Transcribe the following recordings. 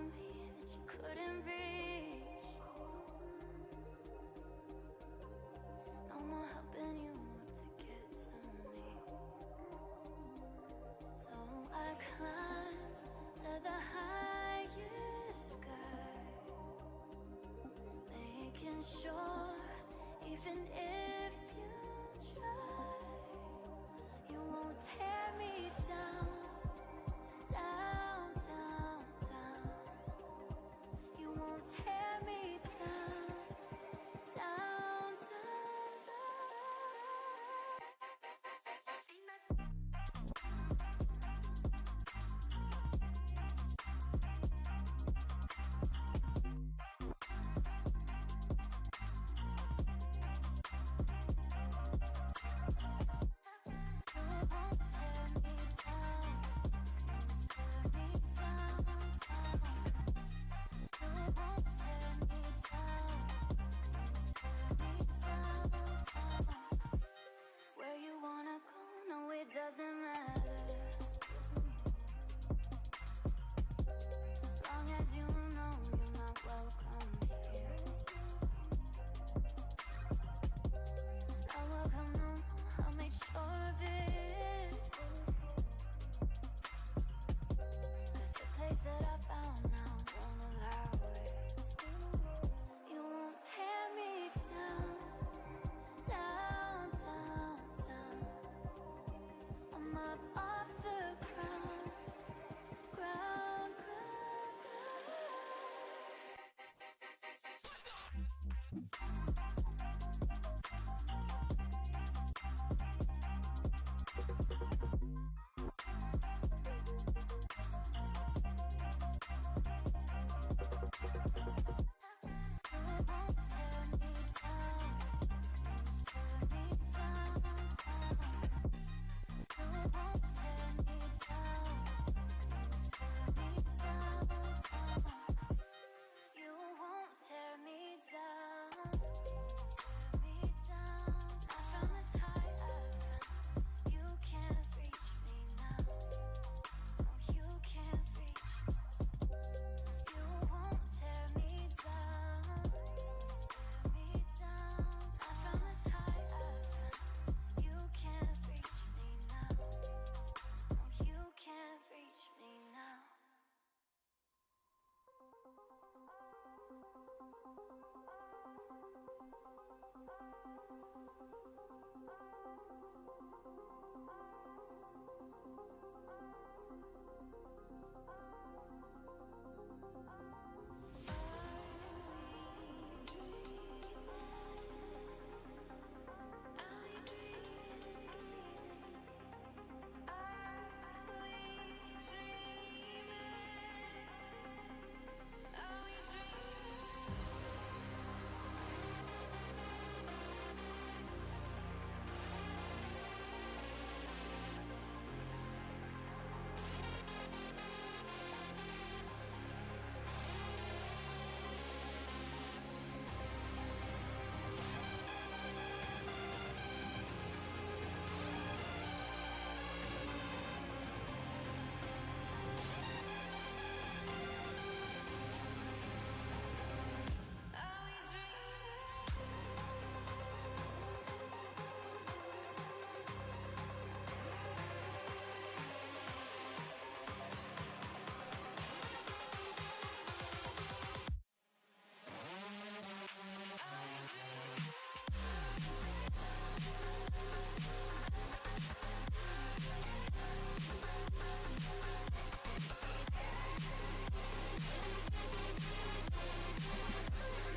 me that you couldn't reach. No more helping you up to get to me. So I climbed to the highest sky, making sure even if you try, you won't tear me down, down, down, down. You won't tear me down, down, down, where you wanna go, no, it doesn't matter. Long as you know you're not welcome here. Not welcome no more, I'll make sure of it. 'Cause the place that I found now won't allow it. You won't tear me down, down, down, down. I'm up off the ground, ground, ground,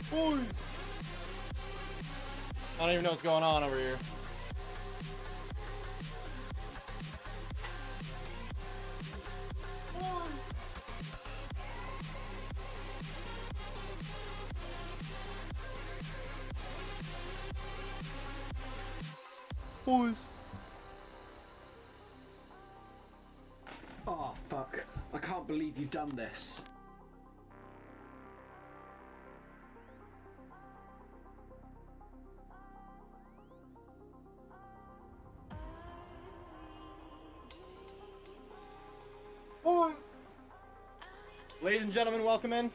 Boys! I don't even know what's going on over here. Boys! Oh, fuck. I can't believe you've done this. Boys! Ladies and gentlemen, welcome in.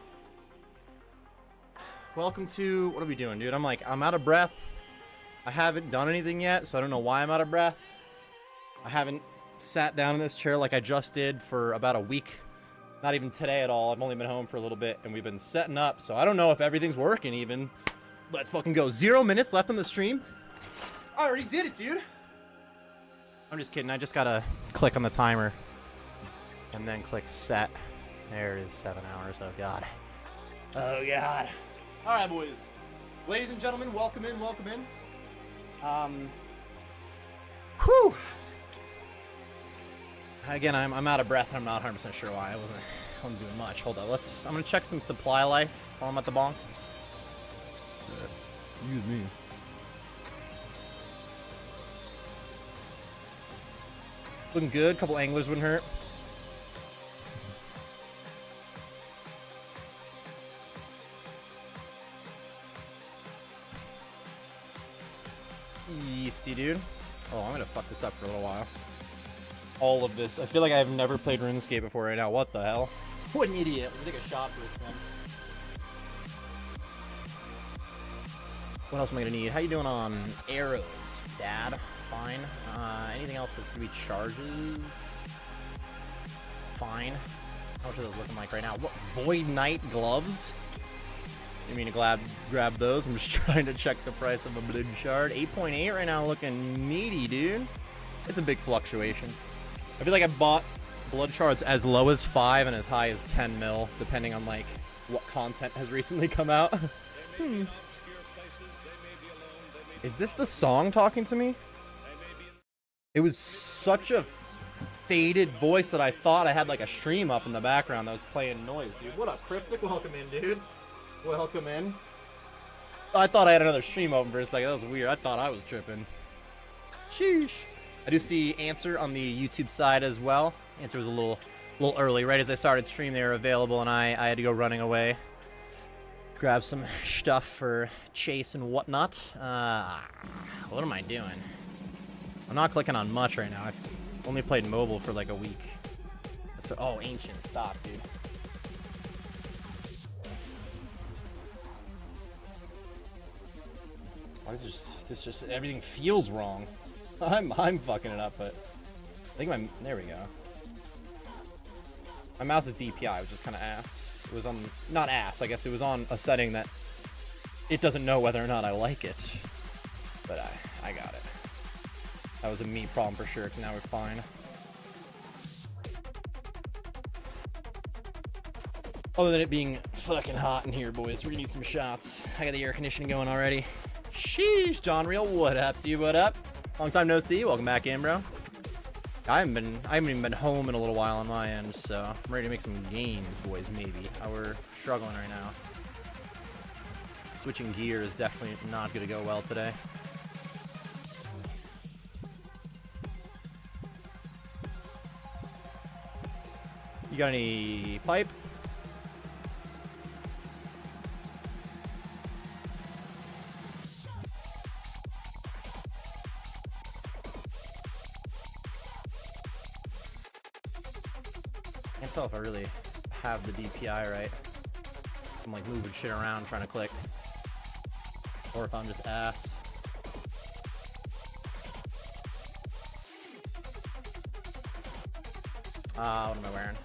Welcome to, what are we doing, dude? I'm out of breath. I haven't done anything yet, so I don't know why I'm out of breath. I haven't sat down in this chair like I just did for about a week. Not even today at all. I've only been home for a little bit, and we've been setting up, so I don't know if everything's working even. Let's fucking go. 0 minutes left on the stream. I already did it, dude. I'm just kidding. I just gotta click on the timer and then click set. There it is, 7 hours. Oh, God. Oh, God. All right, boys. Ladies and gentlemen, welcome in, welcome in. Whew. Again, I'm out of breath. I'm not 100% sure why. I wasn't doing much. Hold on. I'm going to check some supply life while I'm at the bonk. Excuse me. Looking good. Couple anglers wouldn't hurt. Yeasty, dude. Oh, I'm gonna fuck this up for a little while. All of this. I feel like I've never played RuneScape before right now. What the hell? What an idiot. Let me take a shot for this, man. What else am I gonna need? How you doing on arrows, Dad? Fine. Anything else that's gonna be charges? Fine. How much are those looking like right now? What? Void Knight gloves? You mean to grab those? I'm just trying to check the price of a blood shard. 8.8 right now, looking meaty, dude. It's a big fluctuation. I feel like I bought blood shards as low as 5 and as high as 10 mil, depending on like what content has recently come out. Is this the song talking to me? It was such a faded voice that I thought I had like a stream up in the background that was playing noise, dude. What up, Cryptic? Welcome in, dude. Welcome in. I thought I had another stream open for a second. That was weird. I thought I was tripping. Sheesh. I do see Answer on the YouTube side as well. Answer was a little early. Right as I started stream, they were available, and I had to go running away. Grab some stuff for Chase and whatnot. What am I doing? I'm not clicking on much right now. I've only played mobile for like a week. So, oh, Ancient. Stop, dude. Why is this just everything feels wrong? I'm fucking it up, but I think there we go. My mouse is DPI, which is kind of ass. It was on, not ass, I guess it was on a setting that it doesn't know whether or not I like it. But I got it. That was a me problem for sure, because now we're fine. Other than it being fucking hot in here, boys, we're gonna need some shots. I got the air conditioning going already. Sheesh, John Real, what up, dude? What up? Long time no see. Welcome back in, bro. I haven't even been home in a little while on my end, so I'm ready to make some gains, boys. Maybe. We're struggling right now. Switching gear is definitely not gonna go well today. You got any pipe? Can't tell if I really have the DPI right. I'm like moving shit around trying to click. Or if I'm just ass. What am I wearing?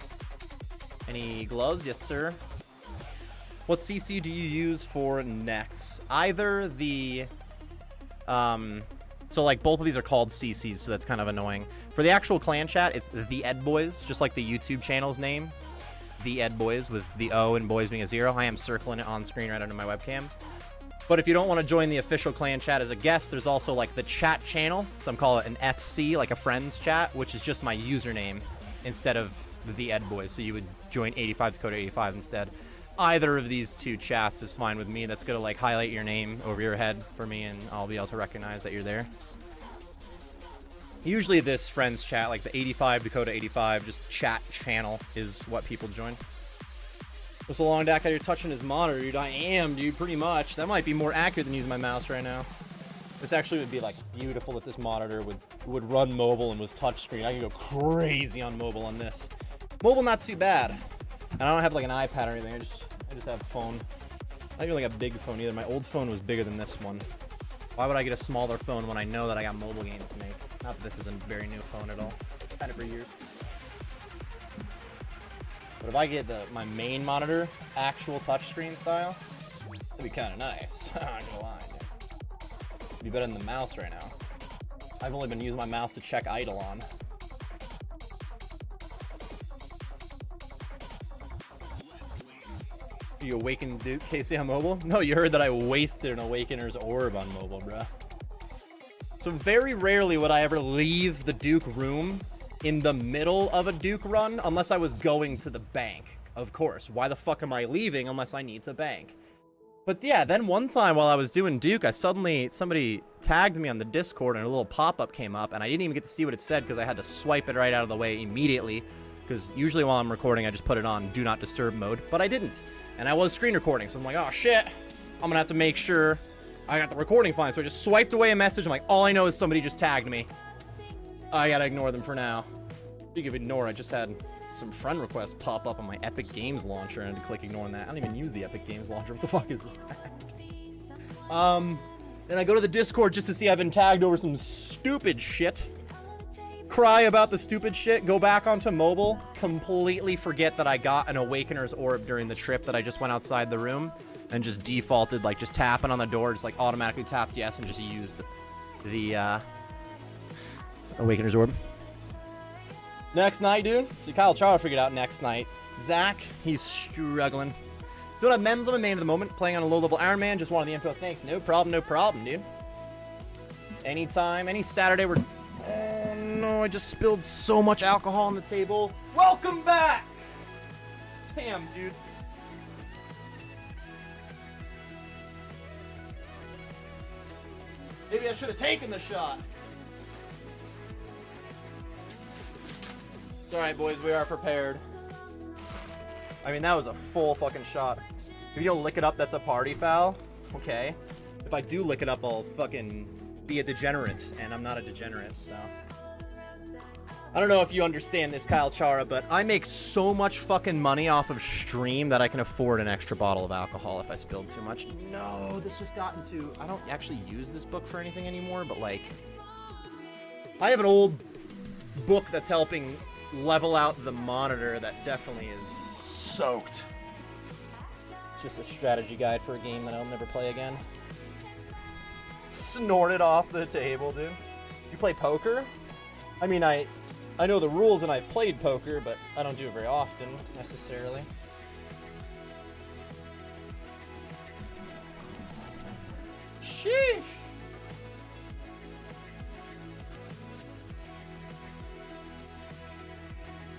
Any gloves? Yes, sir. What CC do you use for Nex? Either the... So, like, both of these are called CCs, so that's kind of annoying. For the actual clan chat, it's the Ed Boys, just like the YouTube channel's name. The Ed Boys, with the O and boys being a 0. I am circling it on screen right under my webcam. But if you don't want to join the official clan chat as a guest, there's also, like, the chat channel. Some call it an FC, like a friends chat, which is just my username instead of the Ed Boys. So you would join 85 Dakota 85 instead. Either of these two chats is fine with me. That's gonna like highlight your name over your head for me, and I'll be able to recognize that you're there. Usually this friends chat, like the 85 Dakota 85, just chat channel is what people join. What's a long Dak out here touching his monitor, dude? I am, dude, pretty much. That might be more accurate than using my mouse right now. This actually would be like beautiful if this monitor would run mobile and was touchscreen. I can go crazy on mobile on this. Mobile not too bad. And I don't have like an iPad or anything. I just have a phone. Not even like a big phone either. My old phone was bigger than this one. Why would I get a smaller phone when I know that I got mobile games to make? Not that this isn't a very new phone at all. I've had it for years. But if I get my main monitor, actual touchscreen style, that'd be kind of nice. I'm not gonna lie. It'd be better than the mouse right now. I've only been using my mouse to check idle on. You awakened Duke KC on mobile? No, you heard that I wasted an Awakener's Orb on mobile, bruh. So very rarely would I ever leave the Duke room in the middle of a Duke run unless I was going to the bank. Of course, why the fuck am I leaving unless I need to bank? But yeah, then one time while I was doing Duke, somebody tagged me on the Discord and a little pop-up came up and I didn't even get to see what it said because I had to swipe it right out of the way immediately. Because usually while I'm recording, I just put it on Do Not Disturb mode, but I didn't. And I was screen recording, so I'm like, oh shit, I'm gonna have to make sure I got the recording fine. So I just swiped away a message. I'm like, all I know is somebody just tagged me. I gotta ignore them for now. Speaking of ignore, I just had some friend requests pop up on my Epic Games launcher and I had to click ignoring that. I don't even use the Epic Games launcher. What the fuck is that? Then I go to the Discord just to see I've been tagged over some stupid shit. Cry about the stupid shit, go back onto mobile, completely forget that I got an Awakener's Orb during the trip that I just went outside the room, and just defaulted, like, just tapping on the door, just, like, automatically tapped yes, and just used the, Awakener's Orb. Next night, dude. See, Kyle Chara figured out Next Night. Zach, he's struggling. Don't have mems on my main at the moment, playing on a low-level Iron Man, just wanted the info, thanks. No problem, dude. Anytime, any Saturday, we're... Oh no, I just spilled so much alcohol on the table. Welcome back! Damn, dude. Maybe I should have taken the shot. It's alright, boys, we are prepared. I mean, that was a full fucking shot. If you don't lick it up, that's a party foul. Okay. If I do lick it up, I'll fucking be a degenerate, and I'm not a degenerate, so. I don't know if you understand this, Kyle Chara, but I make so much fucking money off of stream that I can afford an extra bottle of alcohol if I spilled too much. No, this just got into... I don't actually use this book for anything anymore, but like... I have an old book that's helping level out the monitor that definitely is soaked. It's just a strategy guide for a game that I'll never play again. Snorted off the table, dude. You play poker? I mean, I know the rules and I've played poker, but I don't do it very often, necessarily. Sheesh!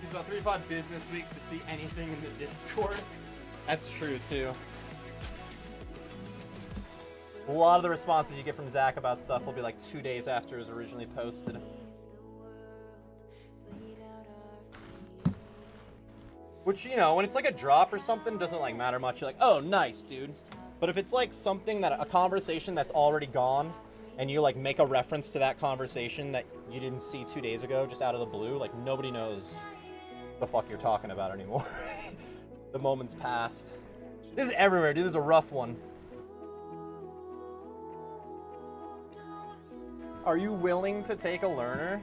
He's about 3 to 5 business weeks to see anything in the Discord. That's true, too. A lot of the responses you get from Zach about stuff will be like 2 days after it was originally posted. Which, you know, when it's like a drop or something, doesn't like matter much. You're like, oh, nice, dude. But if it's like something that, a conversation that's already gone, and you like make a reference to that conversation that you didn't see 2 days ago, just out of the blue, like nobody knows the fuck you're talking about anymore. The moment's passed. This is everywhere, dude. This is a rough one. Are you willing to take a learner?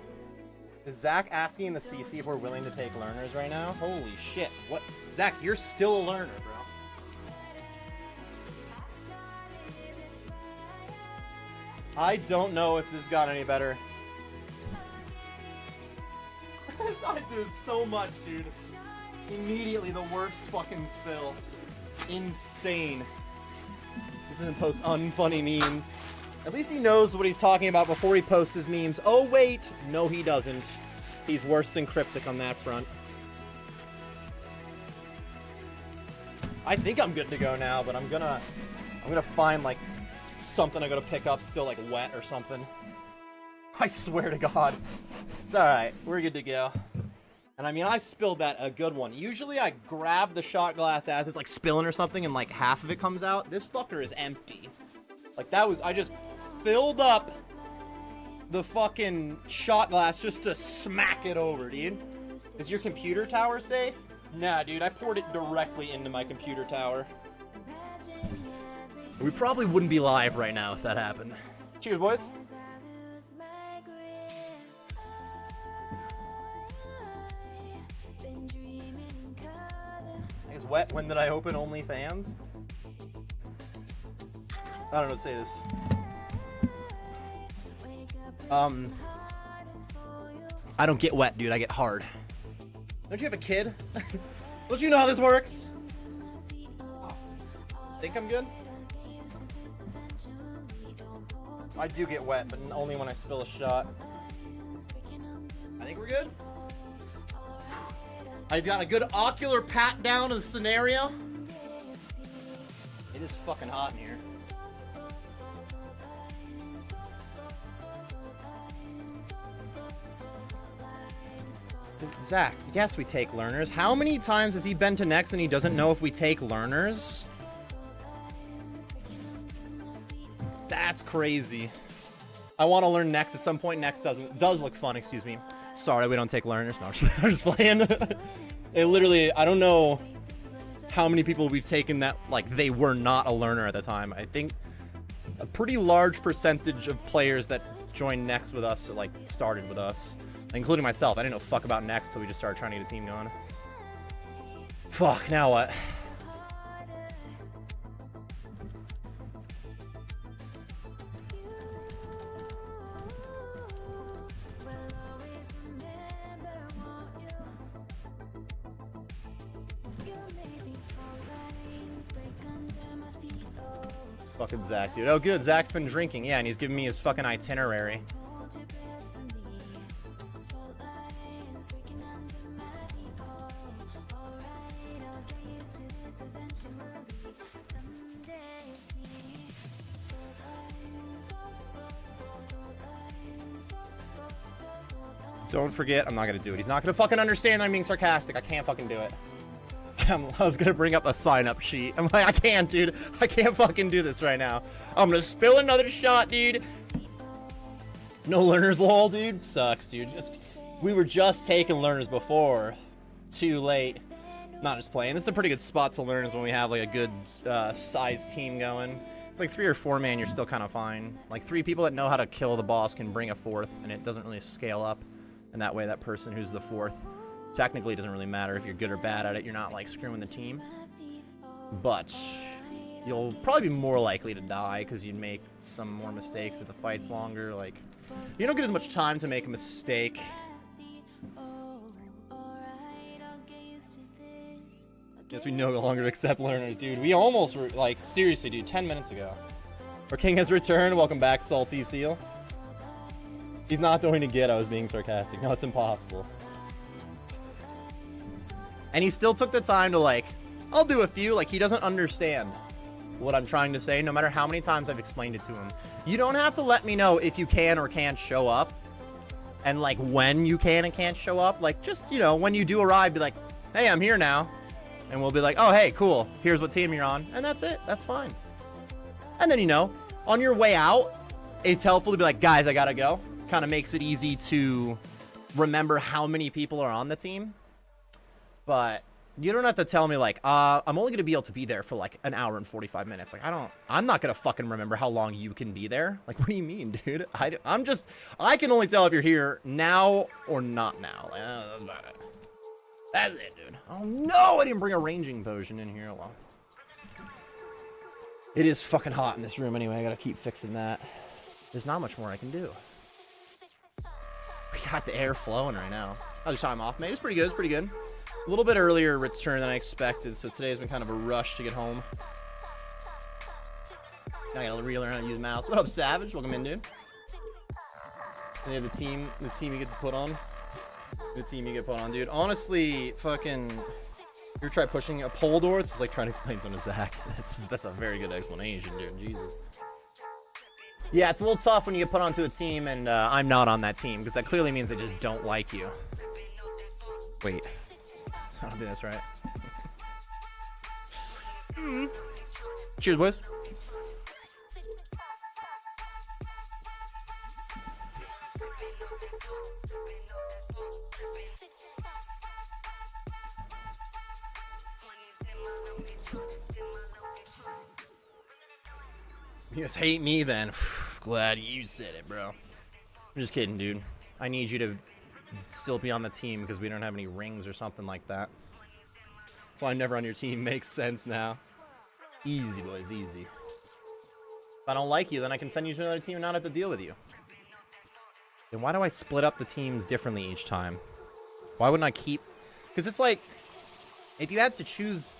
Is Zach asking in the CC if we're willing to take learners right now? Holy shit. What? Zach, you're still a learner, bro. I don't know if this got any better. I do so much, dude. Immediately the worst fucking spill. Insane. This isn't post unfunny memes. At least he knows what he's talking about before he posts his memes. Oh wait, no he doesn't. He's worse than Cryptic on that front. I think I'm good to go now, but I'm gonna find like something I'm gonna pick up still like wet or something. I swear to God. It's alright, we're good to go. And I mean, I spilled that a good one. Usually I grab the shot glass as it's like spilling or something and like half of it comes out. This fucker is empty. Like that was, I just filled up the fucking shot glass just to smack it over, dude. Is your computer tower safe? Nah, dude, I poured it directly into my computer tower. We probably wouldn't be live right now if that happened. Cheers, boys. It's wet. When did I open OnlyFans? I don't know what to say this. I don't get wet, dude. I get hard. Don't you have a kid? Don't you know how this works? Think I'm good? I do get wet, but only when I spill a shot. I think we're good. I got a good ocular pat down of the scenario. It is fucking hot in here. Zach, yes, we take learners. How many times has he been to Nex and he doesn't know if we take learners? That's crazy. I want to learn Nex at some point. Nex does look fun, excuse me. Sorry, we don't take learners. No, I'm just playing. It literally, I don't know how many people we've taken that, like, they were not a learner at the time. I think a pretty large percentage of players that joined Nex with us, like, started with us. Including myself. I didn't know fuck about Nex till we just started trying to get a team going. Fuck, now what? Fucking Zach, dude. Oh, good. Zach's been drinking. Yeah, and he's giving me his fucking itinerary. Don't forget, I'm not gonna do it. He's not gonna fucking understand that I'm being sarcastic. I can't fucking do it. I was gonna bring up a sign-up sheet. I'm like, I can't, dude. I can't fucking do this right now. I'm gonna spill another shot, dude. No learners, lol, dude. Sucks, dude. We were just taking learners before. Too late. Not just playing. This is a pretty good spot to learn is when we have like a good size team going. It's like 3 or 4 man, you're still kind of fine. Like 3 people that know how to kill the boss can bring a 4th, and it doesn't really scale up. And that way that person who's the 4th technically doesn't really matter if you're good or bad at it. You're not like screwing the team. But you'll probably be more likely to die because you'd make some more mistakes if the fight's longer. Like, you don't get as much time to make a mistake. Guess we no longer accept learners, dude. We almost were, like, seriously, dude, 10 minutes ago. Our king has returned. Welcome back, Salty Seal. He's not going to get I was being sarcastic. No, it's impossible. And he still took the time to, like, I'll do a few. Like, he doesn't understand what I'm trying to say, no matter how many times I've explained it to him. You don't have to let me know if you can or can't show up. And, like, when you can and can't show up. Like, just, you know, when you do arrive, be like, hey, I'm here now. And we'll be like, oh, hey, cool. Here's what team you're on. And that's it. That's fine. And then, you know, on your way out, it's helpful to be like, guys, I gotta go. Kind of makes it easy to remember how many people are on the team. But you don't have to tell me, like, I'm only gonna be able to be there for like an hour and 45 minutes. Like, I'm not gonna fucking remember how long you can be there. Like, what do you mean, dude? I can only tell if you're here now or not now. Like, that's about it. That's it, dude. Oh no, I didn't bring a ranging potion in here. Well, it is fucking hot in this room anyway. I gotta keep fixing that. There's not much more I can do. We got the air flowing right now. How's your time off, mate? It's pretty good. It's pretty good. A little bit earlier return than I expected, so today's been kind of a rush to get home. Now I gotta relearn how to use mouse. What up, Savage? Welcome in, dude. And you have the team you get to put on. The team you get put on, dude. Honestly, fucking, you ever try pushing a pole door? It's like trying to explain something to Zach. That's a very good explanation, dude. Jesus. Yeah, it's a little tough when you get put onto a team and I'm not on that team, because that clearly means they just don't like you. Wait. I don't think that's right. Cheers, boys. You guys hate me then. Glad you said it, bro. I'm just kidding, dude. I need you to still be on the team because we don't have any rings or something like that. That's why I'm never on your team. Makes sense now. Easy, boys, easy. If I don't like you, then I can send you to another team and not have to deal with you. Then why do I split up the teams differently each time? Why wouldn't I keep... Because it's like, if you had to choose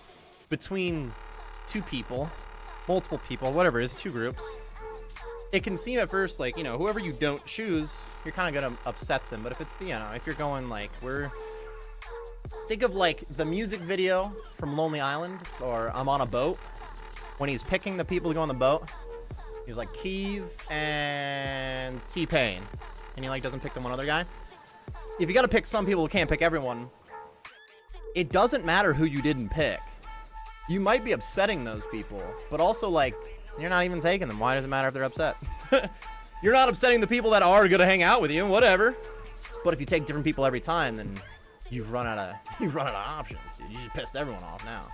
between two people, multiple people, whatever it is, two groups, it can seem at first like, you know, whoever you don't choose, you're kind of going to upset them. But if it's, you know, if you're going like, think of like the music video from Lonely Island or I'm on a Boat. When he's picking the people to go on the boat, he's like Keeve and T-Pain. And he like doesn't pick the one other guy. If you got to pick some people who can't pick everyone, it doesn't matter who you didn't pick. You might be upsetting those people, but also like you're not even taking them. Why does it matter if they're upset? You're not upsetting the people that are going to hang out with you, whatever. But if you take different people every time, then you've run out of options, dude. You just pissed everyone off now.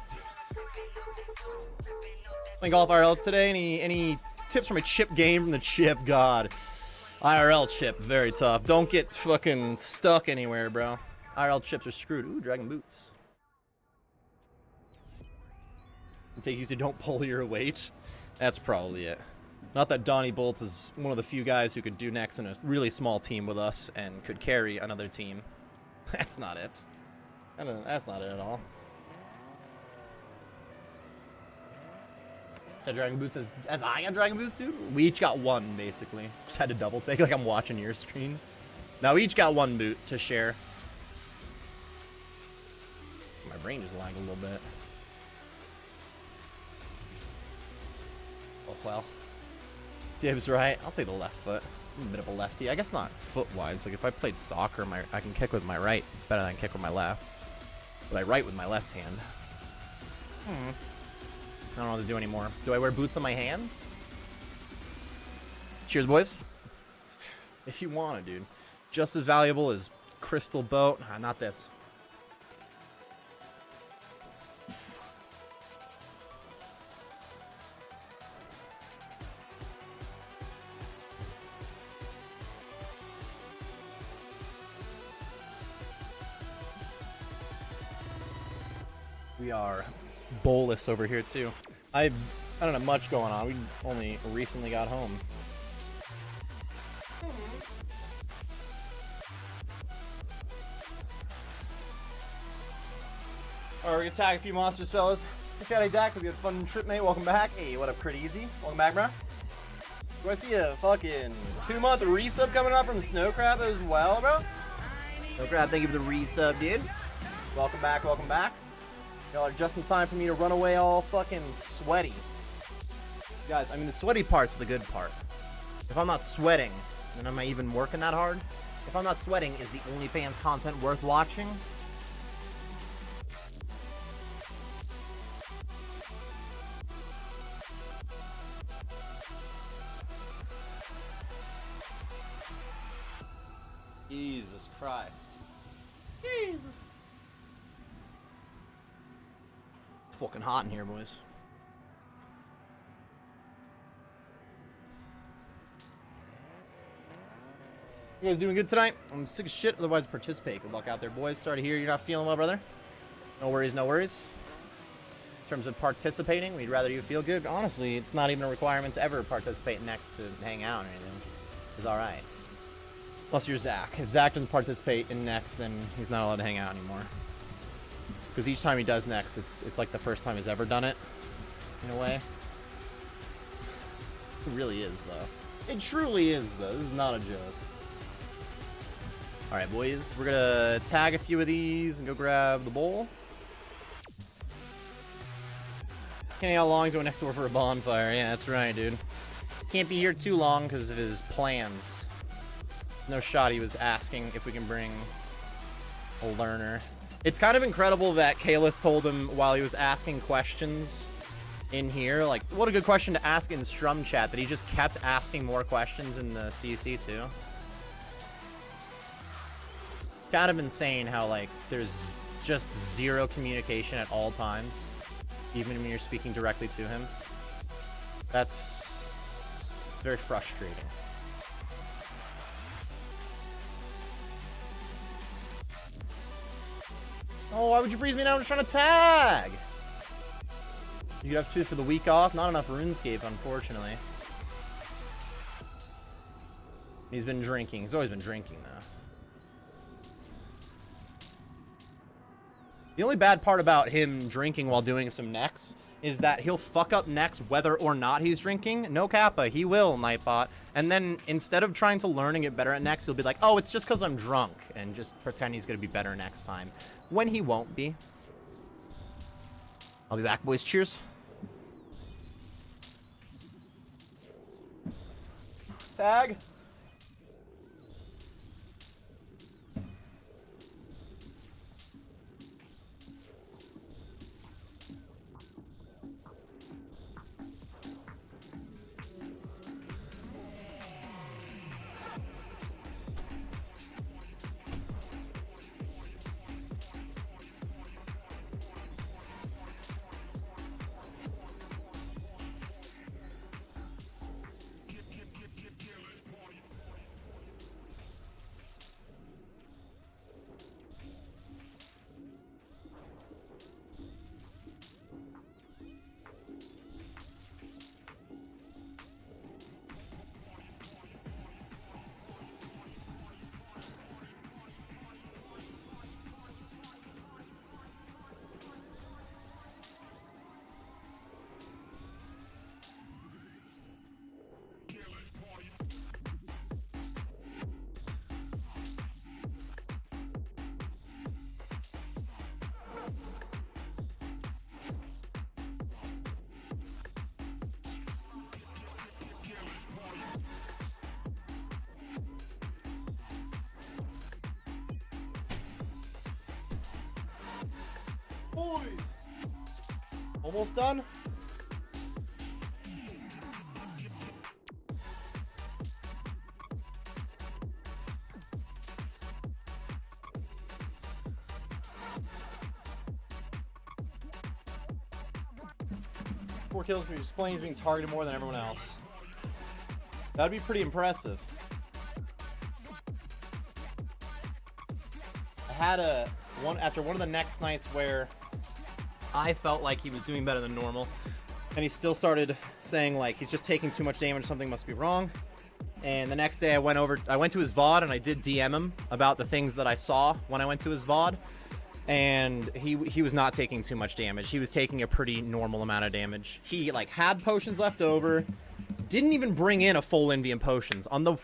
Playing golf IRL today. Any tips from a chip game from the chip god? IRL chip, very tough. Don't get fucking stuck anywhere, bro. IRL chips are screwed. Ooh, dragon boots. Take you to don't pull your weight. That's probably it. Not that Donnie Bolts is one of the few guys who could do Nex in a really small team with us and could carry another team. That's not it. That's not it at all. Said Dragon Boots as I got Dragon Boots too? We each got one, basically. Just had to double take like I'm watching your screen. Now we each got one boot to share. My brain just lagged a little bit. Oh well. Dib's right. I'll take the left foot. I'm a bit of a lefty. I guess not foot-wise. Like if I played soccer, I can kick with my right better than I can kick with my left. But I write with my left hand. I don't know what to do anymore. Do I wear boots on my hands? Cheers, boys. If you want to, dude. Just as valuable as Crystal Boat. Nah, not this. We are bowlless over here too. I don't have much going on. We only recently got home. Alright, we're gonna tag a few monsters, fellas. Hey, Chatty Dak, hope you had a fun trip, mate. Welcome back. Hey, what up, Pretty Easy? Welcome back, bro. Do I see a fucking 2-month resub coming up from Snowcrab as well, bro? Snowcrab, thank you for the resub, dude. Welcome back, welcome back. Y'all are just in time for me to run away all fucking sweaty. Guys, I mean, the sweaty part's the good part. If I'm not sweating, then am I even working that hard? If I'm not sweating, is the OnlyFans content worth watching? Jesus Christ. Jesus. Fucking hot in here, boys. You guys doing good tonight? I'm sick as shit, otherwise participate. Good luck out there, boys. Sorry to hear you're not feeling well, brother. No worries, no worries. In terms of participating, we'd rather you feel good. Honestly, it's not even a requirement to ever participate next to hang out or anything. It's alright. Plus you're Zach. If Zach doesn't participate in Nex, then he's not allowed to hang out anymore. Because each time he does Nex, it's like the first time he's ever done it, in a way. It really is, though. It truly is, though. This is not a joke. Alright, boys. We're gonna tag a few of these and go grab the bowl. Kenny, how long is it next door for a bonfire? Yeah, that's right, dude. Can't be here too long because of his plans. No shot he was asking if we can bring a learner. It's kind of incredible that Caliph told him while he was asking questions in here. Like, what a good question to ask in Strum chat, that he just kept asking more questions in the CC too. Kind of insane how, like, there's just zero communication at all times, even when you're speaking directly to him. That's very frustrating. Oh, why would you freeze me now? I'm just trying to tag! You have to for the week off? Not enough RuneScape, unfortunately. He's been drinking. He's always been drinking, though. The only bad part about him drinking while doing some Nex is that he'll fuck up Nex whether or not he's drinking. No kappa, he will, Nightbot. And then instead of trying to learn and get better at Nex, he'll be like, oh, it's just because I'm drunk, and just pretend he's going to be better next time. When he won't be. I'll be back, boys. Cheers. Tag. Boys! Almost done? Four kills for explains being targeted more than everyone else. That'd be pretty impressive. I had after one of the Nex nights where I felt like he was doing better than normal, and he still started saying like he's just taking too much damage, something must be wrong. And the next day I went to his VOD and I did DM him about the things that I saw when I went to his VOD, and he was not taking too much damage. He was taking a pretty normal amount of damage. He like had potions left over, didn't even bring in a full Indian potions. On the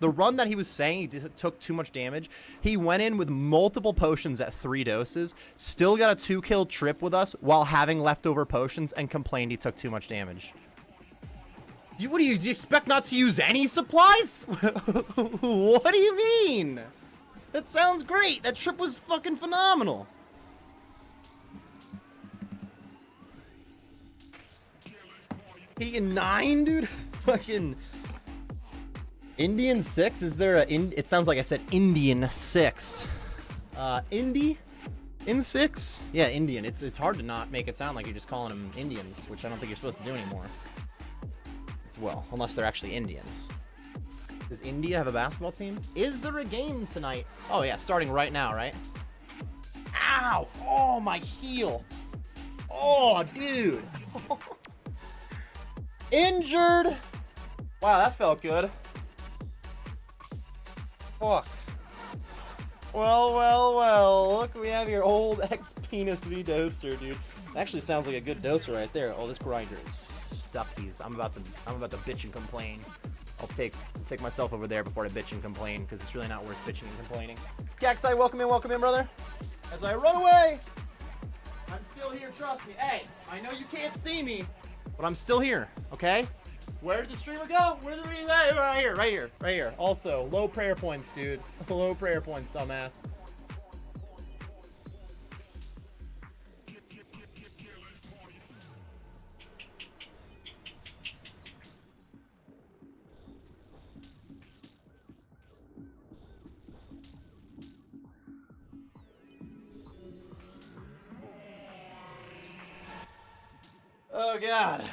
run that he was saying he took too much damage, he went in with multiple potions at 3 doses, still got a 2-kill trip with us while having leftover potions, and complained he took too much damage. What do you expect not to use any supplies? What do you mean? That sounds great. That trip was fucking phenomenal. He in 9, dude? Fucking Indian 6? Is there it sounds like I said Indian 6. Indie? In 6? Yeah, Indian. It's hard to not make it sound like you're just calling them Indians, which I don't think you're supposed to do anymore. Well, unless they're actually Indians. Does India have a basketball team? Is there a game tonight? Oh yeah, starting right now, right? Ow! Oh, my heel. Oh, dude. Injured. Wow, that felt good. Fuck. Well. Look, we have your old ex-penis V doser, dude. Actually sounds like a good doser right there. Oh, this grinder is stuckies. I'm about to bitch and complain. I'll take myself over there before I bitch and complain, because it's really not worth bitching and complaining. Cacti, welcome in, brother. As I run away, I'm still here, trust me. Hey, I know you can't see me, but I'm still here, okay? Where did the streamer go? Where did the right here. Also, low prayer points, dude. Low prayer points, dumbass. Oh, God.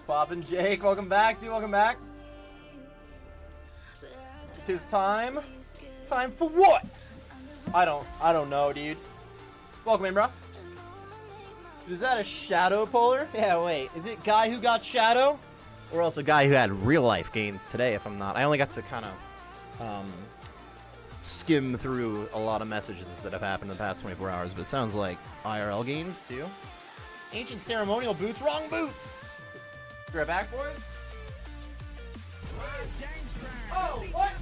Poppin' Jake, welcome back, dude. Welcome back. Tis time. Time for what? I don't know, dude. Welcome in, bro. Is that a shadow puller? Yeah, wait. Is it guy who got shadow? Or else a guy who had real life gains today, if I'm not. I only got to kind of skim through a lot of messages that have happened in the past 24 hours, but it sounds like IRL gains too. Ancient ceremonial boots, wrong boots. You're back, boys. Oh, what?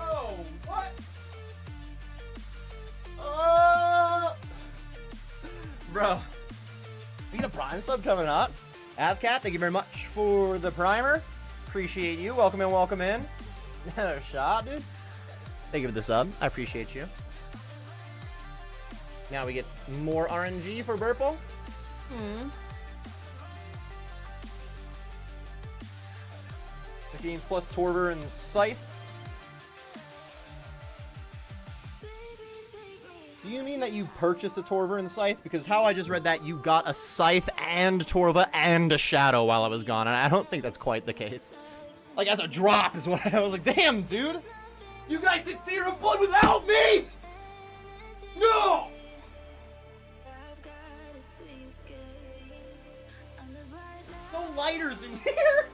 Oh, what? Oh, what? Bro, we got a Prime sub coming up. Avcat, thank you very much for the primer. Appreciate you. Welcome in, welcome in. Another shot, dude. Thank you for the sub. I appreciate you. Now we get more RNG for Burple. The games plus Torver and Scythe. Do you mean that you purchased a Torva and Scythe? Because how I just read that, you got a Scythe and Torva and a Shadow while I was gone, and I don't think that's quite the case. Like, as a drop is what I was like, damn, dude! You guys did Theater of Blood without me! No! No lighters in here!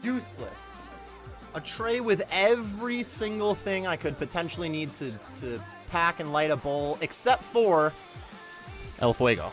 Useless. A tray with every single thing I could potentially need to pack and light a bowl, except for El Fuego.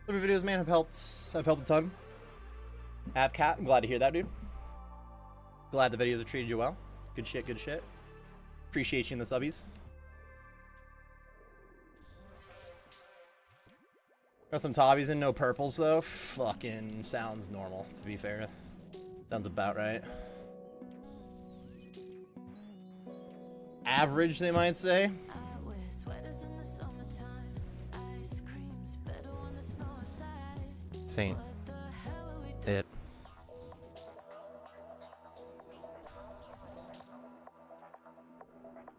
Every videos, man, have helped a ton. Avcat, I'm glad to hear that, dude. Glad the videos have treated you well. Good shit, good shit. Appreciate you in the subbies. Got some Tobbies and no purples, though. Fucking sounds normal, to be fair. Sounds about right. Average, they might say. Saint. It.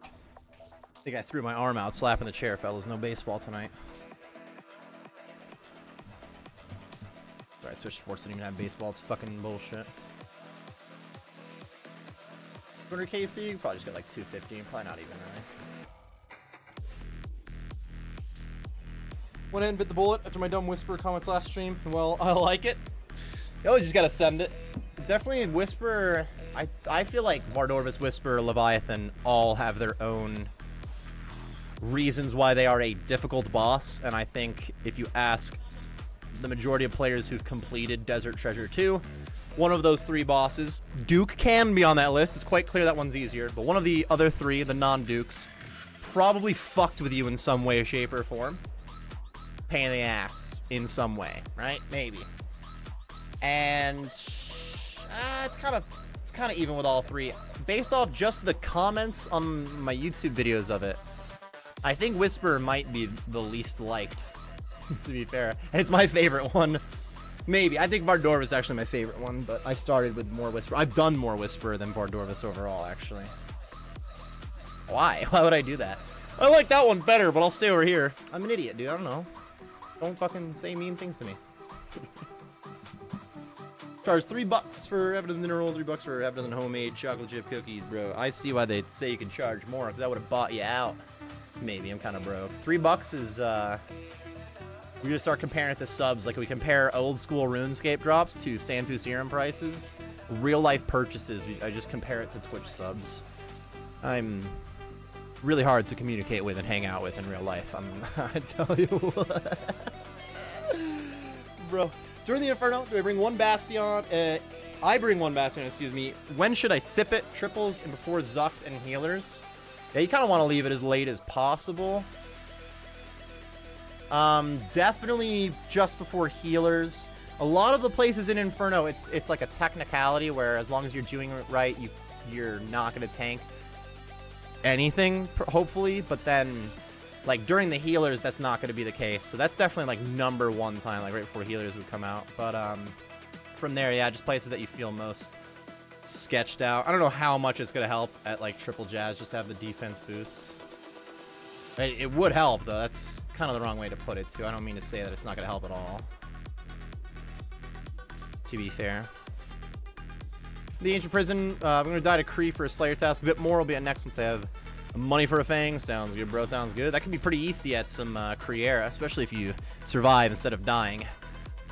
I think I threw my arm out slapping the chair, fellas. No baseball tonight. Sorry, Switch Sports didn't even have baseball. It's fucking bullshit. 200 KC? Probably just got like 250. Probably not even, right? Went in, bit the bullet after my dumb Whisper comments last stream. Well, I like it. You always just gotta send it. Definitely Whisper. I feel like Vardorvis, Whisper, Leviathan all have their own reasons why they are a difficult boss. And I think if you ask the majority of players who've completed Desert Treasure 2, one of those three bosses, Duke can be on that list. It's quite clear that one's easier. But one of the other three, the non-Dukes, probably fucked with you in some way, shape, or form. Pain in the ass in some way, right? Maybe. And it's kind of even with all three. Based off just the comments on my YouTube videos of it, I think Whisper might be the least liked, to be fair. And it's my favorite one. Maybe. I think Vardorva is actually my favorite one, but I started with more Whisper. I've done more Whisper than Vardorvis overall, actually. Why? Why would I do that? I like that one better, but I'll stay over here. I'm an idiot, dude. I don't know. Don't fucking say mean things to me. Charge $3 for half a dozen dinner roll, $3 for half a dozen homemade chocolate chip cookies, bro. I see why they say you can charge more, because I would have bought you out. Maybe. I'm kind of broke. $3 is, we're gonna start comparing it to subs. Like, we compare old school RuneScape drops to Sanfu Serum prices. Real life purchases, I just compare it to Twitch subs. I'm really hard to communicate with and hang out with in real life. I tell you what. Bro, during the Inferno, do I bring one Bastion? I bring one Bastion, excuse me. When should I sip it? Triples and before Zucked and healers? Yeah, you kind of want to leave it as late as possible. Definitely just before healers. A lot of the places in Inferno, it's like a technicality where as long as you're doing it right, you're not gonna tank anything, hopefully. But then, like during the healers, that's not gonna be the case. So that's definitely like #1 time, like right before healers would come out. But from there, yeah, just places that you feel most sketched out. I don't know how much it's gonna help at like triple jazz just to have the defense boost. It would help though. That's kind of the wrong way to put it too. I don't mean to say that it's not gonna help at all, to be fair. The Ancient Prison, I'm gonna die to Kree for a Slayer task. A bit more will be at next once I have money for a Fang. Sounds good, bro, sounds good. That can be pretty easy at some Kree era, especially if you survive instead of dying.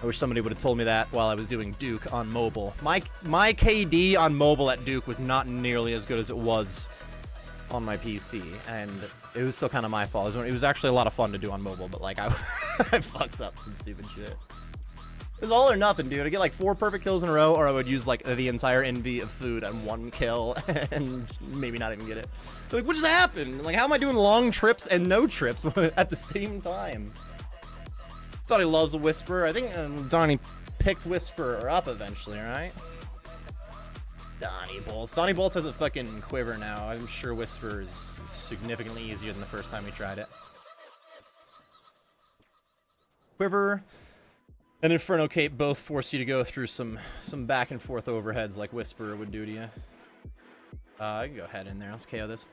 I wish somebody would have told me that while I was doing Duke on mobile. My KD on mobile at Duke was not nearly as good as it was on my PC, and it was still kind of my fault. It was actually a lot of fun to do on mobile, but like I fucked up some stupid shit. It was all or nothing, dude. I get like 4 perfect kills in a row, or I would use like the entire envy of food on 1 kill and maybe not even get it. Like, what just happened? Like, how am I doing long trips and no trips at the same time? Donnie loves a Whisper. I think Donnie picked Whisper up eventually, right? Donnie Bolts. Donnie Bolts has a fucking quiver now. I'm sure Whisper is significantly easier than the first time we tried it. Quiver and Inferno Cape both force you to go through some back and forth overheads like Whisper would do to you. I can go ahead in there. Let's KO this.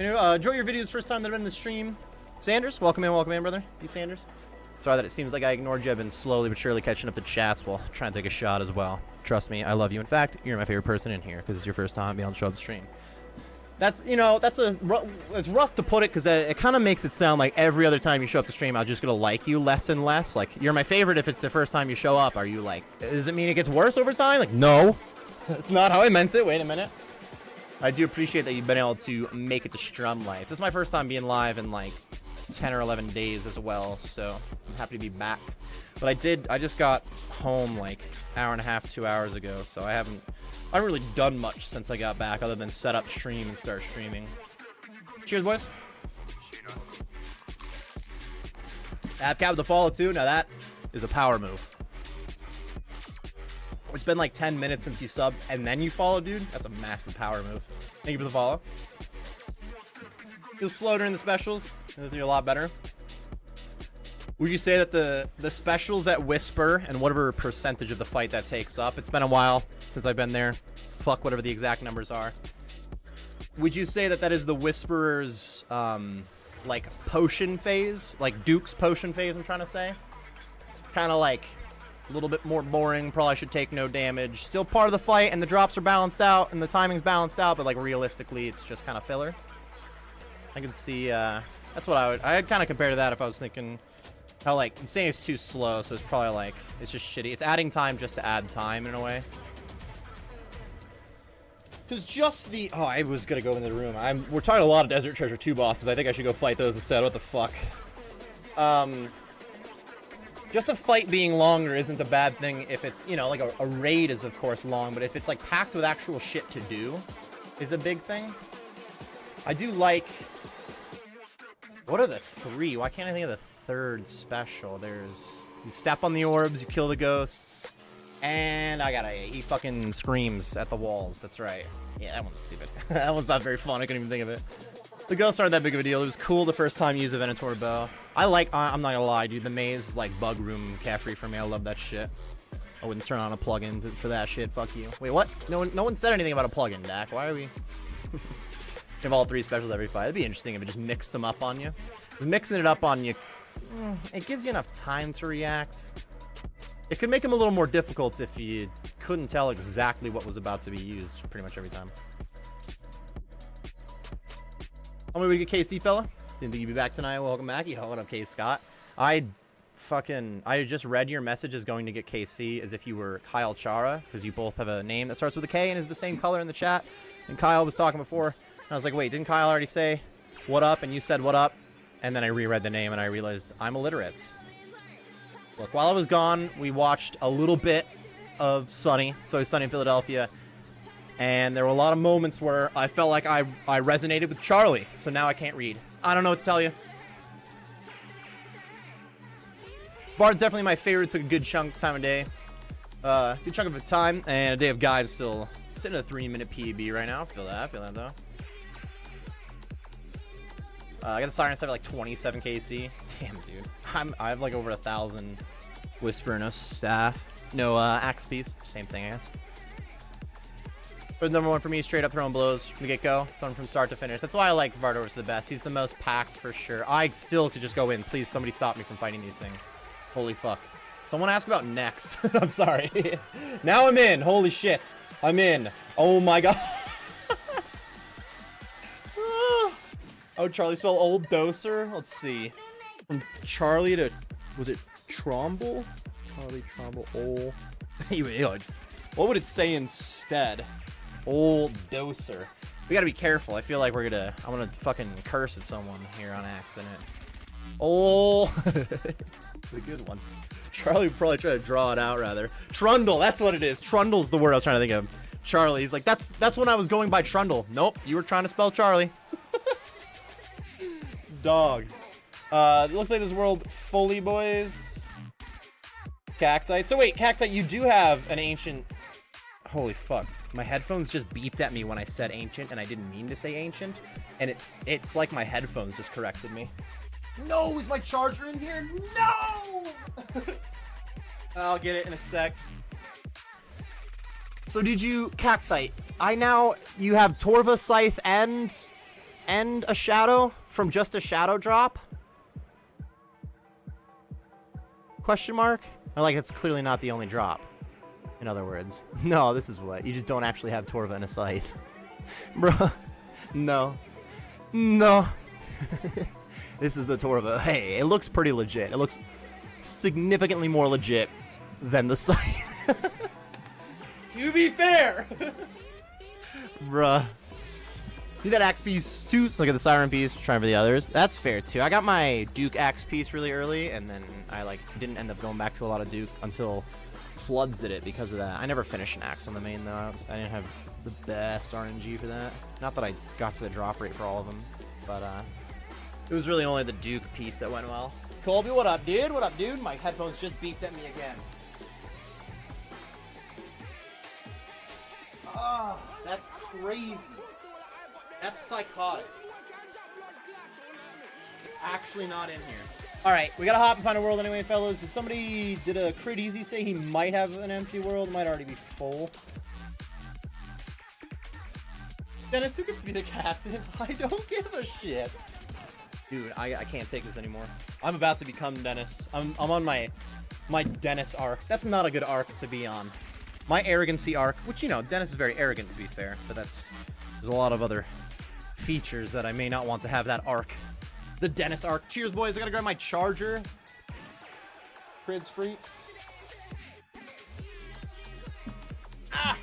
Anyway, enjoy your videos. First time that I've been in the stream. Sanders, welcome in, brother. P. Sanders. Sorry that it seems like I ignored you. I've been slowly but surely catching up to chats while trying to take a shot as well. Trust me, I love you. In fact, you're my favorite person in here because it's your first time being on the show of the stream. That's, you know, it's rough to put it because it kind of makes it sound like every other time you show up to stream, I'm just going to like you less and less. Like, you're my favorite if it's the first time you show up. Are you like, does it mean it gets worse over time? Like, no. That's not how I meant it. Wait a minute. I do appreciate that you've been able to make it to Strum Life. This is my first time being live in like 10 or 11 days as well, so I'm happy to be back. But I just got home like an hour and a half, 2 hours ago, so I haven't really done much since I got back other than set up stream and start streaming. Cheers, boys. Abcab with the follow too. Now that is a power move. It's been like 10 minutes since you subbed and then you follow, dude. That's a massive power move. Thank you for the follow. Feels slow during the specials. You're a lot better. Would you say that the specials at Whisper and whatever percentage of the fight that takes up, it's been a while since I've been there. Fuck whatever the exact numbers are. Would you say that that is the Whisperer's like potion phase? Like Duke's potion phase, I'm trying to say? Kind of like a little bit more boring, probably should take no damage. Still part of the fight and the drops are balanced out and the timing's balanced out, but like realistically it's just kind of filler. I can see, that's what I'd kind of compare to that if I was thinking how like, I'm saying it's too slow, so it's probably like, it's just shitty. It's adding time just to add time in a way. Because just the, oh, I was going to go into the room. We're talking a lot of Desert Treasure 2 bosses. I think I should go fight those instead. What the fuck? Just a fight being longer isn't a bad thing if it's, you know, like a raid is of course long, but if it's like packed with actual shit to do is a big thing. I do like, what are the 3? Why can't I think of the 3rd special? There's, you step on the orbs, you kill the ghosts, and he fucking screams at the walls. That's right. Yeah, that one's stupid. That one's not very fun. I couldn't even think of it. The ghosts aren't that big of a deal. It was cool the first time you use a Venator bow. I'm not gonna lie, dude. The maze is like bug room caffrey for me. I love that shit. I wouldn't turn on a plugin for that shit. Fuck you. Wait, what? No one said anything about a plugin, Dak. Why are we? Have all 3 specials every fight. It'd be interesting if it just mixed them up on you. Mixing it up on you, it gives you enough time to react. It could make them a little more difficult if you couldn't tell exactly what was about to be used pretty much every time. I'm gonna get KC, fella. Didn't think you'd be back tonight. Welcome back. Yo, what up, K Scott? I just read your message as going to get KC as if you were Kyle Chara, because you both have a name that starts with a K and is the same color in the chat. And Kyle was talking before, and I was like, wait, didn't Kyle already say what up? And you said what up? And then I reread the name and I realized I'm illiterate. Look, while I was gone, we watched a little bit of Sunny. So it was Sunny in Philadelphia. And there were a lot of moments where I felt like I resonated with Charlie. So now I can't read. I don't know what to tell you. Vard's definitely my favorite. Took a good chunk of time of day. Good chunk of time. And a day of guide is still sitting at a 3-minute PB right now. Feel that though. I got the Siren Stuff at like 27 KC. Damn, dude. I have like over 1,000 Whisper, no staff. No axe piece. Same thing, I guess. But number 1 for me, straight up throwing blows from the get-go. Fun from start to finish. That's why I like Vardor's the best. He's the most packed for sure. I still could just go in. Please, somebody stop me from fighting these things. Holy fuck. Someone asked about Nex. I'm sorry. Now I'm in. Holy shit. I'm in. Oh my god. Oh, Charlie spelled old doser? Let's see. From Charlie to, was it Tromble? Charlie, Tromble, old. What would it say instead? Old doser. We gotta be careful. I feel like I'm gonna fucking curse at someone here on accident. Oh, it's a good one. Charlie would probably try to draw it out rather. Trundle, that's what it is. Trundle's the word I was trying to think of. Charlie, he's like, that's when I was going by Trundle. Nope, you were trying to spell Charlie. Dog. It looks like this world fully, boys. Cacti. So wait, Cacti, you do have an ancient. Holy fuck. My headphones just beeped at me when I said ancient, and I didn't mean to say ancient. And it's like my headphones just corrected me. No, is my charger in here? No! I'll get it in a sec. So did you, Cacti, you have Torva, Scythe, and a Shadow from just a Shadow drop? Question mark? Or like, it's clearly not the only drop. In other words. No, this is what. You just don't actually have Torva and a Scythe. Bruh. No. No. This is the Torva. Hey, it looks pretty legit. It looks significantly more legit than the Scythe. To be fair. Bruh. Do that axe piece too. So look at the Siren piece. Trying for the others. That's fair too. I got my Duke axe piece really early, and then I didn't end up going back to a lot of Duke until Floods did it because of that. I never finished an axe on the main though. I didn't have the best RNG for that. Not that I got to the drop rate for all of them, but it was really only the Duke piece that went well. Colby, what up, dude? What up, dude? My headphones just beeped at me again. Ah, oh, that's crazy. That's psychotic. It's actually not in here. Alright, we gotta hop and find a world anyway, fellas. Did a Crit Easy say he might have an empty world? It might already be full. Dennis, who gets to be the captain? I don't give a shit. Dude, I can't take this anymore. I'm about to become Dennis. I'm on my Dennis arc. That's not a good arc to be on. My arrogancy arc, which, you know, Dennis is very arrogant to be fair, but there's a lot of other features that I may not want to have that arc. The Dennis arc. Cheers, boys. I gotta grab my charger. Crid's free. Ah!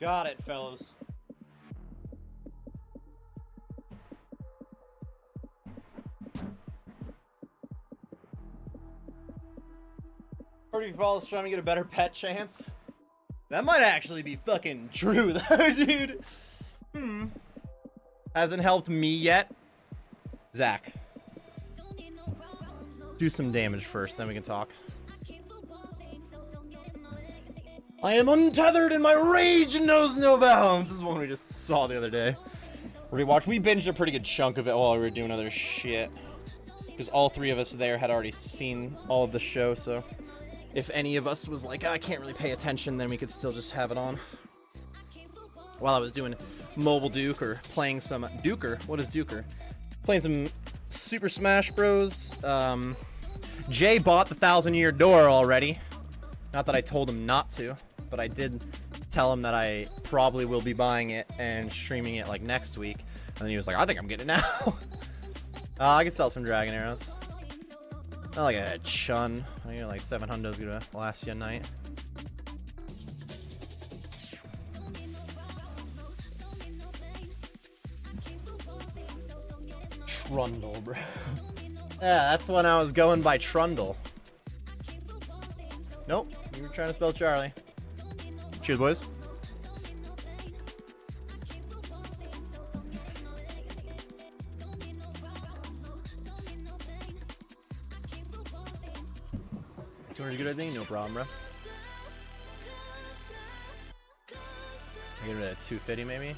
Got it, fellas. Heard if you follow trying to get a better pet chance. That might actually be fucking true, though, dude. Hasn't helped me yet. Zach. Do some damage first, then we can talk. I am untethered and my rage knows no bounds. This is one we just saw the other day. We binged a pretty good chunk of it while we were doing other shit. Because all three of us there had already seen all of the show, so if any of us was like, I can't really pay attention, then we could still just have it on. While I was doing Mobile Duke or playing some Duker. What is Duker? Playing some Super Smash Bros. Jay bought the 1,000-Year Door already. Not that I told him not to, but I did tell him that I probably will be buying it and streaming it like next week. And then he was like, I think I'm getting it now. I can sell some Dragon Arrows. Not like a chun. I get like 7 hundos gonna last you a night. Trundle, bro. Yeah, that's when I was going by Trundle. Nope, you were trying to spell Charlie. Cheers, boys. Do you want to get anything? No problem, bro. I give it a 250 maybe.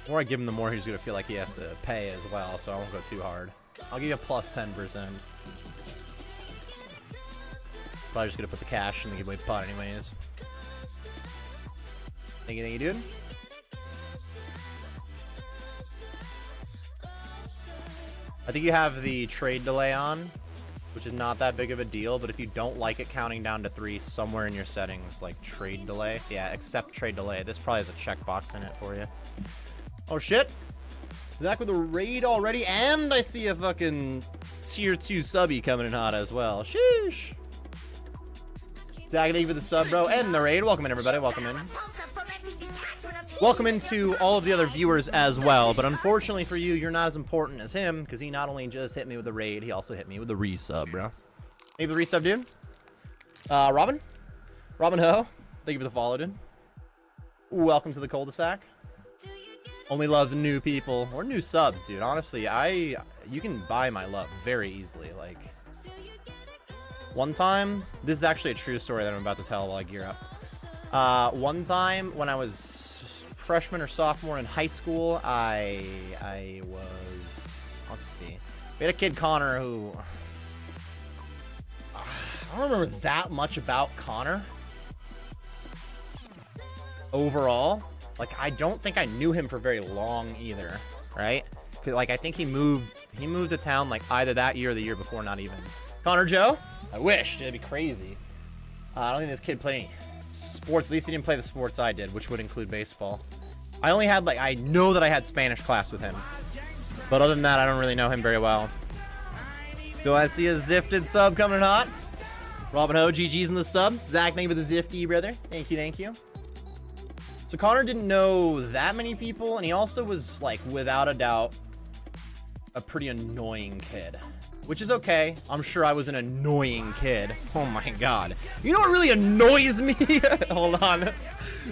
The more I give him, the more he's gonna feel like he has to pay as well, so I won't go too hard. I'll give you a plus 10%. Probably just gonna put the cash in the giveaway pot anyways. Thank you, dude. I think you have the trade delay on, which is not that big of a deal, but if you don't like it counting down to 3 somewhere in your settings, like trade delay, yeah, accept trade delay. This probably has a checkbox in it for you. Oh shit! Zach with a raid already, and I see a fucking tier 2 subby coming in hot as well. Sheesh! Zach, thank you for the sub, bro, and the raid. Welcome in, everybody. Welcome in. Welcome into all of the other viewers as well, but unfortunately for you, you're not as important as him, because he not only just hit me with the raid, he also hit me with the resub, bro. Maybe the resub, dude? Robin? Robin Ho, thank you for the follow, dude. Welcome to the cul-de-sac. Only loves new people, or new subs, dude. Honestly, you can buy my love very easily, like... One time, this is actually a true story that I'm about to tell while I gear up. One time when I was freshman or sophomore in high school, I was, let's see, we had a kid, Connor, who, I don't remember that much about Connor overall. Like, I don't think I knew him for very long either, right? 'Cause, like, I think he moved to town like either that year or the year before, not even. Connor Joe? I wish, it'd be crazy. I don't think this kid played any sports. At least he didn't play the sports I did, which would include baseball. I only had, like, I know that I had Spanish class with him. But other than that, I don't really know him very well. Do I see a Zifted sub coming in hot? Robin Ho, GG's in the sub. Zach, thank you for the Zifty, brother. Thank you, thank you. So Connor didn't know that many people, and he also was, like, without a doubt, a pretty annoying kid. Which is okay. I'm sure I was an annoying kid. Oh my god. You know what really annoys me? Hold on.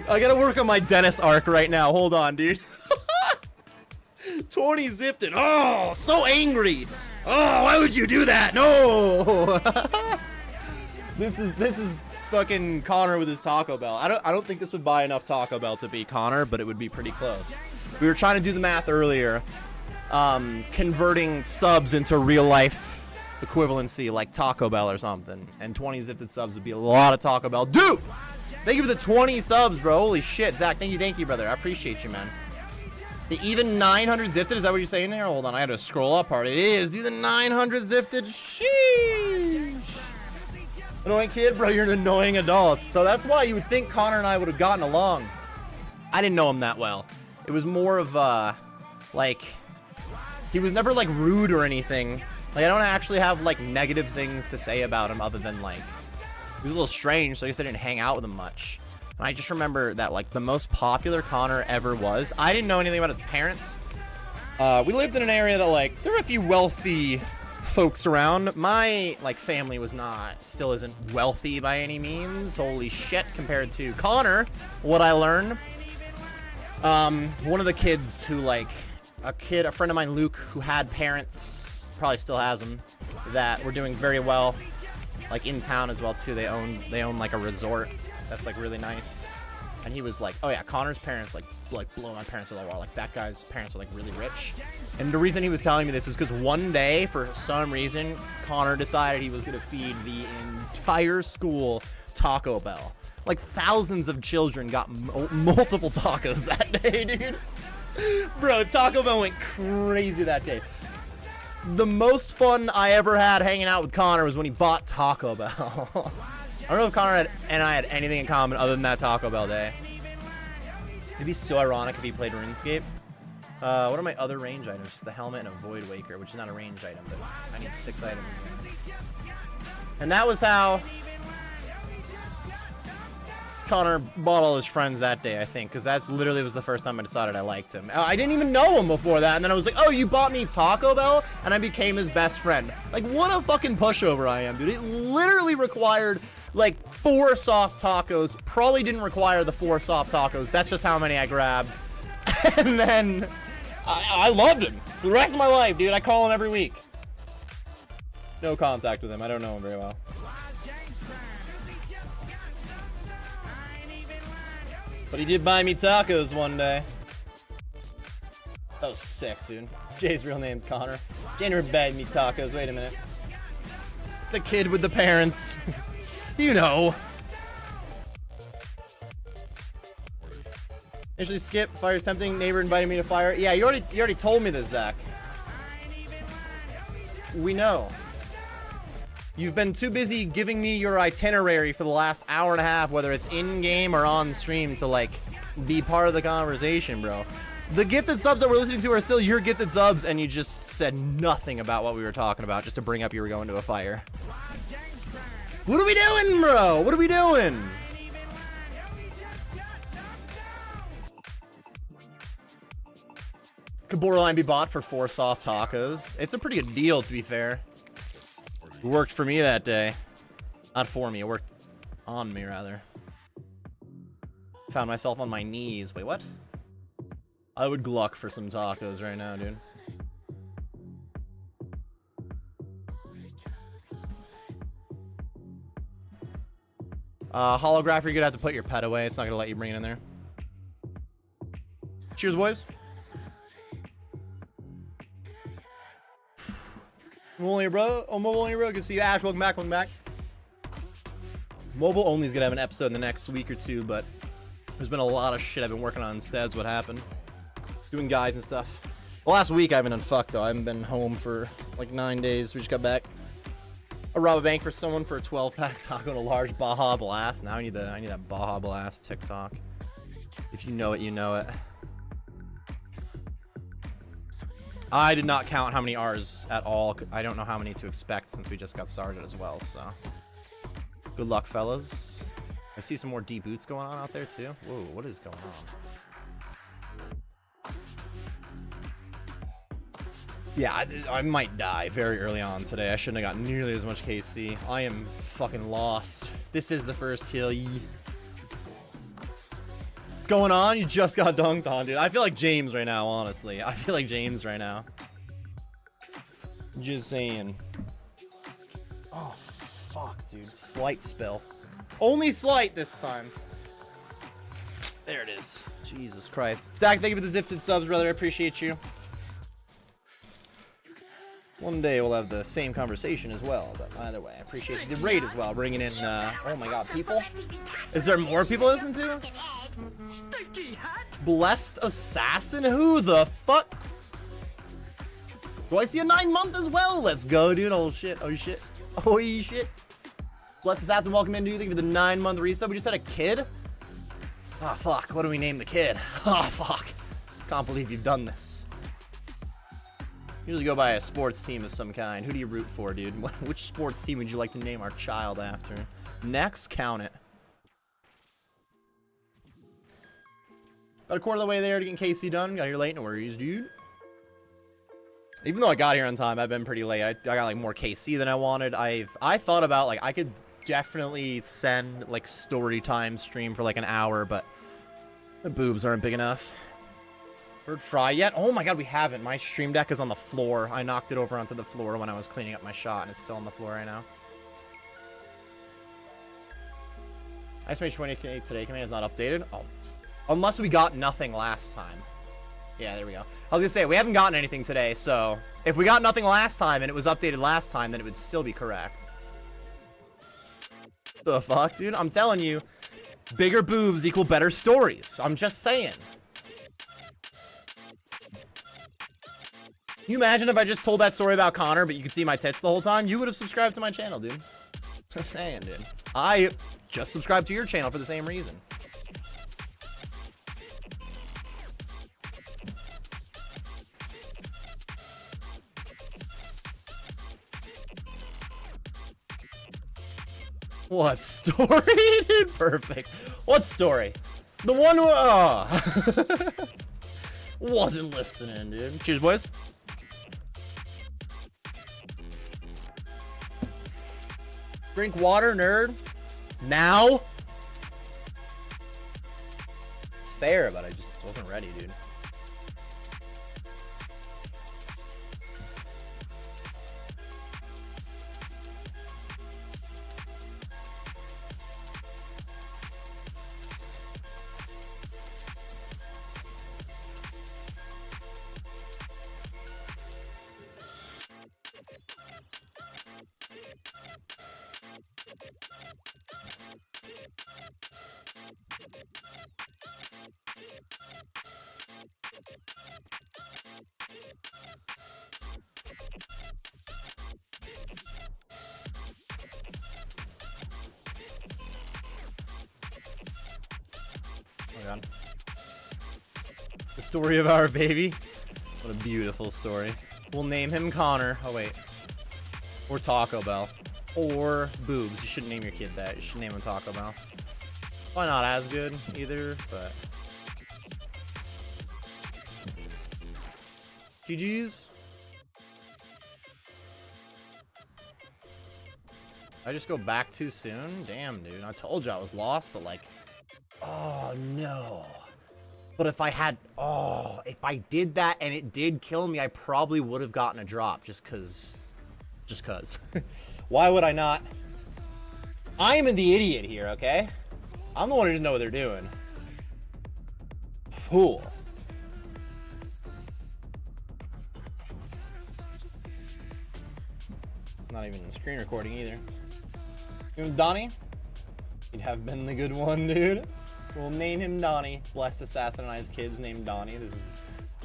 I gotta work on my Dennis arc right now. Hold on, dude. 20 zipped it. Oh, so angry. Oh, why would you do that? No. This is fucking Connor with his Taco Bell. I don't think this would buy enough Taco Bell to be Connor, but it would be pretty close. We were trying to do the math earlier. Converting subs into real life equivalency like Taco Bell or something, and 20 zifted subs would be a lot of Taco Bell. Dude, thank you for the 20 subs, bro. Holy shit. Zach, thank you, brother. I appreciate you, man. The even 900 zifted, is that what you're saying there? Hold on, I had to scroll up hard. It is, dude, the 900 zifted. Sheesh. Annoying kid, bro, you're an annoying adult. So that's why you would think Connor and I would have gotten along. I didn't know him that well. It was more of like, he was never like rude or anything. Like, I don't actually have like negative things to say about him other than like, he was a little strange, so I guess I didn't hang out with him much. I just remember that, like, the most popular Connor ever was. I didn't know anything about his parents. We lived in an area that, like, there were a few wealthy folks around. My, like, family was not, still isn't wealthy by any means. Holy shit, compared to Connor, what I learned. One of the kids who, like, a friend of mine, Luke, who had parents, probably still has them, that were doing very well, like, in town as well, too. They own like, a resort that's, like, really nice. And he was like, oh, yeah, Connor's parents, like blow my parents out of the wall. Like, that guy's parents are, like, really rich. And the reason he was telling me this is because one day, for some reason, Connor decided he was going to feed the entire school Taco Bell. Like, thousands of children got multiple tacos that day, dude. Bro, Taco Bell went crazy that day. The most fun I ever had hanging out with Connor was when he bought Taco Bell. I don't know if Connor and I had anything in common other than that Taco Bell day. It'd be so ironic if he played RuneScape. What are my other range items? The helmet and a Void Waker, which is not a range item, but I need 6 items. And that was how Connor bought all his friends that day, I think, because that's literally was the first time I decided I liked him. I didn't even know him before that, and then I was like, oh, you bought me Taco Bell? And I became his best friend. Like, what a fucking pushover I am, dude. It literally required, like, 4 soft tacos. Probably didn't require the 4 soft tacos. That's just how many I grabbed. And then I loved him for the rest of my life, dude. I call him every week. No contact with him. I don't know him very well. But he did buy me tacos one day. That was sick, dude. Jay's real name's Connor. Jay never bought me tacos. Wait a minute. The kid with the parents. You know. Initially skip. Fire's tempting. Neighbor invited me to fire. Yeah, you already told me this, Zach. We know. You've been too busy giving me your itinerary for the last hour and a half, whether it's in-game or on stream, to, like, be part of the conversation, bro. The gifted subs that we're listening to are still your gifted subs, and you just said nothing about what we were talking about just to bring up you were going to a fire. What are we doing, bro? What are we doing? Could borderline be bought for 4 soft tacos? It's a pretty good deal, to be fair. It worked for me that day. Not for me, it worked on me, rather. Found myself on my knees. Wait, what? I would gluck for some tacos right now, dude. Holograph, you're gonna have to put your pet away. It's not gonna let you bring it in there. Cheers, boys. Mobile only, bro. Oh, mobile only, bro. Good to see you, Ash. Welcome back. Welcome back. Mobile only is gonna have an episode in the next week or 2, but there's been a lot of shit I've been working on instead. Is what happened. Doing guides and stuff. The last week I haven't done fuck though. I haven't been home for like 9 days. We just got back. I robbed a bank for someone for a 12-pack taco and a large Baja Blast. Now I need that Baja Blast TikTok. If you know it, you know it. I did not count how many R's at all. I don't know how many to expect since we just got started as well, so. Good luck, fellas. I see some more deep boots going on out there, too. Whoa, what is going on? Yeah, I might die very early on today. I shouldn't have got nearly as much KC. I am fucking lost. This is the first kill. What's going on? You just got dunked on, dude. I feel like James right now, honestly. I feel like James right now. Just saying. Oh, fuck, dude. Slight spill. Only slight this time. There it is. Jesus Christ. Zach, thank you for the zifted subs, brother. I appreciate you. One day we'll have the same conversation as well, but either way, I appreciate the raid as well, bringing in, oh my god, people? Is there more people to listen to? Blessed Assassin? Who the fuck? Do I see a 9-month as well? Let's go, dude. Oh shit, oh shit, oh shit. Blessed Assassin, welcome in. Do you think of the 9-month resub? We just had a kid? Ah, fuck, what do we name the kid? Ah, fuck. Can't believe you've done this. Usually go by a sports team of some kind. Who do you root for, dude? Which sports team would you like to name our child after? Next, count it. About a quarter of the way there to getting KC done. Got here late, no worries, dude. Even though I got here on time, I've been pretty late. I got like more KC than I wanted. I thought about like I could definitely send like story time stream for like an hour, but the boobs aren't big enough. Bird fry yet? Oh my god, we haven't. My stream deck is on the floor. I knocked it over onto the floor when I was cleaning up my shot, and it's still on the floor right now. Ice 28 today command is not updated. Oh, unless we got nothing last time. Yeah, there we go. I was gonna say we haven't gotten anything today, so if we got nothing last time and it was updated last time, then it would still be correct. The fuck, dude? I'm telling you, bigger boobs equal better stories. I'm just saying. Can you imagine if I just told that story about Connor, but you could see my tits the whole time? You would have subscribed to my channel, dude. Just saying, dude. I just subscribed to your channel for the same reason. What story? Dude, perfect. What story? The one who wasn't listening, dude. Cheers, boys. Drink water, nerd. Now? It's fair, but I just wasn't ready, dude. Oh god. The story of our baby. What a beautiful story. We'll name him Connor. Oh wait. Or Taco Bell. Or Boobs. You shouldn't name your kid that. You should name him Taco Bell. Probably not as good either, but GG's. I just go back too soon? Damn, dude. I told you I was lost, but like, oh no. But if I had, oh, if I did that and it did kill me, I probably would have gotten a drop just cause. Why would I not? I am the idiot here, okay? I'm the one who didn't know what they're doing. Fool. Not even screen recording either. Donnie? He'd have been the good one, dude. We'll name him Donnie. Bless Assassin and I's kids named Donnie. This is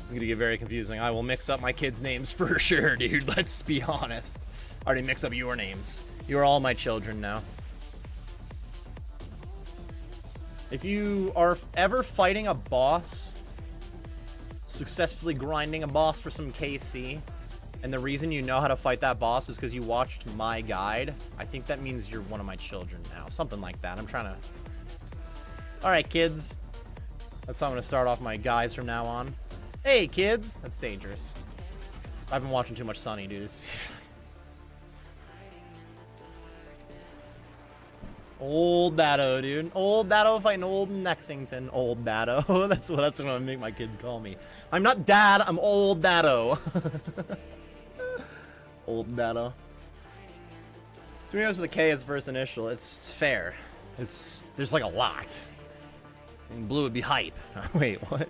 gonna get very confusing. I will mix up my kids' names for sure, dude. Let's be honest. I already mixed up your names. You're all my children now. If you are ever fighting a boss, successfully grinding a boss for some KC, and the reason you know how to fight that boss is because you watched my guide, I think that means you're one of my children now. Something like that. I'm trying to... Alright, kids. That's how I'm going to start off my guides from now on. Hey, kids. That's dangerous. I've been watching too much Sunny, dude. Old Dado, dude. Old Dado fighting old Nexington. Old Dado. That's what I'm gonna make my kids call me. I'm not Dad, I'm Old Dado. Old Dado. 3 notes with a K as first initial. It's fair. There's like a lot. And blue would be hype. Wait, what?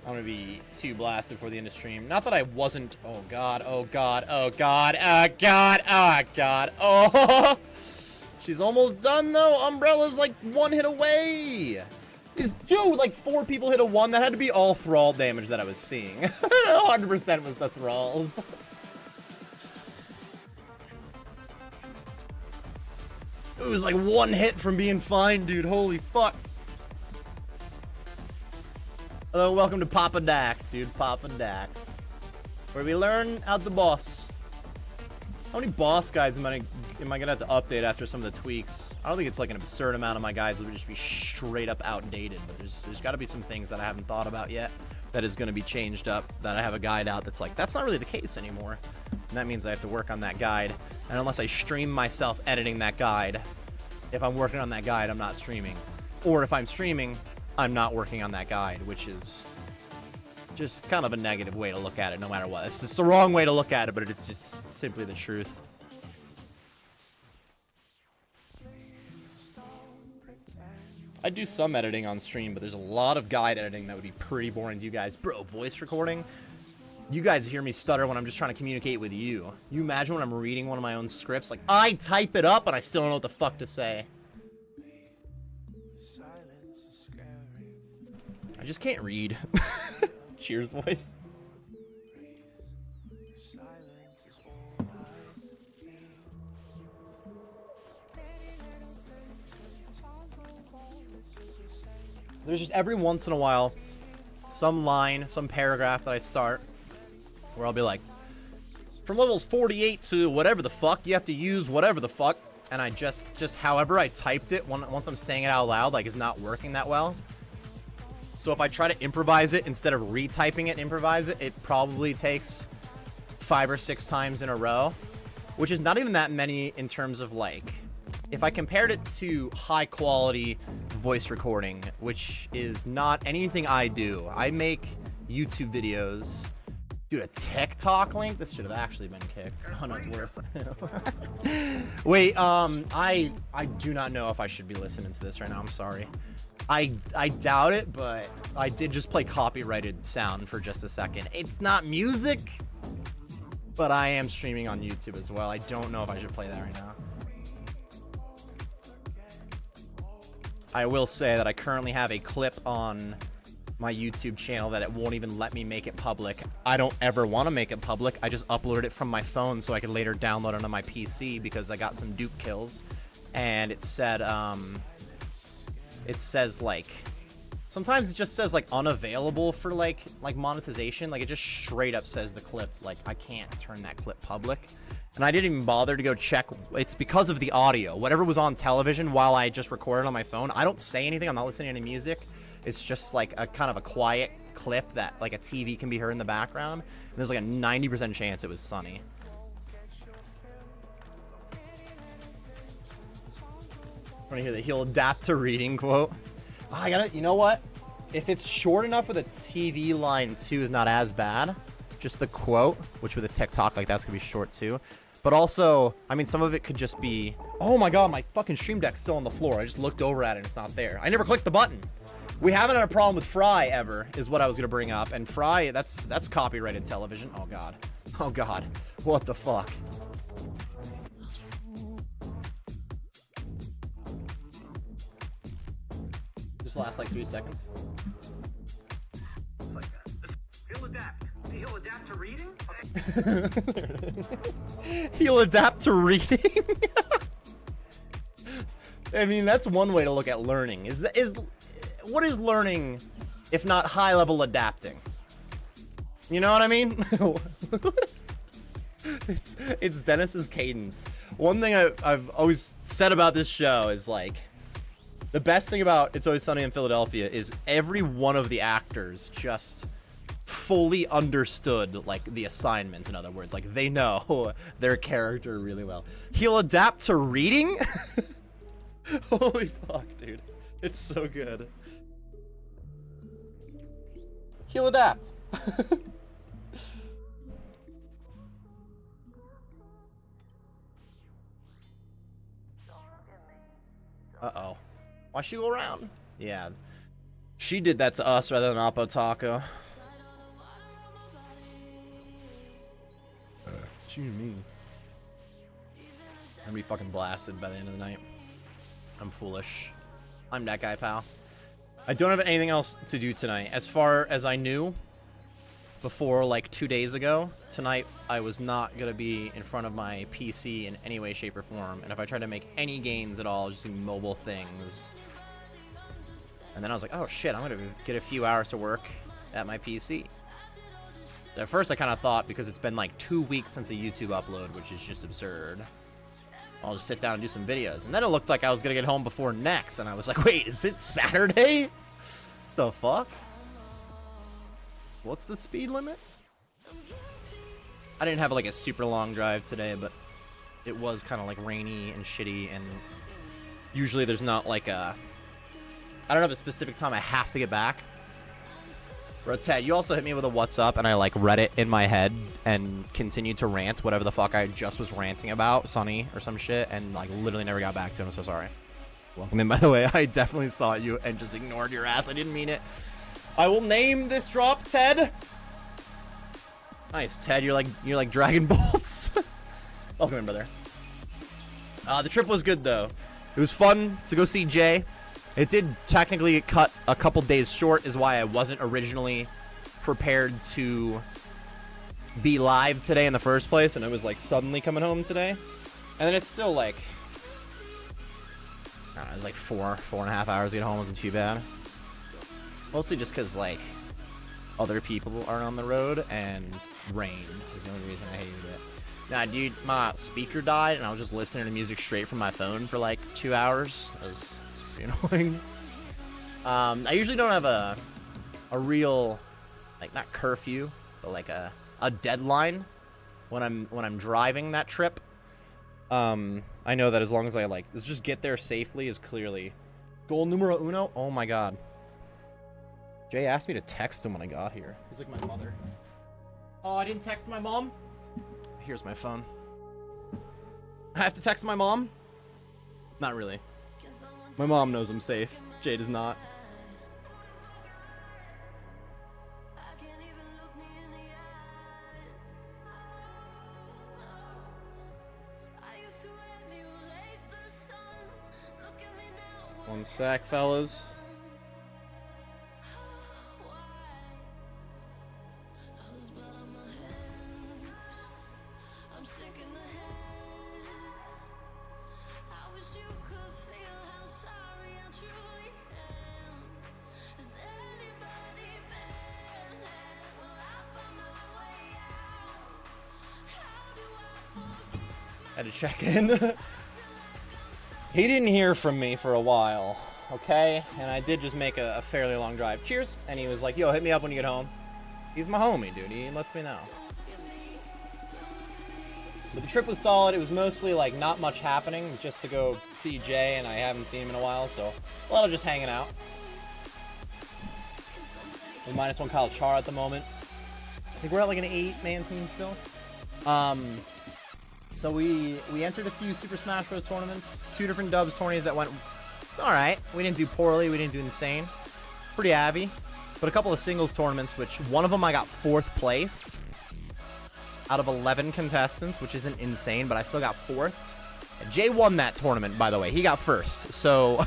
I'm gonna be too blasted for the end of stream. Not that I wasn't. Oh god, oh god, oh god, oh god, oh god, oh! She's almost done though. Umbrella's like 1 hit away. Dude, like 4 people hit a 1. That had to be all thrall damage that I was seeing. 100% was the thralls. It was like 1 hit from being fine, dude. Holy fuck. Hello, welcome to Papa Dax, dude. Papa Dax. where we learn how to boss. How many boss guides am I gonna have to update after some of the tweaks? I don't think it's like an absurd amount of my guides that would just be straight up outdated, but there's got to be some things that I haven't thought about yet that is going to be changed up, that I have a guide out that's like, that's not really the case anymore. And that means I have to work on that guide. And unless I stream myself editing that guide, if I'm working on that guide, I'm not streaming. Or if I'm streaming, I'm not working on that guide, which is just kind of a negative way to look at it no matter what. It's just the wrong way to look at it, but it's just simply the truth. I do some editing on stream, but there's a lot of guide editing that would be pretty boring to you guys. Bro, voice recording? You guys hear me stutter when I'm just trying to communicate with you. You imagine when I'm reading one of my own scripts? Like, I type it up and I still don't know what the fuck to say. I just can't read. Cheers, voice. There's just every once in a while some line, some paragraph that I start where I'll be like, from levels 48 to whatever the fuck, you have to use whatever the fuck. And I just however I typed it, once I'm saying it out loud, like, is not working that well. So if I try to improvise it instead of retyping it and improvise it, it probably takes 5 or 6 times in a row, which is not even that many in terms of, like, if I compared it to high quality voice recording, which is not anything I do. I make YouTube videos. Dude, a TikTok link? This should have actually been kicked. Oh no, it's worse. Wait, I do not know if I should be listening to this right now. I'm sorry. I doubt it, but I did just play copyrighted sound for just a second. It's not music, but I am streaming on YouTube as well. I don't know if I should play that right now. I will say that I currently have a clip on my YouTube channel that it won't even let me make it public. I don't ever want to make it public. I just uploaded it from my phone so I could later download it on my PC because I got some dupe kills. And it said, it says like, sometimes it just says like unavailable for like monetization. Like it just straight up says the clip, like I can't turn that clip public. And I didn't even bother to go check. It's because of the audio. Whatever was on television while I just recorded on my phone, I don't say anything. I'm not listening to any music. It's just like a kind of a quiet clip that like a TV can be heard in the background. And there's like a 90% chance it was Sunny. Want to hear the he'll adapt to reading quote? Oh, I gotta, you know what? If it's short enough with a TV line too is not as bad. Just the quote, which with a TikTok like that's gonna be short too. But also, I mean, some of it could just be, oh my god, my fucking Stream Deck's still on the floor. I just looked over at it and it's not there. I never clicked the button. We haven't had a problem with Fry ever, is what I was gonna bring up. And Fry, that's copyrighted television. Oh god. Oh god. What the fuck? Just last like 3 seconds. It's like that. He'll adapt. He'll adapt to reading? He'll adapt to reading? I mean, that's one way to look at learning. What is learning if not high level adapting? You know what I mean? It's Dennis's cadence. One thing I've always said about this show is like, the best thing about It's Always Sunny in Philadelphia is every one of the actors just fully understood like the assignment. In other words, like they know their character really well. He'll adapt to reading? Holy fuck, dude. It's so good. He'll adapt. Uh-oh. Why'd she go around? Yeah. She did that to us rather than Oppo Taco. What you mean? I'm gonna be fucking blasted by the end of the night. I'm foolish. I'm that guy, pal. I don't have anything else to do tonight. As far as I knew before, like 2 days ago, tonight I was not gonna be in front of my PC in any way, shape, or form. And if I tried to make any gains at all, just do mobile things. And then I was like, oh shit, I'm gonna get a few hours to work at my PC. At first, I kind of thought, because it's been like 2 weeks since a YouTube upload, which is just absurd, I'll just sit down and do some videos. And then it looked like I was going to get home before Nex, and I was like, wait, is it Saturday? The fuck? What's the speed limit? I didn't have like a super long drive today, but it was kind of like rainy and shitty, and usually there's not like a... I don't have a specific time I have to get back. Bro, Ted, you also hit me with a what's up, and I like read it in my head and continued to rant whatever the fuck I just was ranting about, Sonny or some shit, and like literally never got back to him. I'm so sorry. Welcome in, by the way. I definitely saw you and just ignored your ass. I didn't mean it. I will name this drop Ted. Nice, Ted. You're like Dragon Balls. Welcome in, brother. The trip was good though. It was fun to go see Jay. It did technically get cut a couple days short, is why I wasn't originally prepared to be live today in the first place, and I was like suddenly coming home today. And then it's still like, I don't know, it was like 4.5 hours to get home. Wasn't too bad. Mostly just because like other people are on the road and rain is the only reason I hated it. Nah, dude, my speaker died and I was just listening to music straight from my phone for like 2 hours. It was pretty annoying. I usually don't have a real, like, not curfew, but like a deadline when I'm driving that trip. I know that as long as I like, let's just get there safely is clearly goal numero uno. Oh my god. Jay asked me to text him when I got here. He's like my mother. Oh, I didn't text my mom? Here's my phone. I have to text my mom? Not really. My mom knows I'm safe. Jay does not. One sec, fellas. Had to check in. He didn't hear from me for a while, okay? And I did just make a fairly long drive. Cheers. And he was like, yo, hit me up when you get home. He's my homie, dude. He lets me know. But the trip was solid. It was mostly like not much happening, just to go see Jay, and I haven't seen him in a while, so a lot of just hanging out. We're -1 Kyle Char at the moment. I think we're at like an 8-man team still. So we entered a few Super Smash Bros. Tournaments, 2 different dubs tourneys that went alright. We didn't do poorly, we didn't do insane. Pretty happy. But a couple of singles tournaments, which one of them I got 4th place out of 11 contestants, which isn't insane, but I still got 4th. And Jay won that tournament, by the way. He got 1st, so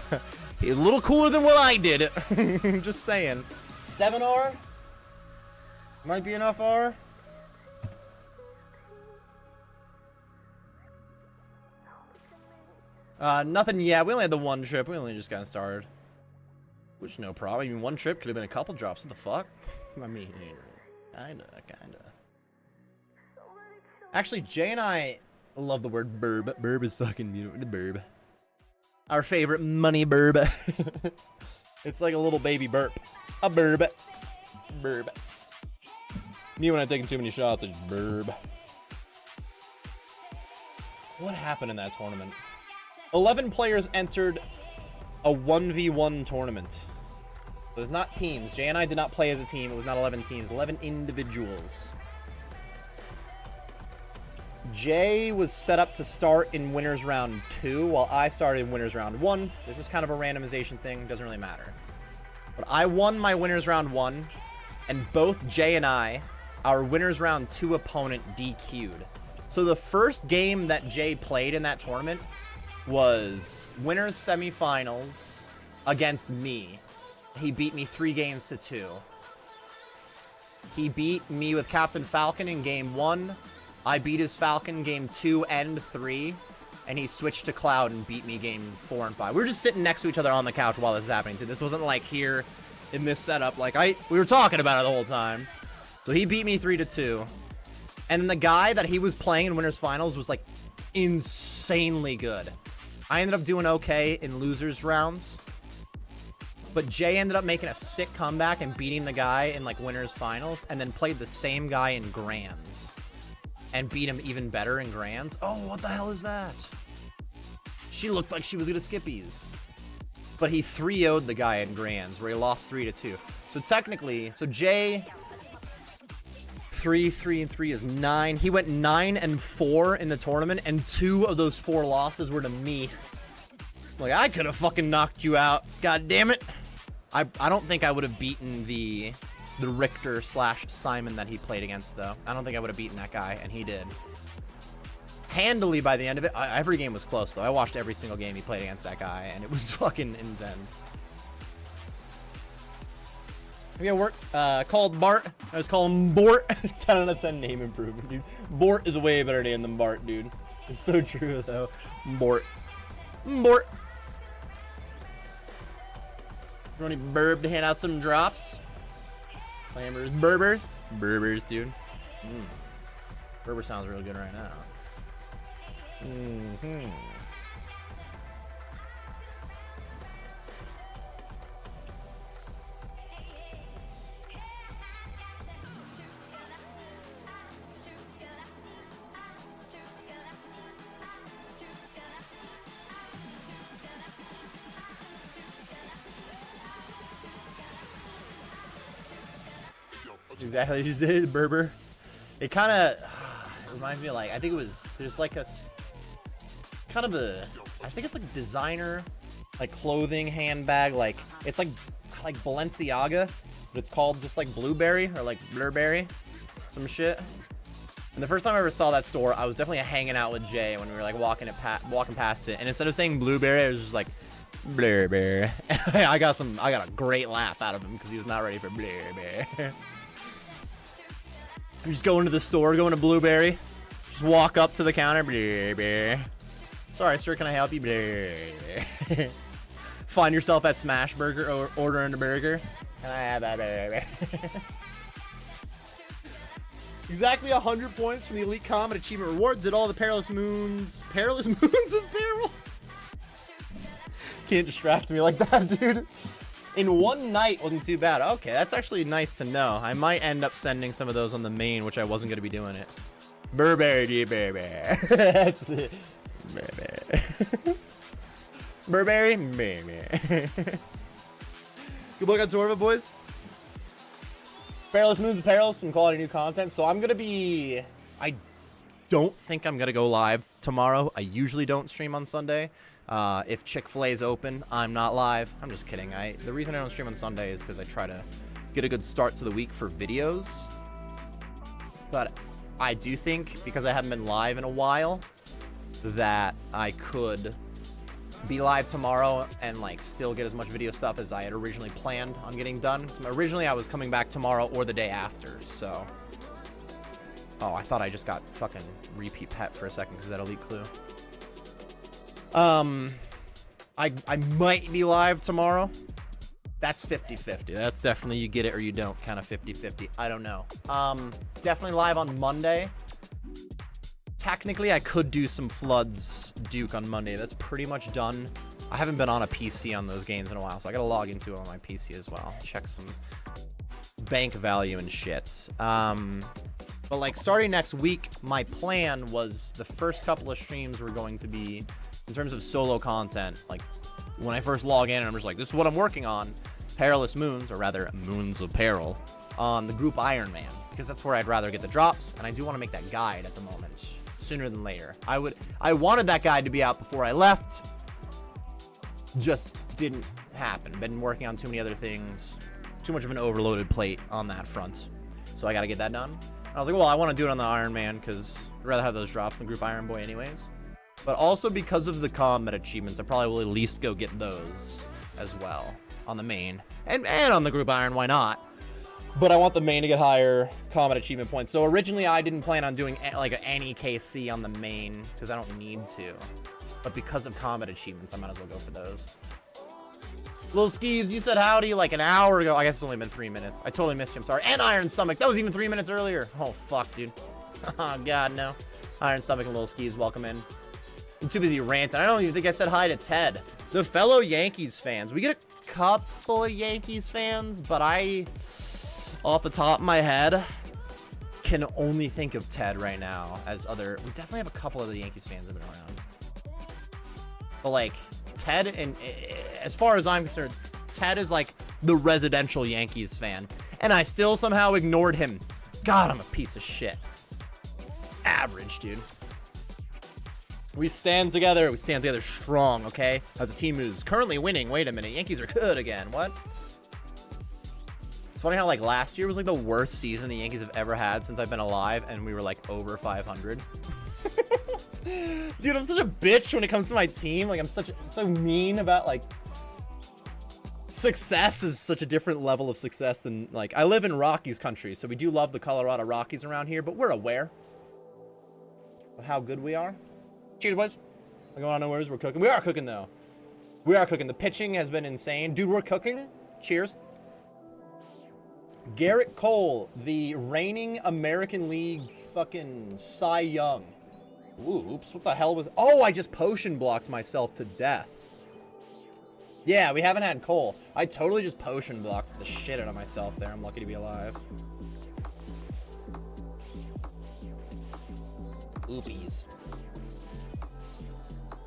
a little cooler than what I did. Just saying. 7R? Might be enough R. Nothing yet. We only had the 1 trip. We only just got started. Which, no problem. I mean, 1 trip could have been a couple drops. What the fuck? I mean, kinda. Actually, Jay and I love the word burb. Burb is fucking beautiful. The burb. Our favorite money burb. It's like a little baby burp. A burb. Burb. Me when I'm taking too many shots, it's burb. What happened in that tournament? 11 players entered a 1v1 tournament. It was not teams. Jay and I did not play as a team. It was not 11 teams. 11 individuals. Jay was set up to start in winners round 2, while I started in winners round 1. This was kind of a randomization thing. Doesn't really matter. But I won my winners round 1, and both Jay and I, our winners round 2 opponent DQ'd. So the first game that Jay played in that tournament was winners semifinals against me. He beat me 3 games to 2. He beat me with Captain Falcon in game 1. I beat his Falcon game 2 and 3. And he switched to Cloud and beat me game 4 and 5. We were just sitting next to each other on the couch while this was happening too. This wasn't like here in this setup. Like we were talking about it the whole time. So he beat me 3-2. And then the guy that he was playing in winners finals was like insanely good. I ended up doing okay in losers rounds. But Jay ended up making a sick comeback and beating the guy in like winners finals, and then played the same guy in grands and beat him even better in grands. Oh, what the hell is that? She looked like she was gonna skippies. But he 3-0'd the guy in grands where he lost 3-2. So technically, so Jay 3-3 is 9. He went 9-4 in the tournament, and 2 of those 4 losses were to me. Like, I could have fucking knocked you out. God damn it. I don't think I would have beaten the Richter / Simon that he played against, though. I don't think I would have beaten that guy, and he did. Handily by the end of it. Every game was close, though. I watched every single game he played against that guy, and it was fucking intense. Yeah, work called Bart. I was calling Bort. 10 out of 10 name improvement, dude. Bort is a way better name than Bart, dude. It's so true, though. Bort. Bort. You want any burb to hand out some drops? Clammers. Berbers? Berbers, dude. Berber sounds really good right now. Exactly, you said Berber. It kind of reminds me of, like, I think it was, there's like a kind of a, I think it's like designer, like clothing handbag, like it's like Balenciaga, but it's called just like Blueberry or like Blurberry, some shit. And the first time I ever saw that store, I was definitely hanging out with Jay when we were like walking past it, and instead of saying Blueberry, I was just like Blurberry. I got a great laugh out of him because he was not ready for Blurberry. You just go into the store, go into Blueberry, just walk up to the counter. Blueberry. Sorry, sir, can I help you? Blueberry. Find yourself at Smash Burger or ordering a burger. Can I have that? Blueberry? Exactly 100 points from the Elite Comet Achievement Rewards. Did all the Perilous Moons of Peril? Can't distract me like that, dude. In one night wasn't too bad. Okay, that's actually nice to know. I might end up sending some of those on the main, which I wasn't going to be doing it. Burberry, baby. That's it. Burberry. Burberry, baby. Good luck on tour, boys. Perilous Moons of Peril, some quality new content. So I'm going to be... I don't think I'm going to go live tomorrow. I usually don't stream on Sunday. If Chick-fil-A is open, I'm not live. I'm just kidding. The reason I don't stream on Sunday is because I try to get a good start to the week for videos. But I do think, because I haven't been live in a while, that I could be live tomorrow and like still get as much video stuff as I had originally planned on getting done. So originally I was coming back tomorrow or the day after, so... Oh, I thought I just got fucking repeat pet for a second because of that elite clue. I might be live tomorrow. That's 50-50. That's definitely you get it or you don't, kind of 50-50. I don't know. Definitely live on Monday. Technically, I could do some Floods Duke on Monday. That's pretty much done. I haven't been on a PC on those games in a while, so I gotta log into it on my PC as well. Check some bank value and shit. But like starting next week, my plan was the first couple of streams were going to be in terms of solo content. Like when I first log in and I'm just like, this is what I'm working on. Perilous Moons, or rather Moons of Peril, on the group Iron Man, because that's where I'd rather get the drops, and I do want to make that guide at the moment sooner than later. I wanted that guide to be out before I left, just didn't happen. Been working on too many other things, too much of an overloaded plate on that front, so I got to get that done. I was like, well, I want to do it on the Iron Man because I'd rather have those drops than group Iron Boy anyways. But also because of the combat achievements, I probably will at least go get those as well on the main. And on the group Iron, why not? But I want the main to get higher combat achievement points. So originally I didn't plan on doing like any KC on the main because I don't need to. But because of combat achievements, I might as well go for those. Little Skeeves, you said howdy like an hour ago. I guess it's only been 3 minutes. I totally missed you. I'm sorry. And Iron Stomach. That was even 3 minutes earlier. Oh, fuck, dude. Oh, God, no. Iron Stomach and Little Skeeves, welcome in. I'm too busy ranting. I don't even think I said hi to Ted. The fellow Yankees fans. We get a couple of Yankees fans, but I, off the top of my head, can only think of Ted right now as other. We definitely have a couple of the Yankees fans that have been around. But, like, Ted, and as far as I'm concerned, Ted is like the residential Yankees fan. And I still somehow ignored him. God, I'm a piece of shit. Average, dude. We stand together. We stand together strong, okay? As a team who's currently winning. Wait a minute. Yankees are good again. What? It's funny how, like, last year was, like, the worst season the Yankees have ever had since I've been alive. And we were, like, over 500. Dude, I'm such a bitch when it comes to my team. Like, I'm so mean about, like, success is such a different level of success than, like, I live in Rockies country, so we do love the Colorado Rockies around here, but we're aware of how good we are. Cheers, boys. We're going on nowhere. We're cooking. We are cooking, though. We are cooking. The pitching has been insane. Dude, we're cooking. Cheers. Garrett Cole, the reigning American League fucking Cy Young. Ooh, oops, what the hell was... Oh, I just potion blocked myself to death. Yeah, we haven't had Cole. I totally just potion blocked the shit out of myself there. I'm lucky to be alive. Oopies.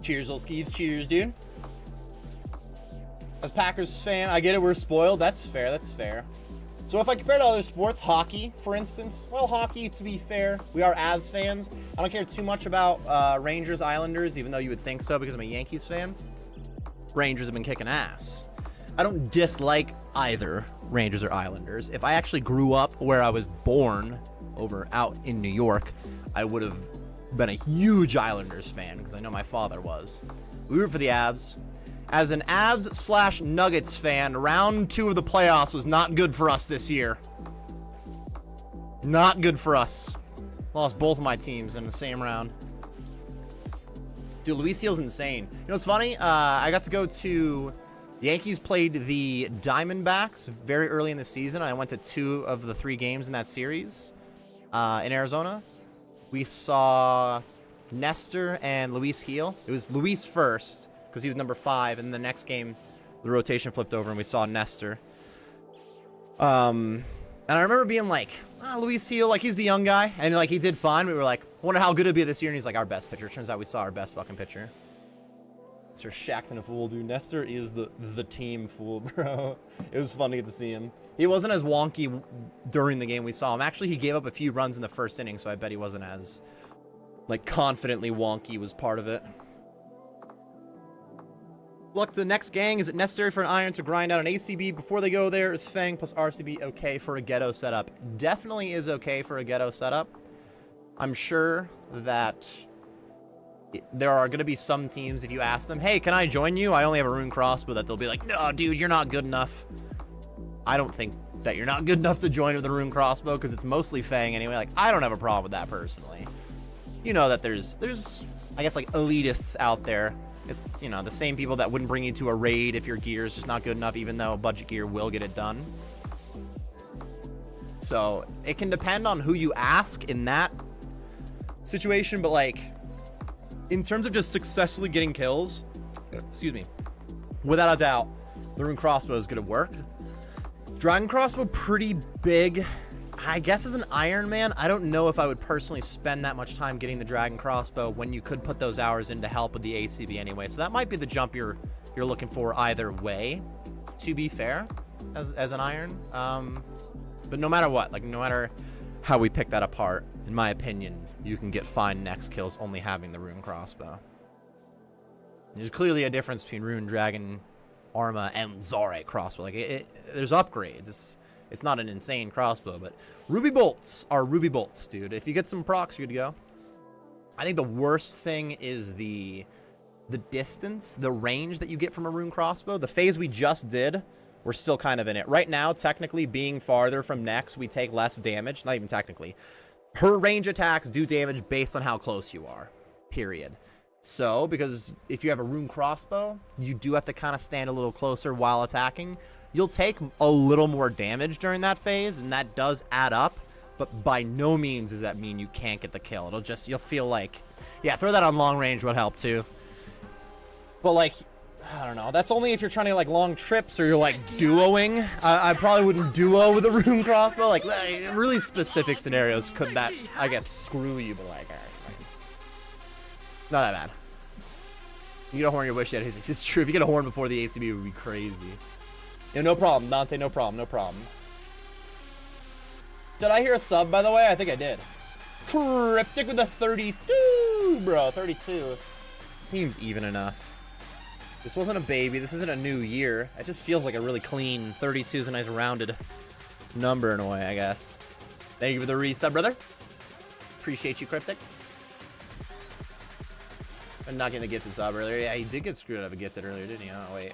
Cheers, little Skeeves. Cheers, dude. As Packers fan, I get it, we're spoiled. That's fair, that's fair. So if I compare to other sports, hockey, for instance, well, hockey, to be fair, we are Avs fans. I don't care too much about Rangers, Islanders, even though you would think so because I'm a Yankees fan. Rangers have been kicking ass. I don't dislike either Rangers or Islanders. If I actually grew up where I was born over out in New York, I would have been a huge Islanders fan because I know my father was. We root for the Avs. As an Avs/Nuggets fan, round 2 of the playoffs was not good for us this year. Not good for us. Lost both of my teams in the same round. Dude, Luis Seal's insane. You know what's funny? I got to go to... The Yankees played the Diamondbacks very early in the season. I went to 2 of the 3 games in that series in Arizona. We saw Nestor and Luis Gil. It was Luis first, because he was number 5, and the next game, the rotation flipped over, and we saw Nestor. And I remember being like, Luis Gil, like, he's the young guy, and, like, he did fine. We were like, I wonder how good he'll be this year, and he's like, our best pitcher. Turns out we saw our best fucking pitcher. Sir Shackton a fool, dude. Nestor is the team fool, bro. It was fun to get to see him. He wasn't as wonky during the game we saw him. Actually, he gave up a few runs in the first inning, so I bet he wasn't as, like, confidently wonky was part of it. Look, the next gang, is it necessary for an Iron to grind out an ACB before they go there? Is Fang plus RCB okay for a ghetto setup? Definitely is okay for a ghetto setup. I'm sure that there are going to be some teams, if you ask them, hey, can I join you? I only have a rune crossbow, that they'll be like, no, dude, you're not good enough. I don't think that you're not good enough to join with a rune crossbow, because it's mostly Fang anyway. Like, I don't have a problem with that personally. You know that there's I guess, like, elitists out there. It's, you know, the same people that wouldn't bring you to a raid if your gear is just not good enough, even though budget gear will get it done. So it can depend on who you ask in that situation, but, like, in terms of just successfully getting kills, excuse me, without a doubt, the rune crossbow is going to work. Dragon crossbow, pretty big. I guess as an Iron Man, I don't know if I would personally spend that much time getting the Dragon Crossbow when you could put those hours in to help with the ACB anyway. So that might be the jump you're looking for either way, to be fair, as an Iron. But no matter what, like, no matter how we pick that apart, in my opinion, you can get fine next kills only having the Rune Crossbow. There's clearly a difference between Rune, Dragon, Arma, and Zarite Crossbow. Like, there's upgrades. It's not an insane crossbow, but Ruby Bolts are Ruby Bolts, dude. If you get some procs, you're good to go. I think the worst thing is the distance, the range that you get from a rune crossbow. The phase we just did, we're still kind of in it. Right now, technically, being farther from Nex, we take less damage. Not even technically. Her range attacks do damage based on how close you are, period. So, because if you have a rune crossbow, you do have to kind of stand a little closer while attacking. You'll take a little more damage during that phase, and that does add up. But by no means does that mean you can't get the kill. It'll just, you'll feel like, yeah, throw that on long range would help too. But like, I don't know. That's only if you're trying to like long trips or you're like duoing. I probably wouldn't duo with a rune crossbow. Like really specific scenarios could that, I guess, screw you. But like, all right, like, not that bad. You get a horn your wish yet. It's just true. If you get a horn before the ACB, it would be crazy. Yeah, no problem, Dante. No problem. No problem. Did I hear a sub, by the way? I think I did. Cryptic with a 32, bro. 32. Seems even enough. This wasn't a baby. This isn't a new year. It just feels like a really clean 32 is a nice rounded number in a way, I guess. Thank you for the resub, brother. Appreciate you, Cryptic. I'm not getting the gifted sub earlier. Yeah, he did get screwed out of a gifted earlier, didn't he? Oh, wait.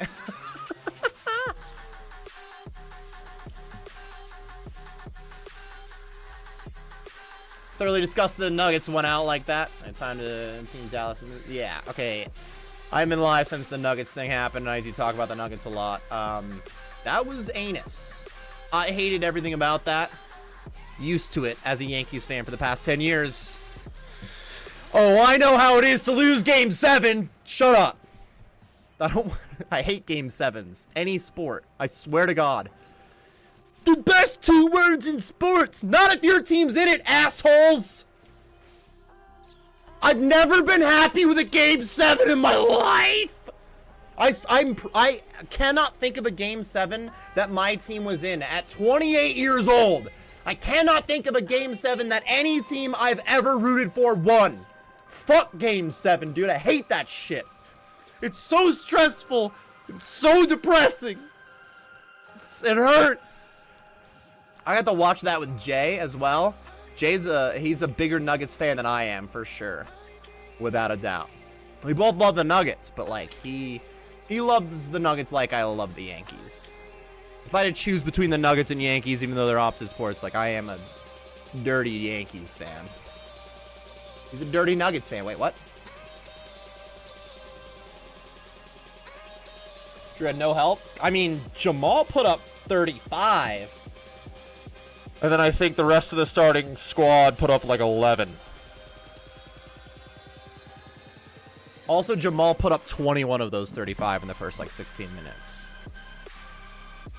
Thoroughly disgusted the Nuggets went out like that. Time to Team Dallas. Yeah, okay. I've been live since the Nuggets thing happened, and I do talk about the Nuggets a lot. That was anus. I hated everything about that. Used to it as a Yankees fan for the past 10 years. Oh, I know how it is to lose Game 7. Shut up. I hate Game 7s. Any sport. I swear to God. The best 2 words in sports. Not if your team's in it, assholes. I've never been happy with a Game 7 in my life. I cannot think of a Game 7 that my team was in at 28 years old. I cannot think of a Game 7 that any team I've ever rooted for won. Fuck Game 7, dude. I hate that shit. It's so stressful. It's so depressing. It hurts. I got to watch that with Jay as well. Jay's he's a bigger Nuggets fan than I am, for sure. Without a doubt. We both love the Nuggets, but like he loves the Nuggets like I love the Yankees. If I had to choose between the Nuggets and Yankees, even though they're opposite sports, like I am a dirty Yankees fan. He's a dirty Nuggets fan. Wait, what? Drew had no help? I mean, Jamal put up 35. And then I think the rest of the starting squad put up like 11. Also, Jamal put up 21 of those 35 in the first like 16 minutes.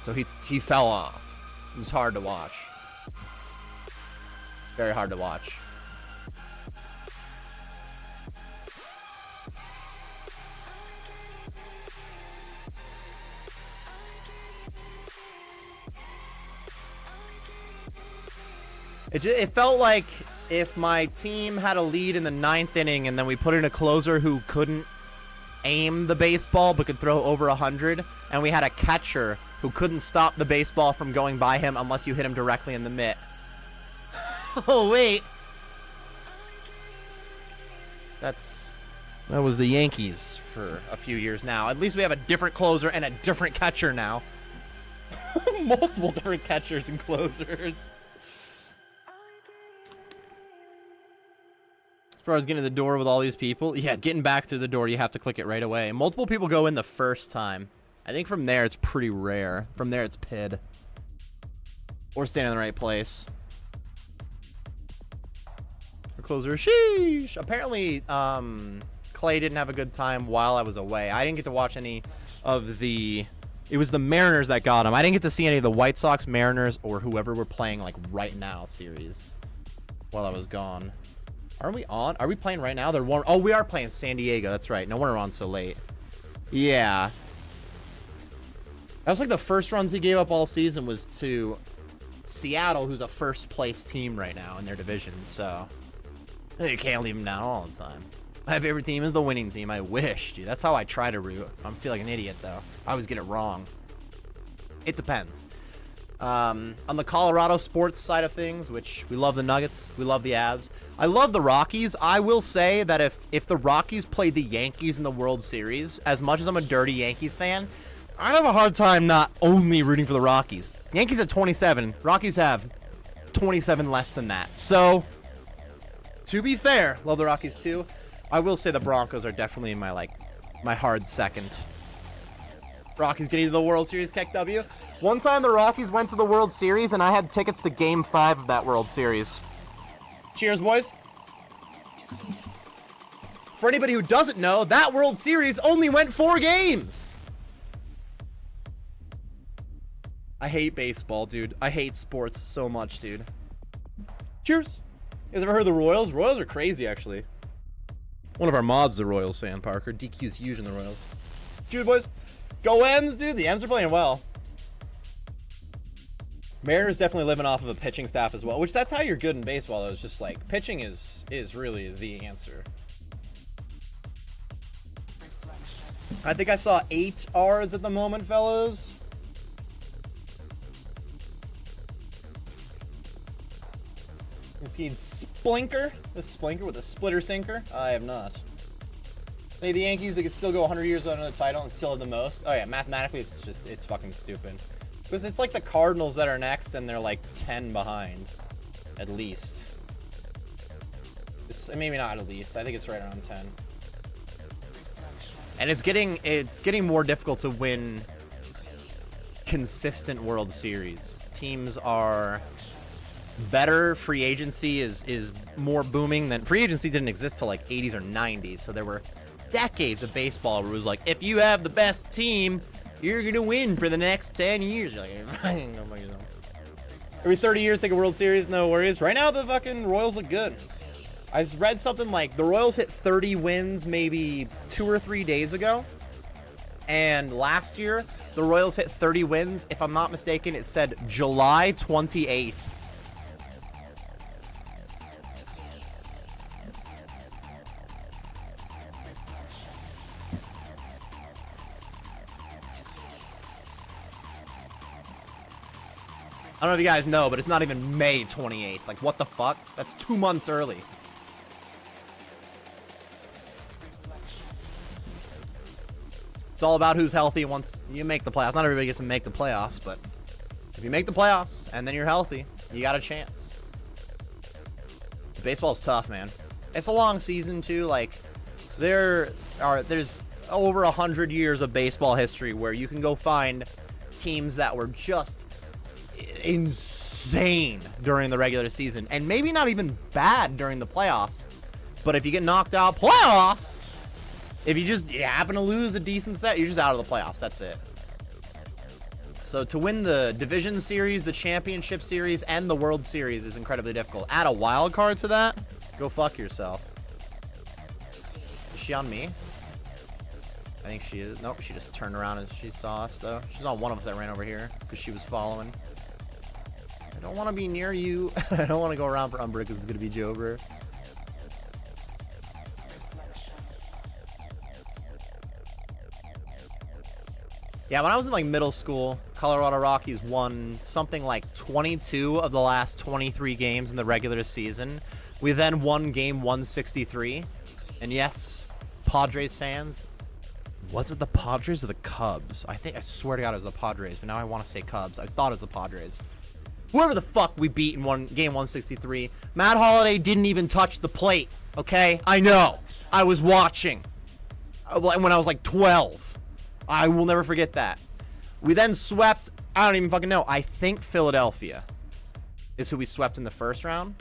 So he fell off. It was hard to watch. Very hard to watch. It felt like if my team had a lead in the 9th inning and then we put in a closer who couldn't aim the baseball but could throw over 100, and we had a catcher who couldn't stop the baseball from going by him unless you hit him directly in the mitt. Oh, wait. That was the Yankees for a few years now. At least we have a different closer and a different catcher now. Multiple different catchers and closers. As far as getting to the door with all these people, yeah, getting back through the door, you have to click it right away. Multiple people go in the first time. I think from there, it's pretty rare. From there, it's PID. Or stand in the right place. Our closer, sheesh. Apparently, Clay didn't have a good time while I was away. I didn't get to watch any of the... It was the Mariners that got him. I didn't get to see any of the White Sox, Mariners, or whoever we're playing like right now series while I was gone. Are we on? Are we playing right now? Oh, we are playing San Diego. That's right. No wonder we're on so late. Yeah. That was like the first runs he gave up all season was to Seattle, who's a first place team right now in their division. So you can't leave them down all the time. My favorite team is the winning team. I wish, dude. That's how I try to root. I feel like an idiot, though. I always get it wrong. It depends. On the Colorado sports side of things, which we love the Nuggets, we love the Avs. I love the Rockies. I will say that if the Rockies played the Yankees in the World Series, as much as I'm a dirty Yankees fan, I'd have a hard time not only rooting for the Rockies. Yankees have 27. Rockies have 27 less than that. So, to be fair, love the Rockies too. I will say the Broncos are definitely in my hard second. Rockies getting to the World Series, KW. One time the Rockies went to the World Series and I had tickets to Game 5 of that World Series. Cheers, boys. For anybody who doesn't know, that World Series only went 4 games. I hate baseball, dude. I hate sports so much, dude. Cheers. You guys ever heard of the Royals? Royals are crazy, actually. One of our mods is a Royals fan, Parker. DQ's huge in the Royals. Cheers, boys. Go M's, dude. The M's are playing well. Mariners definitely living off of a pitching staff as well, which that's how you're good in baseball, though. It's just like pitching is really the answer. I think I saw 8 R's at the moment, fellas. He's Splinker. The Splinker with a splitter sinker. I have not. Hey, the Yankees, they could still go 100 years without another title and still have the most. Oh yeah, mathematically, it's fucking stupid. Because it's like the Cardinals that are next, and they're like 10 behind, at least. Maybe not at least. I think it's right around 10. And it's getting more difficult to win consistent World Series. Teams are better. Free agency is more booming than free agency didn't exist till like 80s or 90s. So there were decades of baseball where it was like, if you have the best team, you're gonna win for the next 10 years. You're like, every 30 years, take a World Series, no worries. Right now, the fucking Royals look good. I read something like the Royals hit 30 wins maybe 2 or 3 days ago. And last year, the Royals hit 30 wins. If I'm not mistaken, it said July 28th. I don't know if you guys know, but it's not even May 28th. Like, what the fuck? That's 2 months early. It's all about who's healthy once you make the playoffs. Not everybody gets to make the playoffs, but if you make the playoffs and then you're healthy, you got a chance. Baseball's tough, man. It's a long season, too. Like, there's over 100 years of baseball history where you can go find teams that were just insane during the regular season and maybe not even bad during the playoffs, but if you get knocked out playoffs, if you happen to lose a decent set, you're just out of the playoffs. That's it. So to win the division series, the championship series, and the World Series is incredibly difficult. Add a wild card to that, go fuck yourself. Is she on me? I think she is. Nope, she just turned around as she saw us, though. She's on one of us that ran over here because she was following. I don't want to be near you. I don't want to go around for Umbra because it's going to be Jover. Yeah, when I was in like middle school, Colorado Rockies won something like 22 of the last 23 games in the regular season. We then won game 163. And yes, Padres fans, was it the Padres or the Cubs? I swear to God it was the Padres, but now I want to say Cubs. I thought it was the Padres. Whoever the fuck we beat in game 163, Matt Holliday didn't even touch the plate, okay? I know. I was watching when I was like 12. I will never forget that. We then swept, I don't even fucking know, I think Philadelphia is who we swept in the first round.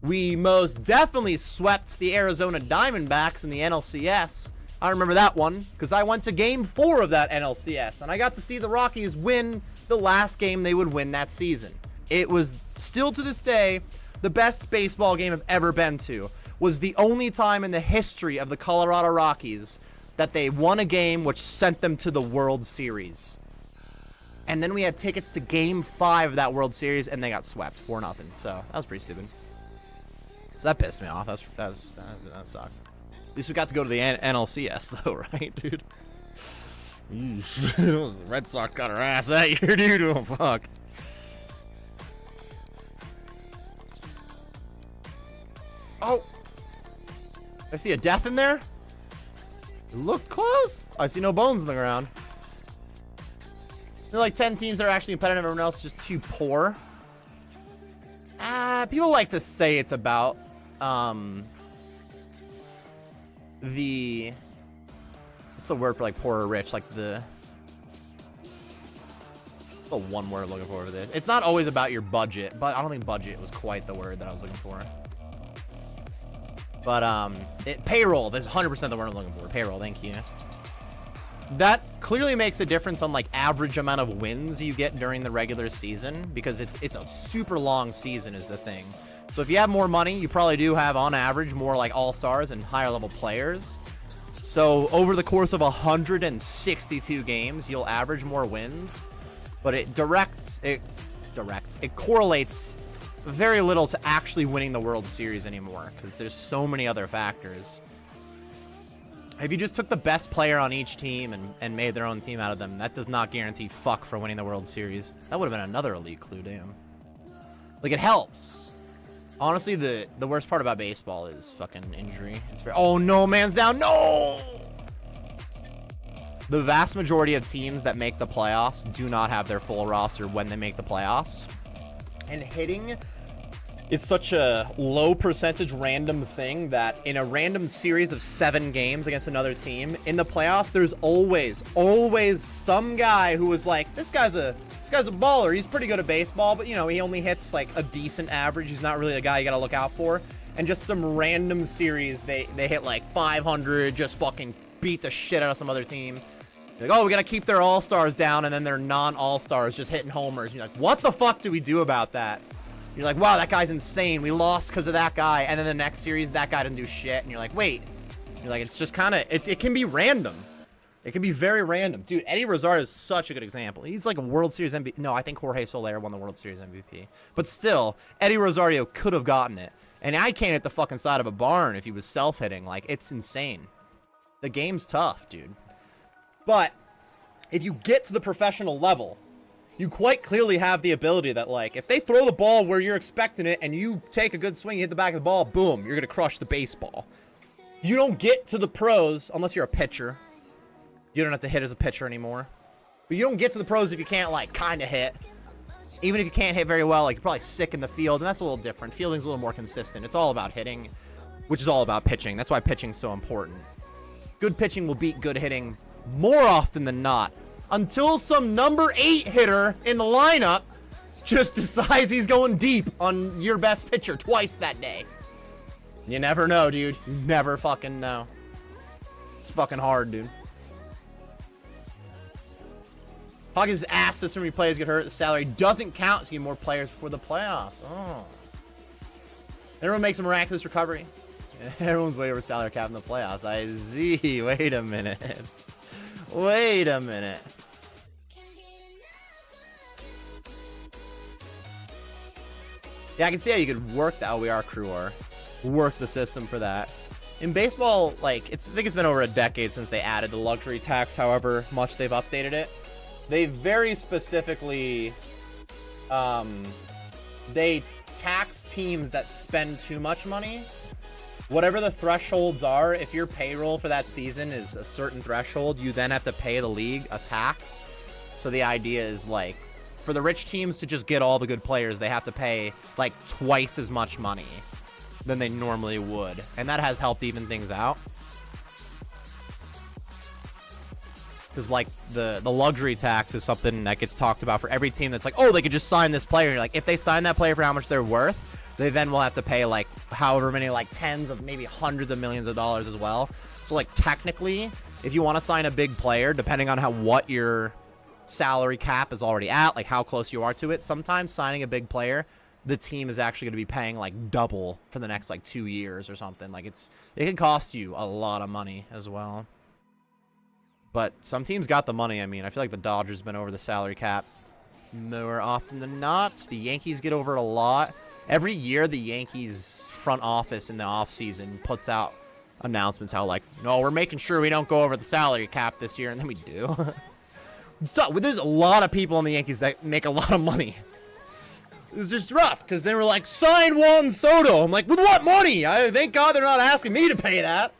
We most definitely swept the Arizona Diamondbacks in the NLCS. I remember that one because I went to game 4 of that NLCS and I got to see the Rockies win the last game they would win that season. It was still to this day the best baseball game I've ever been to. Was the only time in the history of the Colorado Rockies that they won a game which sent them to the World Series. And then we had tickets to game 5 of that World Series and they got swept 4-0. So that was pretty stupid. So that pissed me off. That sucked. At least we got to go to the NLCS though, right, dude? The Red Sox got our ass that year, dude. Oh, fuck. Oh. I see a death in there. Look close. I see no bones in the ground. There are like 10 teams that are actually competitive. Everyone else is just too poor. People like to say it's about the, what's the word for like poor or rich? Like the one word I'm looking for this. It's not always about your budget, but I don't think budget was quite the word that I was looking for. But payroll, that's 100% the word I'm looking for. Payroll, thank you. That clearly makes a difference on like average amount of wins you get during the regular season, because it's a super long season is the thing. So if you have more money, you probably do have on average more like all-stars and higher level players. So over the course of 162 games, you'll average more wins, but it correlates very little to actually winning the World Series anymore, because there's so many other factors. If you just took the best player on each team and made their own team out of them, that does not guarantee fuck for winning the World Series. That would have been another elite clue, damn. Like, it helps. Honestly, the worst part about baseball is fucking injury. It's very, oh no, man's down, no! The vast majority of teams that make the playoffs do not have their full roster when they make the playoffs. And hitting is such a low percentage random thing that in a random series of 7 games against another team, in the playoffs, there's always some guy who was like, this guy's a baller. He's pretty good at baseball, but you know, he only hits like a decent average. He's not really a guy you gotta look out for. And just some random series, they hit like 500, just fucking beat the shit out of some other team. Like, oh, we gotta keep their all-stars down, and then their non-all-stars just hitting homers. And you're like, what the fuck do we do about that? You're like, wow, that guy's insane. We lost because of that guy. And then the next series, that guy didn't do shit. And you're like, wait. You're like, it's just kind of, it can be random. It can be very random. Dude, Eddie Rosario is such a good example. He's like a World Series MVP. No, I think Jorge Soler won the World Series MVP. But still, Eddie Rosario could have gotten it. And I can't hit the fucking side of a barn if he was self-hitting. Like, it's insane. The game's tough, dude. But if you get to the professional level, you quite clearly have the ability that, like, if they throw the ball where you're expecting it and you take a good swing, you hit the back of the ball, boom, you're going to crush the baseball. You don't get to the pros unless you're a pitcher. You don't have to hit as a pitcher anymore. But you don't get to the pros if you can't, like, kind of hit. Even if you can't hit very well, like, you're probably sick in the field, and that's a little different. Fielding's a little more consistent. It's all about hitting, which is all about pitching. That's why pitching's so important. Good pitching will beat good hitting more often than not, until some number 8 hitter in the lineup just decides he's going deep on your best pitcher twice that day. You never know, dude. You never fucking know. It's fucking hard, dude. Hawkins asked this when players get hurt. The salary doesn't count, so you get more players before the playoffs. Oh. Everyone makes a miraculous recovery. Everyone's way over salary cap in the playoffs. I see. Wait a minute. Wait a minute. Yeah, I can see how you could work the LWR crew or work the system for that. In baseball, like, I think it's been over a decade since they added the luxury tax, however much they've updated it. They very specifically, they tax teams that spend too much money. Whatever the thresholds are, if your payroll for that season is a certain threshold, you then have to pay the league a tax. So the idea is, like, for the rich teams to just get all the good players, they have to pay, like, twice as much money than they normally would. And that has helped even things out. Because, like, the luxury tax is something that gets talked about for every team that's like, oh, they could just sign this player. And you're like, if they sign that player for how much they're worth, they then will have to pay, like, however many, like, tens of maybe hundreds of millions of dollars as well. So, like, technically, if you want to sign a big player, depending on what your salary cap is already at, like how close you are to it, sometimes signing a big player, the team is actually going to be paying, like, double for the next, like, 2 years or something. Like, it can cost you a lot of money as well. But some teams got the money. I mean, I feel like the Dodgers been over the salary cap more often than not. The Yankees get over it a lot. Every year, the Yankees front office in the offseason puts out announcements how, like, no, we're making sure we don't go over the salary cap this year, and then we do. So, there's a lot of people in the Yankees that make a lot of money. It's just rough, because they were like, sign Juan Soto. I'm like, with what money? Thank God they're not asking me to pay that.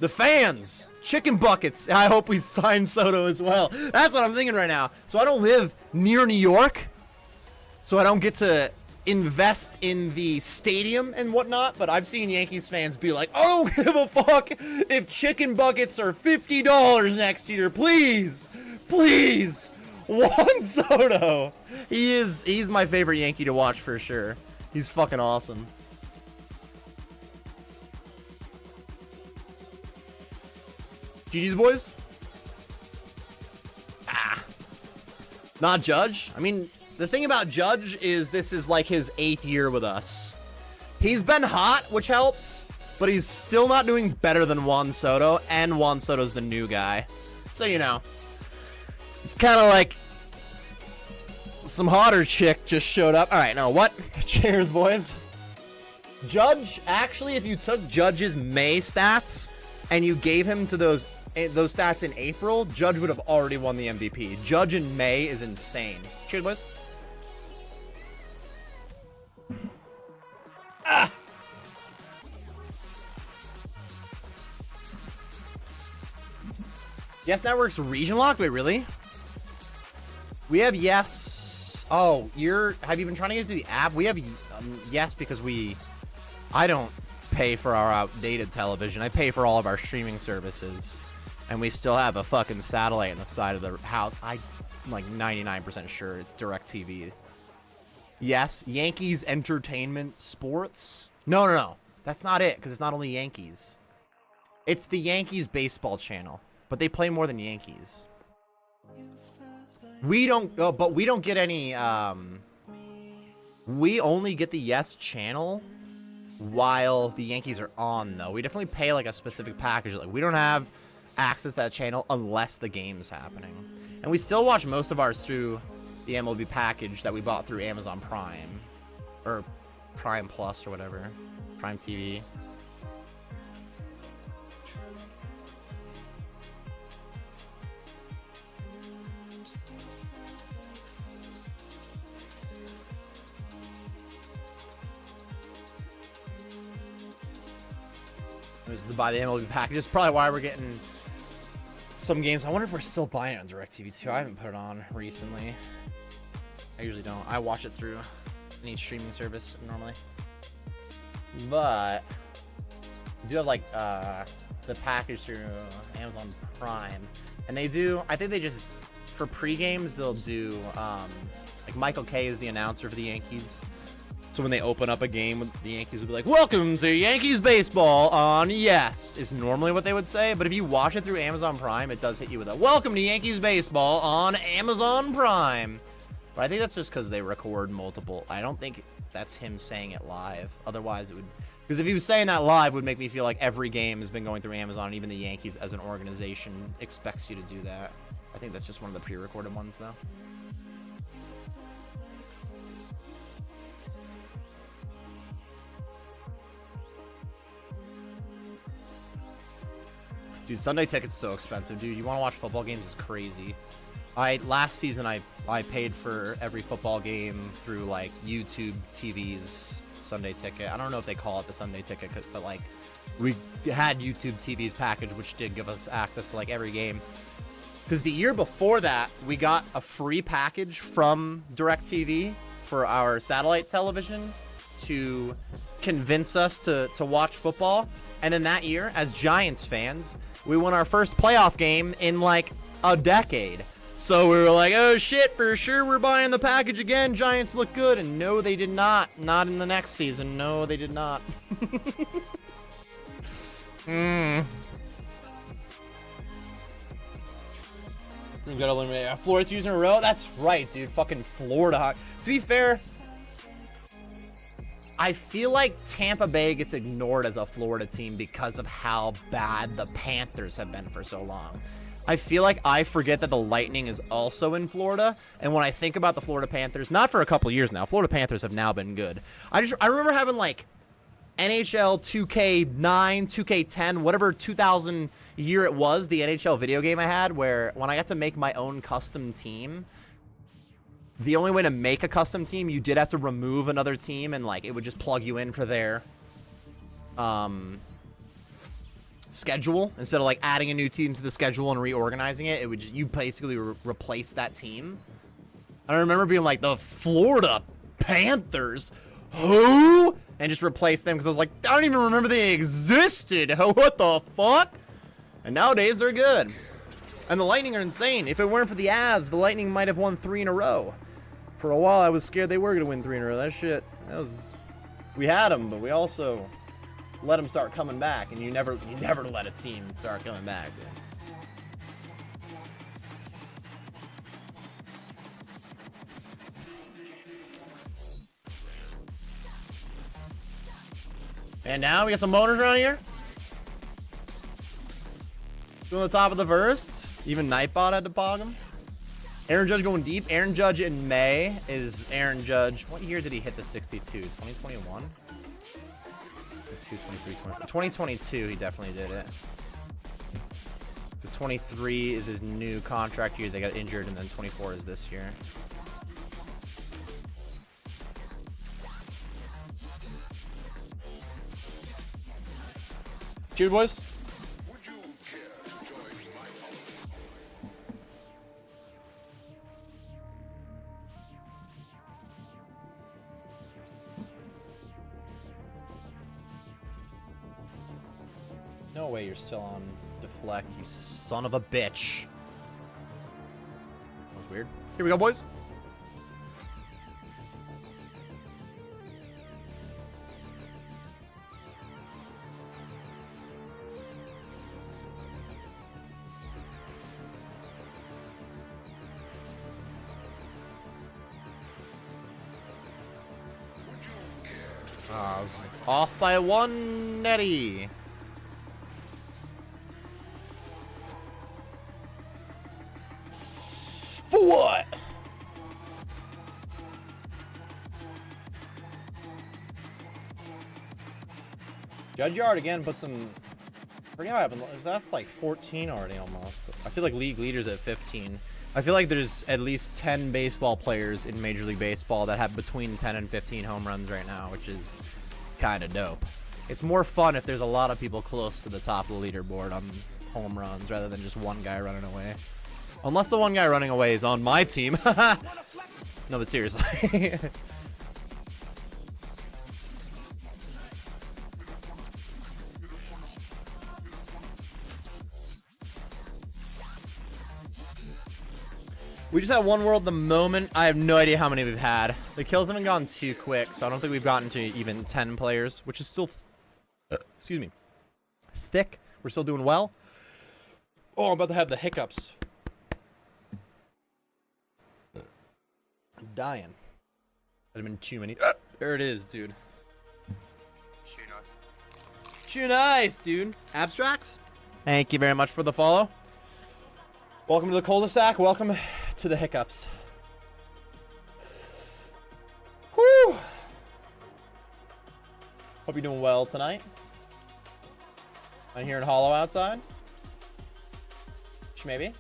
The fans. Chicken buckets. I hope we sign Soto as well. That's what I'm thinking right now. So I don't live near New York. So I don't get to invest in the stadium and whatnot, but I've seen Yankees fans be like, I don't give a fuck if chicken buckets are $50 next year. Please, please. Juan Soto. He's my favorite Yankee to watch for sure. He's fucking awesome. GG's, boys. Not Judge. I mean, the thing about Judge is this is like his 8th year with us. He's been hot, which helps, but he's still not doing better than Juan Soto, and Juan Soto's the new guy. So, you know, it's kind of like some hotter chick just showed up. All right, no, what? Cheers, boys. Judge, actually, if you took Judge's May stats and you gave him to those stats in April, Judge would have already won the MVP. Judge in May is insane. Cheers, boys. Yes Network's region locked? Wait, really? We have Yes. Oh, have you been trying to get through the app? We have Yes because I don't pay for our outdated television. I pay for all of our streaming services. And we still have a fucking satellite on the side of the house. I'm like 99% sure it's DirecTV. Yes, Yankees Entertainment Sports. No. That's not it, because it's not only Yankees. It's the Yankees baseball channel. But they play more than Yankees. We don't but we don't get any we only get the Yes channel while the Yankees are on, though. We definitely pay like a specific package. Like, we don't have access to that channel unless the game's happening. And we still watch most of ours through the MLB package that we bought through Amazon Prime. Or Prime Plus or whatever. Prime TV. It was to buy the MLB package. It's probably why we're getting some games. I wonder if we're still buying it on DirecTV too. I haven't put it on recently. I usually don't. I watch it through any streaming service normally. But we do have like the package through Amazon Prime. And they do, I think they just, for pre-games, they'll do, like Michael Kay is the announcer for the Yankees. So when they open up a game, the Yankees will be like, welcome to Yankees baseball on Yes, is normally what they would say. But if you watch it through Amazon Prime, it does hit you with a welcome to Yankees baseball on Amazon Prime. But I think that's just because they record multiple. I don't think that's him saying it live. Otherwise, it would, because if he was saying that live, it would make me feel like every game has been going through Amazon, and even the Yankees as an organization expects you to do that. I think that's just one of the pre-recorded ones, though. Dude, Sunday tickets so expensive, dude. You want to watch football games is crazy. Last season I paid for every football game through like YouTube TV's Sunday ticket. I don't know if they call it the Sunday ticket, but like we had YouTube TV's package, which did give us access to like every game. Because the year before that, we got a free package from DirecTV for our satellite television to convince us to watch football. And then that year, as Giants fans, we won our first playoff game in like a decade. So we were like, oh shit, for sure we're buying the package again. Giants look good. And no, they did not. Not in the next season. No, they did not. We got eliminated. Florida 2 years in a row? That's right, dude. Fucking Florida. To be fair, I feel like Tampa Bay gets ignored as a Florida team because of how bad the Panthers have been for so long. I feel like I forget that the Lightning is also in Florida, and when I think about the Florida Panthers, not for a couple years now, Florida Panthers have now been good. I remember having like NHL 2K9, 2K10, whatever 2000 year it was, the NHL video game I had, where when I got to make my own custom team, the only way to make a custom team, you did have to remove another team, and like it would just plug you in for their schedule instead of like adding a new team to the schedule and reorganizing it. It would you basically replace that team. I remember being like, the Florida Panthers? Who? And just replace them because I was like, I don't even remember they existed. What the fuck? And nowadays they're good. And the Lightning are insane. If it weren't for the Avs, the Lightning might have won 3 in a row. For a while, I was scared they were going to win 3 in a row. That shit, that was... We had them, but we also let them start coming back. And you never let a team start coming back, dude. And now we got some motors around here. Doing the top of the verse. Even Nightbot had to pog him. Aaron Judge going deep. Aaron Judge in May is Aaron Judge. What year did he hit the 62? 2021? 2022, he definitely did it. 23 is his new contract year. They got injured, and then 24 is this year. Cheers, boys. No way you're still on deflect, you son of a bitch. That was weird. Here we go, boys. I was off by 1 netty. For what? Judge Yard again put some. I forget what happened. That's like 14 already almost. I feel like league leaders at 15. I feel like there's at least 10 baseball players in Major League Baseball that have between 10 and 15 home runs right now, which is kind of dope. It's more fun if there's a lot of people close to the top of the leaderboard on home runs rather than just one guy running away. Unless the one guy running away is on my team. No, but seriously. We just had one world at the moment. I have no idea how many we've had. The kills haven't gone too quick, so I don't think we've gotten to even 10 players, which is still, excuse me, thick. We're still doing well. Oh, I'm about to have the hiccups. I'm dying. That'd have been too many. There it is, dude. Too nice, dude. Abstracts, thank you very much for the follow. Welcome to the cul-de-sac. Welcome to the hiccups. Whew. Hope you're doing well tonight. I'm hearing hollow outside. Maybe.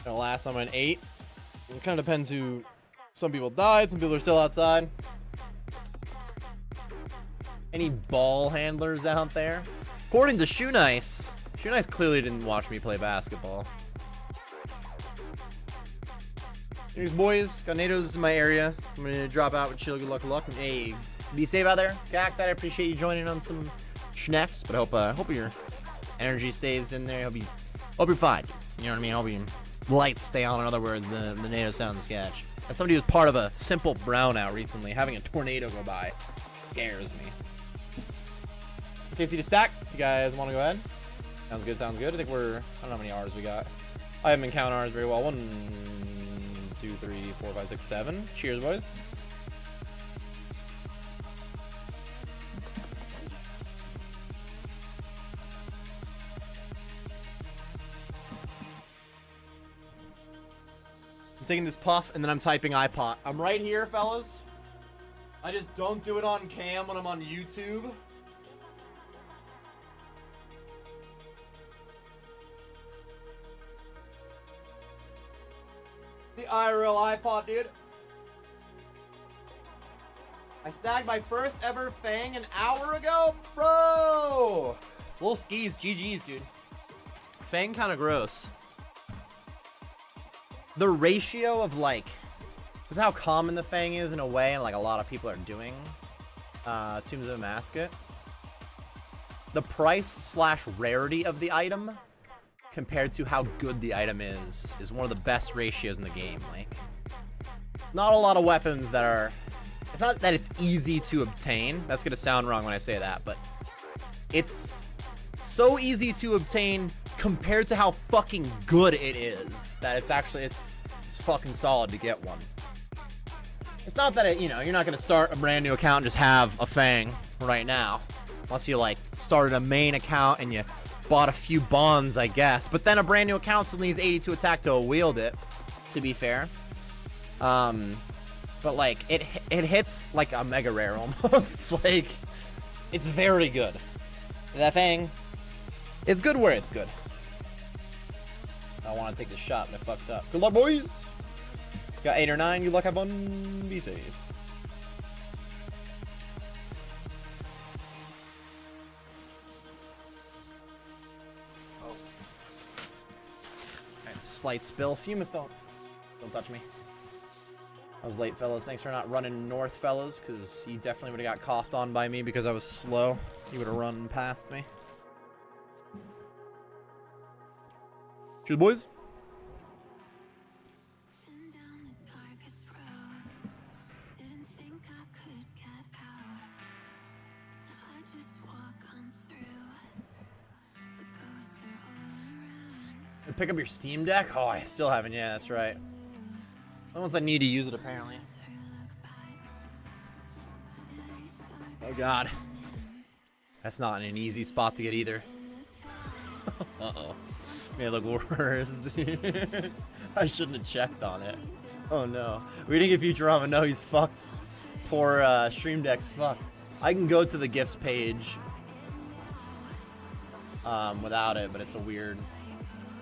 Last time I went 8. It kind of depends who. Some people died. Some people are still outside. Any ball handlers out there? According to Shoe Nice clearly didn't watch me play basketball. Here's boys. Got NATOs in my area. I'm gonna drop out with chill. Good luck. Hey, be safe out there. Gax, I appreciate you joining on some schnecks, but I hope your energy stays in there. Hope you're fine. You know what I mean? Hope your lights stay on. In other words, the NATO sound sketch. As somebody who was part of a simple brownout recently, having a tornado go by scares me. KC to stack. If you guys want to go ahead. Sounds good. I think I don't know how many R's we got. I haven't been counting R's very well. 1, 2, 3, 4, 5, 6, 7. Cheers, boys. I'm taking this puff and then I'm typing iPod. I'm right here, fellas. I just don't do it on cam when I'm on YouTube. The IRL iPod, dude. I snagged my first ever Fang an hour ago, bro. Little skis, GG's, dude. Fang kind of gross. the ratio of like, this is how common the Fang is in a way, and like a lot of people are doing Tombs of Amascut. The price slash rarity of the item compared to how good the item is one of the best ratios in the game. Like, not a lot of weapons that are, it's not that it's easy to obtain. That's gonna sound wrong when I say that, but it's so easy to obtain compared to how fucking good it is that it's actually, it's fucking solid to get one. It's not that it, you know, you're not gonna start a brand new account and just have a Fang right now. Unless you like started a main account and you bought a few bonds, I guess. But then a brand new account still needs 82 attack to wield it, to be fair. But like it hits like a mega rare almost. It's like, it's very good. That Fang is good where it's good. I want to take the shot, but I fucked up. Good luck, boys. Got 8 or 9. Good luck, have fun. Be safe. Alright, slight spill. Fumus, don't touch me. I was late, fellas. Thanks for not running north, fellas, because you definitely would have got coughed on by me because I was slow. You would have run past me. Cheers, boys. Pick up your Steam Deck? Oh, I still haven't. Yeah, that's right. Once I need to use it, apparently. Oh, God. That's not an easy spot to get either. Uh-oh. May look worse. I shouldn't have checked on it. Oh, no. We didn't get Futurama. No, he's fucked. Poor Stream Deck's fucked. I can go to the gifts page without it, but it's a weird...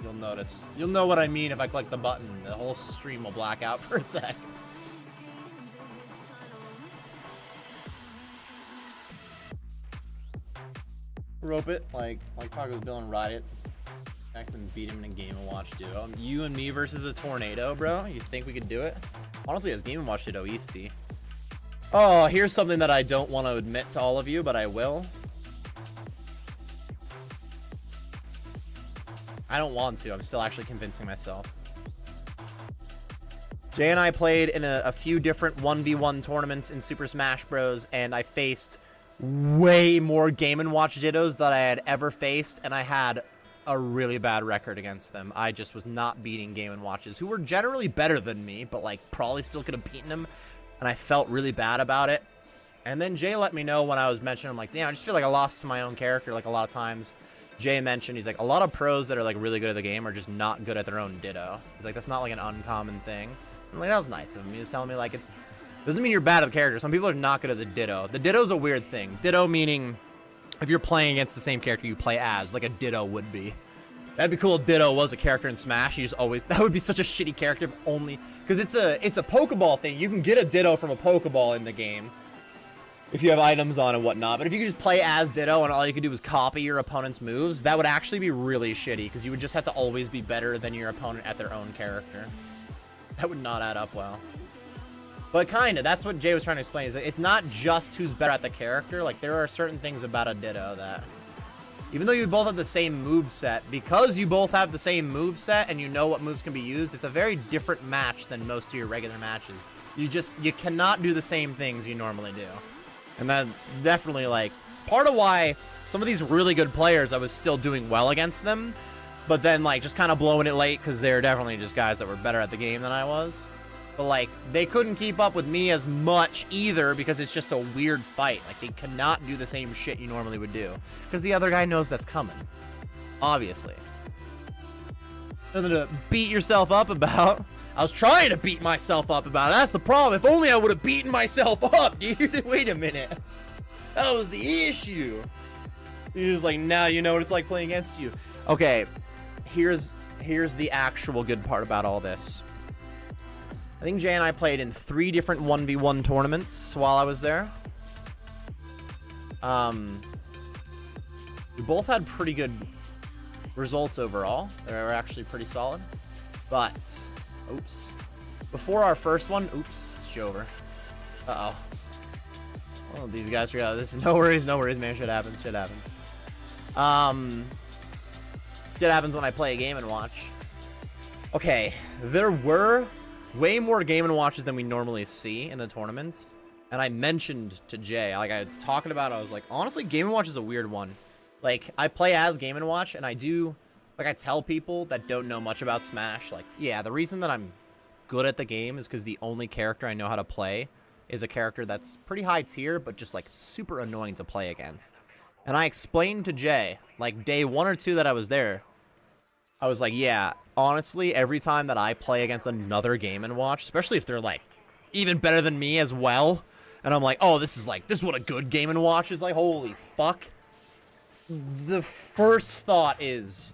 You'll notice. You'll know what I mean if I click the button. The whole stream will black out for a sec. Rope it, like Paco's Bill and ride it. Next and beat him in a Game & Watch duo. You and me versus a tornado, bro? You think we could do it? Honestly, as Game & Watch did OEST. Oh, here's something that I don't want to admit to all of you, but I will. I don't want to. I'm still actually convincing myself. Jay and I played in a few different 1v1 tournaments in Super Smash Bros. And I faced way more Game & Watch Dittos than I had ever faced. And I had a really bad record against them. I just was not beating Game & Watches, who were generally better than me, but like probably still could have beaten them. And I felt really bad about it. And then Jay let me know when I was mentioning, I'm like, damn, I just feel like I lost to my own character like a lot of times. Jay mentioned, he's like, a lot of pros that are like really good at the game are just not good at their own Ditto. He's like, that's not like an uncommon thing. I'm like, that was nice of him. He was telling me like, it doesn't mean you're bad at the character. Some people are not good at the Ditto. The Ditto's a weird thing. Ditto meaning if you're playing against the same character you play as, like a Ditto would be. That'd be cool if Ditto was a character in Smash. You just always, that would be such a shitty character if only, because it's a Pokeball thing. You can get a Ditto from a Pokeball in the game if you have items on and whatnot, but if you could just play as Ditto and all you could do was copy your opponent's moves, that would actually be really shitty, because you would just have to always be better than your opponent at their own character. That would not add up well. But kinda, that's what Jay was trying to explain, is that it's not just who's better at the character, like there are certain things about a Ditto that, even though you both have the same move set, because you both have the same move set and you know what moves can be used, it's a very different match than most of your regular matches. You cannot do the same things you normally do. And that definitely, like, part of why some of these really good players, I was still doing well against them, but then, like, just kind of blowing it late because they're definitely just guys that were better at the game than I was. But, like, they couldn't keep up with me as much either because it's just a weird fight. Like, they cannot do the same shit you normally would do because the other guy knows that's coming. Obviously. Nothing to beat yourself up about. I was trying to beat myself up about it. That's the problem. If only I would have beaten myself up, dude. Wait a minute. That was the issue. He was like, now you know what it's like playing against you. Okay, here's the actual good part about all this. I think Jay and I played in 3 different 1v1 tournaments while I was there. We both had pretty good results overall. They were actually pretty solid. But Oops. Before our first one, oops, show over. Uh-oh. Oh, these guys forgot this. No worries, man. Shit happens. Shit happens when I play a Game & Watch. Okay, there were way more Game & Watches than we normally see in the tournaments. And I mentioned to Jay, like I was talking about, I was like, honestly, Game & Watch is a weird one. Like, I play as Game & Watch, and I do, like, I tell people that don't know much about Smash, like, yeah, the reason that I'm good at the game is because the only character I know how to play is a character that's pretty high tier, but just, like, super annoying to play against. And I explained to Jay, like, day 1 or 2 that I was there, I was like, yeah, honestly, every time that I play against another Game & Watch, especially if they're, like, even better than me as well, and I'm like, oh, this is what a good Game & Watch is like, holy fuck. The first thought is,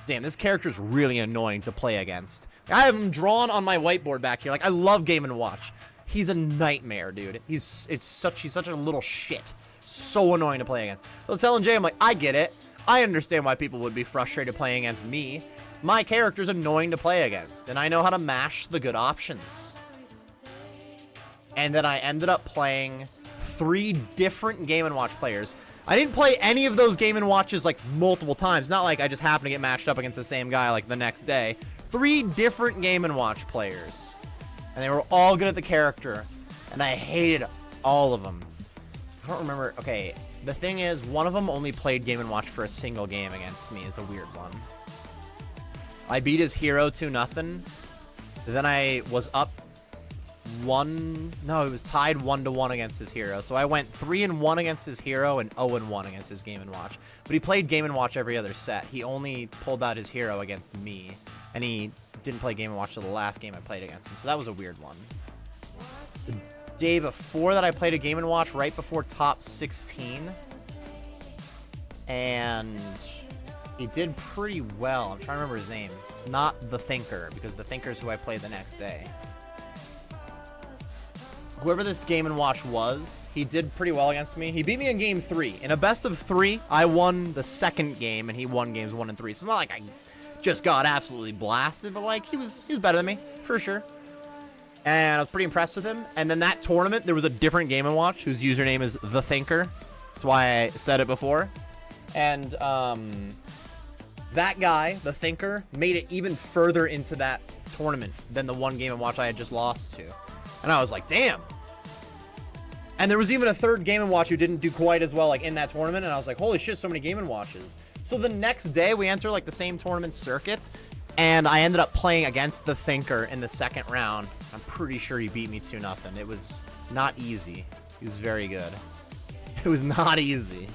damn, this character's really annoying to play against. I have him drawn on my whiteboard back here. Like, I love Game & Watch. He's a nightmare, dude. He's such a little shit. So annoying to play against. So I was telling Jay, I'm like, I get it. I understand why people would be frustrated playing against me. My character's annoying to play against, and I know how to mash the good options. And then I ended up playing 3 different Game & Watch players. I didn't play any of those Game & Watches, like, multiple times. Not like I just happened to get matched up against the same guy, like, the next day. 3 different Game & Watch players. And they were all good at the character. And I hated all of them. I don't remember. Okay, the thing is, one of them only played Game & Watch for a single game against me. Is a weird one. I beat his hero 2-0. Then I was up it was tied 1-1 against his hero. So I went 3-1 against his hero and 0-1 against his Game & Watch. But he played Game & Watch every other set. He only pulled out his hero against me, and he didn't play Game & Watch till the last game I played against him. So that was a weird one. The day before that, I played a Game & Watch right before top 16, and he did pretty well. I'm trying to remember his name. It's not the Thinker, because the Thinker's who I played the next day. Whoever this Game & Watch was, he did pretty well against me. He beat me in game 3. In a best of 3, I won the second game, and he won games 1 and 3. So not like I just got absolutely blasted, but like he was better than me, for sure. And I was pretty impressed with him. And then that tournament, there was a different Game & Watch whose username is The Thinker. That's why I said it before. And that guy, The Thinker, made it even further into that tournament than the one Game & Watch I had just lost to. And I was like, damn. And there was even a third Game & Watch who didn't do quite as well, like, in that tournament. And I was like, holy shit, so many Game & Watches. So the next day, we enter, like, the same tournament circuit. And I ended up playing against The Thinker in the second round. I'm pretty sure he beat me 2-0. It was not easy. He was very good. It was not easy.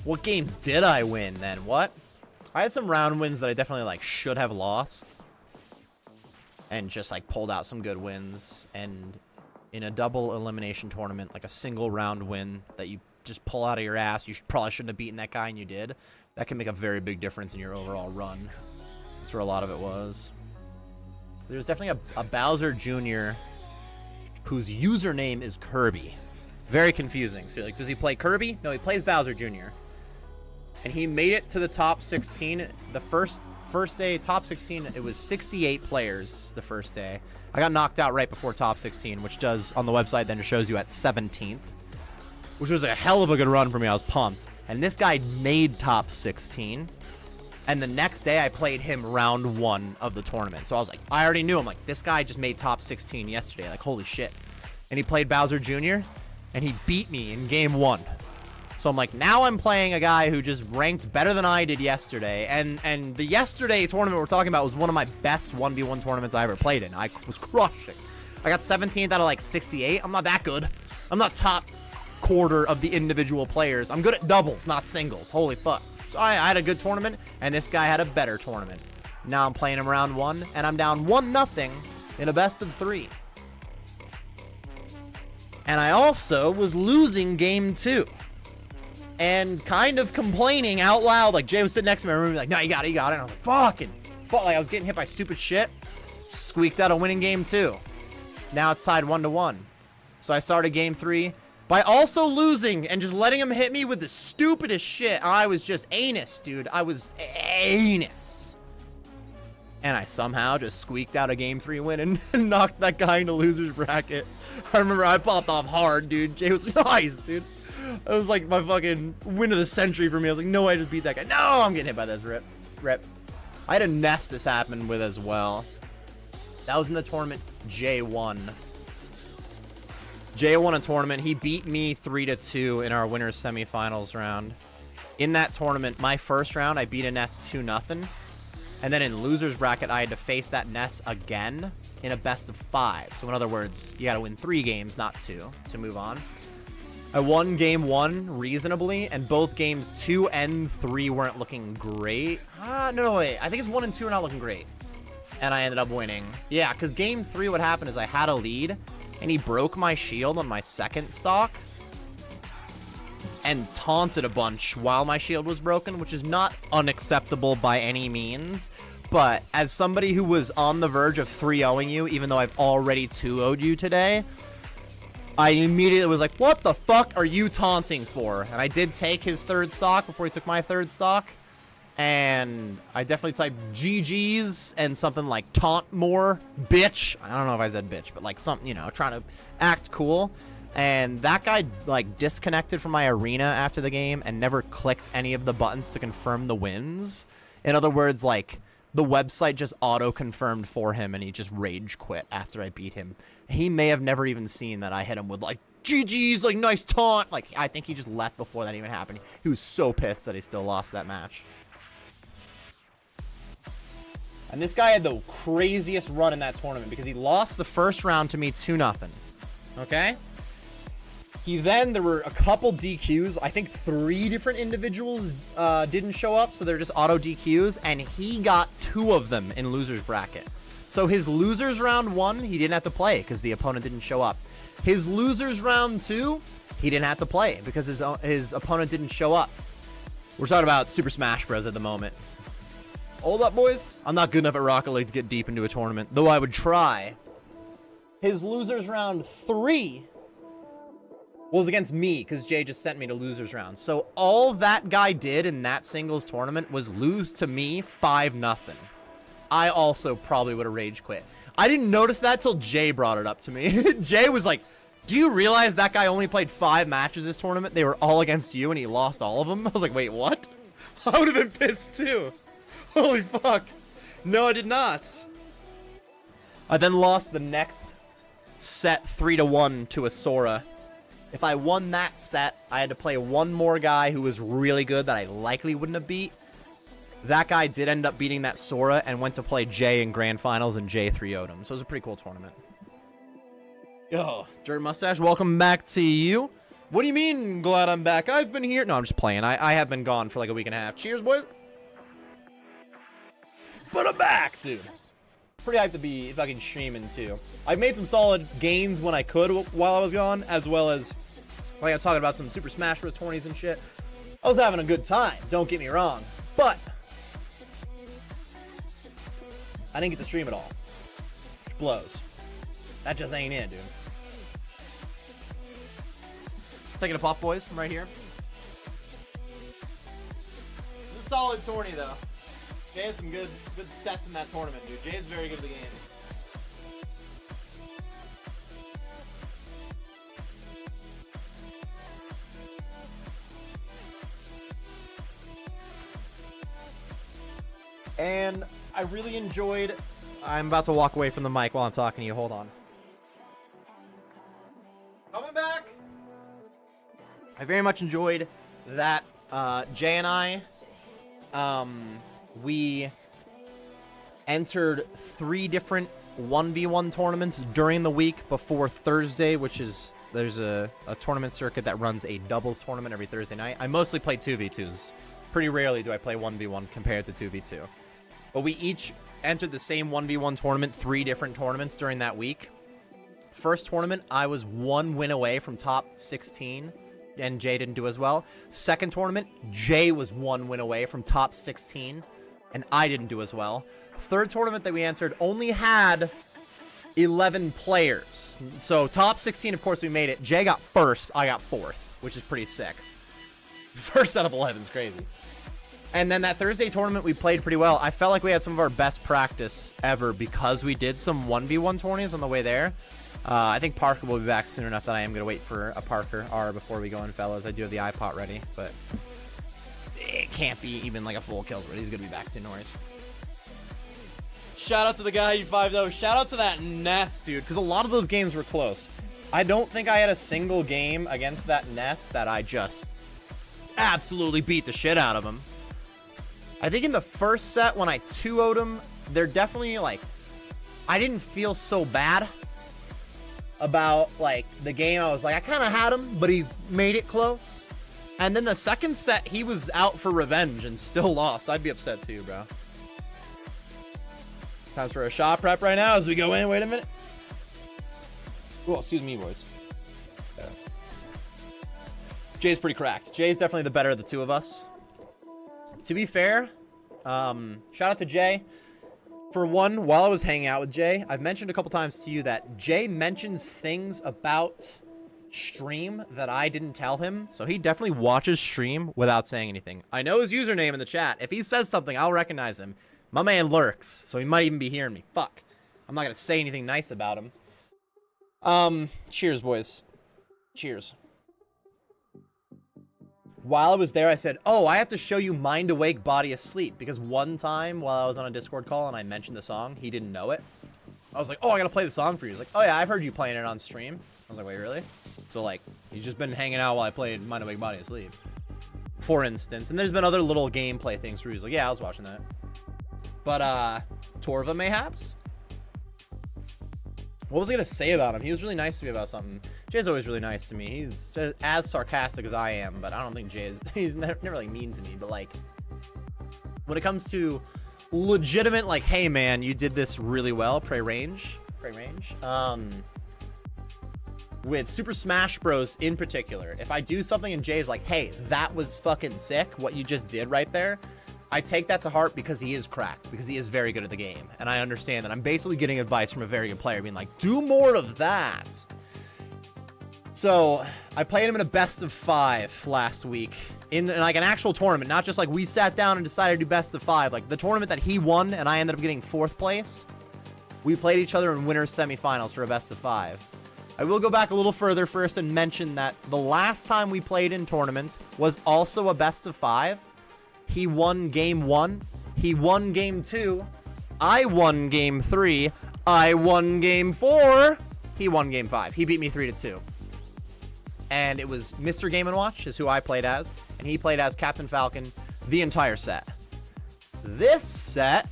What games did I win then? What? I had some round wins that I definitely like should have lost. And just like pulled out some good wins. And in a double elimination tournament, like a single round win that you just pull out of your ass, you probably shouldn't have beaten that guy and you did. That can make a very big difference in your overall run. That's where a lot of it was. There's definitely a Bowser Jr. whose username is Kirby. Very confusing. So like, does he play Kirby? No, he plays Bowser Jr. And he made it to the top 16. The first day, top 16, it was 68 players the first day. I got knocked out right before top 16, which does, on the website, then it shows you at 17th. Which was a hell of a good run for me. I was pumped. And this guy made top 16. And the next day, I played him round 1 of the tournament. So I was like, I already knew him. Like, this guy just made top 16 yesterday. Like, holy shit. And he played Bowser Jr., and he beat me in game 1. So I'm like, now I'm playing a guy who just ranked better than I did yesterday. And the yesterday tournament we're talking about was one of my best 1v1 tournaments I ever played in. I was crushing. I got 17th out of like 68. I'm not that good. I'm not top quarter of the individual players. I'm good at doubles, not singles. Holy fuck. So I had a good tournament, and this guy had a better tournament. Now I'm playing him round 1, and I'm down 1-0 in a best of 3. And I also was losing game 2. And kind of complaining out loud. Like, Jay was sitting next to me. I remember like, no, you got it, you got it. And I was like, fucking. Like, I was getting hit by stupid shit. Squeaked out a winning game 2. Now it's tied 1-1. So I started game 3. by also losing and just letting him hit me with the stupidest shit. I was just anus, dude. I was anus. And I somehow just squeaked out a game 3 win and knocked that guy into loser's bracket. I remember I popped off hard, dude. Jay was nice, dude. It was like my fucking win of the century for me. I was like, no way, I just beat that guy. No, I'm getting hit by this rip. I had a nest this happened with as well. That was in the tournament Jay won. Jay won a tournament. He beat me 3-2 in our winners semifinals round. In that tournament, my first round, I beat a nest 2-0. And then in loser's bracket, I had to face that nest again in a best of 5. So in other words, you got to win 3 games, not 2, to move on. I won game 1 reasonably, and both games 2 and 3 weren't looking great. No, wait. I think it's 1 and 2 are not looking great. And I ended up winning. Yeah, because game 3, what happened is I had a lead, and he broke my shield on my second stock and taunted a bunch while my shield was broken, which is not unacceptable by any means. But as somebody who was on the verge of 3-0ing you, even though I've already 2-0'd you today, I immediately was like, what the fuck are you taunting for? And I did take his third stock before he took my third stock. And I definitely typed GG's and something like taunt more, bitch. I don't know if I said bitch, but like something, you know, trying to act cool. And that guy like disconnected from my arena after the game and never clicked any of the buttons to confirm the wins. In other words, like the website just auto-confirmed for him and he just rage quit after I beat him. He may have never even seen that I hit him with like GG's, like nice taunt. Like I think he just left before that even happened. He was so pissed that he still lost that match. And this guy had the craziest run in that tournament because he lost the first round to me 2-0. Okay? There were a couple DQs. I think 3 different individuals didn't show up, so they're just auto DQs, and he got 2 of them in loser's bracket. So his losers round 1, he didn't have to play because the opponent didn't show up. His losers round 2, he didn't have to play because his opponent didn't show up. We're talking about Super Smash Bros. At the moment. Hold up, boys. I'm not good enough at Rocket League to get deep into a tournament, though I would try. His losers round 3 was against me because Jay just sent me to losers round. So all that guy did in that singles tournament was lose to me 5-0. I also probably would have rage quit. I didn't notice that till Jay brought it up to me. Jay was like, do you realize that guy only played 5 matches this tournament? They were all against you and he lost all of them? I was like, wait, what? I would have been pissed too. Holy fuck. No, I did not. I then lost the next set 3-1 to a Sora. If I won that set, I had to play one more guy who was really good that I likely wouldn't have beat. That guy did end up beating that Sora and went to play Jay in Grand Finals, and Jay 3-0'd him. So it was a pretty cool tournament. Yo, Dirt Mustache, welcome back to you. What do you mean, glad I'm back? I've been here. No, I'm just playing. I have been gone for like a week and a half. Cheers, boys. But I'm back, dude. Pretty hyped to be fucking streaming, too. I've made some solid gains when I could while I was gone, as well as, like, I'm talking about some Super Smash Bros. 20s and shit. I was having a good time, don't get me wrong. But I didn't get to stream at all. Which blows. That just ain't it, dude. Taking a puff, boys, from right here. This is a solid tourney, though. Jay has some good sets in that tournament, dude. Jay is very good at the game. And I really enjoyed... I'm about to walk away from the mic while I'm talking to you. Hold on. Coming back! I very much enjoyed that Jay and I... we entered 3 different 1v1 tournaments during the week before Thursday, which is, there's a tournament circuit that runs a doubles tournament every Thursday night. I mostly play 2v2s. Pretty rarely do I play 1v1 compared to 2v2. But we each entered the same 1v1 tournament, 3 different tournaments during that week. First tournament, I was 1 win away from top 16. And Jay didn't do as well. Second tournament, Jay was 1 win away from top 16, and I didn't do as well. Third tournament that we entered only had 11 players. So top 16, of course, we made it. Jay got first. I got fourth, which is pretty sick. First out of 11 is crazy. And then that Thursday tournament, we played pretty well. I felt like we had some of our best practice ever because we did some 1v1 tourneys on the way there. I think Parker will be back soon enough that I am going to wait for a Parker R before we go in, fellas. I do have the iPod ready, but it can't be even like a full kill, but he's going to be back soon, no worries. Shout out to the guy who 5-0. Shout out to that Nest, dude, because a lot of those games were close. I don't think I had a single game against that Nest that I just absolutely beat the shit out of him. I think in the first set when I 2-0'd him, they're definitely like, I didn't feel so bad about like the game. I was like, I kind of had him, but he made it close. And then the second set, he was out for revenge and still lost. I'd be upset too, bro. Time for a shot prep right now as we go in. Wait a minute. Oh, excuse me, boys. Jay's pretty cracked. Jay's definitely the better of the two of us. To be fair, shout out to Jay. For one, while I was hanging out with Jay, I've mentioned a couple times to you that Jay mentions things about stream that I didn't tell him. So he definitely watches stream without saying anything. I know his username in the chat. If he says something, I'll recognize him. My man lurks, so he might even be hearing me. Fuck. I'm not going to say anything nice about him. Cheers, boys. Cheers. While I was there, I said, oh, I have to show you Mind Awake, Body Asleep. Because one time while I was on a Discord call and I mentioned the song, he didn't know it. I was like, oh, I got to play the song for you. He's like, oh, yeah, I've heard you playing it on stream. I was like, wait, really? So, like, he's just been hanging out while I played Mind Awake, Body Asleep. For instance. And there's been other little gameplay things where he's like, yeah, I was watching that. But, Torva, mayhaps? What was I going to say about him? He was really nice to me about something. Jay's always really nice to me. He's as sarcastic as I am, but I don't think he's never like mean to me. But like, when it comes to legitimate, like, hey man, you did this really well, pray range. With Super Smash Bros. In particular, if I do something and Jay's like, hey, that was fucking sick, what you just did right there, I take that to heart because he is cracked, because he is very good at the game. And I understand that I'm basically getting advice from a very good player, being like, do more of that. So I played him in a best of 5 last week in like an actual tournament, not just like we sat down and decided to do best of 5. Like the tournament that he won and I ended up getting 4th place. We played each other in winners semifinals for a best of 5. I will go back a little further first and mention that the last time we played in tournament was also a best of 5. He won game 1. He won game 2. I won game 3. I won game 4. He won game 5. He beat me 3-2. And it was Mr. Game & Watch is who I played as. And he played as Captain Falcon the entire set. This set,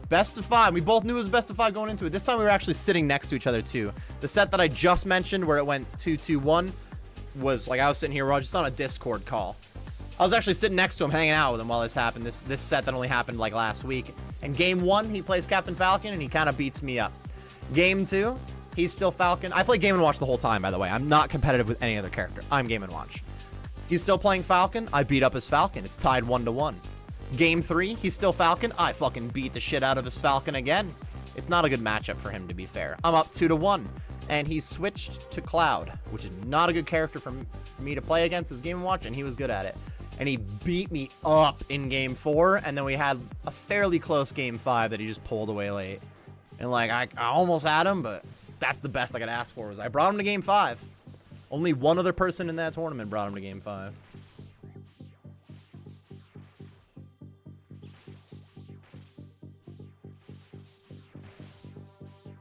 best of 5. We both knew it was best of 5 going into it. This time we were actually sitting next to each other too. The set that I just mentioned where it went 2-2-1 was like I was sitting here. We're all just on a Discord call. I was actually sitting next to him, hanging out with him while this happened. This set that only happened like last week. And game 1, he plays Captain Falcon, and he kind of beats me up. Game 2, he's still Falcon. I play Game & Watch the whole time, by the way. I'm not competitive with any other character. I'm Game & Watch. He's still playing Falcon. I beat up his Falcon. It's tied 1-1. Game 3, he's still Falcon. I fucking beat the shit out of his Falcon again. It's not a good matchup for him, to be fair. I'm up 2-1. And he switched to Cloud, which is not a good character for me to play against as Game & Watch, and he was good at it. And he beat me up in game 4, and then we had a fairly close game 5 that he just pulled away late. And like, I almost had him, but that's the best I could ask for was I brought him to game 5. Only one other person in that tournament brought him to game 5.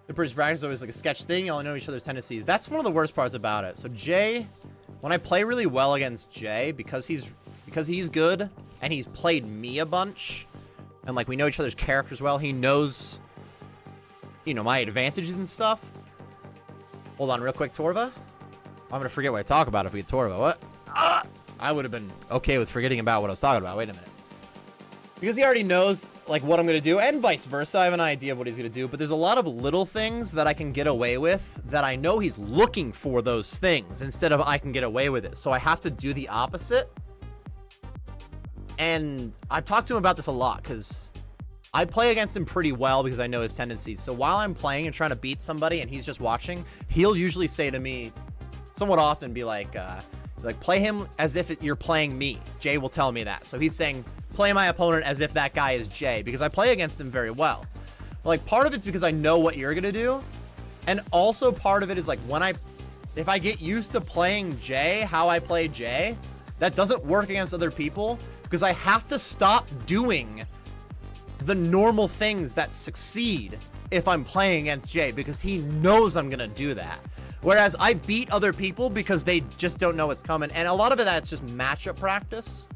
The British practice is always like a sketch thing. Y'all know each other's tendencies. That's one of the worst parts about it. So Jay, when I play really well against Jay, because he's good and he's played me a bunch and like we know each other's characters well, he knows, you know, my advantages and stuff. Hold on real quick, Torva. I'm gonna forget what I talk about if we get Torva. What? I would have been okay with forgetting about what I was talking about. Wait a minute. Because he already knows like what I'm gonna do and vice versa. I have an idea of what he's gonna do, but there's a lot of little things that I can get away with that I know he's looking for those things instead of I can get away with it. So I have to do the opposite. And I've talked to him about this a lot because I play against him pretty well because I know his tendencies. So while I'm playing and trying to beat somebody and he's just watching, he'll usually say to me, somewhat often, be like, play him as if you're playing me. Jay will tell me that. So he's saying, play my opponent as if that guy is Jay, because I play against him very well. Like, part of it's because I know what you're gonna do, and also part of it is like if I get used to playing Jay, how I play Jay, that doesn't work against other people because I have to stop doing the normal things that succeed if I'm playing against Jay, because he knows I'm gonna do that. Whereas I beat other people because they just don't know what's coming, and a lot of that's just matchup practice.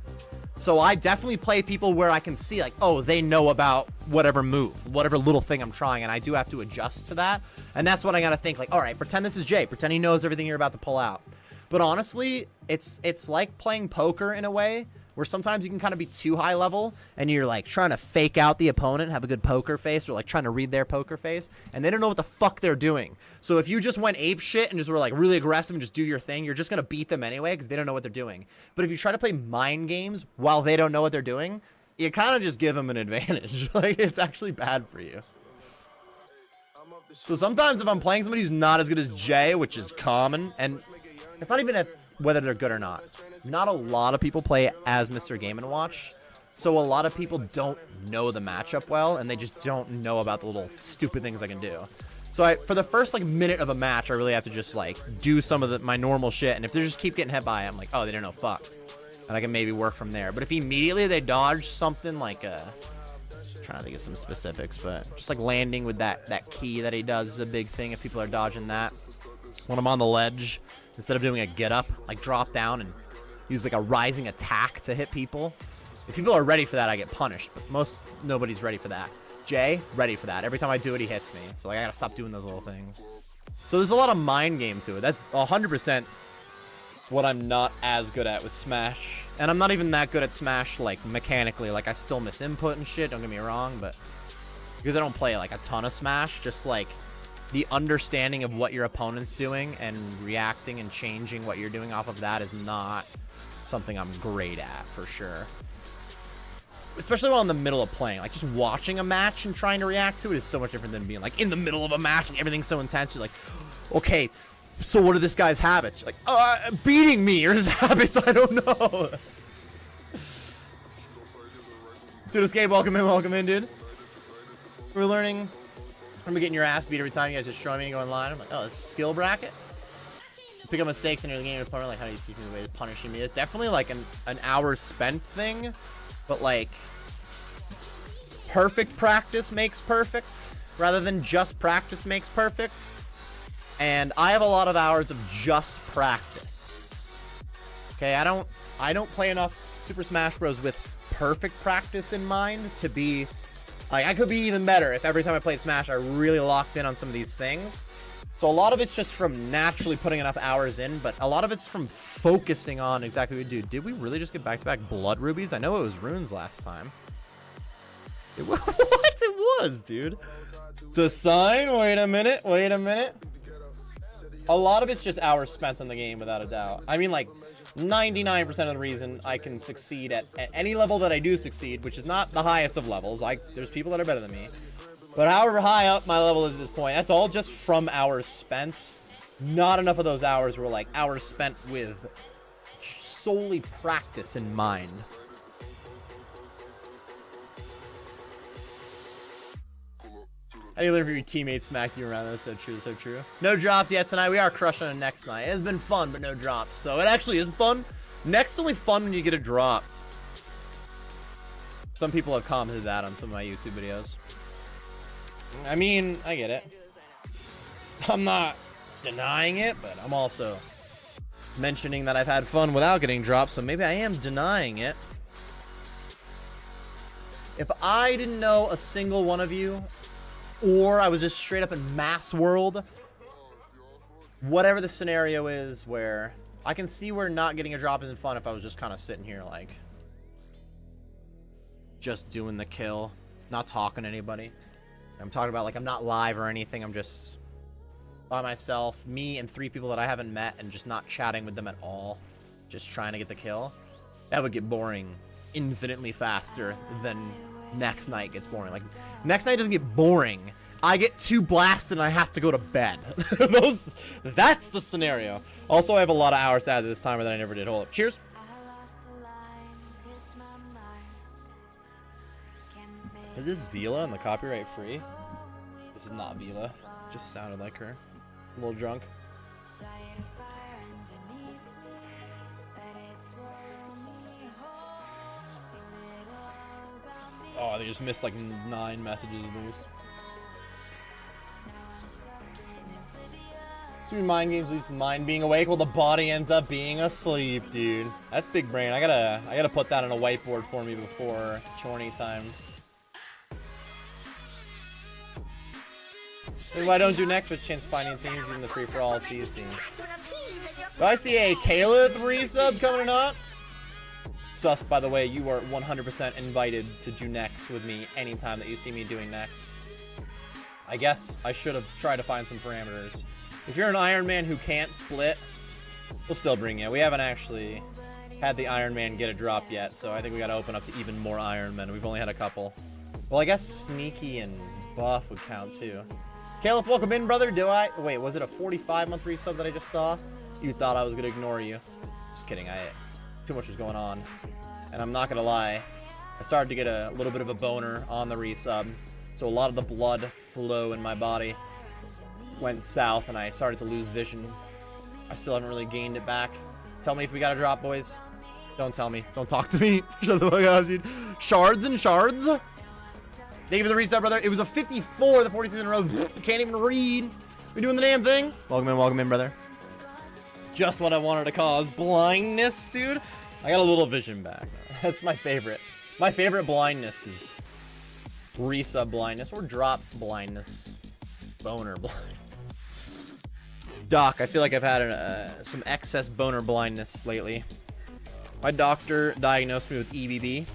So I definitely play people where I can see like, oh, they know about whatever move, whatever little thing I'm trying, and I do have to adjust to that. And that's what I gotta think, like, all right, pretend this is Jay, pretend he knows everything you're about to pull out. But honestly, it's like playing poker in a way, where sometimes you can kind of be too high level and you're like trying to fake out the opponent, have a good poker face, or like trying to read their poker face, and they don't know what the fuck they're doing. So if you just went ape shit and just were like really aggressive and just do your thing, you're just gonna beat them anyway because they don't know what they're doing. But if you try to play mind games while they don't know what they're doing, you kind of just give them an advantage. Like, it's actually bad for you. So sometimes if I'm playing somebody who's not as good as Jay, which is common, and it's not even whether they're good or not. Not a lot of people play as Mr. Game & Watch, so a lot of people don't know the matchup well, and they just don't know about the little stupid things I can do. So for the first like minute of a match, I really have to just like do some of my normal shit, and if they just keep getting hit by it, I'm like, oh, they don't know fuck, and I can maybe work from there. But if immediately they dodge something like I'm trying to think of some specifics, but just like landing with that key that he does is a big thing if people are dodging that. When I'm on the ledge, instead of doing a get up, like drop down and use like a rising attack to hit people. If people are ready for that, I get punished, but nobody's ready for that. Jay, ready for that. Every time I do it, he hits me. So like, I gotta stop doing those little things. So there's a lot of mind game to it. That's 100% what I'm not as good at with Smash. And I'm not even that good at Smash, like mechanically. Like, I still miss input and shit, don't get me wrong, but because I don't play like a ton of Smash, just like the understanding of what your opponent's doing and reacting and changing what you're doing off of that is not something I'm great at, for sure. Especially while in the middle of playing. Like, just watching a match and trying to react to it is so much different than being like in the middle of a match and everything's so intense. You're like, okay, so what are this guy's habits? You're like, beating me, or his habits, I don't know. Pseudoscape, welcome in, dude. We're learning. I'm getting your ass beat every time you guys just show me and go online. I'm like, oh, it's skill bracket. Pick up mistakes in your game of opponent. Like, how do you see the way of punishing me? It's definitely like an hour spent thing, but like perfect practice makes perfect rather than just practice makes perfect. And I have a lot of hours of just practice. Okay, I don't play enough Super Smash Bros. With perfect practice in mind to be like, I could be even better if every time I played Smash I really locked in on some of these things. So a lot of it's just from naturally putting enough hours in, but a lot of it's from focusing on exactly what we do. Did we really just get back-to-back blood rubies? I know it was runes last time. What? It was, dude. It's a sign. Wait a minute. A lot of it's just hours spent on the game, without a doubt. I mean, like, 99% of the reason I can succeed at any level that I do succeed, which is not the highest of levels. There's people that are better than me. But however high up my level is at this point, that's all just from hours spent. Not enough of those hours were like hours spent with solely practice in mind. How do you learn from your teammates smack you around? That's so true, so true. No drops yet tonight. We are crushing on Nex Night. It has been fun, but no drops. So it actually is fun. Next, only fun when you get a drop. Some people have commented that on some of my YouTube videos. I mean, I get it. I'm not denying it, but I'm also mentioning that I've had fun without getting dropped, so maybe I am denying it. If I didn't know a single one of you, or I was just straight up in mass world, whatever the scenario is, where I can see where not getting a drop isn't fun if I was just kind of sitting here like just doing the kill, not talking to anybody. I'm talking about like I'm not live or anything, I'm just by myself, me and 3 people that I haven't met, and just not chatting with them at all, just trying to get the kill. That would get boring infinitely faster than Next Night gets boring. Like, Next Night doesn't get boring. I get too blasted and I have to go to bed. That's the scenario. Also, I have a lot of hours added this timer that I never did. Hold up. Cheers. Is this Vila and the copyright free? This is not Vila. Just sounded like her. A little drunk. Oh, they just missed like 9 messages of these. Too many mind games, at least the mind being awake while the body ends up being asleep, dude. That's big brain. I gotta put that on a whiteboard for me before chorny time. Maybe I don't do next, but chance of finding teams in the free for all season. Do I see a Kayla 3 sub coming or not? Sus, by the way, you are 100% invited to do next with me anytime that you see me doing next. I guess I should have tried to find some parameters. If you're an Iron Man who can't split, we'll still bring you. We haven't actually had the Iron Man get a drop yet, so I think we gotta open up to even more Iron Men. We've only had a couple. Well, I guess Sneaky and Buff would count too. Caleb, welcome in, brother. Wait, was it a 45-month resub that I just saw? You thought I was gonna ignore you. Just kidding, too much was going on. And I'm not gonna lie, I started to get a little bit of a boner on the resub. So a lot of the blood flow in my body went south and I started to lose vision. I still haven't really gained it back. Tell me if we got a drop, boys. Don't tell me. Don't talk to me. Shut the fuck up, dude. Shards and shards. Thank you for the reset, brother. It was a 54, the 46 in a row. Can't even read. We doing the damn thing. Welcome in, brother. Just what I wanted to cause. Blindness, dude. I got a little vision back. That's my favorite. My favorite blindness is resub blindness or drop blindness. Boner blindness. Doc, I feel like I've had some excess boner blindness lately. My doctor diagnosed me with EBB.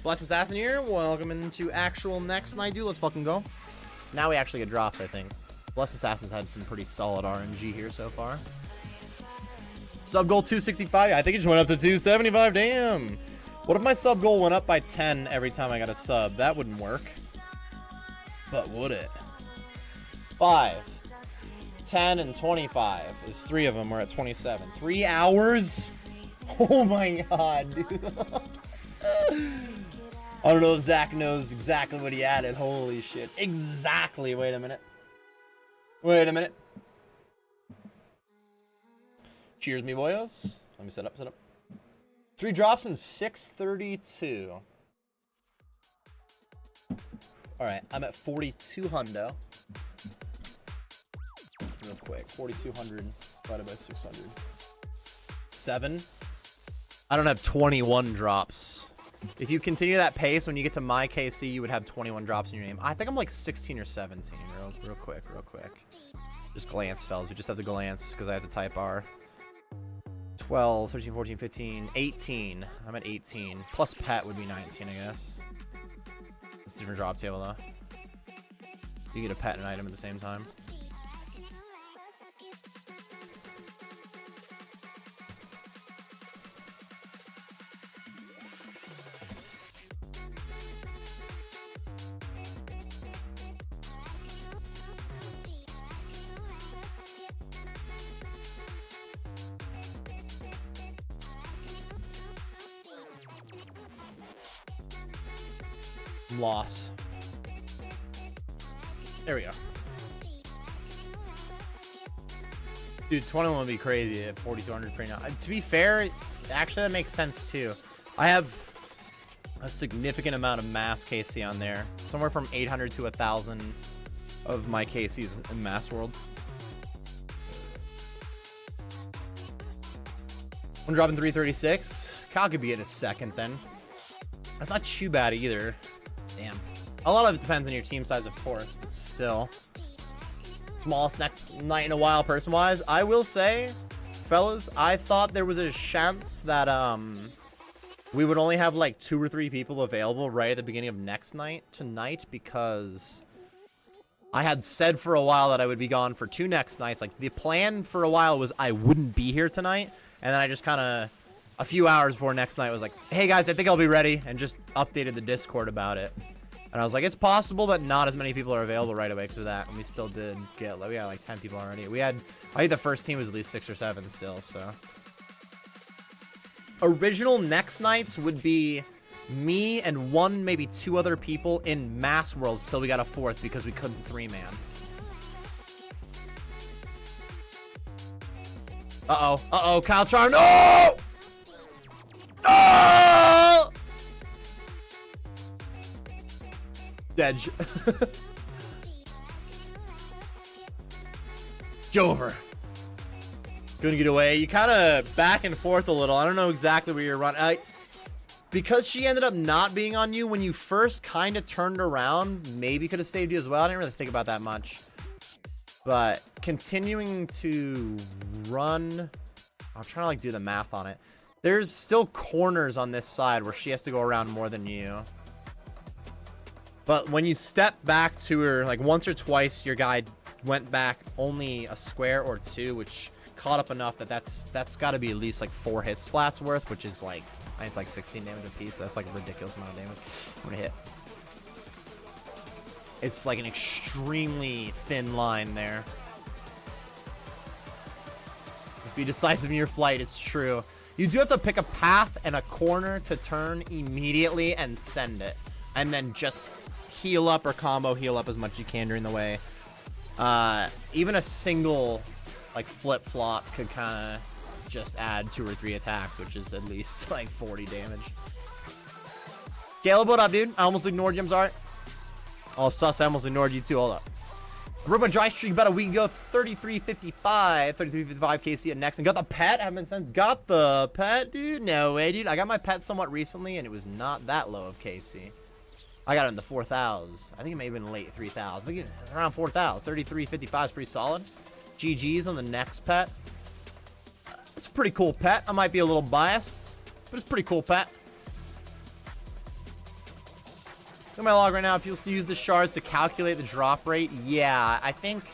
Bless Assassin here. Welcome into actual Nex Night, dude. Let's fucking go. Now we actually get dropped, I think. Bless Assassin's had some pretty solid RNG here so far. Sub goal 265. I think it just went up to 275. Damn. What if my sub goal went up by 10 every time I got a sub? That wouldn't work. But would it? 5, 10, and 25 is 3 of them. We're at 27. 3 hours? Oh my god, dude. I don't know if Zach knows exactly what he added. Holy shit. Exactly. Wait a minute. Wait a minute. Cheers, me boyos. Let me set up. 3 drops in 632. Alright, I'm at 42 hundo. Real quick. 4200 divided by 600. 7. I don't have 21 drops. If you continue that pace, when you get to my KC, you would have 21 drops in your name. I think I'm like 16 or 17. Real quick. Just glance, fellas. We just have to glance because I have to type R. 12, 13, 14, 15, 18. I'm at 18. Plus pet would be 19, I guess. It's a different drop table, though. You get a pet and an item at the same time. Loss. There we go. Dude, 21 would be crazy at 4,200 free now. To be fair, actually that makes sense too. I have a significant amount of mass KC on there. Somewhere from 800 to 1,000 of my KCs in Mass World. I'm dropping 336. Kyle could be in a second then. That's not too bad either. Damn. A lot of it depends on your team size, of course, but still. Smallest Nex Night in a while, person-wise. I will say, fellas, I thought there was a chance that we would only have like 2 or 3 people available right at the beginning of Nex Night tonight, because I had said for a while that I would be gone for 2 Nex Nights. Like, the plan for a while was I wouldn't be here tonight, and then I just kind of a few hours before Nex Night was like, hey guys, I think I'll be ready, and just updated the Discord about it. And I was like, it's possible that not as many people are available right away because of that. And we still did get, we had like 10 people already. We had, I think the first team was at least 6 or 7 still, so. Original Nex Nights would be me and 1, maybe 2 other people in Mass Worlds till we got a 4th because we couldn't 3-man. Uh-oh. Uh-oh. Kyle Char. No! No! Dedge. Jover. Gonna get away. You kind of back and forth a little. I don't know exactly where you're running. Because she ended up not being on you when you first kind of turned around, maybe could have saved you as well. I didn't really think about that much. But continuing to run, I'm trying to like do the math on it. There's still corners on this side where she has to go around more than you. But when you step back to her, like once or twice, your guy went back only a square or 2, which caught up enough that that's got to be at least like 4 hit splats worth, which is like, I think it's like 16 damage a piece. So that's like a ridiculous amount of damage. I'm gonna hit. It's like an extremely thin line there. Just be decisive in your flight, it's true. You do have to pick a path and a corner to turn immediately and send it. And then just heal up or combo heal up as much as you can during the way. Even a single like flip-flop could kind of just add 2 or 3 attacks, which is at least like 40 damage. Caleb, what up, dude? I almost ignored you, I'm sorry. Oh, sus, I almost ignored you too. Hold up. Ruben dry streak about a week ago. 33.55. 33.55 KC at Nex. And got the pet? Haven't been since. Got the pet, dude? No way, dude. I got my pet somewhat recently, and it was not that low of KC. I got it in the 4,000s. I think it may have been late 3,000s. I think it was around 4,000. 33.55 is pretty solid. GG's on the next pet. It's a pretty cool pet. I might be a little biased, but it's a pretty cool pet. Look at my log right now. People still use the shards to calculate the drop rate. Yeah, I think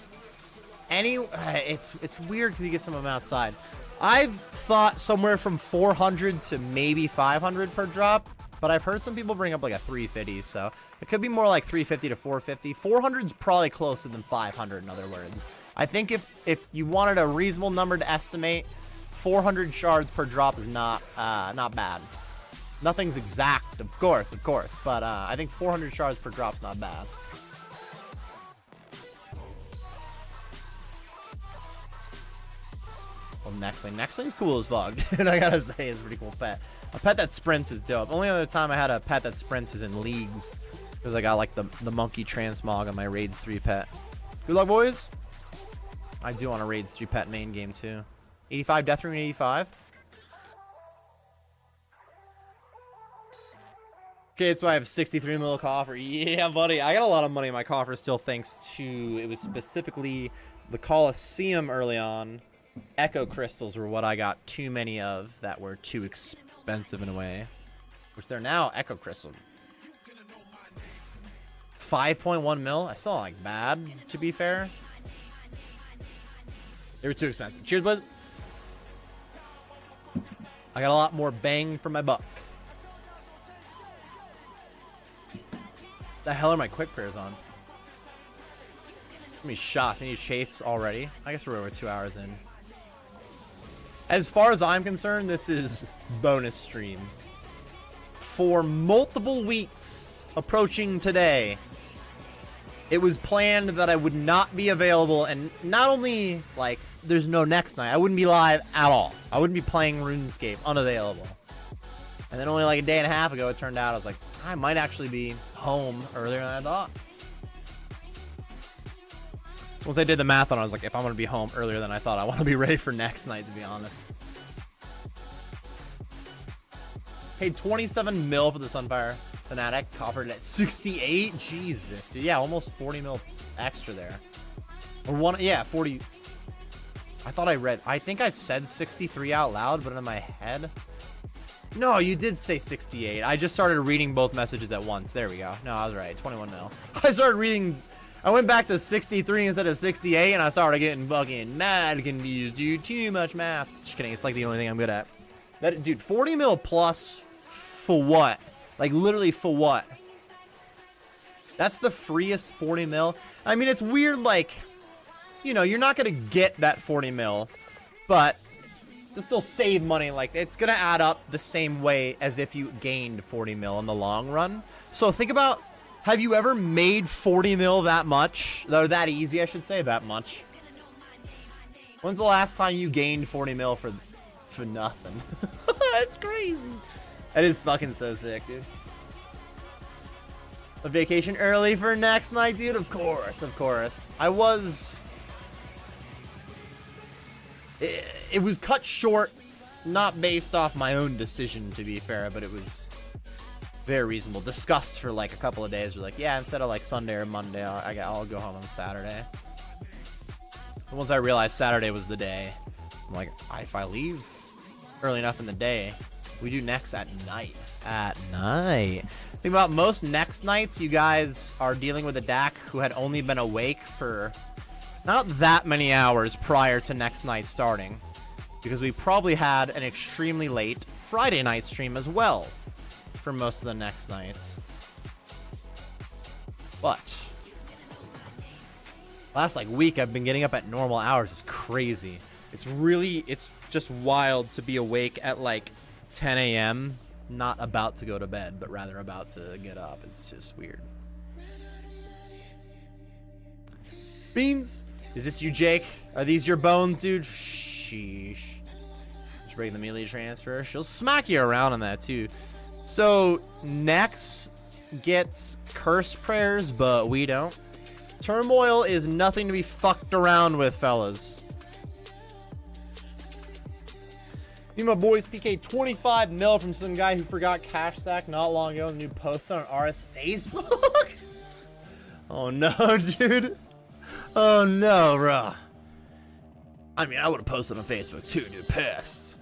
it's weird because you get some of them outside. I've thought somewhere from 400 to maybe 500 per drop, but I've heard some people bring up like a 350, so it could be more like 350 to 450. 400 is probably closer than 500, in other words. I think if you wanted a reasonable number to estimate, 400 shards per drop is not bad. Nothing's exact, of course, but I think 400 shards per drop's not bad. Well, Nexling's cool as fuck, and I gotta say, it's a pretty cool pet. A pet that sprints is dope. Only other time I had a pet that sprints is in leagues, because I got like the monkey transmog on my Raids 3 pet. Good luck, boys. I do want a Raids 3 pet main game too. 85 death rune, 85. Okay, so I have 63 mil coffer. Yeah, buddy. I got a lot of money in my coffer still, thanks to, it was specifically the Coliseum early on. Echo crystals were what I got too many of that were too expensive in a way. Which they're now Echo crystal. 5.1 mil? I still don't like bad, to be fair. They were too expensive. Cheers, bud. I got a lot more bang for my buck. The hell are my quick prayers on? How many shots? I need to chase already. I guess we're over 2 hours in. As far as I'm concerned, this is bonus stream. For multiple weeks approaching today, it was planned that I would not be available, and not only, like, there's no Nex Night, I wouldn't be live at all. I wouldn't be playing RuneScape, unavailable. And then only like a day and a half ago, it turned out I was like, I might actually be home earlier than I thought. Once I did the math on it, I was like, if I'm going to be home earlier than I thought, I want to be ready for Nex Night, to be honest. Paid 27 mil for the Sunfire Fanatic, offered at 68. Jesus, dude. Yeah, almost 40 mil extra there. Or one, yeah, 40. I thought I think I said 63 out loud, but in my head. No, you did say 68. I just started reading both messages at once. There we go. No, I was right. 21 mil. I started reading. I went back to 63 instead of 68, and I started getting fucking mad confused, dude. Too much math. Just kidding. It's like the only thing I'm good at. That dude, 40 mil plus for what? Like literally for what? That's the freest 40 mil. I mean, it's weird, like, you know, you're not gonna get that 40 mil, but to still save money, like, it's gonna add up the same way as if you gained 40 mil in the long run. So think about, have you ever made 40 mil that much? Or that easy, I should say, that much. When's the last time you gained 40 mil for nothing? That's crazy. That is fucking so sick, dude. A vacation early for next night, dude? Of course, of course. I was... It was cut short, not based off my own decision, to be fair, but it was very reasonable. Discussed for like a couple of days. We're like, yeah, instead of like Sunday or Monday, I'll go home on Saturday. And once I realized Saturday was the day, I'm like, if I leave early enough in the day, we do Nex at night. At night. Think about most Nex nights, you guys are dealing with a DAC who had only been awake for not that many hours prior to Nex night starting, because we probably had an extremely late Friday night stream as well for most of the Nex nights. But last like week I've been getting up at normal hours. It's crazy. It's just wild to be awake at like 10 a.m. not about to go to bed, but rather about to get up. It's just weird. Beans, is this you, Jake? Are these your bones, dude? Sheesh. Just break the melee transfer. She'll smack you around on that too. So Nex gets curse prayers, but we don't. Turmoil is nothing to be fucked around with, fellas. Me and my boys PK 25 mil from some guy who forgot cash stack not long ago. New post on RS Facebook. Oh no, dude. Oh no, bro. I mean, I would have posted on Facebook too, dude. Pissed.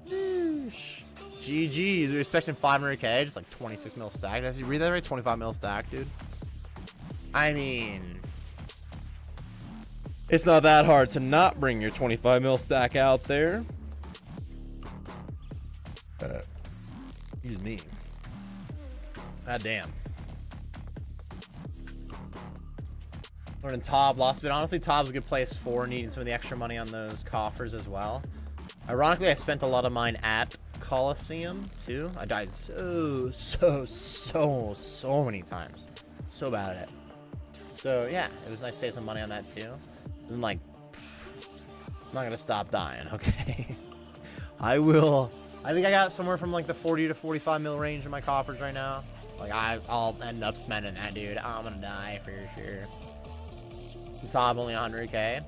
GG. We're expecting 500k, just like 26 mil stack. Does he read that right? 25 mil stack, dude. I mean, it's not that hard to not bring your 25 mil stack out there. Excuse me. God damn. Learning Tob lost a bit. Honestly, Tob's a good place for needing some of the extra money on those coffers as well. Ironically, I spent a lot of mine at Coliseum too. I died so many times. So bad at it. So yeah, it was nice to save some money on that too. And like, I'm not gonna stop dying, okay? I will. I think I got somewhere from like the 40 to 45 mil range in my coffers right now. Like I'll end up spending that, dude. I'm gonna die for sure. The top only 100k.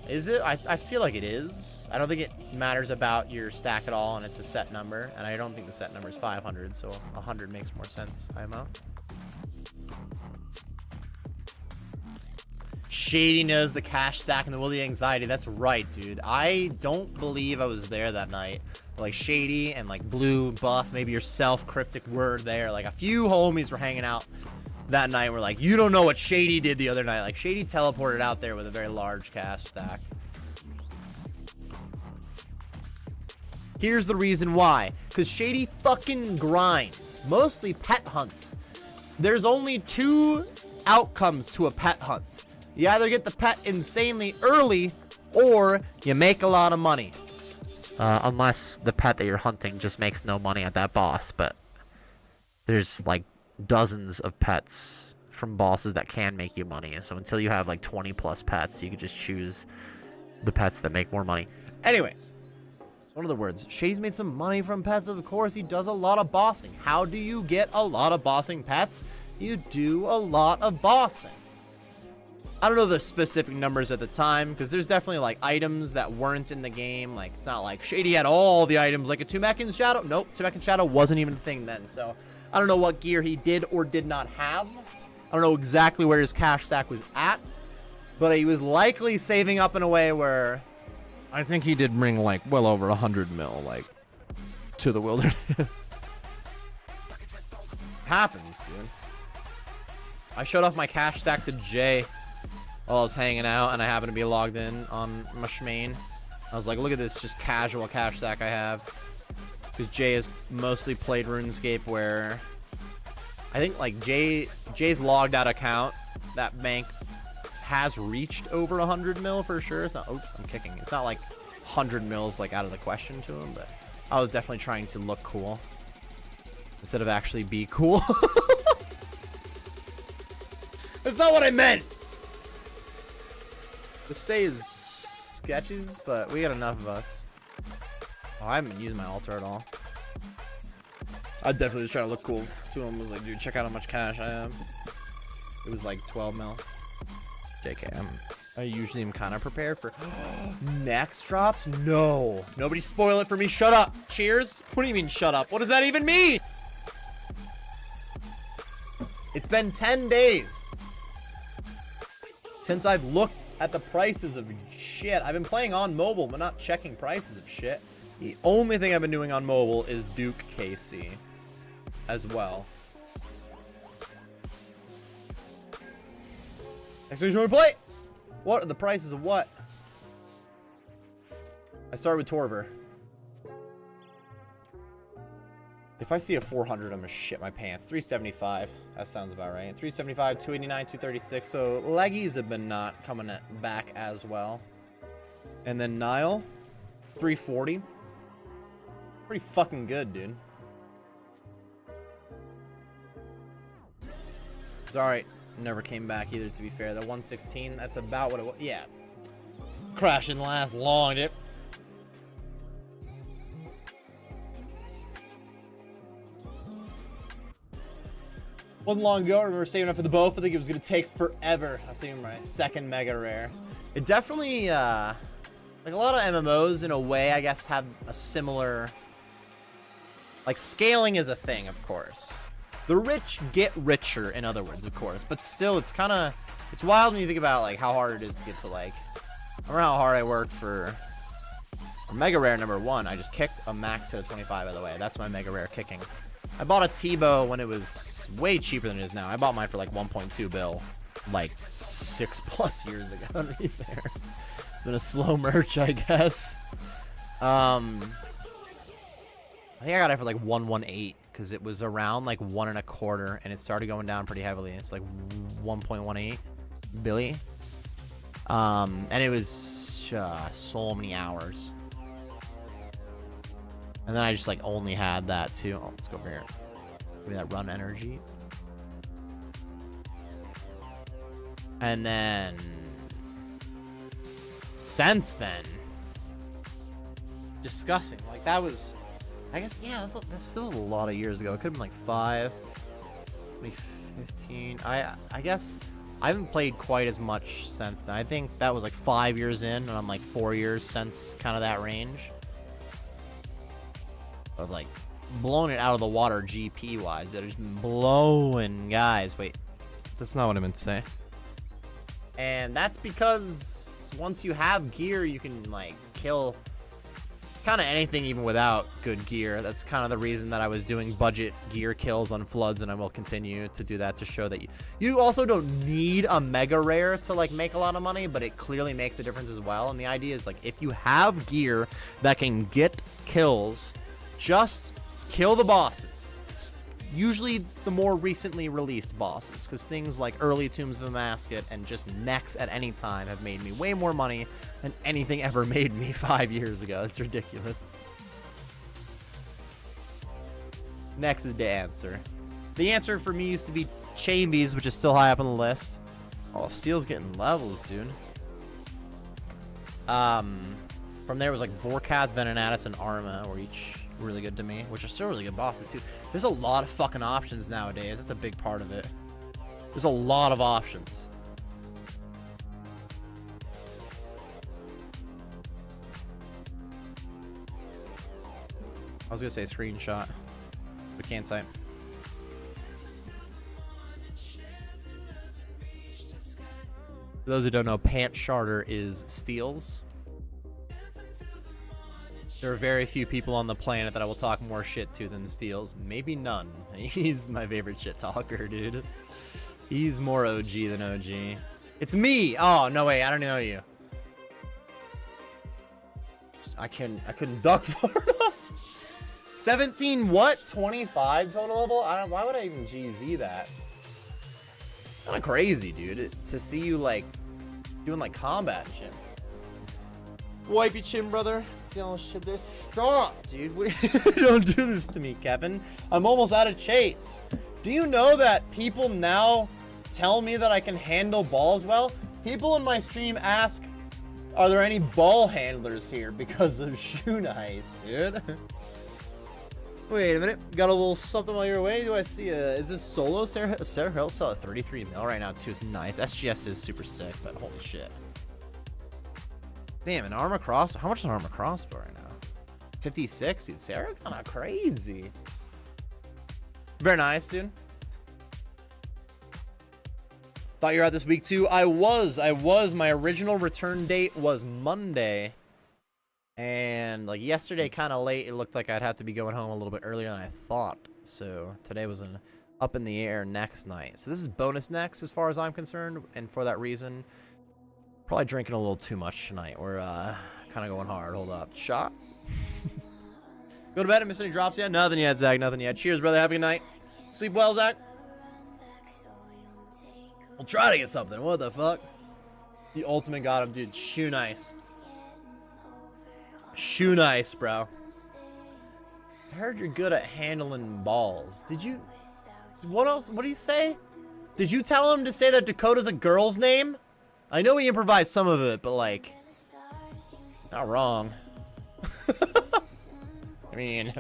Is it? I feel like it is. I don't think it matters about your stack at all, and it's a set number. And I don't think the set number is 500, so 100 makes more sense, IMO. Shady knows the cash stack and the will of the anxiety. That's right, dude. I don't believe I was there that night. Like Shady and like Blue, Buff, maybe yourself, Cryptic Word there. Like a few homies were hanging out that night. We're like, you don't know what Shady did the other night. Like Shady teleported out there with a very large cash stack. Here's the reason why. Because Shady fucking grinds. Mostly pet hunts. There's only two outcomes to a pet hunt. You either get the pet insanely early, or you make a lot of money. Unless the pet that you're hunting just makes no money at that boss, but there's like dozens of pets from bosses that can make you money. So until you have like 20 plus pets, you can just choose the pets that make more money. Anyways, so one of the words, Shady's made some money from pets. Of course, he does a lot of bossing. How do you get a lot of bossing pets? You do a lot of bossing. I don't know the specific numbers at the time, because there's definitely like items that weren't in the game. Like it's not like Shady had all the items like a Tumekin Shadow. Nope, Tumekin Shadow wasn't even a thing then. So I don't know what gear he did or did not have. I don't know exactly where his cash stack was at, but he was likely saving up in a way where I think he did bring like well over 100 mil like to the wilderness. Happens, dude. I showed off my cash stack to Jay while I was hanging out, and I happened to be logged in on my shmain. I was like, look at this just casual cash stack I have. Because Jay has mostly played RuneScape where I think like Jay's logged out account, that bank has reached over 100 mil for sure. It's not, oh, I'm kicking. It's not like 100 mils like out of the question to him, but I was definitely trying to look cool instead of actually be cool. That's not what I meant. The stay is sketches, but we got enough of us. Oh, I haven't used my altar at all. I definitely was trying to look cool to him. Was like, dude, check out how much cash I have. It was like 12 mil. JK, I usually am kind of prepared for Nex drops. No, nobody spoil it for me. Shut up. Cheers. What do you mean shut up? What does that even mean? It's been 10 days since I've looked at the prices of shit. I've been playing on mobile, but not checking prices of shit. The only thing I've been doing on mobile is Duke KC as well. Next week, we play. What are the prices of what? I started with Torver. If I see a 400, I'm gonna shit my pants. 375. That sounds about right. 375, 289, 236. So leggies have been not coming back as well. And then Nile, 340. Pretty fucking good, dude. It's alright. Never came back either, to be fair. The 116, that's about what it was. Yeah. Crash didn't last long, did it? Wasn't long ago, I remember saving up for the bow. I think it was going to take forever. I was saving my second mega rare. It definitely, like a lot of MMOs in a way, I guess, have a similar, like scaling is a thing, of course. The rich get richer, in other words, of course. But still, it's kind of, it's wild when you think about like how hard it is to get to like, I remember how hard I worked for mega rare number 1. I just kicked a max hit of 25, by the way. That's my mega rare kicking. I bought a T-bow when it was way cheaper than it is now. I bought mine for like 1.2 bill, like 6+ years ago. Right there. It's been a slow merch, I guess. I think I got it for like 118 because it was around like 1.25, and it started going down pretty heavily. It's like 1.18 billy. And it was so many hours. And then I just like only had that too. Oh, let's go over here. Give me that run energy. And then since then, disgusting. Like that was, I guess, yeah, this was a lot of years ago. It could have been like 5, 2015. I guess I haven't played quite as much since then. I think that was like 5 years in, and I'm like 4 years since kind of that range. Of like blowing it out of the water GP wise. They're just blowing guys. Wait, that's not what I meant to say. And that's because once you have gear, you can like kill kind of anything even without good gear. That's kind of the reason that I was doing budget gear kills on floods, and I will continue to do that to show that you also don't need a mega rare to like make a lot of money, but it clearly makes a difference as well. And the idea is like if you have gear that can get kills, just kill the bosses. Usually the more recently released bosses, because things like early Tombs of Amasket and just Nex at any time have made me way more money than anything ever made me 5 years ago. It's ridiculous. Nex is the answer. The answer for me used to be Chambies, which is still high up on the list. Oh, Steel's getting levels, dude. From there was like Vorkath, Venenatus, and Arma were each really good to me, which are still really good bosses too. There's a lot of fucking options nowadays. That's a big part of it. There's a lot of options. I was gonna say screenshot, but can't type. For those who don't know, Pant Charter is Steel's. There are very few people on the planet that I will talk more shit to than Steels. Maybe none. He's my favorite shit talker, dude. He's more OG than OG. It's me! Oh, no way, I don't know you. I couldn't duck far enough. 17 what? 25 total level? I don't. Why would I even GZ that? Kind of crazy, dude. To see you like doing like combat shit. Wipe your chin, brother. See all this shit there? Stop, dude. Don't do this to me, Kevin. I'm almost out of chase. Do you know that people now tell me that I can handle balls well? People in my stream ask, are there any ball handlers here because of Shoe Nice, dude? Wait a minute. Got a little something while you're away? Do I see is this solo? Sarah Hill saw a 33 mil right now too. It's nice. SGS is super sick, but holy shit. Damn, an armor crossbow. How much is an armor crossbow right now? 56, dude. Sarah kinda crazy. Very nice, dude. Thought you were out this week too. I was. My original return date was Monday. And like yesterday, kind of late, it looked like I'd have to be going home a little bit earlier than I thought. So today was an up in the air Nex night. So this is bonus Nex as far as I'm concerned. And for that reason, probably drinking a little too much tonight. We're kind of going hard. Hold up. Shots. Go to bed and miss any drops yet? Nothing yet, Zach. Nothing yet. Cheers, brother. Have a good night. Sleep well, Zach. We'll try to get something. What the fuck? The ultimate got him, dude. Shoe Nice. Shoe Nice, bro. I heard you're good at handling balls. Did you? What else? What do you say? Did you tell him to say that Dakota's a girl's name? I know he improvised some of it, but like, not wrong. I mean,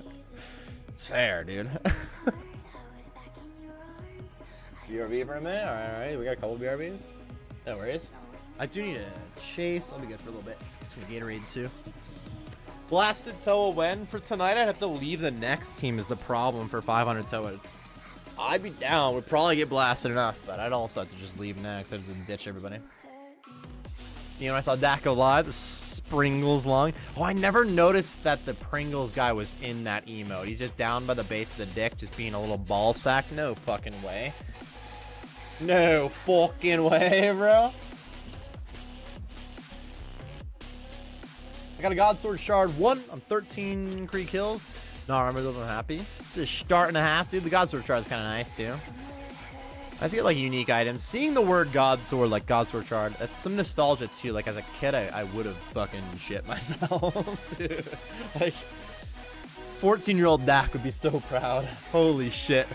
it's fair, dude. BRB for a minute? Alright, we got a couple BRBs. No worries. I do need a chase. I'll be good for a little bit. Some Gatorade too. Blasted Toa when? For tonight, I'd have to leave the next team is the problem for 500 Toa. I'd be down. We'd probably get blasted enough, but I'd also have to just leave next. I'd have to ditch everybody. You know, when I saw Dak go live, the Springles long. Oh, I never noticed that the Pringles guy was in that emote. He's just down by the base of the dick, just being a little ball sack. No fucking way. No fucking way, bro. I got a God Sword Shard 1. I'm 13 Kree kills. No armor, I'm happy. It's a start and a half, dude. The God Sword Shard is kind of nice, too. I just get, like, unique items. Seeing the word God Sword, like God Sword Shard, that's some nostalgia, too. Like, as a kid, I would have fucking shit myself, dude. Like, 14-year-old Dak would be so proud. Holy shit.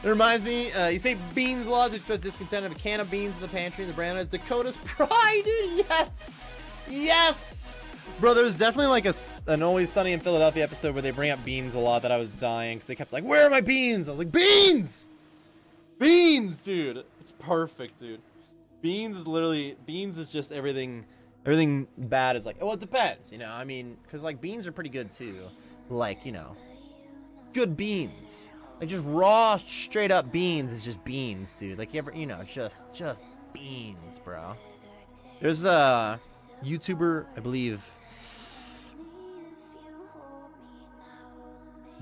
It reminds me, you say beans a lot, to express discontent of a can of beans in the pantry, and the brand is Dakota's Pride, dude. Yes! Yes! Bro, there was definitely like an Always Sunny in Philadelphia episode where they bring up beans a lot that I was dying because they kept like, where are my beans? I was like, beans! Beans, dude. It's perfect, dude. Beans is literally, beans is just everything bad is like, well, it depends, you know? I mean, because like beans are pretty good too. Like, you know, good beans. Like just raw, straight up beans is just beans, dude. Like you ever, you know, just beans, bro. There's a YouTuber, I believe,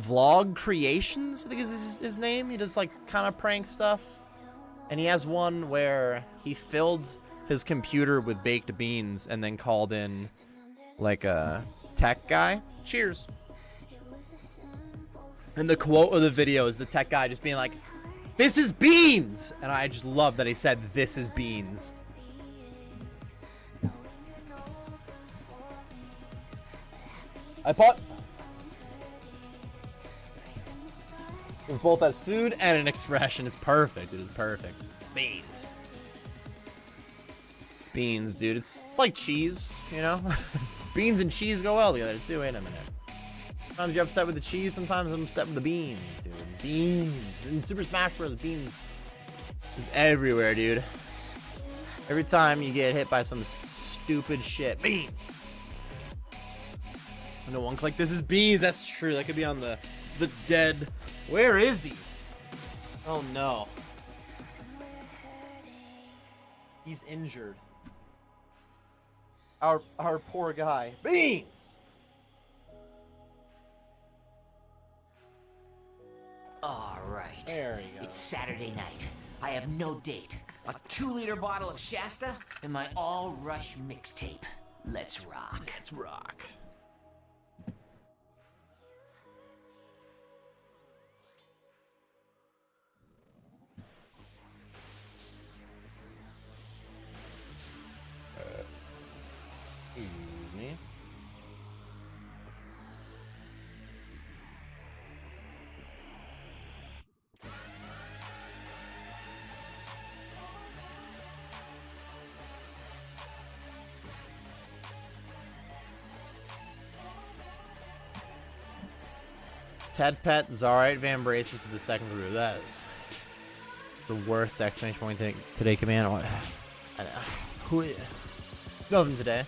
Vlog Creations, I think is his name. He does like kind of prank stuff. And he has one where he filled his computer with baked beans and then called in like a tech guy. Cheers. And the quote of the video is the tech guy just being like, "This is beans!" And I just love that he said, "This is beans." I bought it's both as food and an expression. It's perfect. It is perfect. Beans. It's beans, dude. It's like cheese, you know? Beans and cheese go well together too. Wait a minute. Sometimes you're upset with the cheese, sometimes I'm upset with the beans, dude. Beans. In Super Smash Bros. Beans is everywhere, dude. Every time you get hit by some stupid shit. Beans. No one click. This is beans. That's true. That could be on the dead. Where is he? Oh no. He's injured. Our poor guy. Beans. All right. There you go. It's Saturday night. I have no date. A 2-liter bottle of Shasta and my All Rush mixtape. Let's rock. Let's rock. Ted Pet, Zarite, Van Braces for the second group. That is the worst exclamation point today command. What? I know. Who? Nothing today.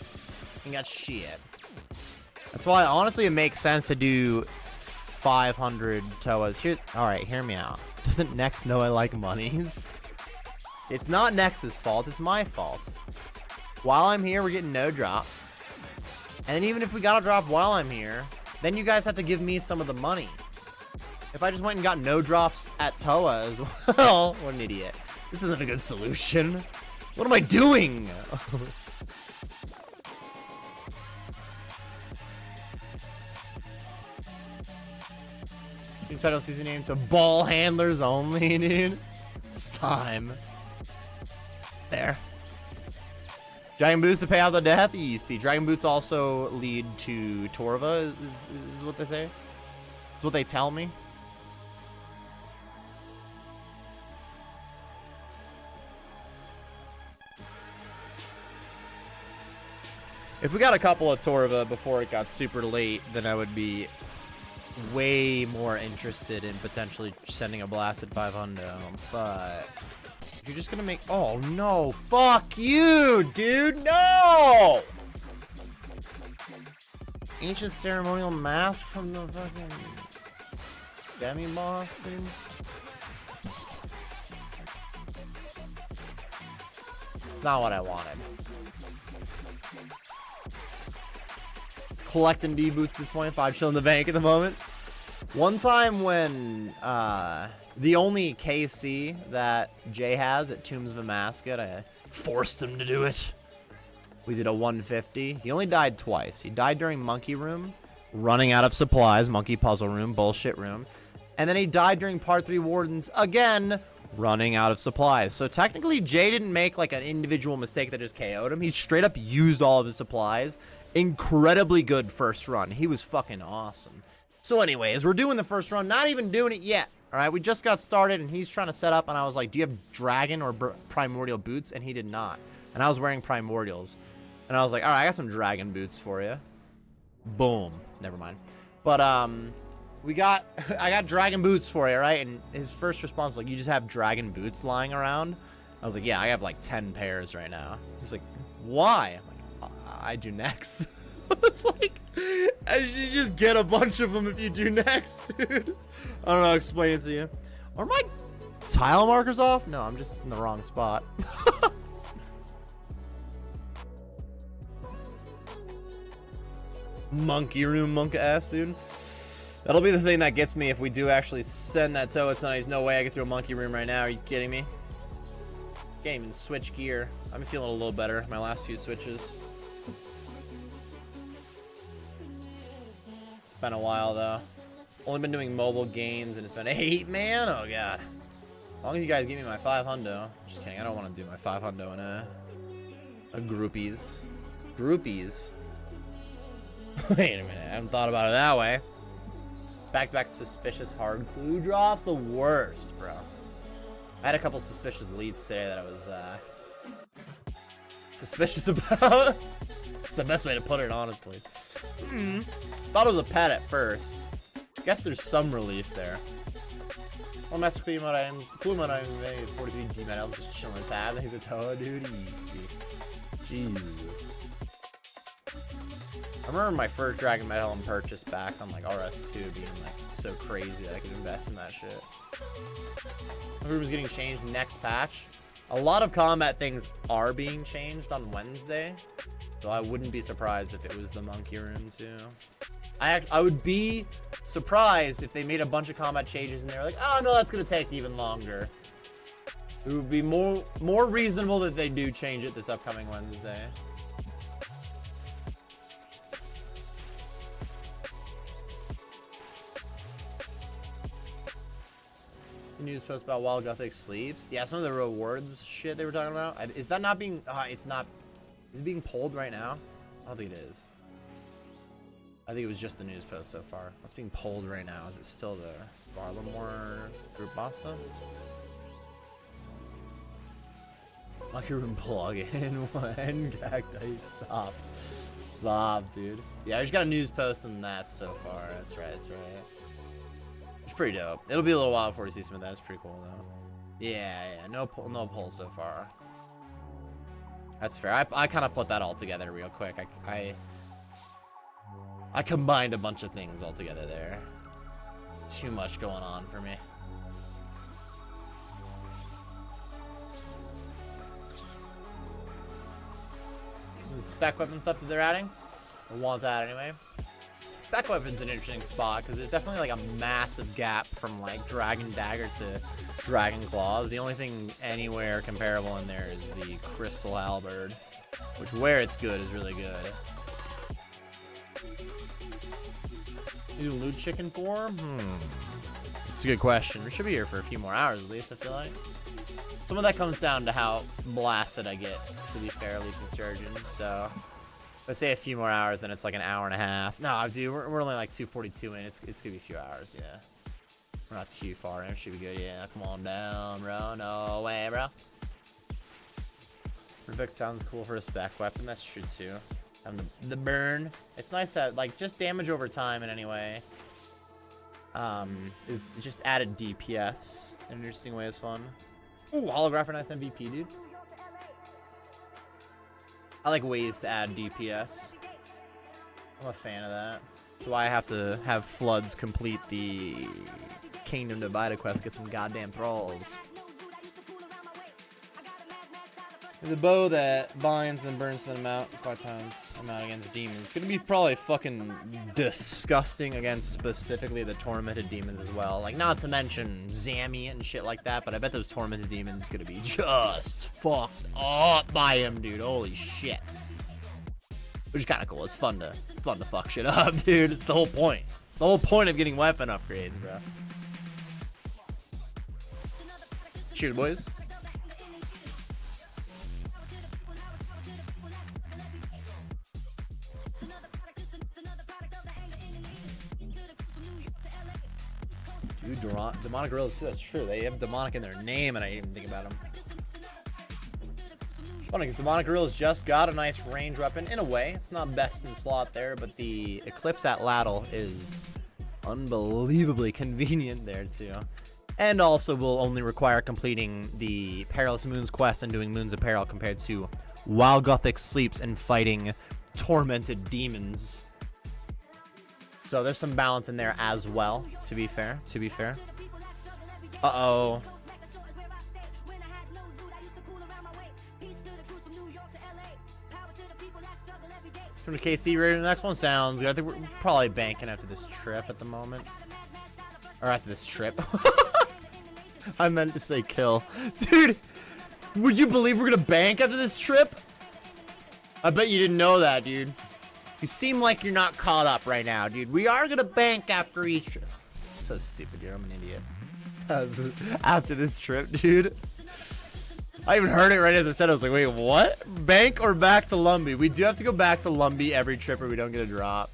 You got shit. That's why honestly it makes sense to do 500 Toas. Here, all right, hear me out. Doesn't Nex know I like monies? It's not Nex's fault. It's my fault. While I'm here, we're getting no drops. And then even if we got a drop while I'm here, then you guys have to give me some of the money. If I just went and got no drops at Toa as well, what an idiot. This isn't a good solution. What am I doing? Team title season name to ball handlers only, dude. It's time. There. Dragon Boots to pay out the death. Easy. Dragon Boots also lead to Torva, is what they say. Is what they tell me. If we got a couple of Torva before it got super late, then I would be way more interested in potentially sending a blasted 500. But you're just gonna make. Oh no! Fuck you, dude! No! Ancient ceremonial mask from the fucking demi boss, dude. It's not what I wanted. Collecting D boots at this point. 5 chill in the bank at the moment. One time when the only KC that Jay has at Tombs of a Mascot, I forced him to do it. We did a 150. He only died twice. He died during Monkey Room, running out of supplies, Monkey Puzzle Room, Bullshit Room. And then he died during Part 3 Wardens, again, running out of supplies. So technically, Jay didn't make like an individual mistake that just KO'd him. He straight up used all of his supplies. Incredibly good first run. He was fucking awesome. So anyways, we're doing the first run. Not even doing it yet. All right, we just got started, and he's trying to set up, and I was like, do you have Dragon or Primordial boots? And he did not. And I was wearing Primordials. And I was like, all right, I got some Dragon boots for you. Boom. Never mind. But, I got Dragon boots for you, right? And his first response was like, you just have Dragon boots lying around? I was like, yeah, I have like 10 pairs right now. He's like, why? I'm like, I do Nex. It's like, you just get a bunch of them if you do Nex, dude. I don't know, explain it to you. Are my tile markers off? No, I'm just in the wrong spot. Monkey Room, monk ass, dude. That'll be the thing that gets me if we do actually send that Toa tonight. There's no way I get through a Monkey Room right now. Are you kidding me? Can't even switch gear. I'm feeling a little better. My last few switches. It's been a while though. Only been doing mobile games and it's been 8, man. Oh god. As long as you guys give me my 500. Just kidding. I don't want to do my 500 in a groupies. Groupies. Wait a minute. I haven't thought about it that way. Back-to-back suspicious hard clue drops. The worst, bro. I had a couple suspicious leads today that I was suspicious about. It's the best way to put it, honestly. Thought it was a pet at first. Guess there's some relief there. Well, master clue mode items. Clue mode items. 43 D metal. Just chilling tab. He's a Toa, dude. Easy. Jesus. I remember my first Dragon Medal purchase back on like RS2 being like so crazy that I could invest in that shit. My room is getting changed next patch. A lot of combat things are being changed on Wednesday, so I wouldn't be surprised if it was the Monkey Room too. I would be surprised if they made a bunch of combat changes and they're like, oh no, that's gonna take even longer. It would be more reasonable that they do change it this upcoming Wednesday. News post about Wild Gothic sleeps. Yeah, some of the rewards shit they were talking about. Is that not being? It's not. Is it being pulled right now? I don't think it is. I think it was just the news post so far. What's being pulled right now? Is it still the Barlamore group boss stuff? Monkey Room plug-in. When cacti stop, dude. Yeah, I just got a news post on that so far. That's right. That's right. It's pretty dope. It'll be a little while before we see some of that. It's pretty cool though. Yeah. No pull so far. That's fair. I kind of put that all together real quick. I combined a bunch of things all together there. Too much going on for me. The spec weapon stuff that they're adding, I want that anyway. Spec weapon's an interesting spot because there's definitely like a massive gap from like Dragon Dagger to Dragon Claws. The only thing anywhere comparable in there is the Crystal Halberd, which where it's good is really good. New loot chicken form? It's a good question. We should be here for a few more hours at least, I feel like. Some of that comes down to how blasted I get, to be fair, Leaping Sturgeon. So, let's say a few more hours, then it's like an hour and a half. No, dude, we're only like 2:42 in. It's gonna be a few hours, yeah. We're not too far in. It should be good, yeah. Come on down, bro. No way, bro. Rivik sounds cool for a spec weapon. That's true, too. And the burn. It's nice that, like, just damage over time in any way. Is just added DPS. An interesting way is fun. Ooh, holographic nice MVP, dude. I like ways to add DPS. I'm a fan of that. That's why I have to have Floods complete the Kingdom Divided quest, get some goddamn thralls. The bow that binds and then burns them out 5 times amount against demons. It's gonna be probably fucking disgusting against specifically the tormented demons as well. Like, not to mention Zammy and shit like that, but I bet those tormented demons is gonna be just fucked up by him, dude. Holy shit. Which is kind of cool. It's fun to fuck shit up, dude. It's the whole point. It's the whole point of getting weapon upgrades, bro. Cheers, boys. Dude, demonic gorillas too, that's true. They have demonic in their name and I didn't even think about them. Funny because demonic gorillas just got a nice range weapon in a way. It's not best in slot there, but the Eclipse Atlatl is unbelievably convenient there too. And also will only require completing the Perilous Moons quest and doing Moons of Peril compared to while Gothic sleeps and fighting tormented demons. So there's some balance in there as well, to be fair. Uh-oh. From the KC rating, the next one sounds good. I think we're probably banking after this trip at the moment. Or after this trip. I meant to say kill. Dude, would you believe we're gonna bank after this trip? I bet you didn't know that, dude. You seem like you're not caught up right now, dude. We are gonna bank after each trip. So stupid, dude. I'm an idiot. After this trip, dude. I even heard it right as I said. I was like, wait, what? Bank or back to Lumbee? We do have to go back to Lumbee every trip or we don't get a drop.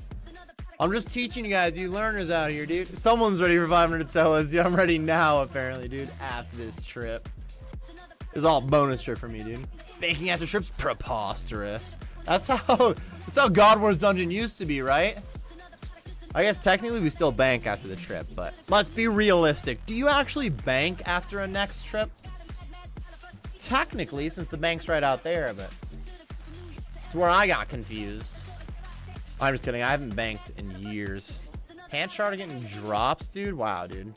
I'm just teaching you guys, you learners out here, dude. Someone's ready for 500 Toas. Dude, I'm ready now, apparently, dude. After this trip. It's all bonus trip for me, dude. Banking after trips? Preposterous. That's how God Wars Dungeon used to be, right? I guess technically we still bank after the trip, but let's be realistic. Do you actually bank after a next trip? Technically, since the bank's right out there, but it's where I got confused. I'm just kidding. I haven't banked in years. Pants shard getting drops, dude. Wow, dude.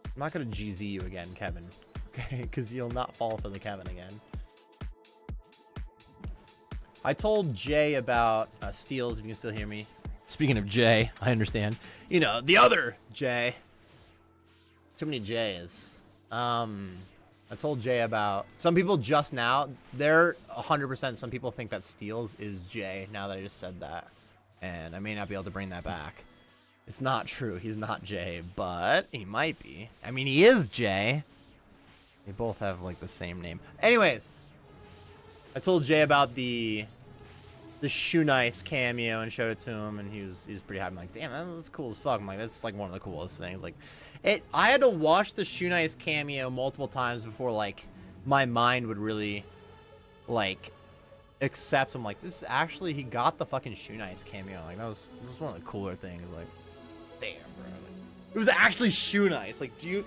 I'm not gonna GZ you again, Kevin. Okay, because you'll not fall for the Kevin again. I told Jay about steals, if you can still hear me. Speaking of Jay, I understand. You know, the other Jay. Too many J's. I told Jay about some people just now. They're 100%. Some people think that steals is Jay. Now that I just said that, and I may not be able to bring that back. It's not true. He's not Jay, but he might be. I mean, he is Jay. They both have like the same name. Anyways, I told Jay about the Shoe Nice cameo and showed it to him, and he was pretty happy. I'm like, damn, that's cool as fuck. I'm like, that's like one of the coolest things. Like, I had to watch the Shoe Nice cameo multiple times before like my mind would really like accept. I'm like, this is actually, he got the fucking Shoe Nice cameo. Like, that was one of the cooler things. Like, there, bro. It was actually shoe nice. Like, do you...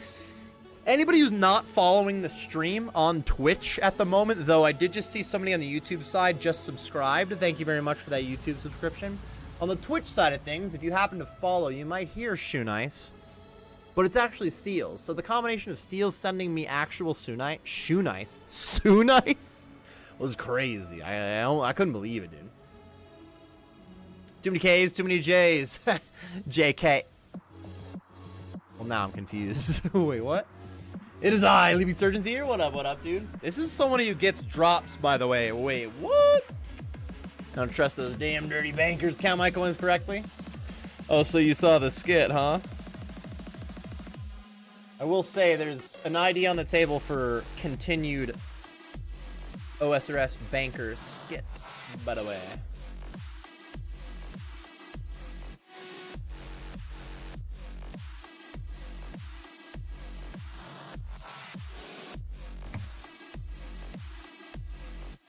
Anybody who's not following the stream on Twitch at the moment, though I did just see somebody on the YouTube side just subscribed. Thank you very much for that YouTube subscription. On the Twitch side of things, if you happen to follow, you might hear shoe nice. But it's actually Steels. So the combination of Steels sending me actual shoe nice was crazy. I couldn't believe it, dude. Too many K's, too many J's. JK. Well, now I'm confused. Wait, what? It is I, Libby Surgeon's here. What up, dude? This is someone who gets drops, by the way. Wait, what? Don't trust those damn dirty bankers. Count my coins correctly. Oh, so you saw the skit, huh? I will say there's an idea on the table for continued OSRS banker skit, by the way.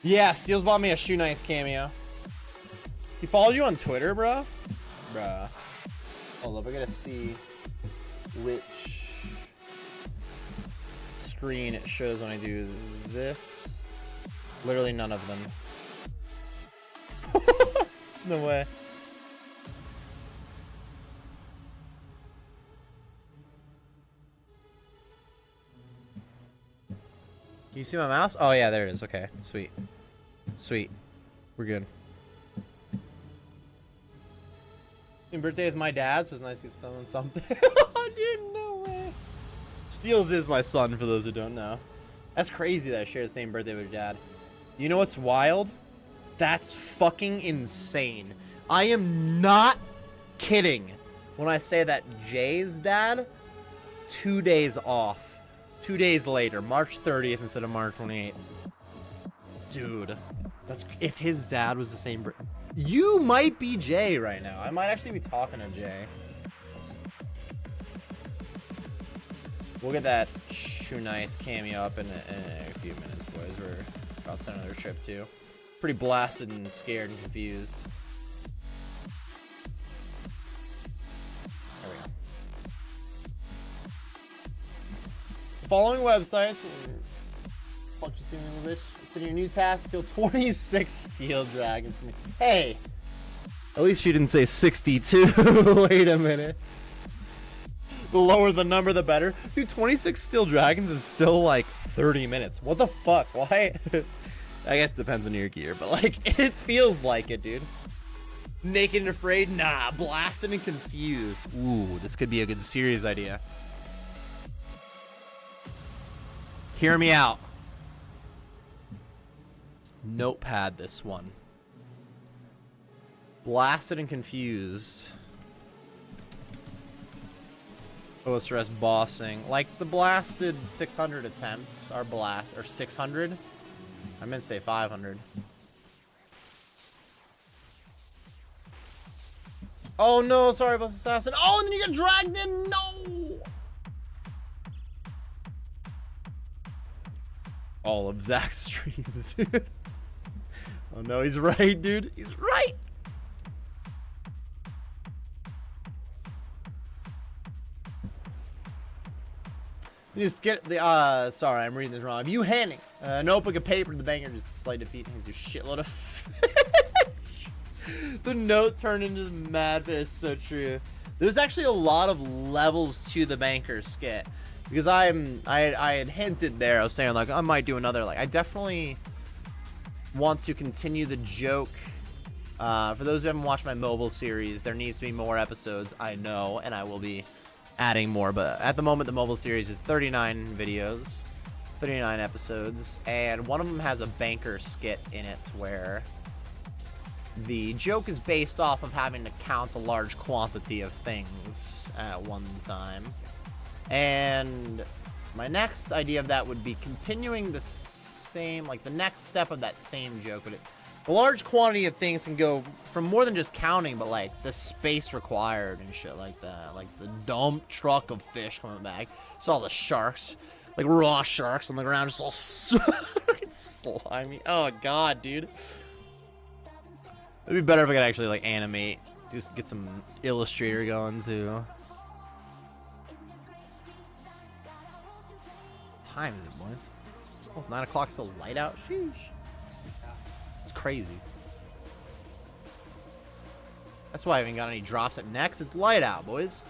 Yeah, Steels bought me a shoe nice cameo. He followed you on Twitter, bro? Bruh. Hold up, I gotta see which screen it shows when I do this. Literally none of them. There's no way. Can you see my mouse? Oh yeah, there it is. Okay, sweet. Sweet. We're good. Your birthday is my dad's, so it's nice to get someone something. Oh, dude, no way. Steels is my son, for those who don't know. That's crazy that I share the same birthday with your dad. You know what's wild? That's fucking insane. I am not kidding when I say that Jay's dad, 2 days off. 2 days later, March 30th instead of March 28th. Dude, that's if his dad was the same. You might be Jay right now. I might actually be talking to Jay. We'll get that shoe nice cameo up in a few minutes, boys. We're about to start another trip too. Pretty blasted and scared and confused. There we go. Following websites. Fuck you, see me, little bitch. Send your new task, steal 26 steel dragons from me. Hey! At least she didn't say 62. Wait a minute. The lower the number, the better. Dude, 26 steel dragons is still like 30 minutes. What the fuck? Why? I guess it depends on your gear, but like, it feels like it, dude. Naked and afraid? Nah. Blasted and confused. Ooh, this could be a good series idea. Hear me out. Notepad this one. Blasted and confused. OSRS bossing. Like the blasted 600 attempts are blast or 600. I meant to say 500. Oh no, sorry about the assassin. Oh, and then you get dragged in. No. All of Zach's streams. Oh no, he's right, dude. He's right. You just get the sorry, I'm reading this wrong. If you handing a notebook of paper to the banker, just slight defeat and a shitload of the note turned into madness. So true. There's actually a lot of levels to the banker skit. Because I had hinted there, I was saying like I might do another, like I definitely want to continue the joke. For those who haven't watched my mobile series, there needs to be more episodes, I know, and I will be adding more, but at the moment the mobile series is 39 videos, 39 episodes, and one of them has a banker skit in it where the joke is based off of having to count a large quantity of things at one time. And my next idea of that would be continuing the same, like the next step of that same joke. But a large quantity of things can go from more than just counting, but like the space required and shit like that. Like the dump truck of fish coming back. Saw the sharks, like raw sharks on the ground, just all slimy. Oh god, dude. It'd be better if I could actually like animate Just get some Illustrator going too. What time is it, boys? Almost 9 o'clock, still light out. Sheesh. It's crazy. That's why I haven't got any drops at Nex. It's light out, boys.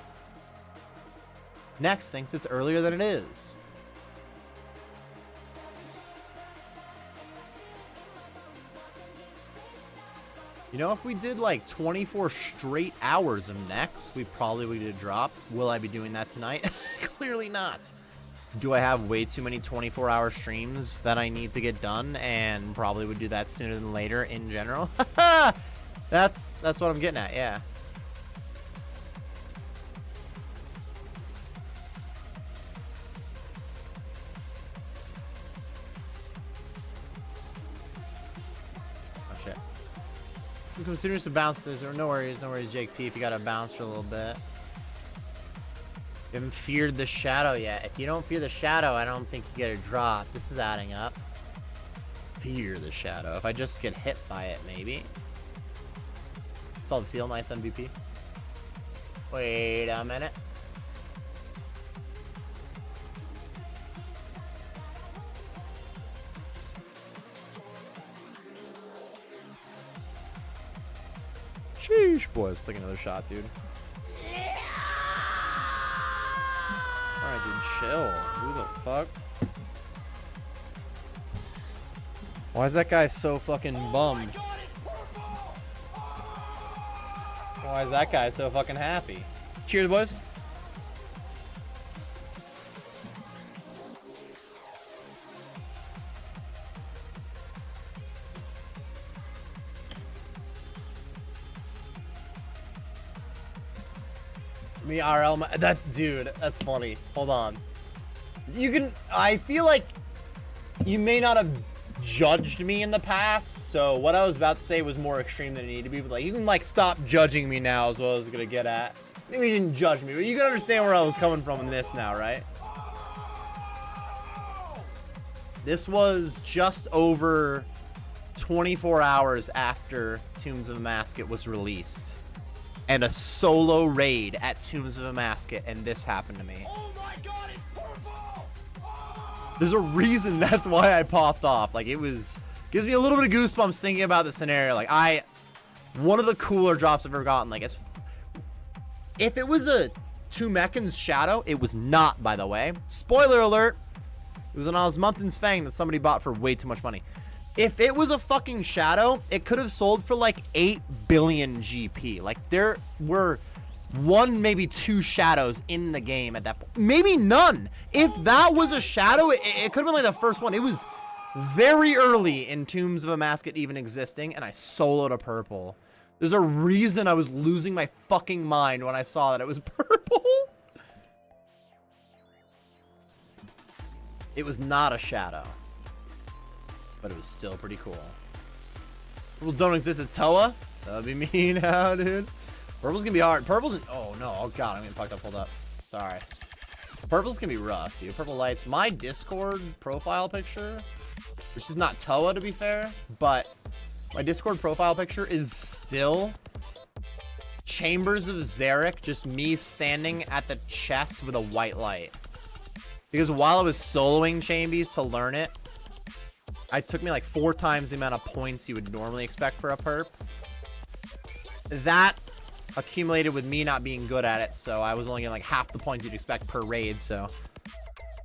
Nex thinks it's earlier than it is. You know, if we did like 24 straight hours of Nex, we probably would get a drop. Will I be doing that tonight? Clearly not. Do I have way too many 24-hour streams that I need to get done, and probably would do that sooner than later in general? That's what I'm getting at, yeah. Oh shit. I'm considering to bounce this, or no worries, Jake P, if you gotta bounce for a little bit. You haven't feared the shadow yet. If you don't fear the shadow, I don't think you get a drop. This is adding up. Fear the shadow. If I just get hit by it, maybe. Saw the seal, nice MVP. Wait a minute. Sheesh, boys. Take another shot, dude. Alright, dude, chill. Who the fuck? Why is that guy so fucking bummed? Why is that guy so fucking happy? Cheers, boys. Me RL, that dude, that's funny. Hold on. You can, I feel like you may not have judged me in the past, so what I was about to say was more extreme than it needed to be, but like, you can like stop judging me now is what I was gonna get at. Maybe you didn't judge me, but you can understand where I was coming from in this now, right? This was just over 24 hours after Tombs of Amasket was released. And a solo raid at Tombs of Amasket, and this happened to me. Oh my god, it's purple! Oh! There's a reason that's why I popped off. Like, it was, gives me a little bit of goosebumps thinking about the scenario. Like, one of the cooler drops I've ever gotten. Like, if it was a Tumekin's Shadow, it was not, by the way. Spoiler alert, it was an Osmunton's Fang that somebody bought for way too much money. If it was a fucking shadow, it could have sold for like 8 billion GP. Like, there were 1, maybe 2 shadows in the game at that point. Maybe none. If that was a shadow, it could have been like the first one. It was very early in Tombs of Amasket even existing, and I soloed a purple. There's a reason I was losing my fucking mind when I saw that it was purple. It was not a shadow. But it was still pretty cool. Purple don't exist as Toa? That would be me now, dude. Purple's gonna be hard. Purple's oh no, oh god, I'm getting fucked up. Hold up. Sorry. Purple's gonna be rough, dude. Purple lights. My Discord profile picture, which is not Toa to be fair, but my Discord profile picture is still Chambers of Zarek, just me standing at the chest with a white light. Because while I was soloing Chambies to learn it, it took me like 4 times the amount of points you would normally expect for a perp. That accumulated with me not being good at it, so I was only getting like half the points you'd expect per raid, so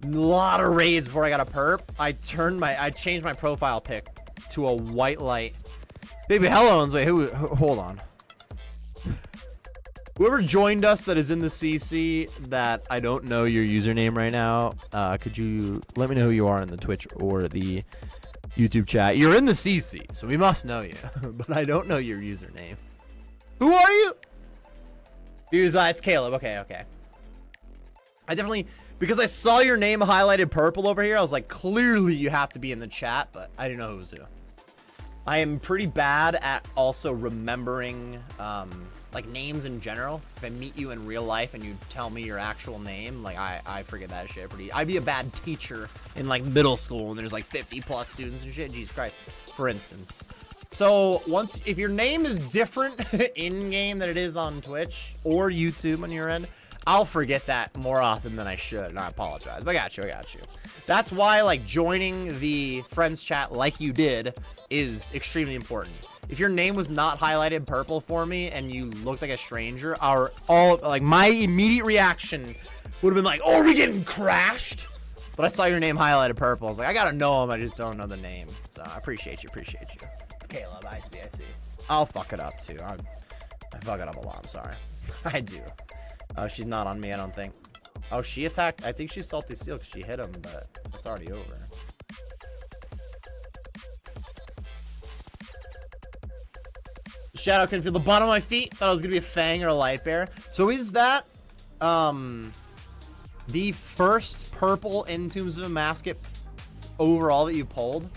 a lot of raids before I got a perp. I changed my profile pic to a white light. Baby Helloans, wait, hold on. Whoever joined us that is in the CC that I don't know your username right now, could you let me know who you are in the Twitch or the YouTube chat? You're in the CC, so we must know you, but I don't know your username. Who are you? It's Caleb. Okay. I definitely, because I saw your name highlighted purple over here, I was like, clearly you have to be in the chat, but I didn't know who was who. I am pretty bad at also remembering like names in general. If I meet you in real life and you tell me your actual name, like I forget that shit pretty. I'd be a bad teacher in like middle school and there's like 50+ students and shit. Jesus Christ, for instance. So once, if your name is different in game than it is on Twitch or YouTube on your end, I'll forget that more often than I should, and I apologize. But I got you. That's why, like, joining the friends chat like you did is extremely important. If your name was not highlighted purple for me and you looked like a stranger, my immediate reaction would have been like, oh, are we getting crashed? But I saw your name highlighted purple. I was like, I gotta know him. I just don't know the name. So I appreciate you. It's Caleb. I see. I'll fuck it up too. I fuck it up a lot. I'm sorry. I do. Oh, she's not on me, I don't think. Oh, she attacked. I think she's Salty Seal because she hit him, but it's already over. Shadow can feel the bottom of my feet. Thought it was gonna be a Fang or a Light Bear. So is that the first purple in Tombs of a Masket overall that you pulled?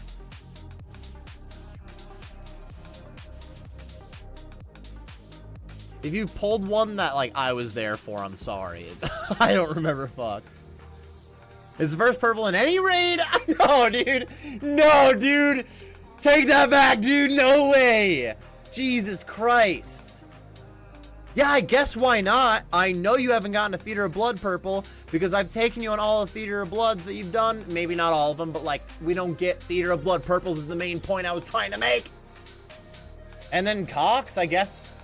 If you've pulled one that, like, I was there for, I'm sorry. I don't remember, fuck. It's the first purple in any raid? No, dude. No, dude. Take that back, dude. No way. Jesus Christ. Yeah, I guess why not? I know you haven't gotten a Theater of Blood purple because I've taken you on all the Theater of Bloods that you've done. Maybe not all of them, but, like, we don't get Theater of Blood purples is the main point I was trying to make. And then Cox, I guess.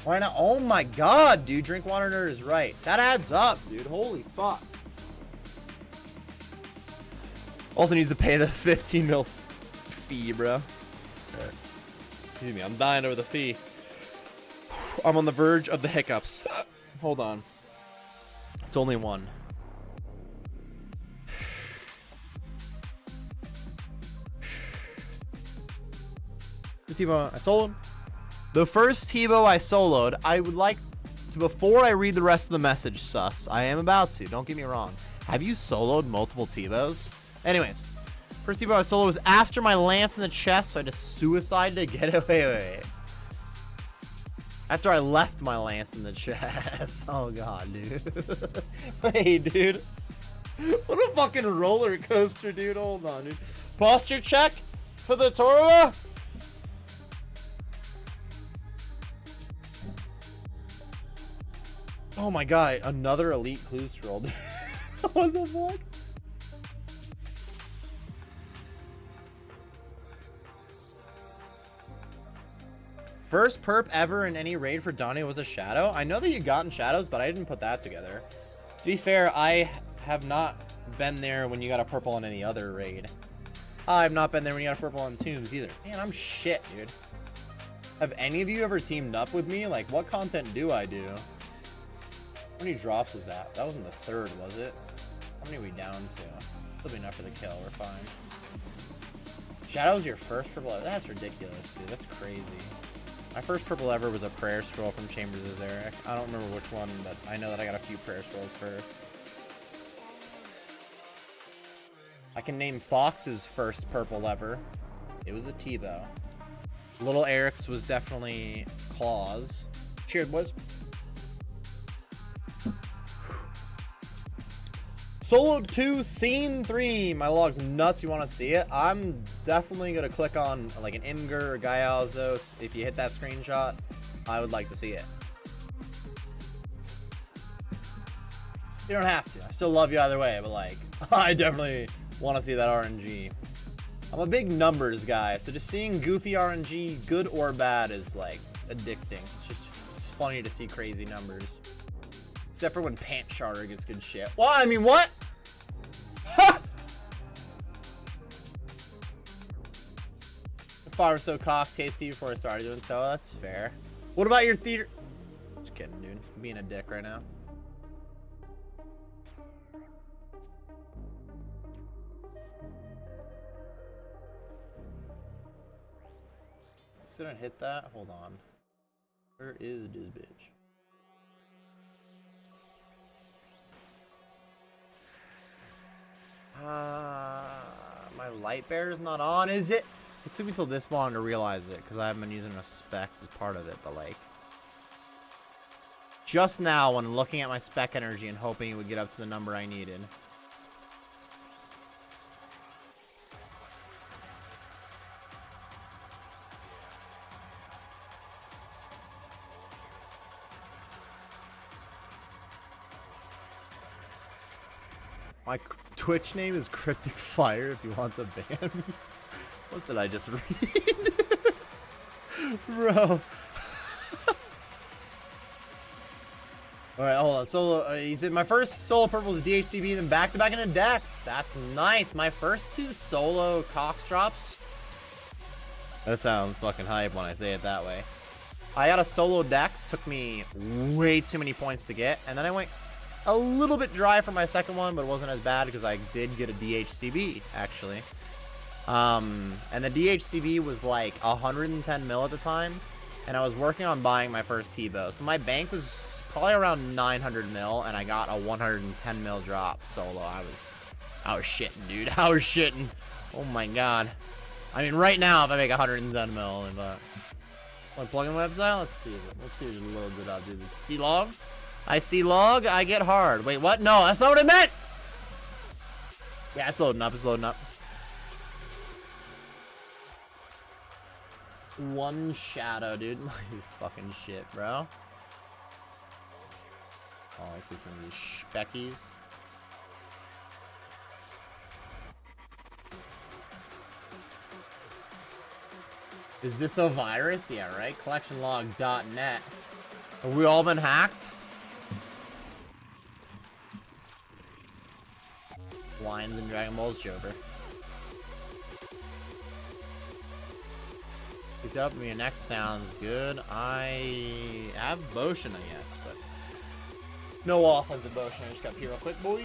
Why not? Oh my god, dude. Drink Water Nerd is right. That adds up, dude. Holy fuck. Also needs to pay the 15 mil fee, bro. Excuse me, I'm dying over the fee. I'm on the verge of the hiccups. Hold on. It's only one. I soloed. The first Tebow I soloed, I would like to, before I read the rest of the message, sus. I am about to, don't get me wrong. Have you soloed multiple Tebows? Anyways, first Tebow I soloed was after my lance in the chest, so I just suicided to get away. Wait. After I left my lance in the chest. Oh god, dude. Wait, dude. What a fucking roller coaster, dude. Hold on, dude. Posture check for the Torah. Oh my god, another elite clue scroll. What the fuck? First perp ever in any raid for Donnie was a shadow. I know that you got in shadows, but I didn't put that together. To be fair, I have not been there when you got a purple in any other raid. I've not been there when you got a purple on Tombs either. Man, I'm shit, dude. Have any of you ever teamed up with me? Like, what content do I do? How many drops is that? That wasn't the third, was it? How many are we down to? Still be enough for the kill. We're fine. Shadow's your first purple ever? That's ridiculous, dude. That's crazy. My first purple ever was a prayer scroll from Chambers of Zarek. I don't remember which one, but I know that I got a few prayer scrolls first. I can name Fox's first purple ever. It was a Tebow. Little Eric's was definitely Claws. Cheers, boys. Solo 2, Scene 3. My log's nuts. You want to see it? I'm definitely going to click on like an Imgur or Gaiazos. If you hit that screenshot, I would like to see it. You don't have to. I still love you either way, but like, I definitely want to see that RNG. I'm a big numbers guy, so just seeing goofy RNG, good or bad, is like addicting. It's funny to see crazy numbers. Except for when Pant Charter gets good shit. Well, I mean, what? Ha! If I were so cocked KC before I started doing so, that's fair. What about your theater? Just kidding, dude. I'm being a dick right now. Still didn't hit that? Hold on. Where is this bitch? My light bear is not on, is it? It took me till this long to realize it because I haven't been using the specs as part of it, but like just now when looking at my spec energy and hoping it would get up to the number I needed. My Twitch name is Cryptic Fire if you want to ban me. What did I just read? Bro. Alright, hold on. Solo, he said my first solo purple is DHCB, then back to back into Dex. That's nice. My first 2 solo Cox drops. That sounds fucking hype when I say it that way. I got a solo Dex, took me way too many points to get, and then I went a little bit dry for my second one, but it wasn't as bad because I did get a DHCB, actually. And the DHCB was like 110 mil at the time, and I was working on buying my first T-Bow. So my bank was probably around 900 mil, and I got a 110 mil drop solo. I was shitting, dude. I was shitting. Oh my god. I mean, right now, if I make 110 mil, but my plugin website, let's see if it loads it up, dude. C log. I see log. I get hard. Wait, what? No, that's not what I meant. Yeah, it's loading up. It's loading up. One shadow, dude. This fucking shit, bro. Oh, let's get some of these speckies. Is this a virus? Yeah, right? Collectionlog.net. Have we all been hacked? Lions and Dragon Balls Joker. He's up to me. Next sounds good. I have Boshin, I guess, but no offensive Boshin. I just got P real quick, boys.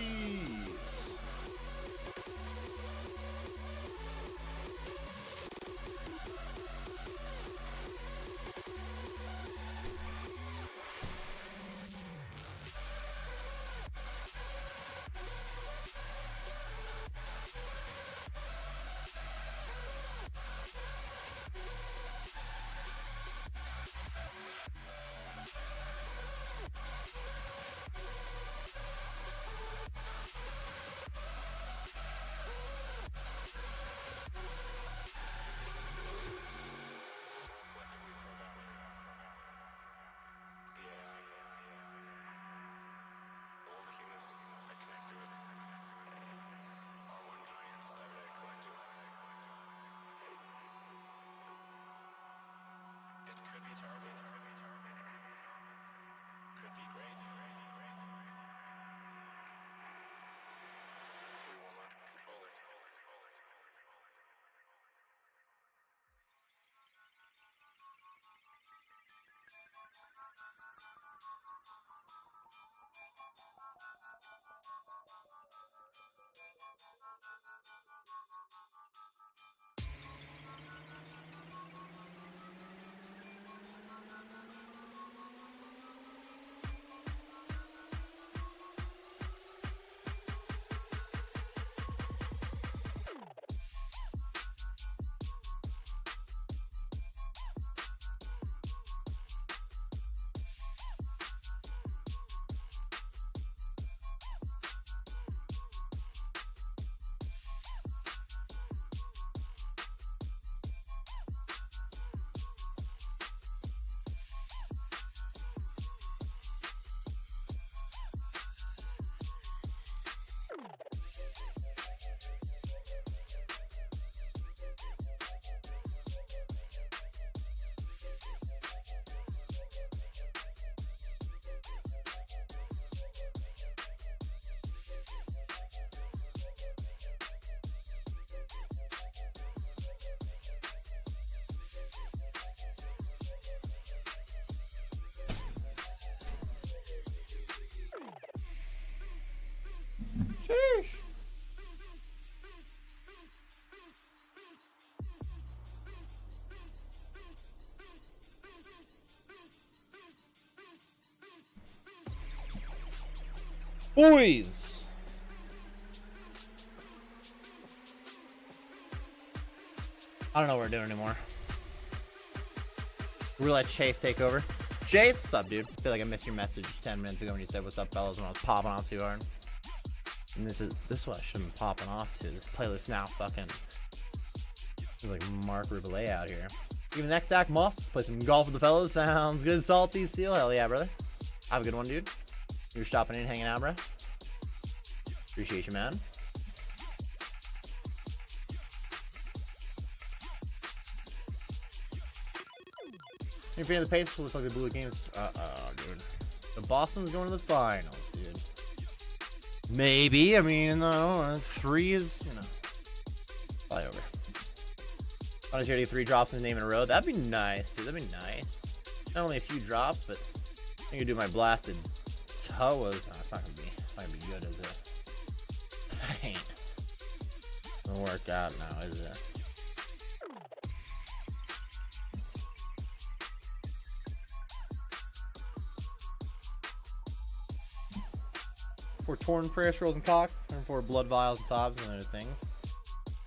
Sheesh. Boys. I don't know what we're doing anymore. We're let Chase take over. Chase, what's up, dude? I feel like I missed your message 10 minutes ago when you said what's up, fellas, when I was popping off too hard. And this is what I shouldn't be popping off to. This playlist now fucking is like Mark Rubelet out here. Even next act muff. Play some golf with the fellas. Sounds good. Salty Seal. Hell yeah, brother. Have a good one, dude. You're stopping in, hanging out, bro. Appreciate you, man. You're a fan of the Pacers? Looks like the Blue games. Dude. The Boston's going to the finals, dude. Maybe. I mean, no, 3 is, you know, probably over. I want to share 3 drops in his name in a row. That'd be nice, dude. That'd be nice. Not only a few drops, but I can do my blasted toes. No, it's not gonna be good, is it? Ain't gonna work out now, is it? For torn press rolls and cocks, and for blood vials and tobs and other things.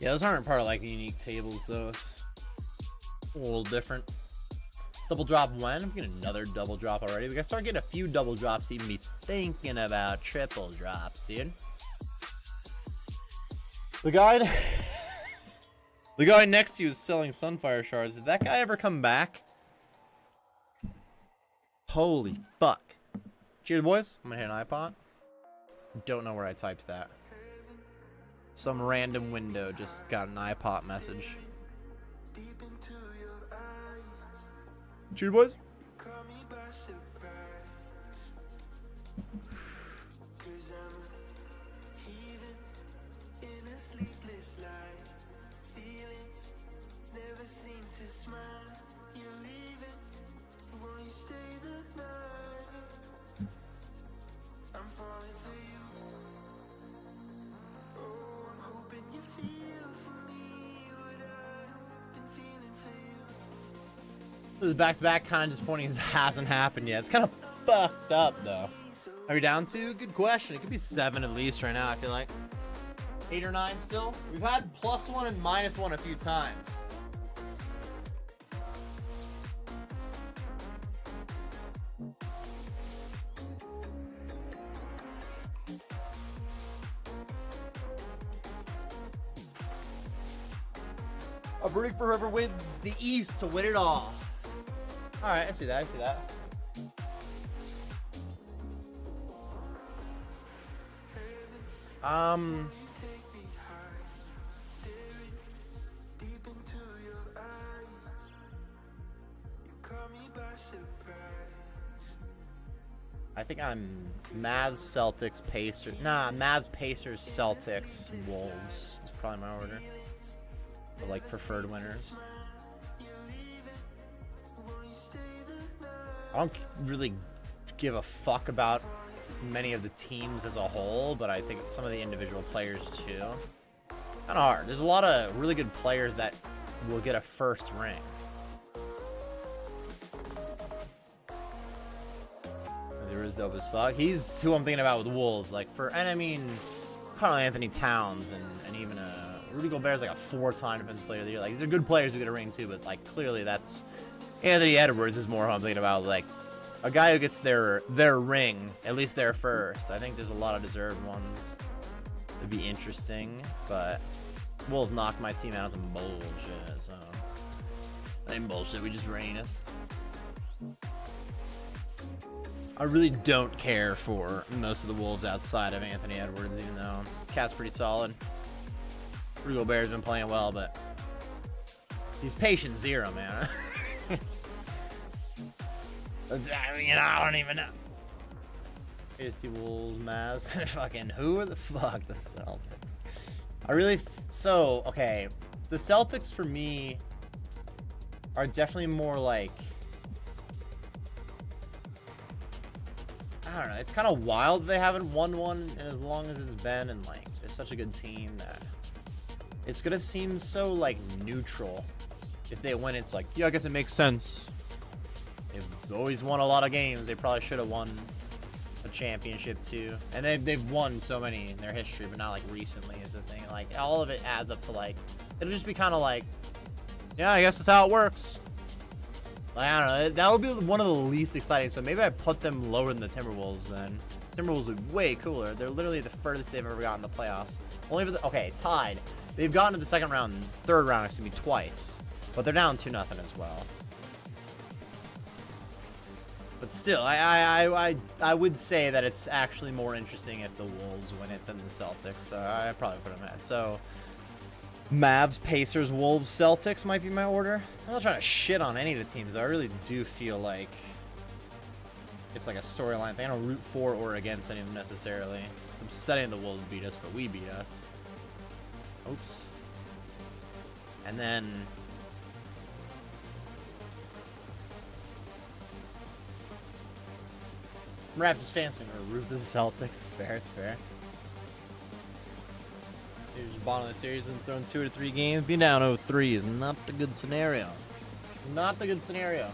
Yeah, those aren't part of like the unique tables though. It's a little different. Double drop when? I'm getting another double drop already. We gotta start getting a few double drops to even be thinking about triple drops, dude. The guy next to you is selling Sunfire shards. Did that guy ever come back? Holy fuck. Cheers, boys. I'm gonna hit an iPod. Don't know where I typed that. Some random window just got an iPod message. Cheers, boys. This back-to-back kind of disappointing. It hasn't happened yet. It's kind of fucked up, though. Are we down to? Good question. It could be 7 at least right now, I feel like. 8 or 9 still. We've had +1 and -1 a few times. I'm rooting for whoever wins the East to win it all. All right, I see that. I see that. I think I'm Mavs, Celtics, Pacers. Nah, Mavs, Pacers, Celtics, Wolves is probably my order. Or like preferred winners. I don't really give a fuck about many of the teams as a whole, but I think some of the individual players too. Kind of hard. There's a lot of really good players that will get a first ring. There is dope as fuck. He's who I'm thinking about with Wolves. Like and I mean, Carl Anthony Towns and even Rudy Gobert's like a 4-time defensive player of the year. Like these are good players who get a ring too, but like clearly that's Anthony Edwards is more who I'm thinking about. Like a guy who gets their ring, at least their first. I think there's a lot of deserved ones. It'd be interesting, but Wolves knocked my team out of some bullshit, so that ain't bullshit. We just ran us. I really don't care for most of the Wolves outside of Anthony Edwards, even though Cat's pretty solid. Rudy Gobert's been playing well, but he's patient 0, man. I mean, I don't even know. AST Wolves, Mavs, fucking who the fuck the Celtics? I really okay. The Celtics for me are definitely more like, I don't know. It's kind of wild they haven't won one in as long as it's been, and like they're such a good team that it's gonna seem so like neutral. If they win, it's like, yeah, I guess it makes sense. They've always won a lot of games. They probably should have won a championship too. And they've won so many in their history, but not like recently is the thing. Like all of it adds up to like, it'll just be kind of like, yeah, I guess that's how it works. Like, I don't know. That would be one of the least exciting. So maybe I put them lower than the Timberwolves then. Timberwolves would be way cooler. They're literally the furthest they've ever gotten in the playoffs. Only for okay, tied. They've gotten to the second round, third round, excuse me, twice. But they're down 2-0 as well. But still, I would say that it's actually more interesting if the Wolves win it than the Celtics. So I probably put them at. So Mavs, Pacers, Wolves, Celtics might be my order. I'm not trying to shit on any of the teams. I really do feel like it's like a storyline thing. I don't root for or against any of them necessarily. It's upsetting the Wolves beat us, but we beat us. Oops. And then Raptors fans are gonna root for the Celtics. It's fair, it's fair. Here's the bottom of the series and thrown 2 or 3 games. Being down 0-3 is not the good scenario. Not the good scenario.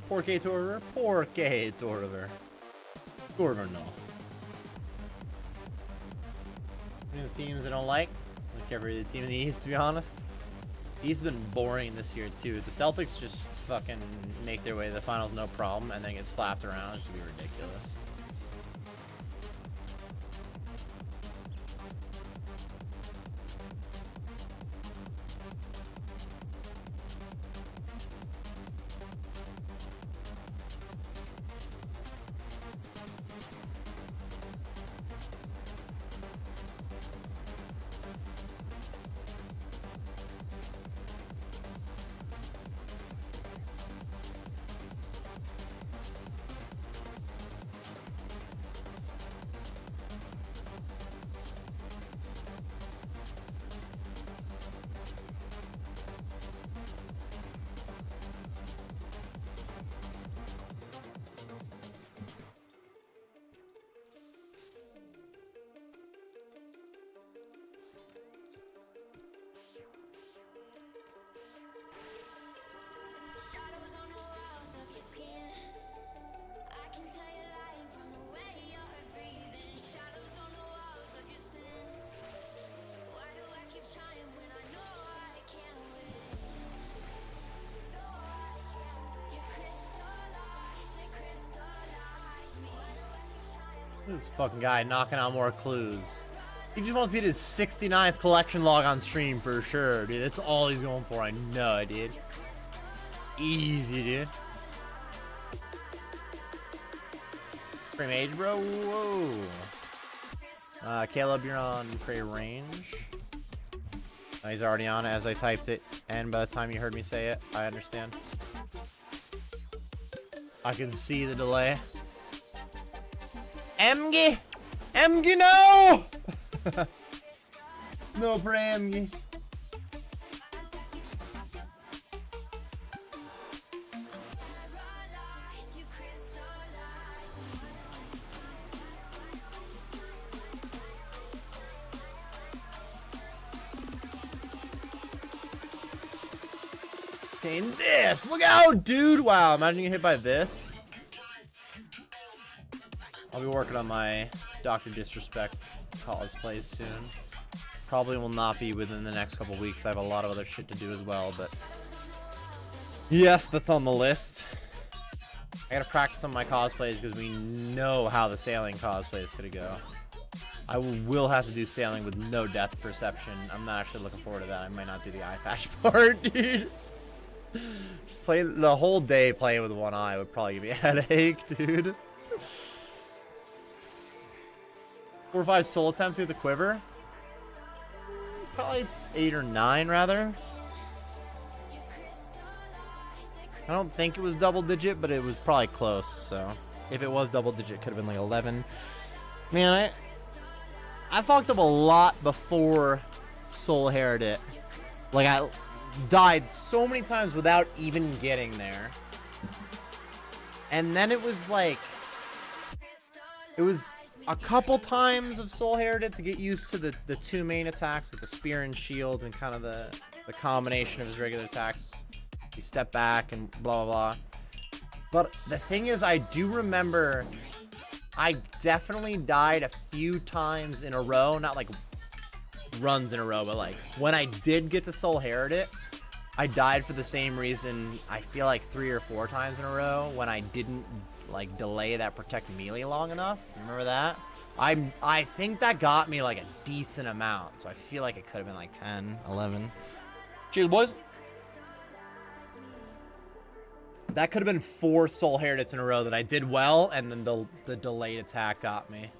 Porque Torver, Porque Torver. Torver, no. Any teams I don't like every team in the East, to be honest. East's been boring this year too. The Celtics just fucking make their way to the finals no problem and then get slapped around. It should be ridiculous. Shadows on the walls of your skin. I can tell you're lying from the way you're breathing. Shadows on the walls of your sin. Why do I keep trying when I know I can't win? You crystallize, they crystallize me. This fucking guy knocking out more clues. He just wants to get his 69th collection log on stream for sure, dude. That's all he's going for. I know, dude. Easy, dude. Frame age, bro. Whoa. Caleb, you're on prey range. He's already on it as I typed it, and by the time you heard me say it, I understand. I can see the delay. Emgy! Emgy, no! No for Emgy. Take this! Look out, dude! Wow, imagine getting hit by this. I'll be working on my Dr. Disrespect college plays soon. Probably will not be within the next couple weeks. I have a lot of other shit to do as well, but yes, that's on the list. I gotta practice on my cosplays because we know how the sailing cosplay is gonna go. I will have to do sailing with no depth perception. I'm not actually looking forward to that. I might not do the eye patch part, dude. Just play the whole day playing with one eye would probably give me a headache, dude. 4 or 5 soul attempts with the quiver. Probably 8 or 9 rather. I don't think it was double digit, but it was probably close. So if it was double digit, it could have been like 11. Man, I fucked up a lot before soul haired it. Like I died so many times without even getting there. And then it was like, it was a couple times of soul haired it to get used to the 2 main attacks with the spear and shield and kind of the combination of his regular attacks. You step back and blah, blah, blah. But the thing is, I do remember I definitely died a few times in a row, not like runs in a row, but like when I did get to soul haired it, I died for the same reason. I feel like 3 or 4 times in a row when I didn't like delay that protect melee long enough. Do you remember that? I think that got me like a decent amount, so I feel like it could have been like 10, 11. Cheers, boys. That could have been 4 soul heritates in a row that I did well, and then the delayed attack got me.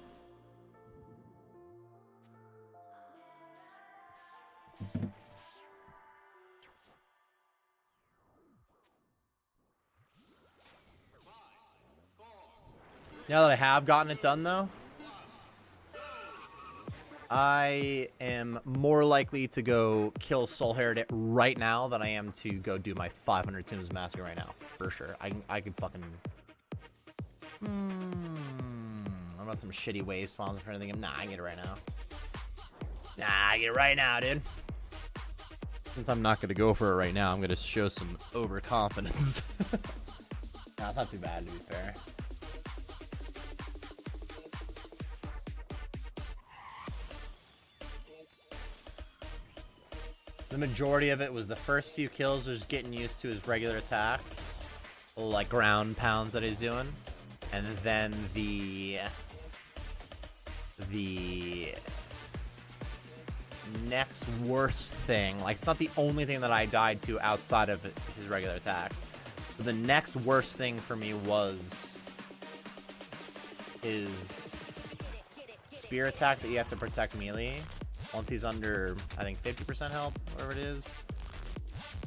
Now that I have gotten it done, though, I am more likely to go kill Soul Heritage right now than I am to go do my 500 Tombs Massacre right now. For sure. I could fucking... I'm about some shitty wave spawns or anything. Nah, I can get it right now. Nah, I get it right now, dude. Since I'm not going to go for it right now, I'm going to show some overconfidence. Nah, it's not too bad, to be fair. The majority of it was the first few kills was getting used to his regular attacks, like ground pounds that he's doing, and then the next worst thing, like it's not the only thing that I died to outside of his regular attacks, but the next worst thing for me was his spear attack that you have to protect melee. Once he's under, I think, 50% health, whatever it is.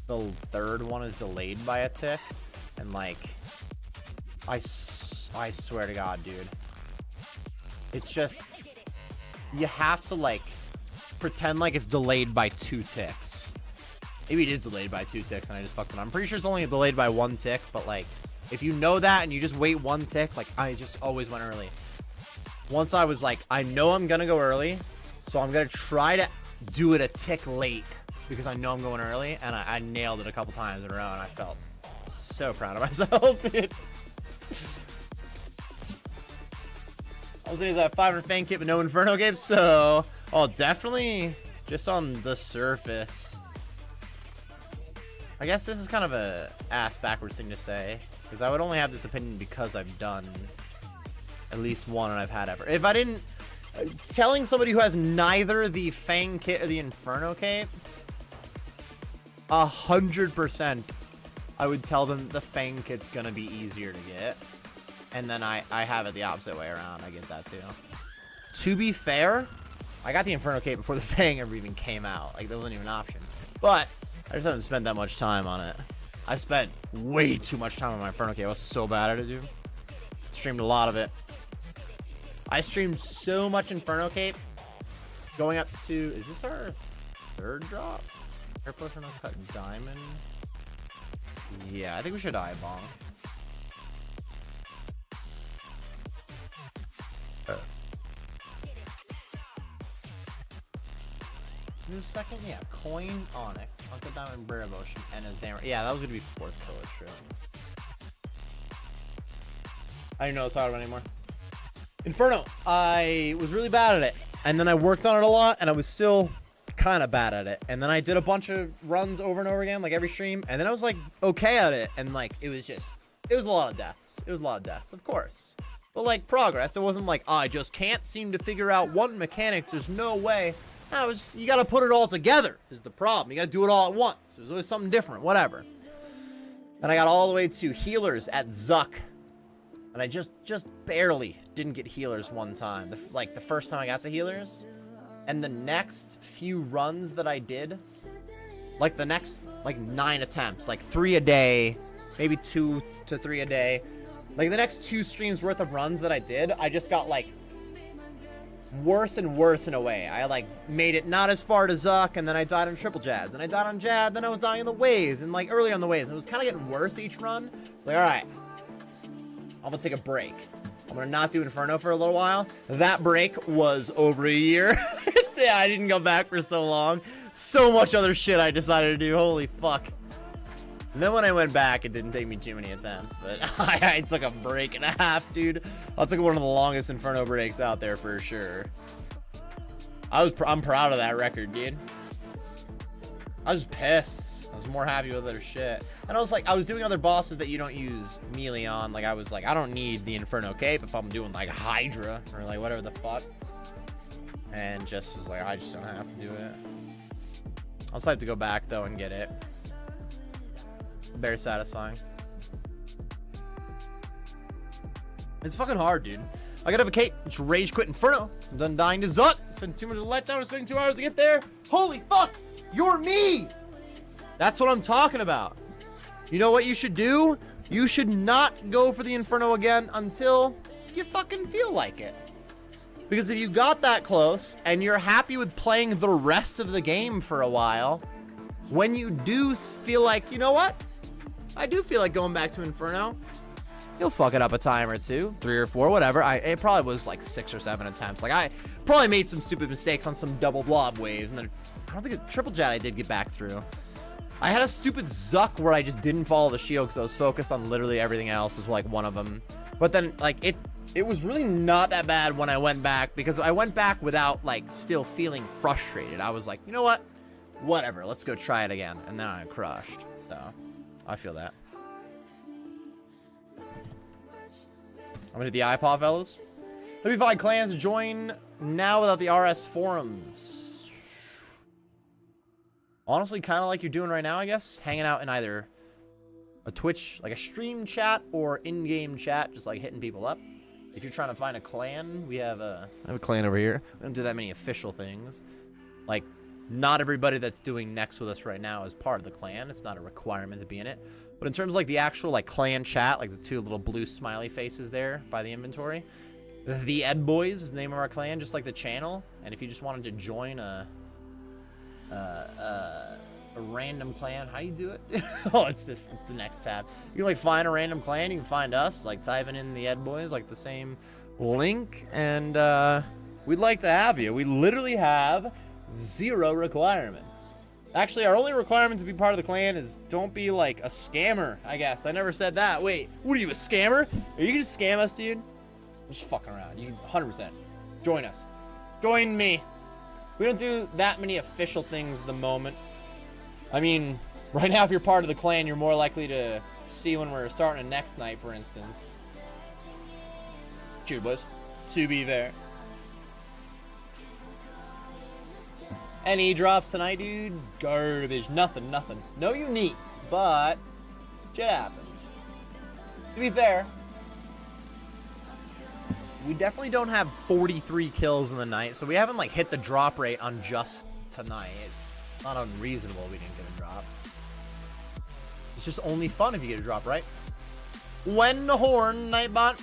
The third one is delayed by a tick. And, like, I swear to God, dude. It's just, you have to, like, pretend like it's delayed by 2 ticks. Maybe it is delayed by 2 ticks and I just fucked it up. I'm pretty sure it's only delayed by 1 tick, but, like, if you know that and you just wait 1 tick, like, I just always went early. Once I was like, I know I'm gonna go early, so I'm going to try to do it a tick late because I know I'm going early, and I nailed it a couple times in a row, and I felt so proud of myself, dude. I was saying that 500 Fang Kit but no Inferno Cape, so... Oh, definitely just on the surface. I guess this is kind of a ass-backwards thing to say, because I would only have this opinion because I've done at least one and I've had ever. If I didn't... Telling somebody who has neither the Fang Kit or the Inferno Cape, 100%, I would tell them the Fang Kit's gonna be easier to get. And then I have it the opposite way around. I get that too. To be fair, I got the Inferno Cape before the Fang ever even came out. Like, that wasn't even an option. But I just haven't spent that much time on it. I spent way too much time on my Inferno Cape. I was so bad at it, dude. Streamed a lot of it. I streamed so much Inferno Cape, going up to, is this our 3rd drop? Air potion uncut diamond. Yeah, I think we should eye bong. This is 2nd, yeah. Coin onyx, uncut diamond, rare lotion, and a Xamarin. Yeah, that was gonna be 4th color, true. I didn't know it's hard anymore. Inferno, I was really bad at it, and then I worked on it a lot, and I was still kind of bad at it, and then I did a bunch of runs over and over again, like every stream, and then I was like okay at it, and like it was a lot of deaths. It was a lot of deaths, of course, but like progress. It wasn't like, oh, I just can't seem to figure out one mechanic, there's no way. No, you gotta put it all together is the problem. You gotta do it all at once. There's always something different, whatever. Then I got all the way to healers at Zuck. And I just barely didn't get healers one time. The first time I got to healers. And the next few runs that I did, like the next, 9 attempts, like 3 a day, maybe 2 to 3 a day. Like the next 2 streams worth of runs that I did, I just got like worse and worse in a way. I like made it not as far to Zuck, and then I died on Triple Jazz. Then I died on Jad, then I was dying in the waves, and like early on the waves. And it was kind of getting worse each run. It's like, all right, I'm gonna take a break. I'm gonna not do Inferno for a little while. That break was over a year. Yeah, I didn't go back for so long. So much other shit I decided to do. Holy fuck. And then when I went back, it didn't take me too many attempts, but I took a break and a half, dude. I took one of the longest Inferno breaks out there for sure. I'm proud of that record, dude. I was pissed. I was was more happy with other shit. And I was like, I was doing other bosses that you don't use melee on. Like, I was like, I don't need the Inferno Cape if I'm doing, like, Hydra or, like, whatever the fuck. And just was like, I just don't have to do it. I'll just have to go back, though, and get it. Very satisfying. It's fucking hard, dude. I gotta have a cape. It's rage quit Inferno. I'm done dying to Zut. Spent too much of a letdown. I'm spending 2 hours to get there. Holy fuck! You're me! That's what I'm talking about. You know what you should do? You should not go for the Inferno again until you fucking feel like it. Because if you got that close and you're happy with playing the rest of the game for a while, when you do feel like, you know what? I do feel like going back to Inferno. You'll fuck it up a time or two, 3 or 4, whatever. It probably was like 6 or 7 attempts. Like, I probably made some stupid mistakes on some double blob waves, and then I don't think a triple jet I did get back through. I had a stupid Zuck where I just didn't follow the shield because I was focused on literally everything else is like one of them. But then like it was really not that bad when I went back, because I went back without like still feeling frustrated. I was like, you know what? Whatever, let's go try it again. And then I crushed. So I feel that. I'm gonna do the iPod, fellas. Let me find clans to join now without the RS forums. Honestly, kind of like you're doing right now, I guess. Hanging out in either a Twitch, like a stream chat, or in-game chat, just like hitting people up. If you're trying to find a clan, I have a clan over here. We don't do that many official things. Like, not everybody that's doing Nex with us right now is part of the clan. It's not a requirement to be in it. But in terms of like the actual like clan chat, like the 2 little blue smiley faces there by the inventory, the Ed Boys is the name of our clan, just like the channel. And if you just wanted to join a random clan, how do you do it? Oh, it's the next tab. You can like find a random clan. You can find us, like typing in the Ed Boys, like the same link, and we'd like to have you. We literally have 0 requirements. Actually, our only requirement to be part of the clan is don't be like a scammer, I guess. I never said that. Wait, what are you, a scammer? Are you gonna scam us, dude? I'm just fucking around. You 100%. Join us. Join me. We don't do that many official things at the moment. I mean, right now, if you're part of the clan, you're more likely to see when we're starting a Nex Night, for instance. Cheers, boys. To be there. Any drops tonight, dude? Garbage. Nothing. No uniques, but shit happens. To be fair, we definitely don't have 43 kills in the night, so we haven't like hit the drop rate on just tonight. It's not unreasonable we didn't get a drop. It's just only fun if you get a drop, right? When the horn, Nightbot.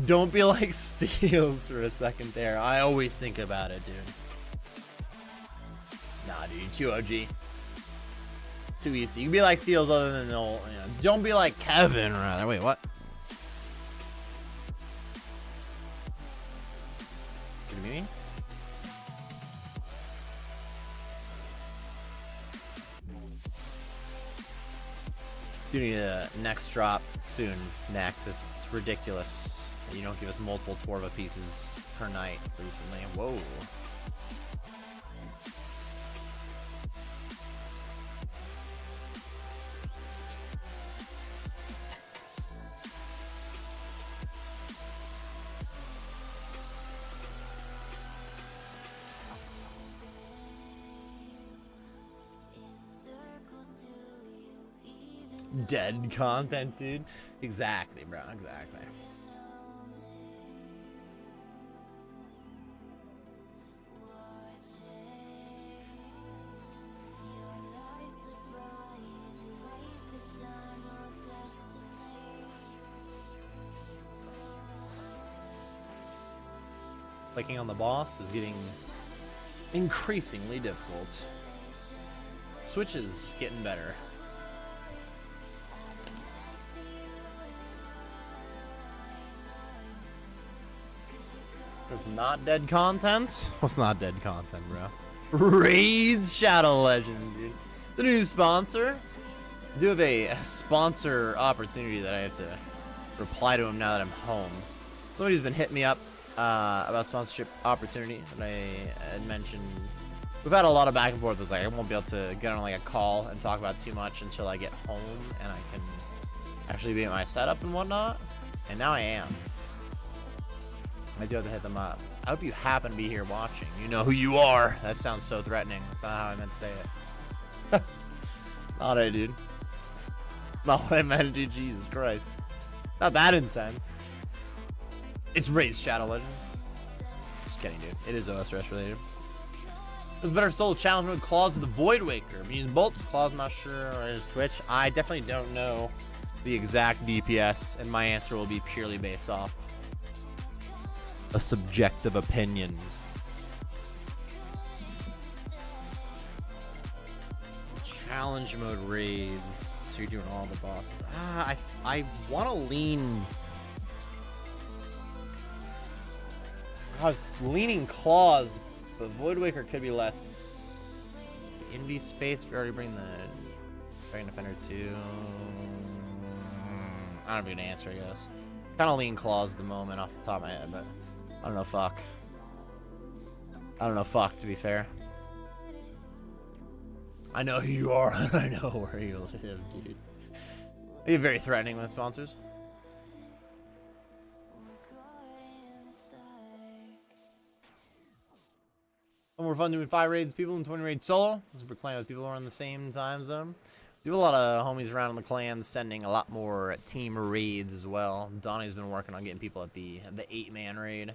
Don't be like Steels for a second there. I always think about it, dude. Nah, dude, too OG. Too easy. You can be like Steels other than the old, you know. Don't be like Kevin, rather. Wait, what? Give me? Do need a next drop soon. Next, it's ridiculous. You don't give us multiple Torva pieces per night recently. Whoa. Dead content, dude. Exactly, bro. Exactly. Clicking on the boss is getting increasingly difficult. Switch is getting better. There's not dead content? What's not dead content, bro? Raise Shadow Legends, dude. The new sponsor. I do have a sponsor opportunity that I have to reply to him now that I'm home. Somebody's been hitting me up about sponsorship opportunity that I had mentioned We've had a lot of back and forth. It's like I won't be able to get on like a call and talk about too much until I get home and I can actually be at my setup and whatnot. And now I am. I do have to hit them up. I hope you happen to be here watching. You know who you are. That sounds so threatening. That's not how I meant to say it. It's not it, dude. Not what I meant, dude. Jesus Christ. Not that intense. It's Ray's Shadow Legend. Just kidding, dude. It is OSRS related. There's better solo challenge mode Claws of the Void Waker. I'm using both. Claws, not sure where to switch. I definitely don't know the exact DPS, and my answer will be purely based off a subjective opinion. Challenge mode raids. So you're doing all the bosses. I want to lean. I was leaning Claws, but Void Waker could be less envy space. We already bring the Dragon Defender 2. I don't have an answer, I guess. Kind of lean Claws at the moment off the top of my head, but I don't know. Fuck. I don't know. Fuck. To be fair, I know who you are. I know where you live, dude. You're very threatening with sponsors. More fun doing 5 raids people and 20 raids solo. This is for clan with people who are on the same time zone. Do a lot of homies around in the clan sending a lot more team raids as well. Donnie's been working on getting people at the 8-man raid.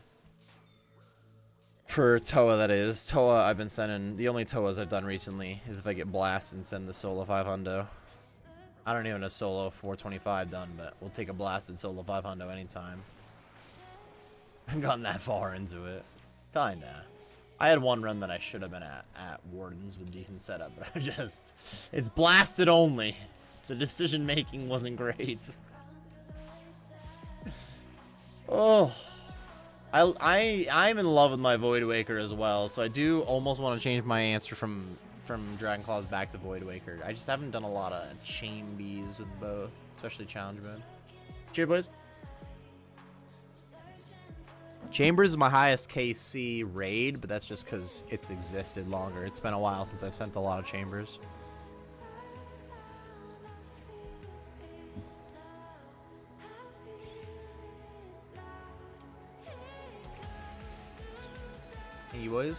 For Toa, that is. Toa, I've been sending. The only Toas I've done recently is if I get blast and send the solo 500. I don't even have a solo 425 done, but we'll take a blasted solo 500 anytime. I've gotten that far into it. Kinda. I had one run that I should have been at Wardens with decent setup, but I just, it's blasted only. The decision making wasn't great. Oh, I'm in love with my Void Waker as well, so I do almost want to change my answer from Dragon Claws back to Void Waker. I just haven't done a lot of chain bees with both, especially challenge mode. Cheers, boys. Chambers is my highest KC raid, but that's just because it's existed longer. It's been a while since I've sent a lot of Chambers. Hey, you boys.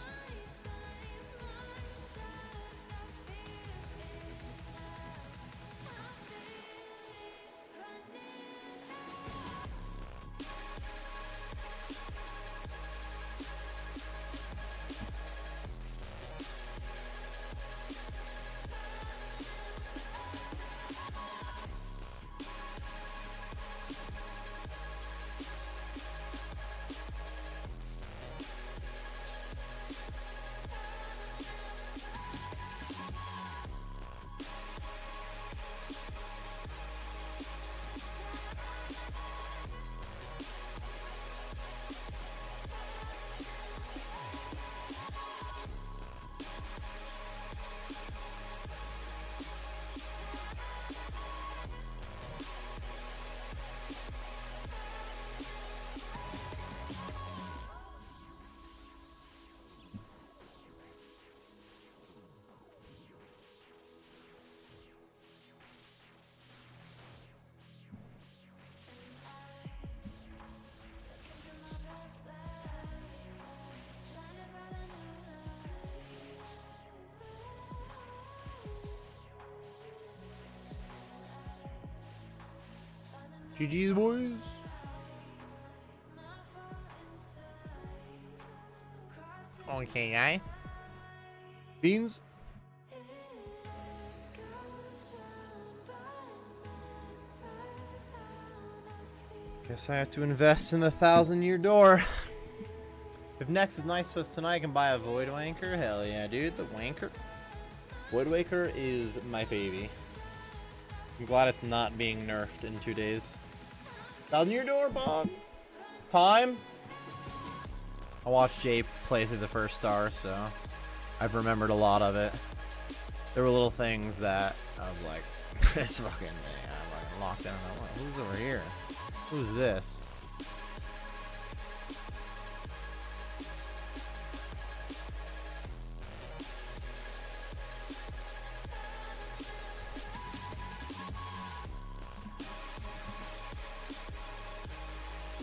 GG's, boys. Okay, guy. Beans. Guess I have to invest in the 1,000-year door. If Nex is nice to us tonight, I can buy a Void Wanker. Hell yeah, dude. The Wanker. Void Waker is my baby. I'm glad it's not being nerfed in 2 days. 1,000-year door, Bob. It's time. I watched Jay play through the first star, so I've remembered a lot of it. There were little things that I was like, this fucking thing. I'm like locked down. I'm like, who's over here? Who's this?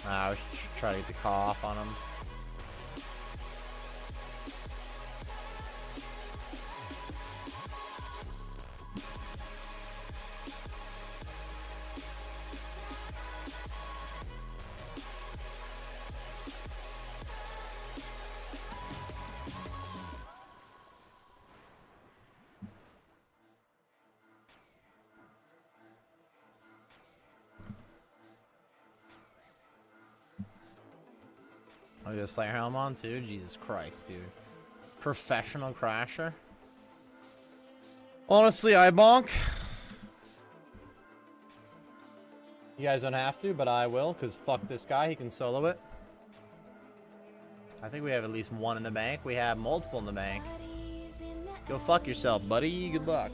We should try to get the call off on him. I'll get a Slayer helm on too. Jesus Christ, dude. Professional crasher. Honestly, I bonk. You guys don't have to, but I will, because fuck this guy. He can solo it. I think we have at least one in the bank. We have multiple in the bank. Go fuck yourself, buddy. Good luck.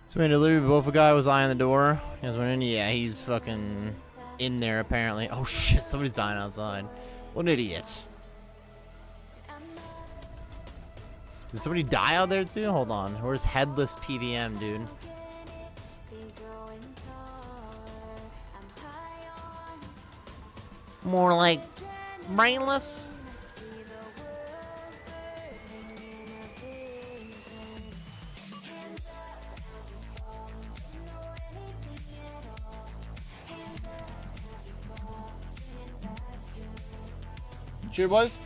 So we had to lose. Both a guy was eyeing the door. You guys went in? Yeah, he's fucking in there apparently. Oh shit, somebody's dying outside. What an idiot. Did somebody die out there too? Hold on. Where's headless PVM, dude? More like brainless? Sure was.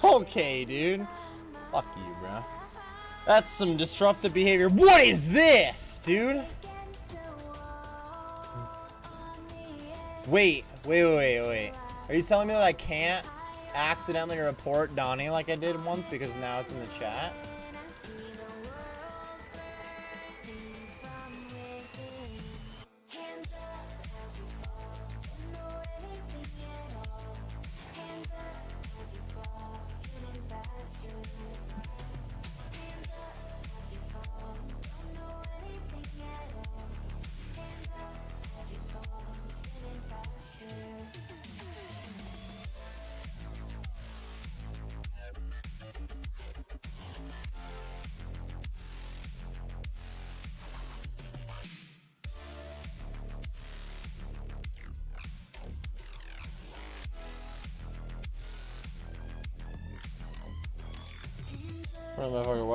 Okay, dude. Fuck you, bro. That's some disruptive behavior. What is this, dude? Wait. Are you telling me that I can't accidentally report Donnie like I did once because now it's in the chat?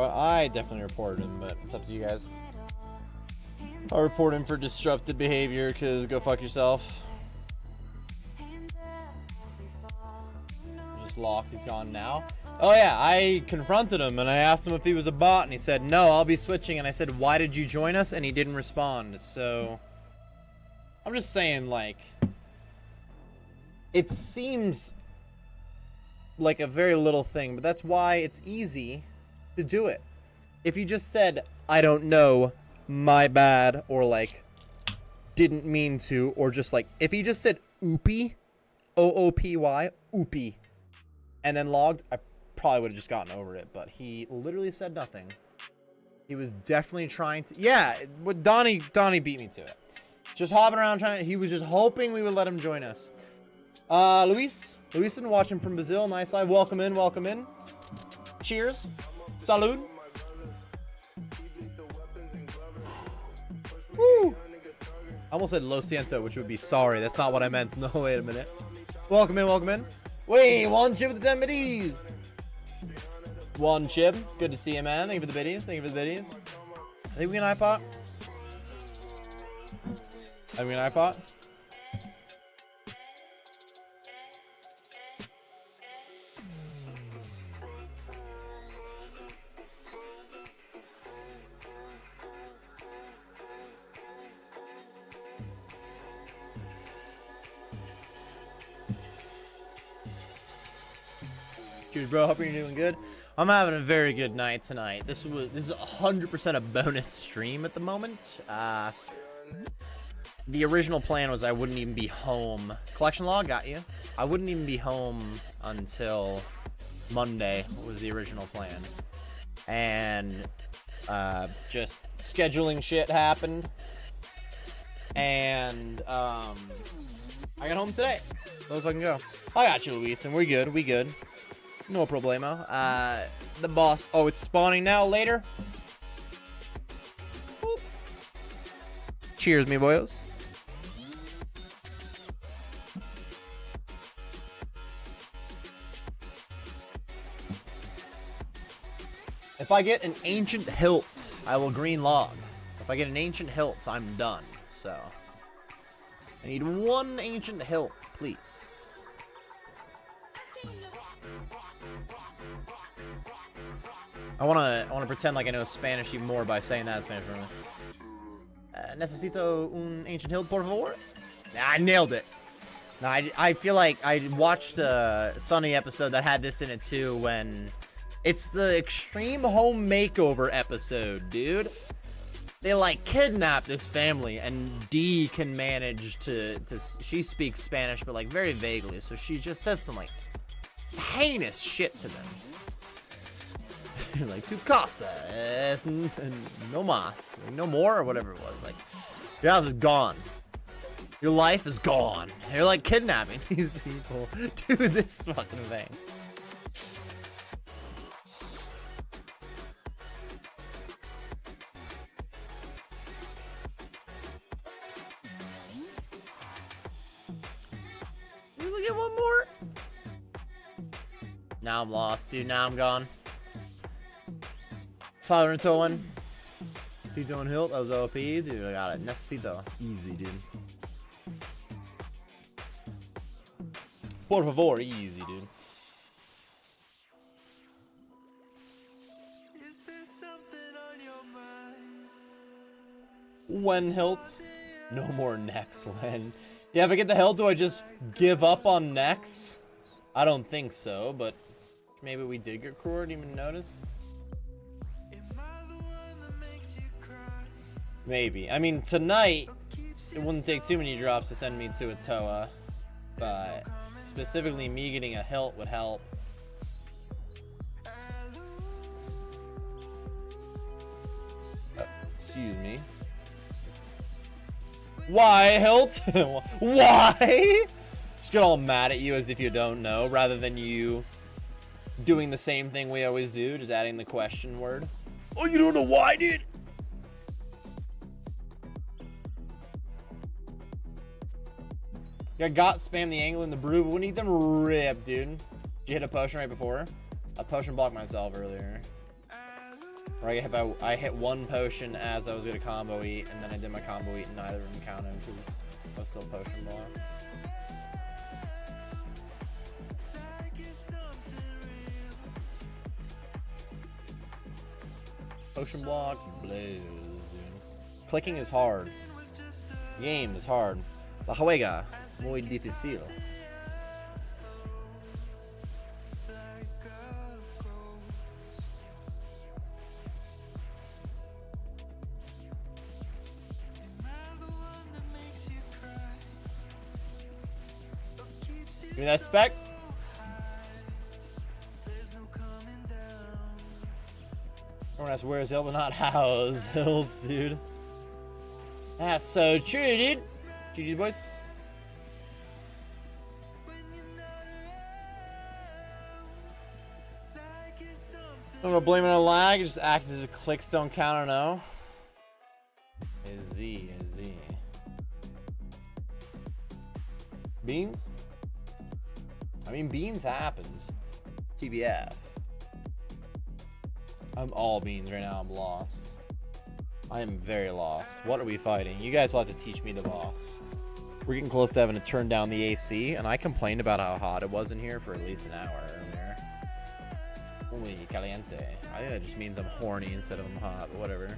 I definitely reported him, but it's up to you guys. I'll report him for disruptive behavior, because go fuck yourself. Just lock, he's gone now. Oh yeah, I confronted him and I asked him if he was a bot and he said, no, I'll be switching. And I said, why did you join us? And he didn't respond. So I'm just saying, like, it seems like a very little thing, but that's why it's easy to do it. If you just said, I don't know, my bad, or like, didn't mean to, or just like, if he just said oopy, O-O-P-Y, oopy, and then logged, I probably would have just gotten over it, but he literally said nothing. He was definitely trying to, yeah, Donnie beat me to it. Just hopping around trying to, he was just hoping we would let him join us. Luisin watching from Brazil, nice live, welcome in. Cheers, salud. Woo! I almost said lo siento, which would be sorry. That's not what I meant. No, wait a minute. Welcome in. Wait, one chip with the 10 biddies. One chip. Good to see you, man. Thank you for the biddies. I think we can iPod. Cheers, bro. Hope you're doing good. I'm having a very good night tonight. This is 100% a bonus stream at the moment. The original plan was I wouldn't even be home. Collection log, got you. I wouldn't even be home until Monday was the original plan. And just scheduling shit happened. And I got home today. So let's fucking go. I got you, Luis, and we're good. We good. No problemo. The boss. Oh, it's spawning now. Later. Boop. Cheers, me boyos. If I get an ancient hilt, I will green log. If I get an ancient hilt, I'm done. So I need one ancient hilt, please. I wanna pretend like I know Spanish even more by saying that in Spanish. Necesito un ancient hilt, por favor. I nailed it. No, I feel like I watched a Sunny episode that had this in it too. When it's the extreme home makeover episode, dude. They like kidnap this family, and Dee can manage to she speaks Spanish, but like very vaguely, so she just says some like heinous shit to them. Like, tu casa es no más, no more, or whatever it was. Like, your house is gone. Your life is gone. They're like kidnapping these people. Do this fucking thing. You get one more? Now I'm lost, dude. Now I'm gone. 501. Necesito un hilt. That was OP. Dude, I got it. Necesito. Easy, dude. Por favor. Easy, dude. Is there something on your mind? When hilt? No more Nex. When? Yeah, if I get the hilt, do I just give up on Nex? I don't think so, but maybe we did get Crore, didn't even notice. Maybe. I mean, tonight, it wouldn't take too many drops to send me to a Toa, but specifically me getting a hilt would help. Excuse me. Why, hilt? Why? Just get all mad at you as if you don't know, rather than you doing the same thing we always do, just adding the question word. Oh, you don't know why, dude? I got spam the angle in the brew, but we need them ripped, dude. Did you hit a potion right before? A potion blocked myself earlier. Or I hit one potion as I was gonna combo eat, and then I did my combo eat, and neither of them counted because I was still potion blocked. Potion block, blaze, dude. Clicking is hard. Game is hard. La juega muy difícil. Give me that spec. Everyone asks where's Hill, but not how's Hills, dude. That's so true, dude. GG's, boys. I'm gonna blame it on lag. Just act as if clicks don't count or no. A Z. Beans? I mean, beans happens. TBF. I'm all beans right now. I'm lost. I am very lost. What are we fighting? You guys will have to teach me the boss. We're getting close to having to turn down the AC, and I complained about how hot it was in here for at least an hour earlier. Muy caliente. I think that just means I'm horny instead of I'm hot, but whatever.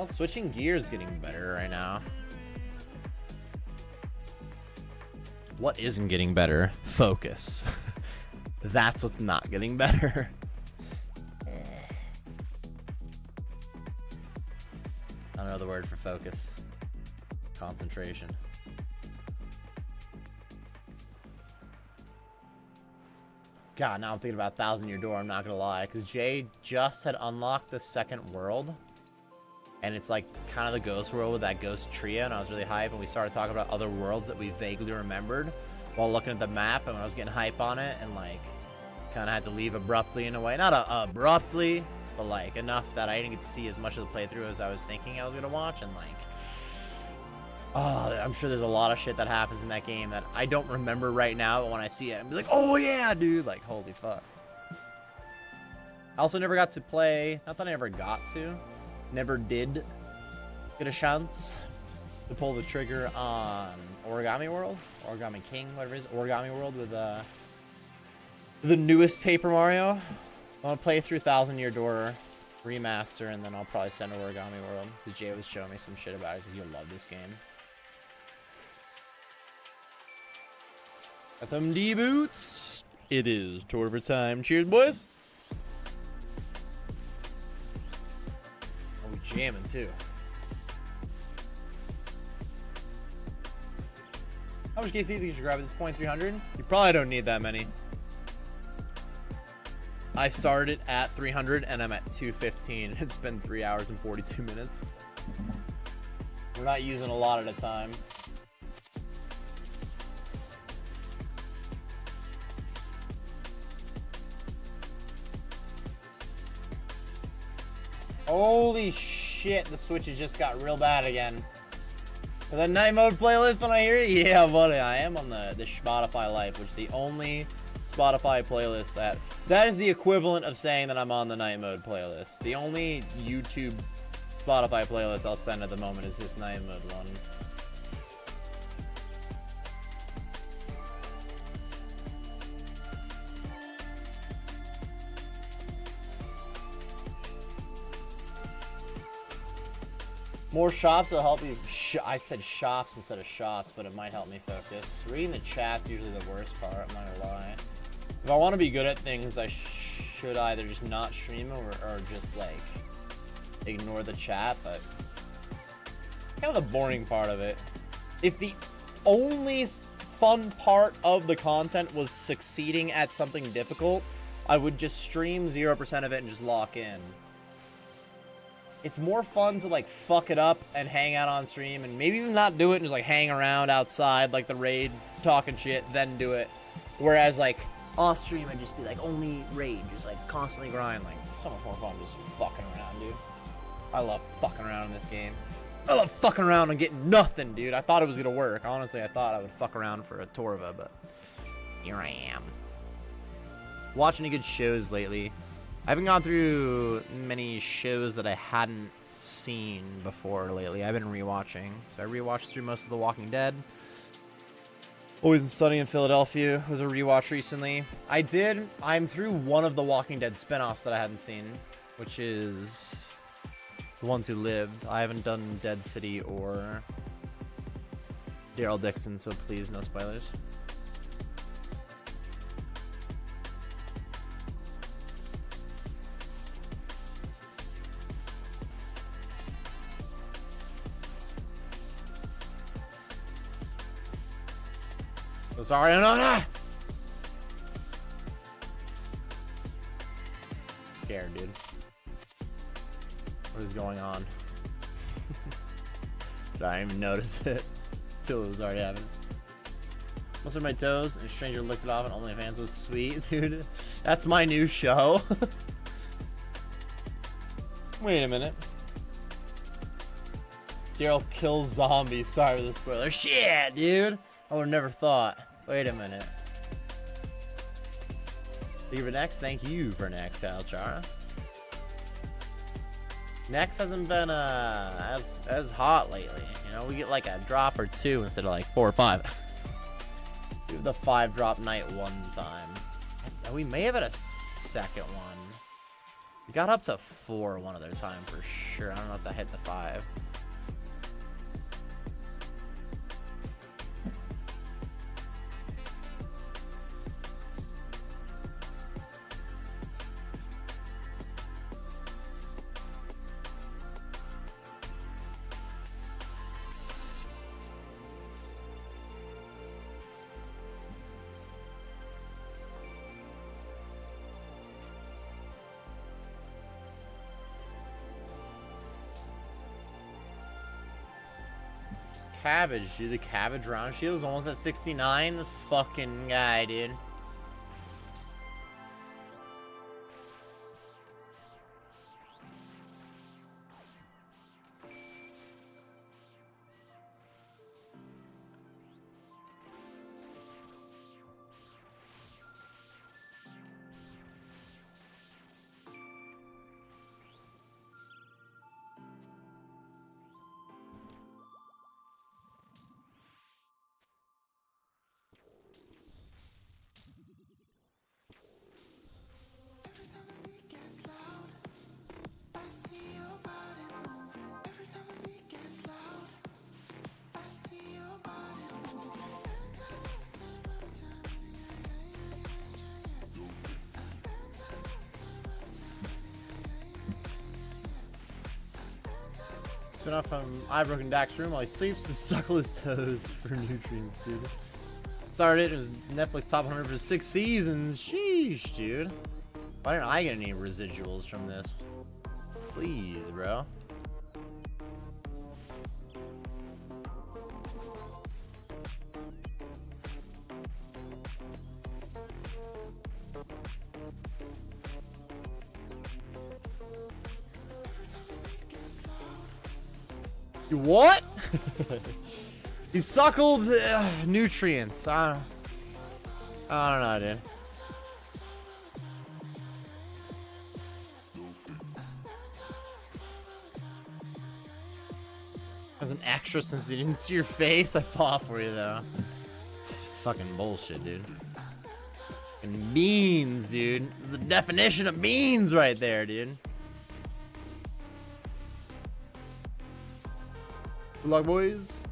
Well, switching gears getting better right now. What isn't getting better? Focus. That's what's not getting better. I don't know the word for focus. Concentration. God, now I'm thinking about 1,000 Year Door, I'm not gonna lie. Because Jay just had unlocked the second world. And it's like kind of the ghost world with that ghost trio. And I was really hyped. And we started talking about other worlds that we vaguely remembered while looking at the map. And when I was getting hype on it and like kind of had to leave abruptly in a way. Not abruptly, but like enough that I didn't get to see as much of the playthrough as I was thinking I was going to watch. And like, oh, I'm sure there's a lot of shit that happens in that game that I don't remember right now. But when I see it, I'm like, oh yeah, dude. Like, holy fuck. I also never got to play, not that I never got to. Never did get a chance to pull the trigger on Origami World, Origami King, whatever it is, Origami World with the newest Paper Mario. So I'm gonna play through 1,000 Year Door remaster, and then I'll probably send to Origami World because Jay was showing me some shit about it. He's like, you'll love this game. SMD boots. It is Torver time. Cheers, boys. Jamming too. How much KC do you think you should grab at this point? 300? You probably don't need that many. I started at 300 and I'm at 215. It's been 3 hours and 42 minutes. We're not using a lot at a time. Holy shit, the switches just got real bad again. For the night mode playlist when I hear it? Yeah, buddy, I am on the Spotify Life, which is the only Spotify playlist that is the equivalent of saying that I'm on the night mode playlist. The only YouTube Spotify playlist I'll send at the moment is this night mode one. More shops will help you. I said shops instead of shots, but it might help me focus. Reading the chat's usually the worst part, I'm not gonna lie. If I want to be good at things, I should either just not stream or just like ignore the chat, but kind of the boring part of it. If the only fun part of the content was succeeding at something difficult, I would just stream 0% of it and just lock in. It's more fun to like fuck it up and hang out on stream and maybe even not do it and just like hang around outside like the raid talking shit, then do it. Whereas like off stream I'd just be like only raid, just like constantly grind. Like it's so much more fun just fucking around, dude. I love fucking around in this game. I love fucking around and getting nothing, dude. I thought it was gonna work. Honestly, I thought I would fuck around for a Torva, but here I am. Watching any good shows lately. I haven't gone through many shows that I hadn't seen before lately. I've been rewatching. So I rewatched through most of The Walking Dead. Always Sunny in Philadelphia was a rewatch recently. I'm through one of the Walking Dead spinoffs that I hadn't seen, which is The Ones Who Lived. I haven't done Dead City or Daryl Dixon, so please no spoilers. So sorry, Anona! Scared, dude. What is going on? Sorry, I didn't even notice it until it was already happening. Most of my toes, and a stranger licked it off, and OnlyFans was sweet, dude. That's my new show. Wait a minute. Daryl kills zombies. Sorry for the spoiler. Shit, dude. I would have never thought. Wait a minute. Thank you for Nex. Thank you for Nex, Kyle Chara. Nex hasn't been as hot lately. You know, we get like a drop or two instead of like 4 or 5. Do the 5-drop night one time. And we may have had a second one. We got up to 4 one other time for sure. I don't know if that hit the 5. Cabbage, dude. The cabbage round shield is almost at 69. This fucking guy, dude. Spin off from Eyebroken Dak's room while he sleeps and suckle his toes for nutrients, dude. Started it was Netflix top 100 for 6 seasons. Sheesh, dude. Why didn't I get any residuals from this? Please, bro. You what? He suckled nutrients. I don't know, dude. As an extra, since they didn't see your face, I fought for you though. It's fucking bullshit, dude. Fucking beans, dude. This is the definition of beans right there, dude. Good luck, boys.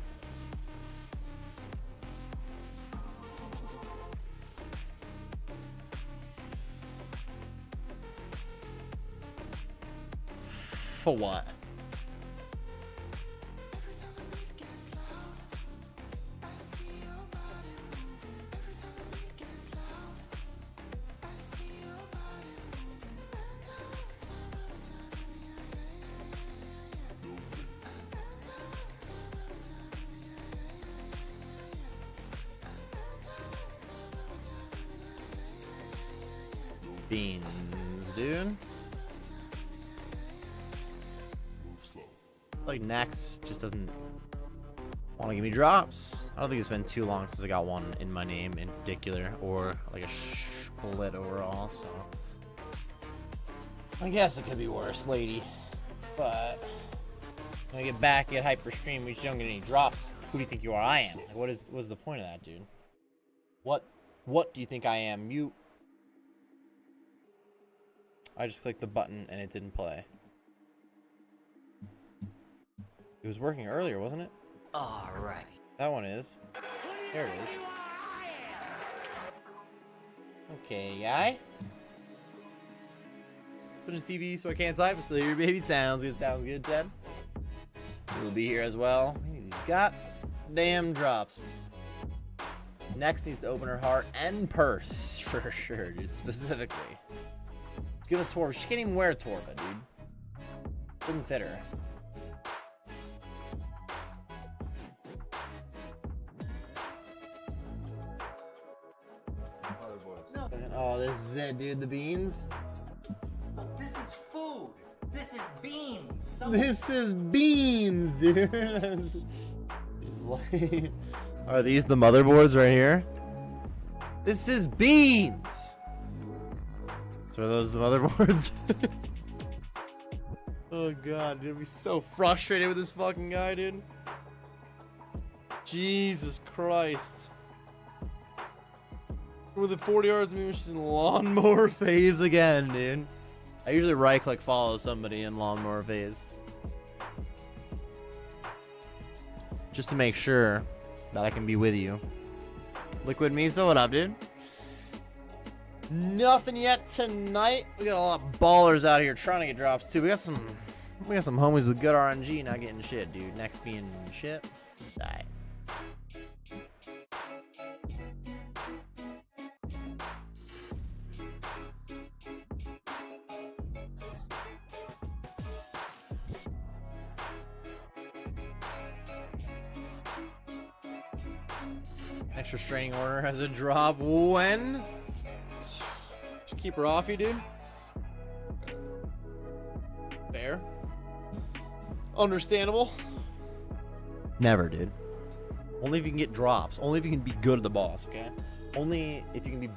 For what? Beans, dude. Like Nex just doesn't want to give me drops. I don't think it's been too long since I got one in my name in particular, or like a split overall. So I guess it could be worse, lady. But when I get back, get hyped for stream, we just don't get any drops. Who do you think you are? I am. Like, what's the point of that, dude? What do you think I am? You. I just clicked the button and it didn't play. It was working earlier, wasn't it? Alright. That one is. There it is. Okay, guy. Switch to TV so I can't type, but still hear your baby. Sounds good, Ted. We'll be here as well. He's got damn drops. Next needs to open her heart and purse for sure, dude. Specifically. Give us Torva. She can't even wear Torva, dude. Couldn't fit her. Oh, this is it, dude. The beans. This is food. This is beans. This is beans, dude. Just like, are these the motherboards right here? This is beans. So are those the motherboards? Oh god, dude, I'd be so frustrated with this fucking guy, dude. Jesus Christ. With the 40 hours of me, she's in lawnmower phase again, dude. I usually right-click follow somebody in Lawnmower Phase. Just to make sure that I can be with you. Liquid Miso, what up, dude? Nothing yet tonight. We got a lot of ballers out here trying to get drops too. We got some homies with good RNG not getting shit, dude. Next being shit. Die. Next restraining order has a drop when? Should keep her off you, dude. Fair. Understandable. Never, dude. Only if you can get drops. Only if you can be good at the boss, okay? Only if you can be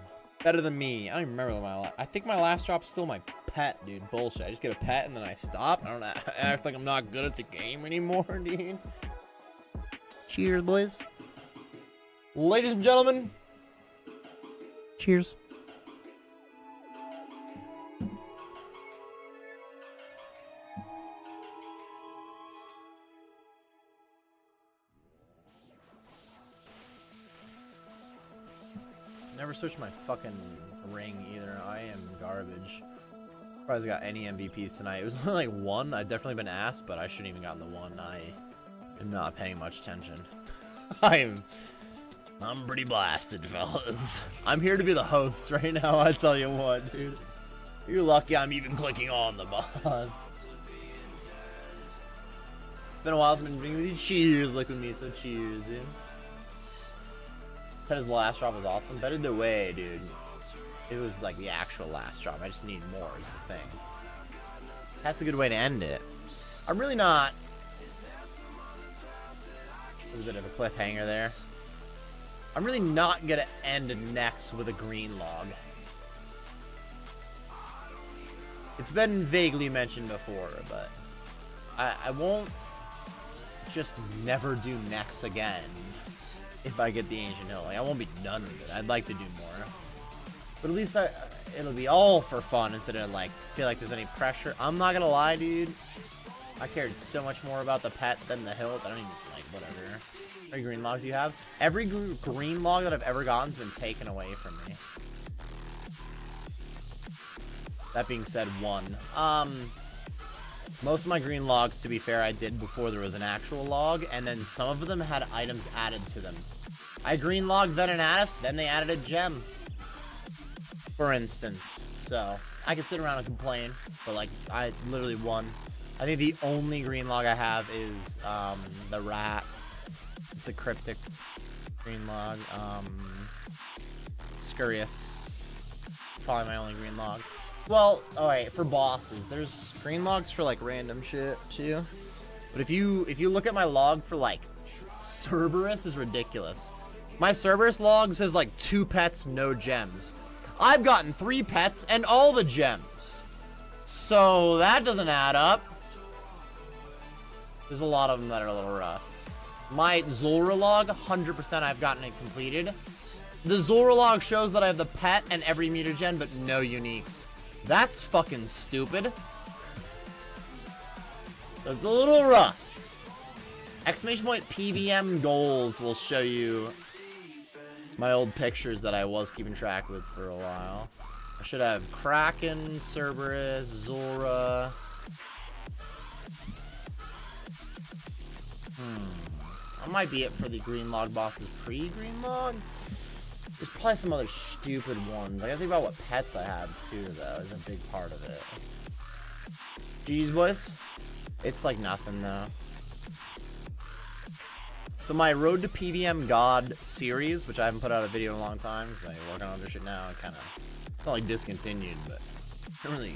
better than me. I don't even remember my last. I think my last drop's still my pet, dude. Bullshit. I just get a pet and then I stop. I don't know. I act like I'm not good at the game anymore, dude. Cheers, boys. Ladies and gentlemen, cheers. Never switched my fucking ring either. I am garbage. Probably got any MVPs tonight. It was only like one. I've definitely been asked, but I shouldn't even gotten the one. I am not paying much attention. I'm pretty blasted, fellas. I'm here to be the host right now, I tell you what, dude. You're lucky I'm even clicking on the boss. Been a while since I've been drinking with you. Cheers, Liquid Miso. Cheers, dude. His last drop was awesome. Better the way, dude. It was like the actual last drop. I just need more is the thing. That's a good way to end it. I'm really not... There's a bit of a cliffhanger there. I'm really not gonna end Nex with a green log. It's been vaguely mentioned before, but I won't just never do Nex again if I get the Ancient Hill. Like, I won't be done with it. I'd like to do more. But at least it'll be all for fun instead of like feel like there's any pressure. I'm not gonna lie, dude. I cared so much more about the pet than the hill. I don't even like whatever. How many green logs you have? Every green log that I've ever gotten has been taken away from me. That being said, one. Most of my green logs, to be fair, I did before there was an actual log, and then some of them had items added to them. I green logged Venenatus, then they added a gem, for instance. So I could sit around and complain, but like I literally won. I think the only green log I have is the rat. It's a cryptic green log. Scurious. Probably my only green log. Well, alright, for bosses, there's green logs for like random shit too. But if you look at my log for like Cerberus is ridiculous. My Cerberus log says like 2 pets, no gems. I've gotten 3 pets and all the gems. So that doesn't add up. There's a lot of them that are a little rough. My Zulrah log, 100% I've gotten it completed. The Zulrah log shows that I have the pet and every mutagen, but no uniques. That's fucking stupid. That's a little rough. Exclamation point PBM goals will show you my old pictures that I was keeping track with for a while. I should have Kraken, Cerberus, Zulrah. That might be it for the green log bosses pre-green log. There's probably some other stupid ones. I gotta think about what pets I have too, though, is a big part of it. GG's, boys. It's like nothing, though. So my Road to PVM God series, which I haven't put out a video in a long time, because I work on other shit now, I kind of, not like discontinued, but I don't really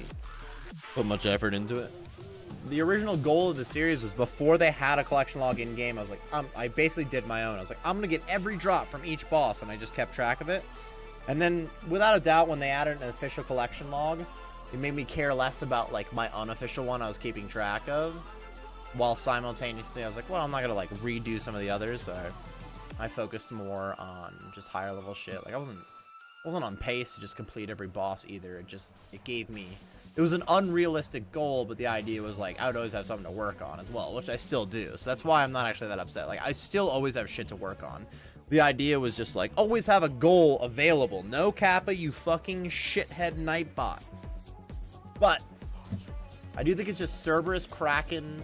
put much effort into it. The original goal of the series was before they had a collection log in game. I was like, I basically did my own. I was like, I'm gonna get every drop from each boss, and I just kept track of it. And then, without a doubt, when they added an official collection log, it made me care less about like my unofficial one I was keeping track of. While simultaneously, I was like, well, I'm not gonna like redo some of the others. So I focused more on just higher level shit. Like I wasn't wasn't on pace to just complete every boss either. It was an unrealistic goal, but the idea was like I would always have something to work on as well, which I still do. So that's why I'm not actually that upset. Like I still always have shit to work on. The idea was just like always have a goal available. No Kappa, you fucking shithead Nightbot. But I do think it's just Cerberus, Kraken,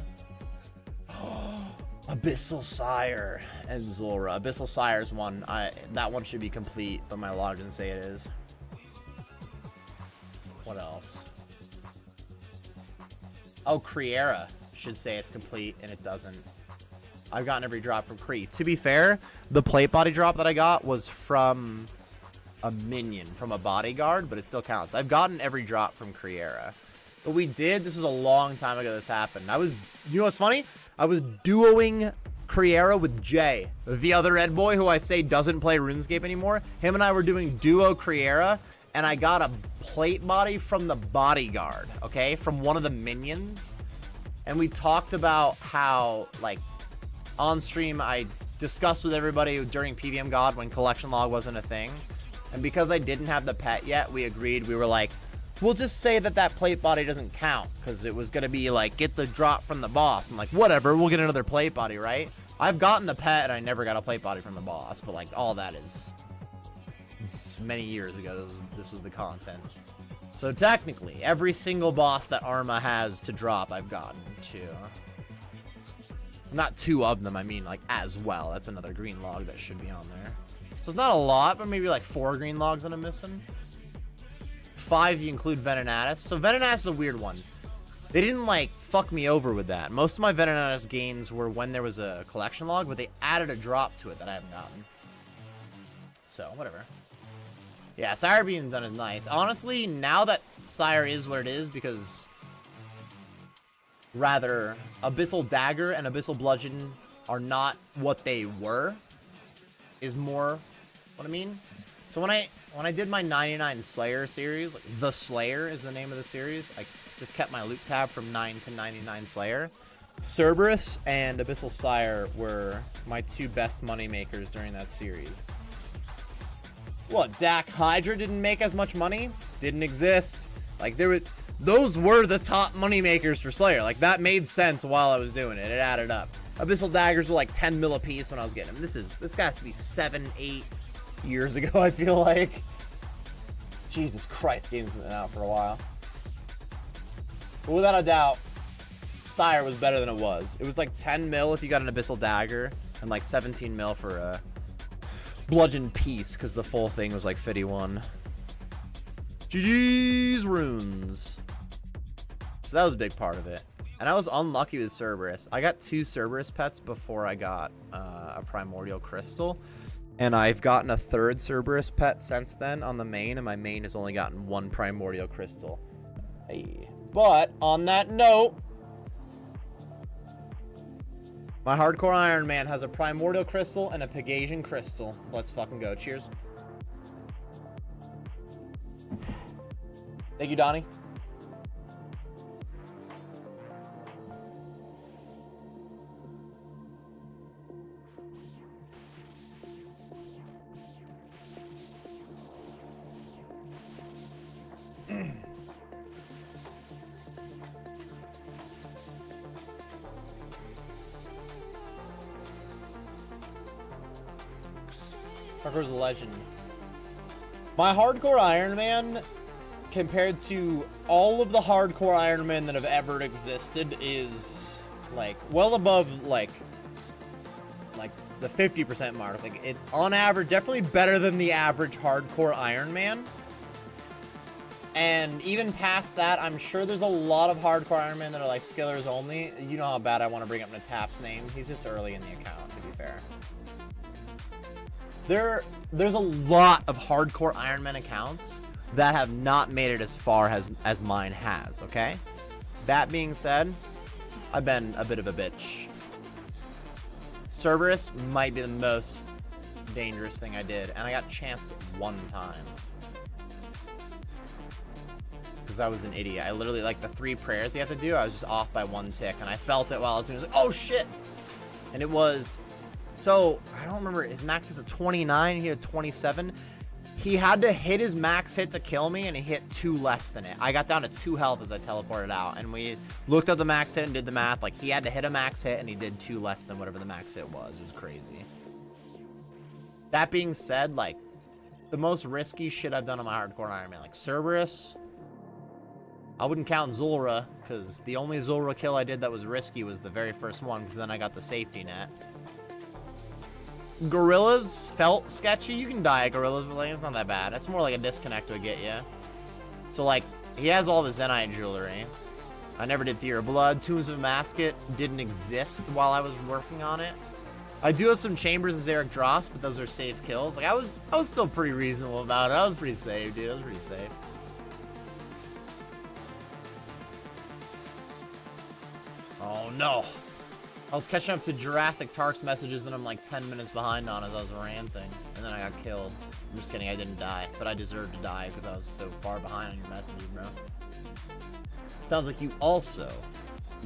Abyssal Sire, and Zora. Abyssal Sire's one. That one should be complete, but my log doesn't say it is. What else? Oh, Kriera should say it's complete, and it doesn't. I've gotten every drop from Kree. To be fair, the plate body drop that I got was from a minion, from a bodyguard, but it still counts. I've gotten every drop from Kriera. But this was a long time ago this happened. You know what's funny? I was duoing Kriera with Jay, the other Red boy who I say doesn't play RuneScape anymore. Him and I were doing duo Kriera, and I got a plate body from the bodyguard, okay? From one of the minions. And we talked about how, like, on stream, I discussed with everybody during PVM God when collection log wasn't a thing. And because I didn't have the pet yet, we agreed. We were like, we'll just say that plate body doesn't count. Because it was going to be like, get the drop from the boss. And like, whatever, we'll get another plate body, right? I've gotten the pet and I never got a plate body from the boss. But like, all that is many years ago. This was the content. So technically, every single boss that Arma has to drop, I've gotten to. Not 2 of them, I mean, like, as well. That's another green log that should be on there. So it's not a lot, but maybe like 4 green logs that I'm missing. 5 if you include Venenatus. So Venenatus is a weird one. They didn't, like, fuck me over with that. Most of my Venenatus gains were when there was a collection log, but they added a drop to it that I haven't gotten. So, whatever. Yeah, Sire being done is nice. Honestly, now that Sire is what it is, because rather Abyssal Dagger and Abyssal Bludgeon are not what they were, is more what I mean. So when I did my 99 Slayer series, like The Slayer is the name of the series, I just kept my loot tab from 9 to 99 Slayer. Cerberus and Abyssal Sire were my 2 best money makers during that series. What, Dak Hydra didn't make as much money? Didn't exist. Like, those were the top money makers for Slayer. Like, that made sense while I was doing it. It added up. Abyssal Daggers were like 10 mil a piece when I was getting them. This has to be 7, 8 years ago, I feel like. Jesus Christ, game's been out for a while. But without a doubt, Sire was better than it was. It was like 10 mil if you got an Abyssal Dagger, and like 17 mil for a Bludgeon piece, because the full thing was like 51. GG's runes. So that was a big part of it. And I was unlucky with Cerberus. I got 2 Cerberus pets before I got a Primordial Crystal. And I've gotten a 3rd Cerberus pet since then on the main, and my main has only gotten 1 Primordial Crystal. Hey. But, on that note, my Hardcore Iron Man has a Primordial Crystal and a Pegasian Crystal. Let's fucking go. Cheers. Thank you, Donnie. Parker's a legend. My Hardcore Iron Man, compared to all of the Hardcore Iron Men that have ever existed, is like well above like the 50% mark. Like, it's on average definitely better than the average Hardcore Iron Man. And even past that, I'm sure there's a lot of Hardcore Iron Men that are like skillers only. You know how bad I want to bring up Natap's name. He's just early in the account, to be fair. There's a lot of Hardcore Iron Man accounts that have not made it as far as mine has, okay? That being said, I've been a bit of a bitch. Cerberus might be the most dangerous thing I did, and I got chanced 1 time. Because I was an idiot. I literally, like, the 3 prayers you have to do, I was just off by 1 tick, and I felt it while I was doing it. I was like, oh shit! And it was... So, I don't remember, his max is a 29, he had 27. He had to hit his max hit to kill me, and he hit 2 less than it. I got down to 2 health as I teleported out, and we looked at the max hit and did the math. Like, he had to hit a max hit, and he did 2 less than whatever the max hit was. It was crazy. That being said, like, the most risky shit I've done on my hardcore Iron Man, like Cerberus, I wouldn't count Zulra, because the only Zulra kill I did that was risky was the very first one, because then I got the safety net. Gorillas felt sketchy. You can die at Gorillas, but like, it's not that bad. It's more like a disconnect would get you. So, like, he has all the Zenite jewelry. I never did Theater of Blood. Tombs of Masket didn't exist while I was working on it. I do have some Chambers and Zarek drops, but those are safe kills. Like, I was still pretty reasonable about it. I was pretty safe, dude. I was pretty safe. Oh, no. I was catching up to Jurassic Tark's messages that I'm like 10 minutes behind on as I was ranting. And then I got killed. I'm just kidding, I didn't die. But I deserved to die because I was so far behind on your messages, bro. Sounds like you also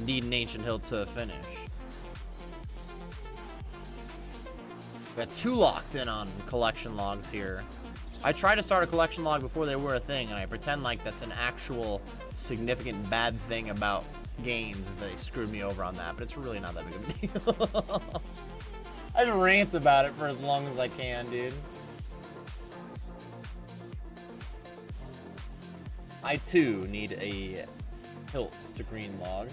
need an Ancient Hill to finish. We got 2 locked in on collection logs here. I tried to start a collection log before they were a thing, and I pretend like that's an actual significant bad thing about gains. They screwed me over on that, but it's really not that big of a deal. I rant about it for as long as I can, dude. I too need a hilt to green log.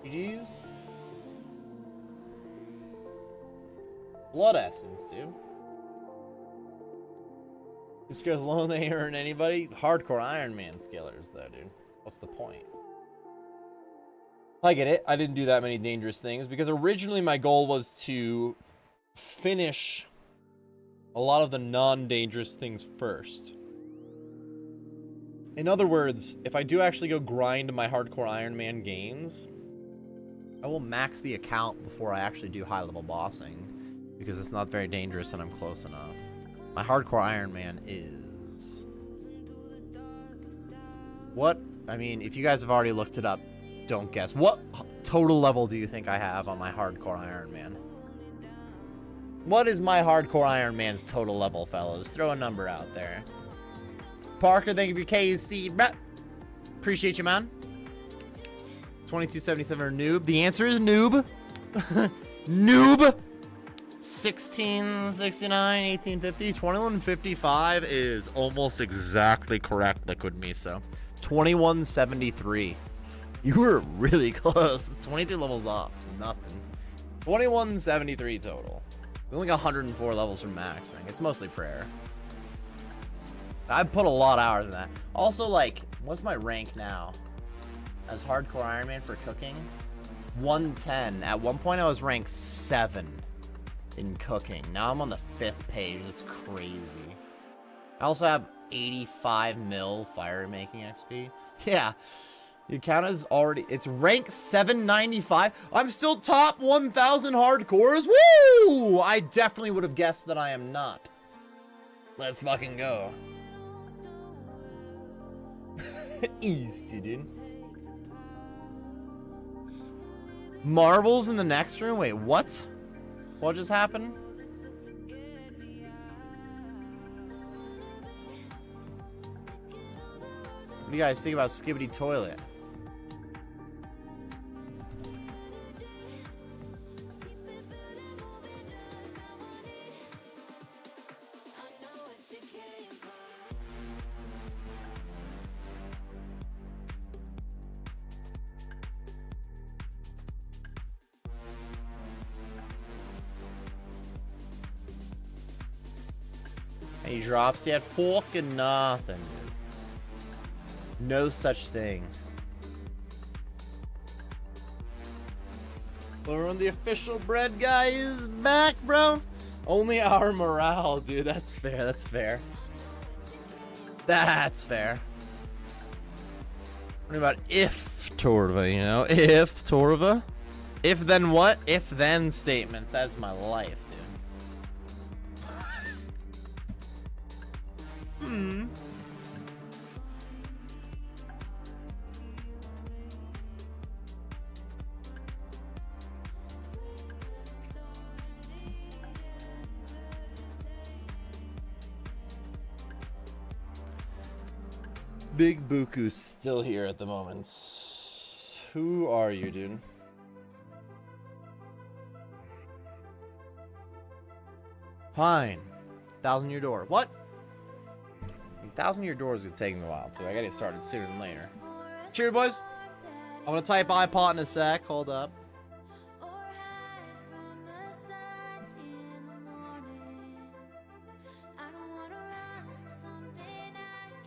GG's. Blood essence, dude. This girl's alone, they ain't hurting anybody. Hardcore Iron Man skillers, though, dude. What's the point? I get it. I didn't do that many dangerous things because originally my goal was to finish a lot of the non-dangerous things first. In other words, if I do actually go grind my hardcore Iron Man gains, I will max the account before I actually do high-level bossing because it's not very dangerous and I'm close enough. My hardcore Iron Man is... What? I mean, if you guys have already looked it up, don't guess. What total level do you think I have on my hardcore Iron Man? What is my hardcore Iron Man's total level, fellas? Throw a number out there. Parker, thank you for your KC. Brett. Appreciate you, man. 2277 noob. The answer is noob. Noob. 1669, 1850, 2155 is almost exactly correct, Liquid Miso. 2173. You were really close. It's 23 levels off. Nothing. 2173 total. We only got 104 levels from maxing. It's mostly prayer. I put a lot of hours in that. Also, like, what's my rank now? As hardcore Iron Man for cooking? 110. At one point, I was ranked 7 in cooking. Now I'm on the 5th page. That's crazy. I also have 85 mil fire making XP. Yeah. The account is already... It's rank 795. I'm still top 1,000 hardcores. Woo! I definitely would have guessed that I am not. Let's fucking go. Easy, dude. Marbles in the next room? Wait, what? What just happened? What do you guys think about Skibbity Toilet? Any drops yet? Fucking nothing, dude. No such thing. Lauren, the official bread guy is back, bro. Only our morale, dude. That's fair. That's fair. That's fair. What about if Torva, you know? If Torva? If then what? If then statements. That's my life, dude. Big Buku's still here at the moment. Who are you, dude? Fine. 1,000-year door. What? 1,000-year door is gonna take me a while too. I gotta get started sooner than later. Cheers, boys. I'm gonna type iPod in a sec. Hold up. or hide from the sun in the morning. I don't wanna run something I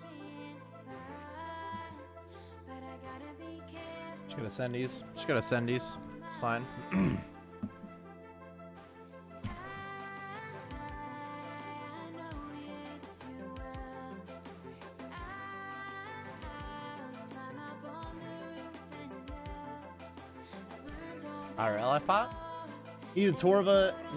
can't fight, but I gotta be careful. Just gonna send these. Just gotta send these. It's fine. I know you too well. I'll climb up on the roof and yell. I've learned all IRL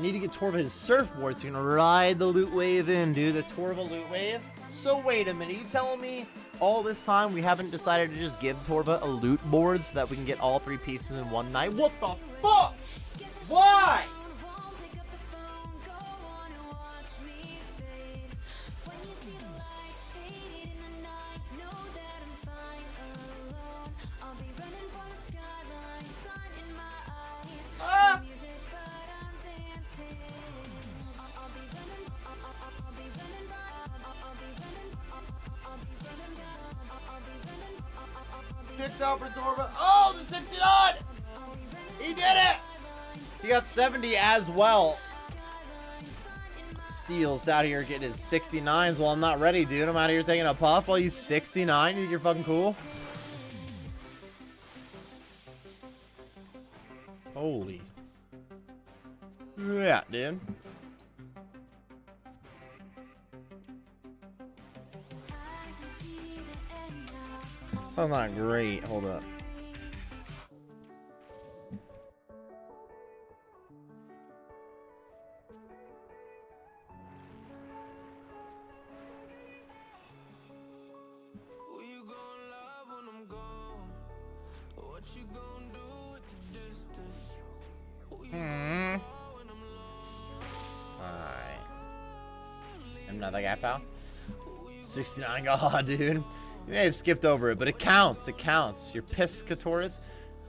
need to get Torva his surfboard so he can ride the loot wave in, dude. The Torva loot wave. So wait a minute, you telling me all this time we haven't decided to just give Torva a loot board so that we can get all 3 pieces in one night? What the fuck? Why? pick up the phone, go on and watch me fade. When you see the lights faded in the night, know that I'm fine alone. I'll be running for the skyline, sun in my eyes. Ah! No music, but I'm dancing. I'll be running, I'll be running, I'll be running, I'll be running down, I'll be running, Picked out for Torva. Oh, the 69! He did it! He got 70 as well. Steele's out here getting his 69s. Well, I'm not ready, dude. I'm out here taking a puff while he's 69. You think you're fucking cool? Holy. Yeah, dude. Sounds not great. Hold up. Who you gonna love when I'm gone? What you gonna do with the distance? Who you gonna call when I'm lost? Alright. I'm not that guy, pal. 69. God, dude. You may have skipped over it, but it counts. It counts. Your Piscatoris.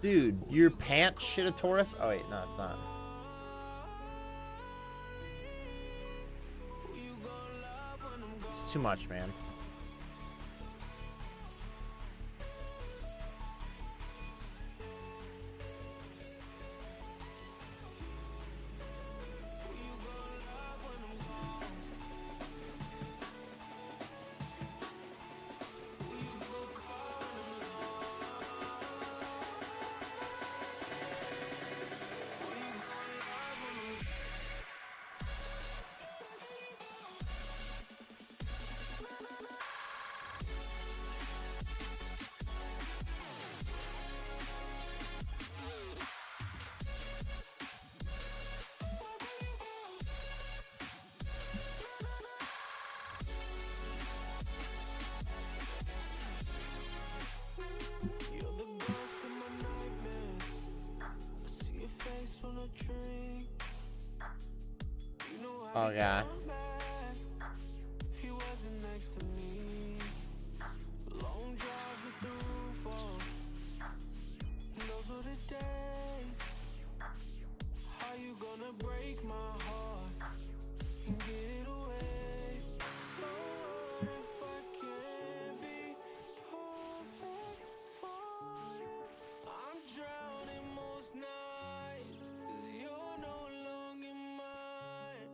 Dude, your pants Shitatoris. Oh, wait. No, it's not. It's too much, man. You're the ghost in my nightmares. I see your face on a tree. You know Oh, God. if he wasn't next to me. Long drives with the roof off. Those were the days. How you gonna break my heart and get away? So what if I can't be perfect for you? I'm drowning most nights 'cause you're no longer mine.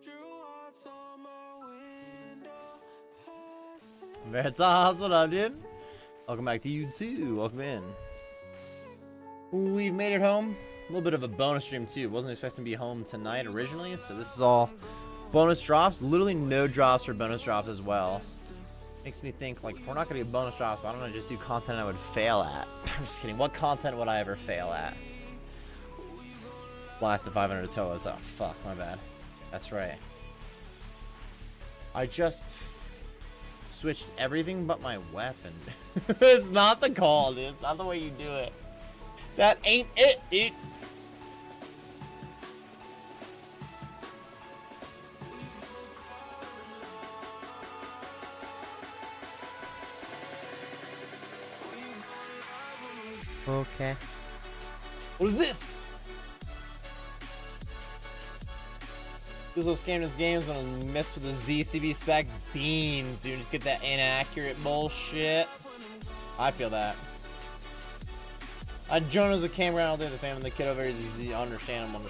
Drew hearts on my window passing. Veritas, what up, dude? Welcome back to you, too. Welcome in. We've made it home. A little bit of a bonus stream, too. Wasn't expecting to be home tonight originally, so this is all bonus drops. Literally no drops for bonus drops as well. Makes me think, like, if we're not going to do bonus drops, why don't I just do content I would fail at? I'm just kidding. What content would I ever fail at? Blasted 500 Toas. Oh, fuck. My bad. That's right. I just switched everything but my weapon. It's not the call, dude. It's not the way you do it. That ain't it, dude. Okay. What is this? Those scam games when I mess with the ZCB specs beans, dude. Just get that inaccurate bullshit. I feel that. I joined as a campground all day. The family, the kid over here is understandable.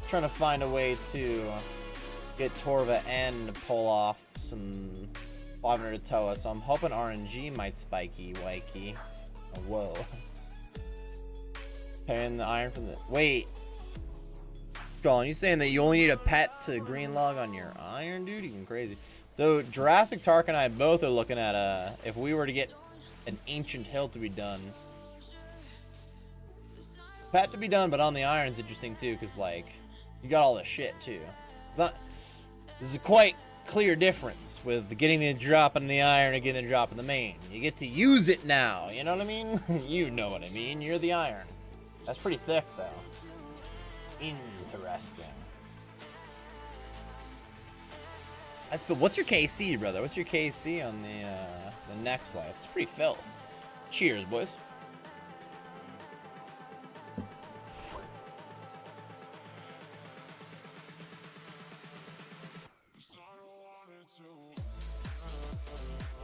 Trying to find a way to get Torva and to pull off some 500 Toa, so I'm hoping RNG might spikey wakey. Oh, whoa. Paying the iron from the wait. Colin, you saying that you only need a pet to green log on your iron, dude? You crazy. So Jurassic Tark and I both are looking at if we were to get an ancient hill to be done. Pet to be done, but on the iron's interesting too, because like you got all the shit too. It's not. There's a quite clear difference with getting the drop in the iron and getting the drop in the main. You get to use it now. You know what I mean? You know what I mean. You're the iron. That's pretty thick though. Interesting. What's your KC, brother? What's your KC on the Nex Night? It's pretty filled. Cheers, boys.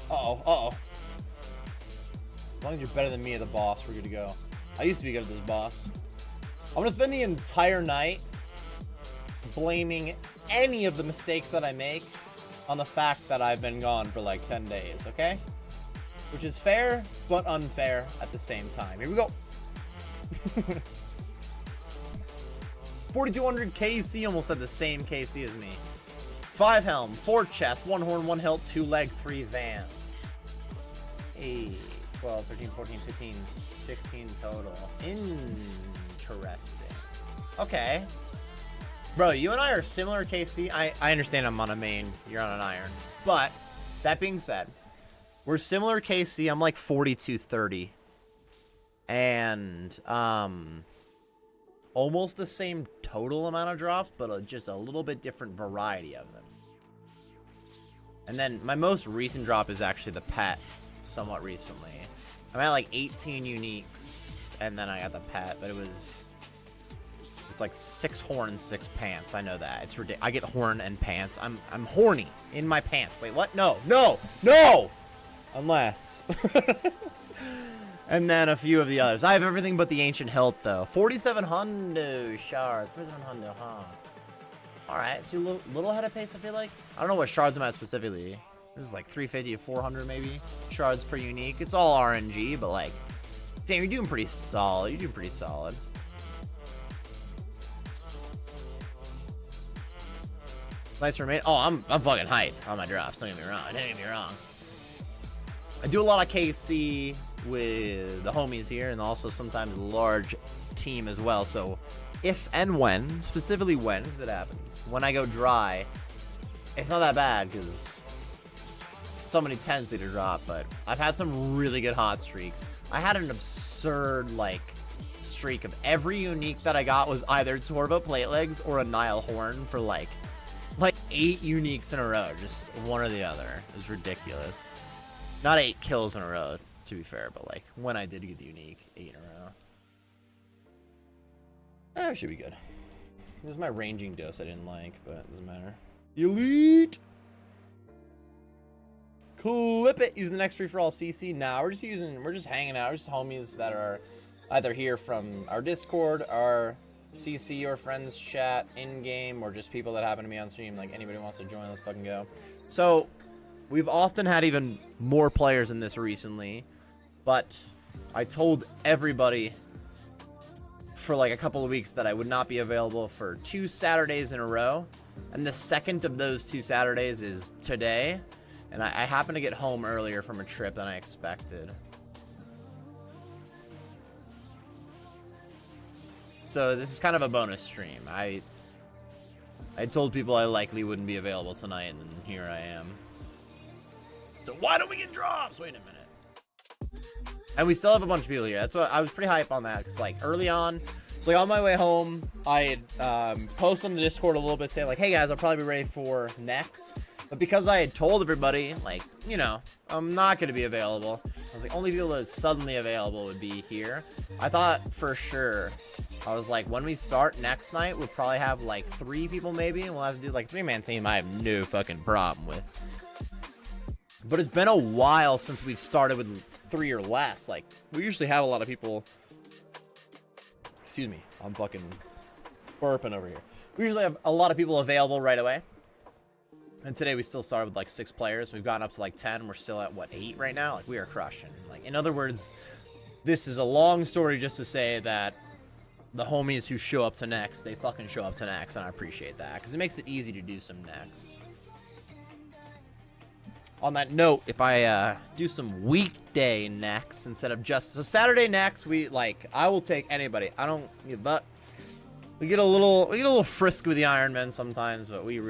Uh-oh. As long as you're better than me at the boss, we're good to go. I used to be good at this boss. I'm gonna spend the entire night blaming any of the mistakes that I make on the fact that I've been gone for like 10 days, okay? Which is fair, but unfair at the same time. Here we go. 4200 KC, almost had the same KC as me. 5 helm, 4 chest, 1 horn, 1 hilt, 2 leg, 3 van. 8, 12, 13, 14, 15, 16 total. Interesting. Okay. Bro, you and I are similar, KC. I understand I'm on a main, you're on an iron. But, that being said, we're similar, KC. I'm like 4230. And, almost the same total amount of drops, but just a little bit different variety of them. And then, my most recent drop is actually the pet, somewhat recently. I'm at like 18 uniques, and then I got the pet, but it's like 6 horn, 6 pants. I know that. It's ridiculous. I get horn and pants. I'm horny in my pants. Wait, what? No. Unless. And then a few of the others. I have everything but the ancient hilt though. 4700 shards. 4700, huh? Alright, so you're a little ahead of pace, I feel like. I don't know what shards I'm at specifically. There's like 350 to 400 maybe shards per unique. It's all RNG, but like, damn, you're doing pretty solid. You're doing pretty solid. Nice remain. Oh, I'm fucking hyped on my drops. Don't get me wrong. I do a lot of KC with the homies here, and also sometimes a large team as well. So, if and when, specifically when, because it happens, when I go dry, it's not that bad because so many 10s to drop. But I've had some really good hot streaks. I had an absurd like streak of every unique that I got was either Torva plate legs or a Nile horn for like 8 uniques in a row, just one or the other. It was ridiculous. Not 8 kills in a row, to be fair, but like when I did get the unique, 8 in a row. It should be good. This is my ranging dose I didn't like, but it doesn't matter. Elite! Clip it! Use the next free for all CC. Nah, we're just hanging out. We're just homies that are either here from our Discord, our CC or friends chat in game, or just people that happen to be on stream. Like anybody wants to join, let's fucking go. So we've often had even more players in this recently, but I told everybody for like a couple of weeks that I would not be available for 2 Saturdays in a row, and the second of those 2 Saturdays is today, and I happen to get home earlier from a trip than I expected. So this is kind of a bonus stream. I told people I likely wouldn't be available tonight, and here I am. So why don't we get drops? Wait a minute. And we still have a bunch of people here. That's what I was pretty hype on that, because like early on, so like on my way home, I had posted on the Discord a little bit saying like, hey guys, I'll probably be ready for Nex. But because I had told everybody, like, you know, I'm not going to be available, I was like, only people that are suddenly available would be here. I thought for sure, I was like, when we start next night, we'll probably have like 3 people maybe, and we'll have to do like 3-man team. I have no fucking problem with. But it's been a while since we've started with 3 or less. Like, we usually have a lot of people. Excuse me, I'm fucking burping over here. We usually have a lot of people available right away. And today we still started with like 6 players. We've gotten up to like 10. We're still at what, 8 right now? Like, we are crushing. Like, in other words, this is a long story just to say that the homies who show up to Nex, they fucking show up to Nex, and I appreciate that because it makes it easy to do some Nex. On that note, if I do some weekday Nex instead of just so Saturday Nex, I will take anybody. I don't give up. We get a little frisky with the Iron Men sometimes, but we've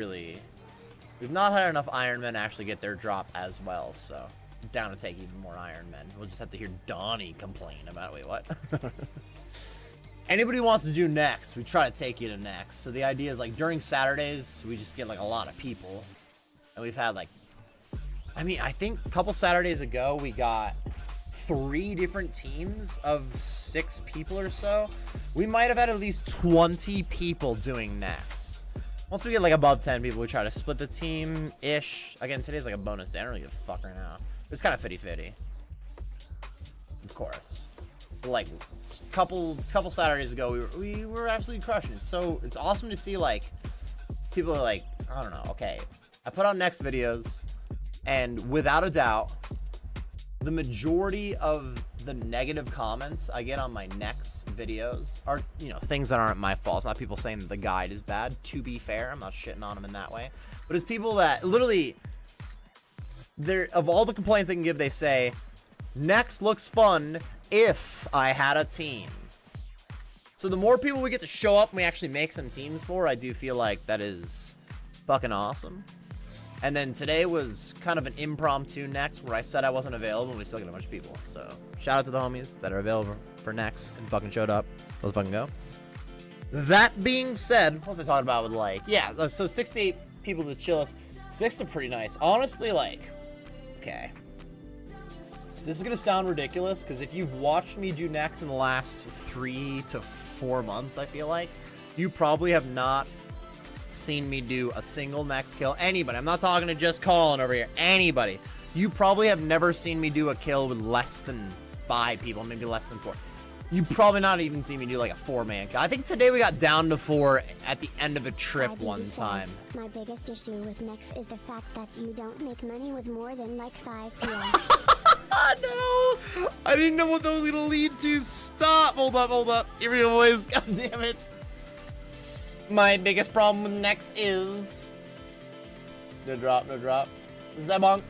not had enough Iron Men actually get their drop as well. So I'm down to take even more Iron Men. We'll just have to hear Donnie complain about it. Wait, what? Anybody who wants to do Nex, we try to take you to Nex. So the idea is like during Saturdays, we just get like a lot of people, and we've had like. I mean, I think a couple Saturdays ago, we got 3 different teams of 6 people or so. We might have had at least 20 people doing Nex. Once we get like above 10 people, we try to split the team-ish. Again, today's like a bonus day. I don't really give a fuck right now. It's kind of fitty-fitty. Of course. But like, couple Saturdays ago, we were absolutely crushing it. So it's awesome to see like, people are like, I don't know, okay. I put out Nex videos. And without a doubt, the majority of the negative comments I get on my Nex videos are, you know, things that aren't my fault. It's not people saying that the guide is bad. To be fair, I'm not shitting on them in that way. But it's people that literally, of all the complaints they can give, they say, Nex looks fun if I had a team. So the more people we get to show up and we actually make some teams for, I do feel like that is fucking awesome. And then today was kind of an impromptu Nex where I said I wasn't available and we still get a bunch of people. So shout out to the homies that are available for Nex and fucking showed up. Let's fucking go. That being said, what was I talking about with like, yeah, so 6 to 8 people to chill us. 6 are pretty nice. Honestly, like, okay. This is going to sound ridiculous because if you've watched me do Nex in the last 3 to 4 months, I feel like, you probably have not seen me do a single Nex kill. Anybody, I'm not talking to just Colin over here, anybody. You probably have never seen me do a kill with less than 5 people, maybe less than 4. You probably not even seen me do like a 4-man kill. I think today we got down to 4 at the end of a trip one time. My biggest issue with Nex is the fact that you don't make money with more than like 5 kills. No! I didn't know what those were gonna lead to. Stop! Hold up. Here we go, boys. God damn it. My biggest problem with Nex is... No drop. Zebonk.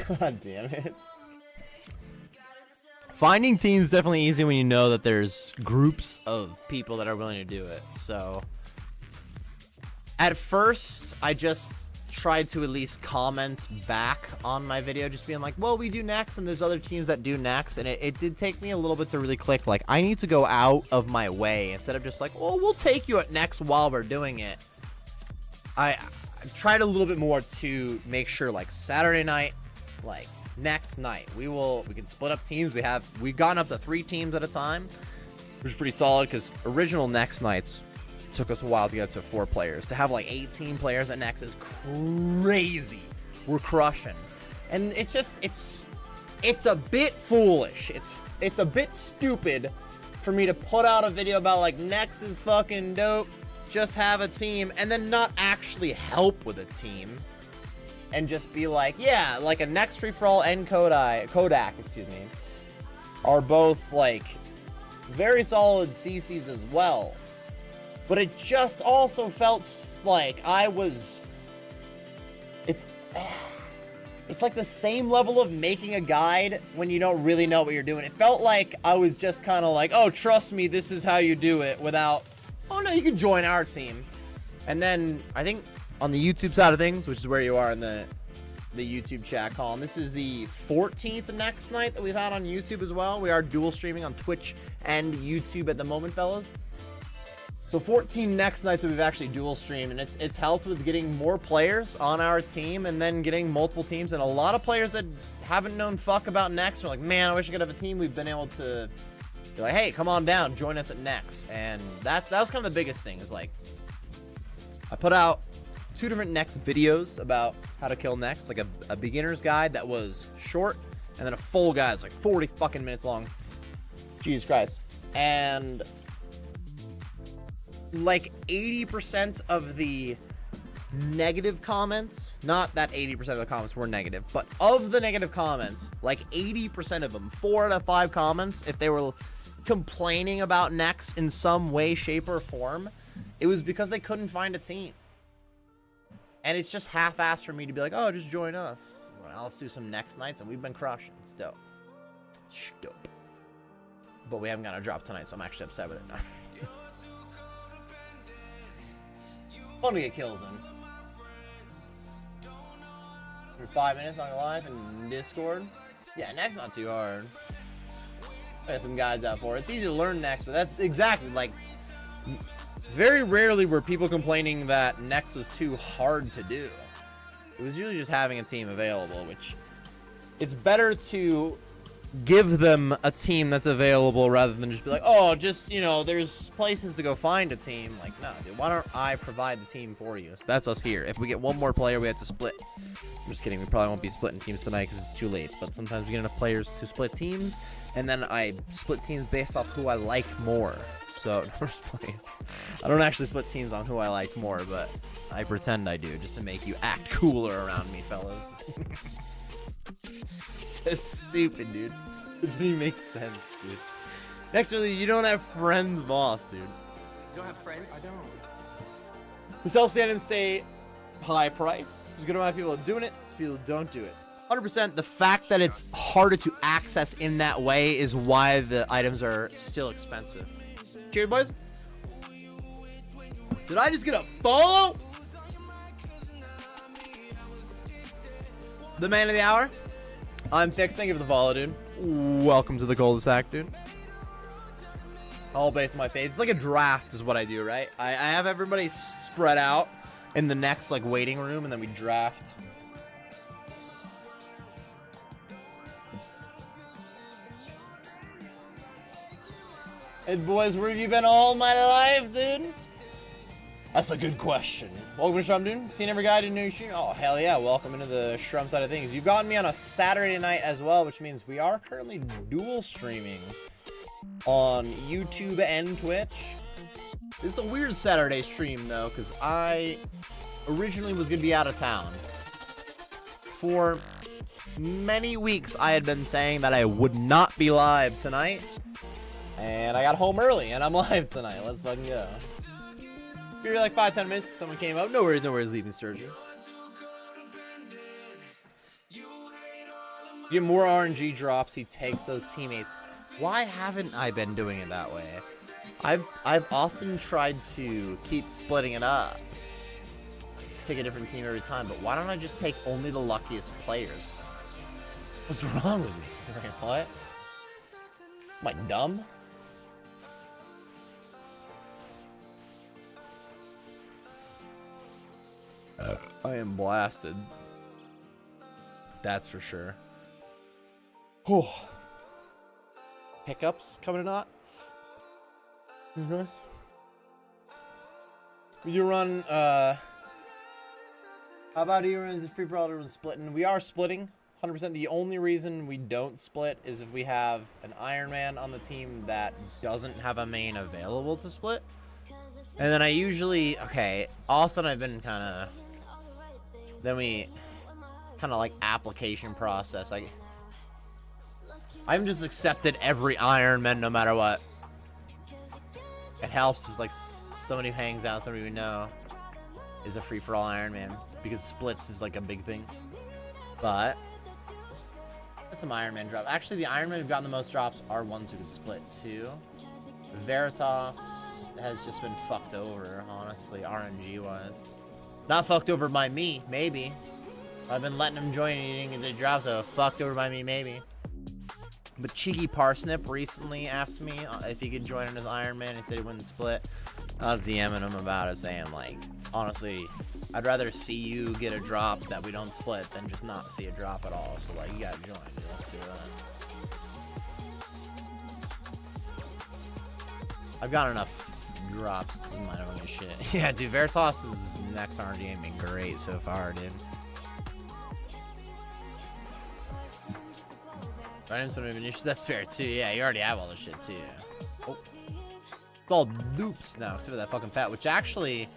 God damn it. Finding teams definitely easy when you know that there's groups of people that are willing to do it. So, at first, I just tried to at least comment back on my video, just being like, well, we do Nex, and there's other teams that do Nex, and it did take me a little bit to really click, like, I need to go out of my way, instead of just like, oh, we'll take you at Nex while we're doing it. I tried a little bit more to make sure, like, Saturday night, like, Nex Night, we can split up teams. We've gotten up to 3 teams at a time, which is pretty solid, because original Nex Nights took us a while to get to 4 players. To have like 18 players at Nex is crazy. We're crushing. And it's just, it's a bit foolish. It's a bit stupid for me to put out a video about like Nex is fucking dope, just have a team, and then not actually help with a team. And just be like, yeah, like a Nex Free For All and Kodak, excuse me, are both like very solid CCs as well. But it just also felt like it's like the same level of making a guide when you don't really know what you're doing. It felt like I was just kind of like, oh, trust me, this is how you do it, without, oh no, you can join our team. And then I think on the YouTube side of things, which is where you are in the YouTube chat, Colin, this is the 14th Nex Night that we've had on YouTube as well. We are dual streaming on Twitch and YouTube at the moment, fellas. So 14 Nex Nights that we've actually dual streamed, and it's helped with getting more players on our team and then getting multiple teams. And a lot of players that haven't known fuck about Nex are like, man, I wish I could have a team. We've been able to be like, hey, come on down, join us at Nex. And that was kind of the biggest thing, is like, I put out 2 different Nex videos about how to kill Nex, like a beginner's guide that was short, and then a full guide that's like 40 fucking minutes long. Jesus Christ. And like 80% of the negative comments, not that 80% of the comments were negative, but of the negative comments, like 80% of them, 4 out of 5 comments, if they were complaining about Nex in some way, shape, or form, it was because they couldn't find a team. And it's just half-assed for me to be like, oh, just join us. Well, let's do some Nex Nights, and we've been crushing. It's dope. It's dope. But we haven't got a drop tonight, so I'm actually upset with it now. Fun to get kills in. For 5 minutes, not gonna lie, in Discord. Yeah, Nex not too hard. I got some guides out for it. It's easy to learn Nex, but that's exactly like. Very rarely were people complaining that Nex was too hard to do. It was usually just having a team available, which it's better to give them a team that's available rather than just be like, oh, just, you know, there's places to go find a team. Like, no, dude, why don't I provide the team for you? So that's us here. If we get one more player, we have to split. I'm just kidding. We probably won't be splitting teams tonight because it's too late. But sometimes we get enough players to split teams, and then I split teams based off who I like more. So, no, I'm just playing. I don't actually split teams on who I like more, but I pretend I do just to make you act cooler around me, fellas. So stupid, dude. It doesn't even make sense, dude. Next, really, you don't have friends, boss, dude. You don't have friends? I don't. The self-stand stay high price. There's a good amount of people doing it. There's people who don't do it. 100%. The fact that it's harder to access in that way is why the items are still expensive. Cheers, boys. Did I just get a follow? The man of the hour. I'm Fix. Thank you for the follow, dude. Welcome to the cul-de-sac, dude. All based on my face. It's like a draft is what I do, right? I have everybody spread out in the next like waiting room, and then we draft. Hey boys, where have you been all my life, dude? That's a good question. Welcome to Shrum, dude. Seen every guy to new stream? Oh, hell yeah. Welcome into the Shrum side of things. You've gotten me on a Saturday night as well, which means we are currently dual streaming on YouTube and Twitch. This is a weird Saturday stream, though, because I originally was going to be out of town. For many weeks, I had been saying that I would not be live tonight. And I got home early, and I'm live tonight. Let's fucking go. Give me like 5-10 minutes. Someone came up. No worries, leaving Sturgeon. Get more RNG drops. He takes those teammates. Why haven't I been doing it that way? I've often tried to keep splitting it up. Pick a different team every time, but why don't I just take only the luckiest players? What's wrong with me? What? Am I dumb? I am blasted. That's for sure. Oh. Hiccups coming or not? Nice. You run, how about you run as a free for all to splitting? We are splitting 100%. The only reason we don't split is if we have an Iron Man on the team that doesn't have a main available to split. And then I usually, okay, all of a sudden I've been kind of, then we kind of like application process. I've just accepted every Iron Man no matter what. It helps. It's like somebody who hangs out, somebody we know is a free-for-all Iron Man because splits is like a big thing. But that's some Iron Man drop. Actually, the Iron Man who've gotten the most drops are ones who can split too. Veritas has just been fucked over, honestly, RNG wise. Not fucked over by me, maybe. I've been letting him join and he didn't get the drop, so fucked over by me, maybe. But Cheeky Parsnip recently asked me if he could join in his Iron Man. He said he wouldn't split. I was DMing him about it, saying like, honestly, I'd rather see you get a drop that we don't split than just not see a drop at all. So like, you gotta join. Dude. Let's do that. I've got enough drops. Doesn't matter what shit. Yeah, dude. Veritas's next RNG ain't been great so far, dude. That's fair too. Yeah, you already have all this shit too. Oh. It's all loops now, except for that fucking pet, which actually,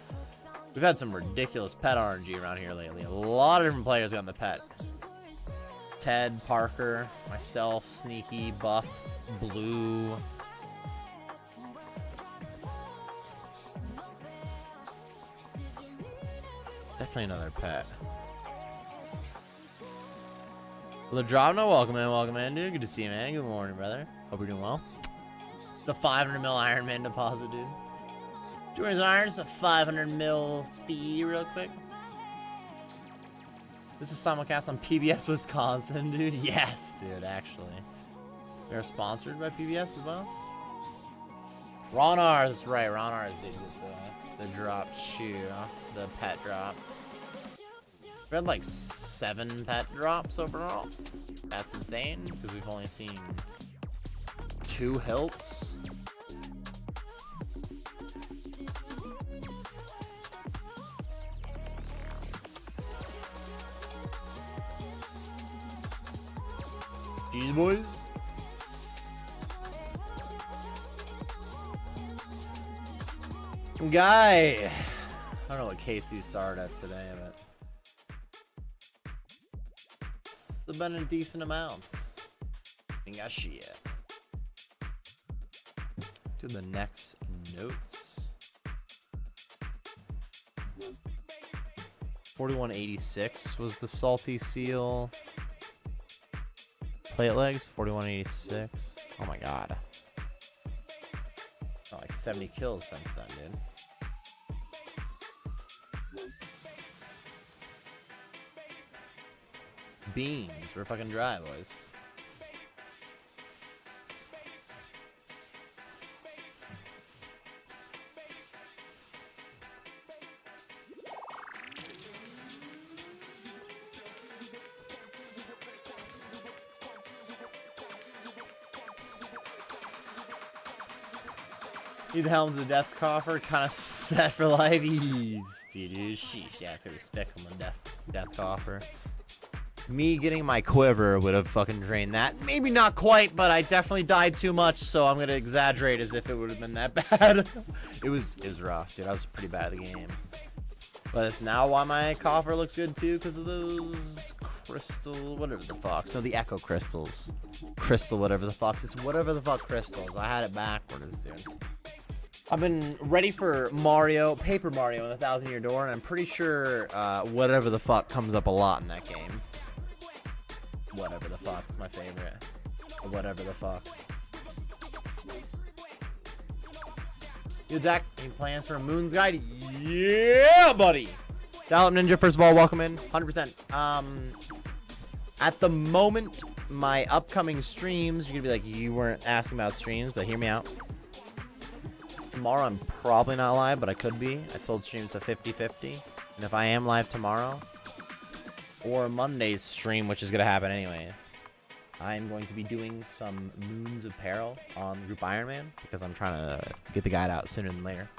we've had some ridiculous pet RNG around here lately. A lot of different players got the pet. Ted, Parker, myself, Sneaky, Buff, Blue. Definitely another pet. Ladrovno, welcome in, dude. Good to see you, man. Good morning, brother. Hope you're doing well. The 500 mil Iron Man deposit, dude. Jordan's Iron, it's a 500 mil fee, real quick. This is simulcast on PBS Wisconsin, dude. Yes, dude, actually. We are sponsored by PBS as well. Ron R's, that's right. Ron R's did get the drop shoe, the pet drop. We had like 7 pet drops overall. That's insane because we've only seen 2 hilts. These boys. Guy. I don't know what case you started at today, but it's been in decent amounts. Ain't got shit. Do the next notes. 4186 was the salty seal. Plate legs, 4186. Oh my god. Got like 70 kills since then, dude. Beans, we're fucking dry, boys. Need the helm of the death coffer, kind of set for life. Dude, sheesh, yeah, it's gonna be spick on the death coffer. Me getting my quiver would have fucking drained that. Maybe not quite, but I definitely died too much, so I'm gonna exaggerate as if it would have been that bad. it was rough, dude. I was pretty bad at the game. But it's now why my coffer looks good too, because of those crystal, whatever the fuck. No, the echo crystals. Crystal, whatever the fuck. It's whatever the fuck crystals. I had it backwards, dude. I've been ready for Mario, Paper Mario in the 1,000-Year Door, and I'm pretty sure whatever the fuck comes up a lot in that game. Whatever the fuck is my favorite. Whatever the fuck. Yo, Zach, any plans for a Moon's Guide? Yeah, buddy! Dial-Up Ninja, first of all, welcome in. 100%. At the moment, my upcoming streams, you're gonna be like, you weren't asking about streams, but hear me out. Tomorrow, I'm probably not live, but I could be. I told streams a 50-50. And if I am live tomorrow, or Monday's stream, which is going to happen anyways, I'm going to be doing some Moons of Peril on Group Iron Man, because I'm trying to get the guide out sooner than later.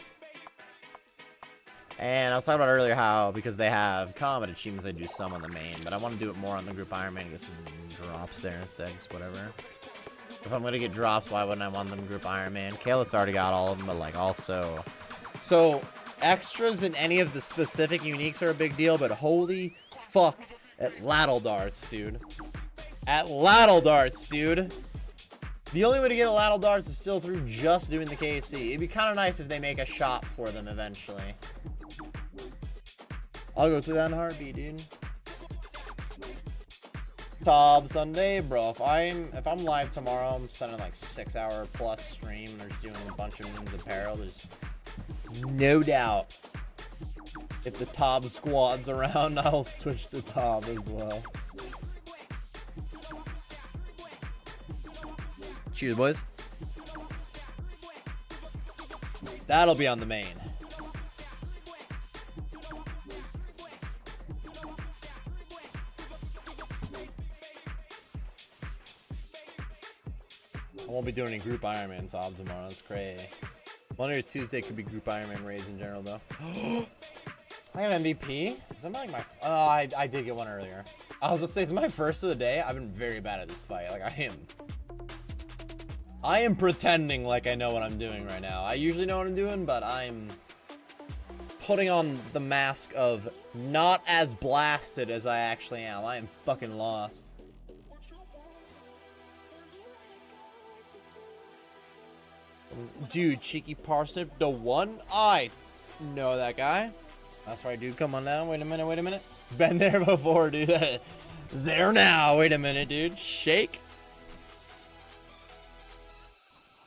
And I was talking about earlier how, because they have combat achievements, they do some on the main, but I want to do it more on the Group Iron Man and get some drops there instead, whatever. If I'm going to get drops, why wouldn't I want them Group Iron Man? Kayla's already got all of them, but like also... So, extras in any of the specific uniques are a big deal, but holy fuck at Ladle Darts, dude. At Ladle Darts, dude. The only way to get a Ladle Darts is still through just doing the KC. It'd be kind of nice if they make a shop for them eventually. I'll go through that in a heartbeat, dude. Tob Sunday, bro. If I'm live tomorrow, I'm sending like 6-hour plus stream. There's doing a bunch of Moons Apparel. There's no doubt. If the Tob squad's around, I'll switch to Tob as well. Cheers, boys. That'll be on the main. I won't be doing any group Ironman sobs tomorrow. That's crazy. Monday or Tuesday could be group Ironman raids in general, though. I got an MVP? Is that like my... Oh, I did get one earlier. I was gonna say, it's my first of the day. I've been very bad at this fight. Like, I am pretending like I know what I'm doing right now. I usually know what I'm doing, but I'm putting on the mask of not as blasted as I actually am. I am fucking lost. Dude, Cheeky Parsnip, the one? I know that guy. That's right, dude. Come on now. Wait a minute, wait a minute. Been there before, dude. There now. Wait a minute, dude. Shake.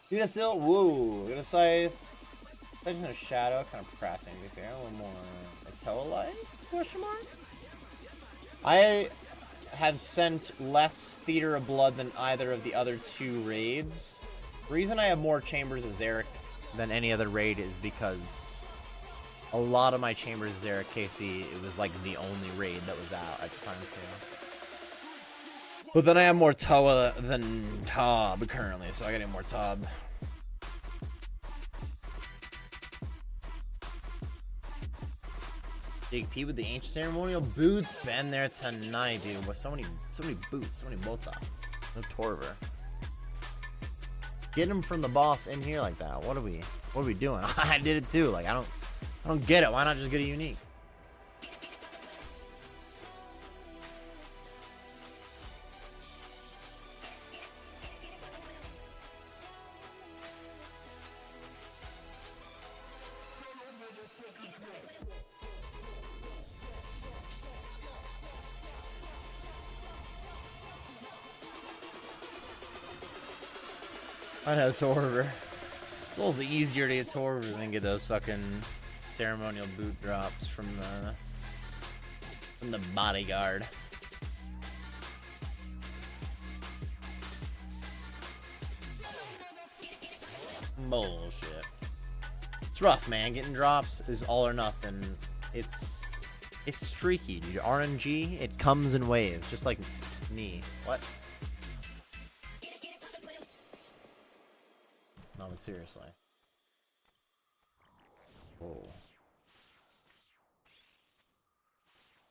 You guys still? Whoa. I'm gonna say. Legend of Shadow. Kind of procrastinating to be fair. A little more. Atoa life? Question mark? I have sent less Theater of Blood than either of the other two raids. The reason I have more Chambers of Zarek than any other raid is because a lot of my Chambers of Zarek KC, it was like the only raid that was out at the time too. But then I have more Toa than Tob currently, so I gotta get more Tob. Big P with the ancient ceremonial boots. Been there tonight, dude. With so many boots, so many Botox. No Torver. Get him from the boss in here like that. What are we doing? I did it too. Like I don't get it. Why not just get a unique? I know Torver. It's also easier to get Torver than get those fucking ceremonial boot drops from the bodyguard. Bullshit. It's rough, man. Getting drops is all or nothing. It's streaky, dude. RNG, it comes in waves, just like me. What? No, but seriously. Whoa.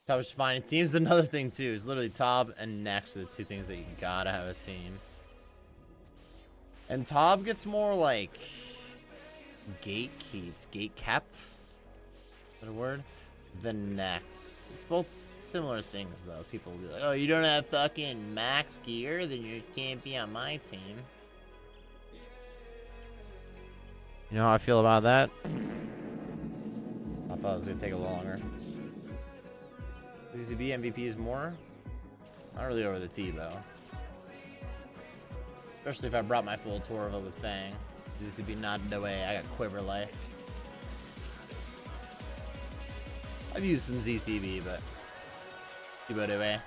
Top is fine. Team's another thing too. It's literally Tob and Nex are the two things that you gotta have a team. And Tob gets more like gate-kept. Is that a word? Than Nex. It's both similar things though. People will be like, oh, you don't have fucking max gear, then you can't be on my team. You know how I feel about that? I thought it was gonna take a little longer. ZCB MVP is more? Not really over the T though. Especially if I brought my full Torva with Fang. ZCB nodded away. I got Quiver Life. I've used some ZCB, but keep it away.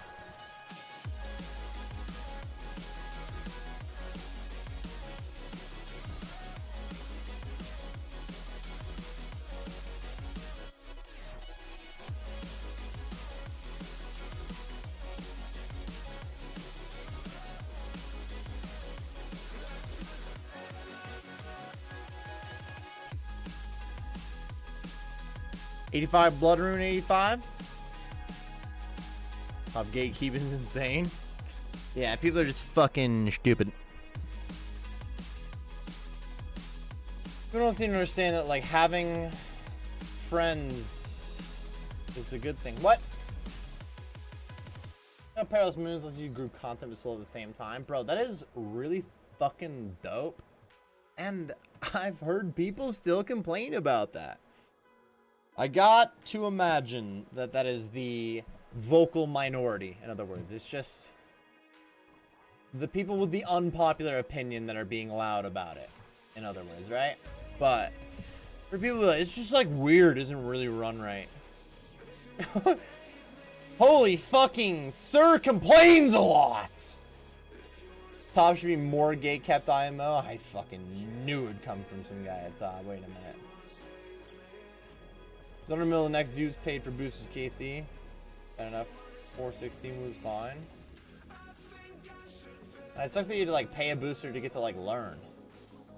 $85 Blood Rune 85. Top gatekeeping's insane. Yeah, people are just fucking stupid. People don't seem to understand that like having friends is a good thing. What? Perilous Moons lets you group content but still at the same time. Bro, that is really fucking dope. And I've heard people still complain about that. I got to imagine that that is the vocal minority. In other words, it's just the people with the unpopular opinion that are being loud about it. In other words, right? But for people that it's just like weird, isn't really run right. Holy fucking sir complains a lot. top should be more gate kept IMO. I fucking knew it'd come from some guy at top. Wait a minute. Thunder Mill, the next dues paid for boosters KC. And enough 416 was fine. And it sucks that you had to like pay a booster to get to like learn.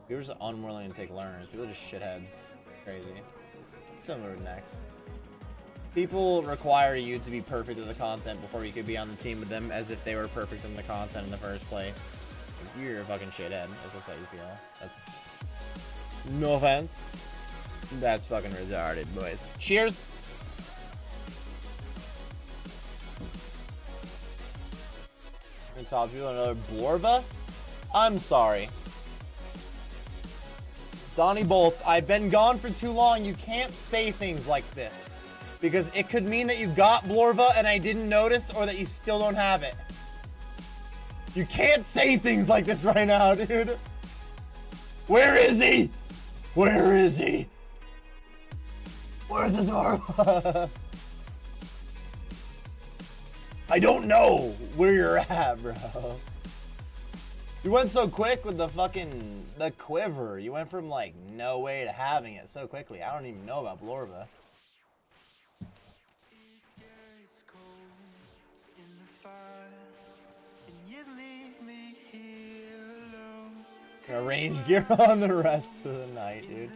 People are just unwilling to take learns. People are just shitheads. Crazy. It's similar to Nex. People require you to be perfect in the content before you could be on the team with them as if they were perfect in the content in the first place. You're a fucking shithead, if that's how you feel. That's... No offense. That's fucking retarded, boys. Cheers! And top people, another Blorva? I'm sorry. Donnie Bolt, I've been gone for too long. You can't say things like this. Because it could mean that you got Blorva and I didn't notice, or that you still don't have it. You can't say things like this right now, dude. Where is he? Where is he? Where's the Blorva? I don't know where you're at, bro. You went so quick with the fucking, the quiver. You went from like no way to having it so quickly. I don't even know about Blorva. Range gear on the rest of the night, dude.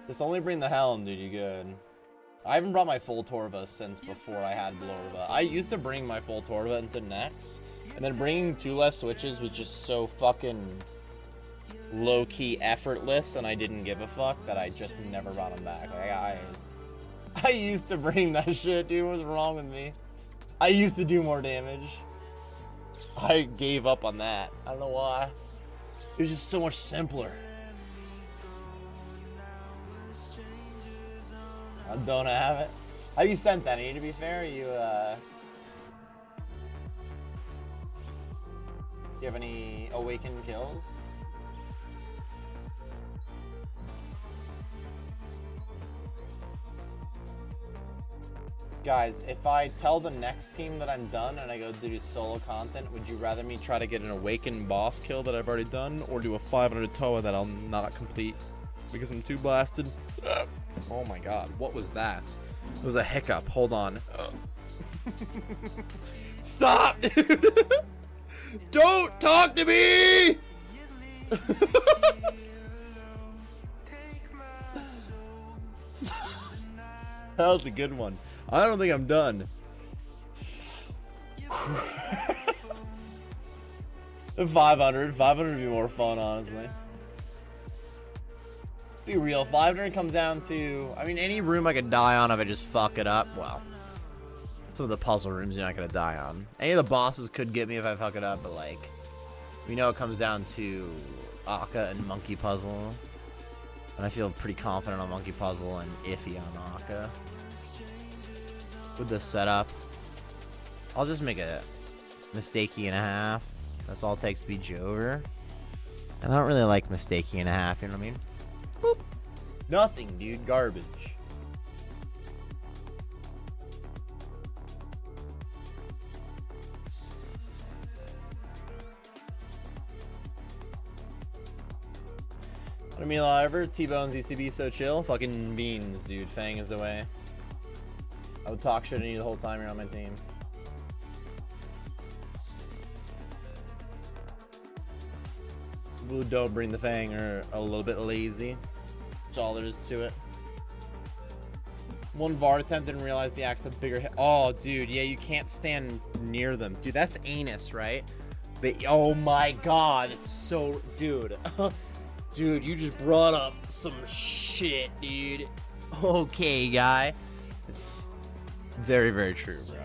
Just only bring the helm, dude. You good? I haven't brought my full Torva since before I had Blorva. I used to bring my full Torva into Nex, and then bringing 2 less switches was just so fucking low-key effortless, and I didn't give a fuck that I just never brought them back. Like, I used to bring that shit, dude. What's wrong with me? I used to do more damage. I gave up on that. I don't know why. It was just so much simpler. I don't have it. Have you sent any, to be fair? You have any awakened kills? Guys, if I tell the next team that I'm done and I go to do solo content, would you rather me try to get an awakened boss kill that I've already done, or do a 500 Toa that I'll not complete because I'm too blasted? Oh my god, what was that? It was a hiccup. Hold on. Stop, dude! Don't talk to me! That was a good one. I don't think I'm done. 500 would be more fun, honestly. Be real, 500 comes down to, I mean, any room I could die on if I just fuck it up. Well, some of the puzzle rooms you're not gonna die on. Any of the bosses could get me if I fuck it up, but like, we know it comes down to Akka and Monkey Puzzle. And I feel pretty confident on Monkey Puzzle and iffy on Akka. With the setup, I'll just make a mistakey and a half. That's all it takes to be Jover. And I don't really like mistakey and a half, you know what I mean? Boop. Nothing, dude. Garbage. What a meal ever. T-Bones ECB so chill. Fucking beans, dude. Fang is the way. I would talk shit to you the whole time you're on my team. People who don't bring the Fang are a little bit lazy. That's all there is to it. One VAR attempt, didn't realize the axe had bigger hit. Oh, dude, yeah, you can't stand near them. Dude, that's anus, right? But, oh my god, it's so... Dude. Dude, you just brought up some shit, dude. Okay, guy. It's... very, very true, bro.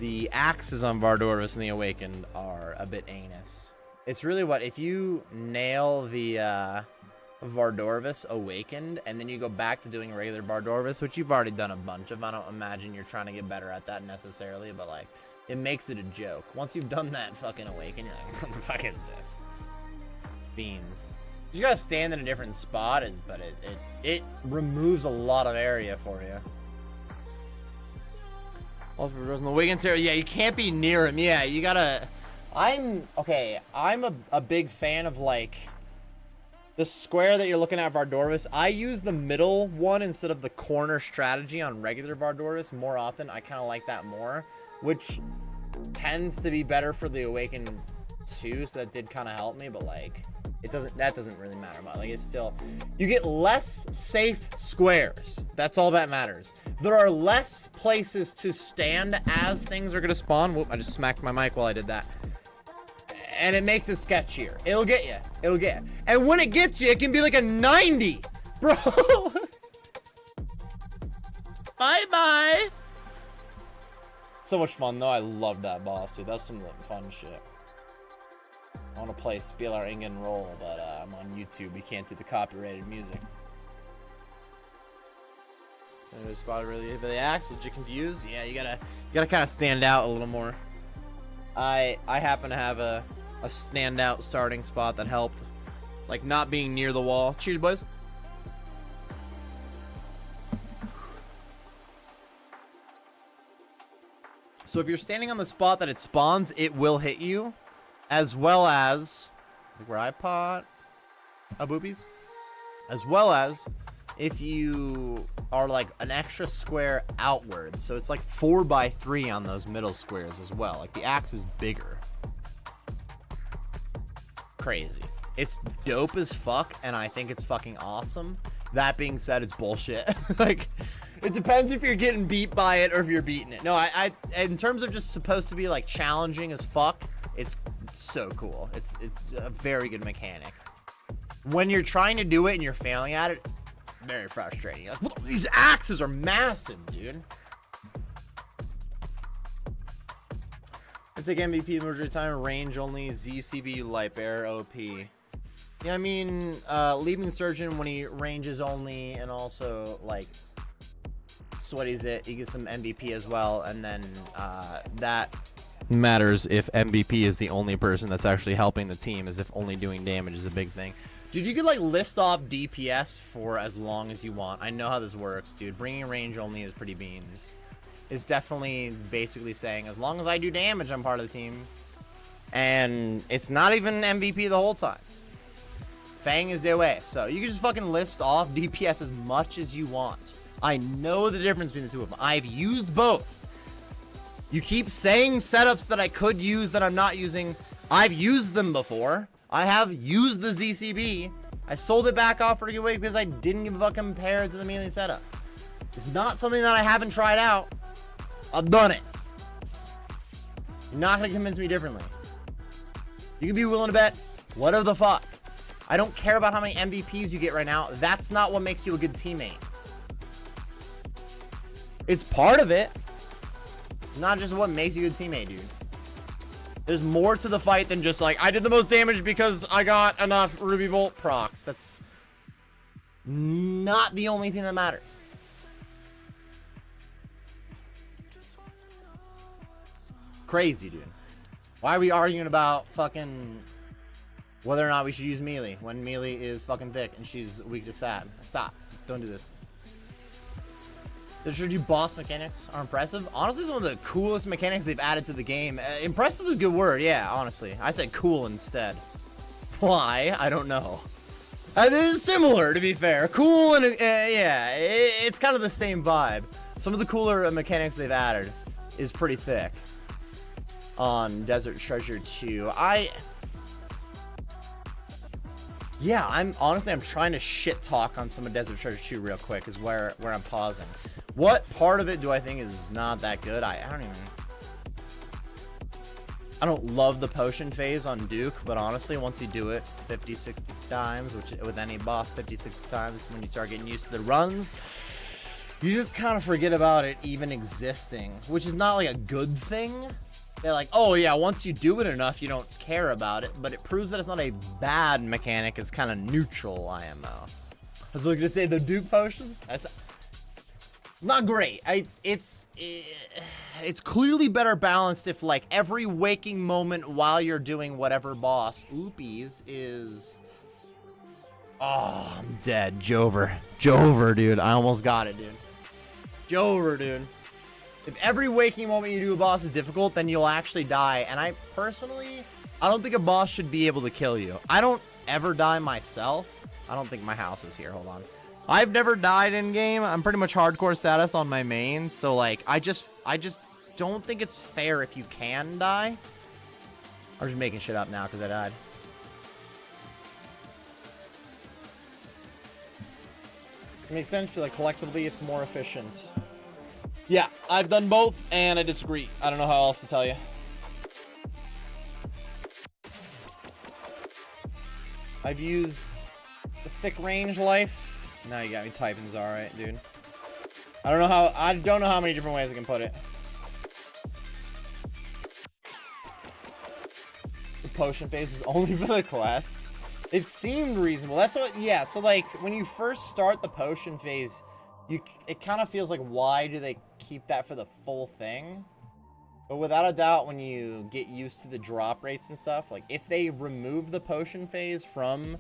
The axes on Vardorvis and the Awakened are a bit anus. It's really what, if you nail the Vardorvis Awakened and then you go back to doing regular Vardorvis, which you've already done a bunch of, I don't imagine you're trying to get better at that necessarily, but like, it makes it a joke. Once you've done that fucking Awaken, you're like, what the fuck is this? Beans. You gotta stand in a different spot, but it removes a lot of area for you. Also, for the Awakened Terror, yeah, you can't be near him. Yeah, you gotta. I'm a big fan of like the square that you're looking at Vardorvis. I use the middle one instead of the corner strategy on regular Vardorvis more often. I kind of like that more, which tends to be better for the Awakened too, so that did kind of help me, but like that doesn't really matter much. Like, it's still, you get less safe squares. That's all that matters. There are less places to stand as things are gonna spawn. Whoop, I just smacked my mic while I did that. And it makes it sketchier. It'll get you. It'll get you. And when it gets you, it can be like a 90, bro. Bye-bye. So much fun, though. I love that boss, dude. That's some fun shit. I want to play Spieler Ingen Roll, but I'm on YouTube. You can't do the copyrighted music. Spotted really axe. Legit confused. Yeah, you gotta kind of stand out a little more. I happen to have a standout starting spot that helped, like not being near the wall. Cheers, boys. So if you're standing on the spot that it spawns, it will hit you, as well as like where I pot a boobies, as well as if you are like an extra square outward. So it's like 4x3 on those middle squares as well. Like the axe is bigger. Crazy. It's dope as fuck, and I think it's fucking awesome. That being said, it's bullshit. Like, it depends if you're getting beat by it or if you're beating it. No, I in terms of just supposed to be like challenging as fuck, it's so cool. It's a very good mechanic. When you're trying to do it and you're failing at it, very frustrating. Like, what, these axes are massive, dude. It's like MVP majority time, range only, ZCB, light bear, OP. Yeah, I mean, leaving surgeon when he ranges only, and also like sweaties it, you get some MVP as well, and then that matters if MVP is the only person that's actually helping the team, as if only doing damage is a big thing. Dude, you could like list off DPS for as long as you want. I know how this works, dude. Bringing range only is pretty beans. It's definitely basically saying, as long as I do damage, I'm part of the team. And it's not even MVP the whole time. Fang is their way. So you can just fucking list off DPS as much as you want. I know the difference between the two of them. I've used both. You keep saying setups that I could use that I'm not using. I've used them before. I have used the ZCB. I sold it back off for a giveaway because I didn't give a fuck compared to the melee setup. It's not something that I haven't tried out. I've done it. You're not gonna convince me differently. You can be willing to bet whatever the fuck. I don't care about how many MVPs you get right now. That's not what makes you a good teammate. It's part of it. Not just what makes you a good teammate, dude. There's more to the fight than just like, I did the most damage because I got enough Ruby Bolt procs. That's not the only thing that matters. Crazy, dude. Why are we arguing about fucking whether or not we should use melee when melee is fucking thick and she's weak to stab? Stop. Don't do this. The strategy boss mechanics are impressive. Honestly, some of the coolest mechanics they've added to the game. Impressive is a good word, yeah, honestly. I said cool instead. Why? I don't know. It is similar, to be fair. Cool and, yeah, it's kind of the same vibe. Some of the cooler mechanics they've added is pretty thick on Desert Treasure 2. Yeah, I'm trying to shit talk on some of Desert Treasure 2 real quick is where I'm pausing. What part of it do I think is not that good? I don't love the potion phase on Duke, but honestly, once you do it 50, 60 times, which with any boss 50, 60 times, when you start getting used to the runs, you just kind of forget about it even existing, which is not like a good thing. They're like, oh yeah, once you do it enough, you don't care about it, but it proves that it's not a bad mechanic. It's kind of neutral IMO. I was looking to say the Duke potions. That's not great. It's clearly better balanced if like every waking moment while you're doing whatever boss oopies is. Oh, I'm dead. Jover, dude. I almost got it, dude. Jover, dude. If every waking moment you do a boss is difficult, then you'll actually die. And I don't think a boss should be able to kill you. I don't ever die myself. I don't think my house is here. Hold on. I've never died in game. I'm pretty much hardcore status on my main. So like, I just don't think it's fair if you can die. I'm just making shit up now because I died. It makes sense. Feel like collectively it's more efficient. Yeah, I've done both, and I disagree. I don't know how else to tell you. I've used the thick range life. Now you got me typing is alright, dude. I don't know how many different ways I can put it. The potion phase is only for the quest. It seemed reasonable. That's what, yeah, so like when you first start the potion phase, it kind of feels like, why do they keep that for the full thing? But without a doubt, when you get used to the drop rates and stuff, like if they remove the potion phase from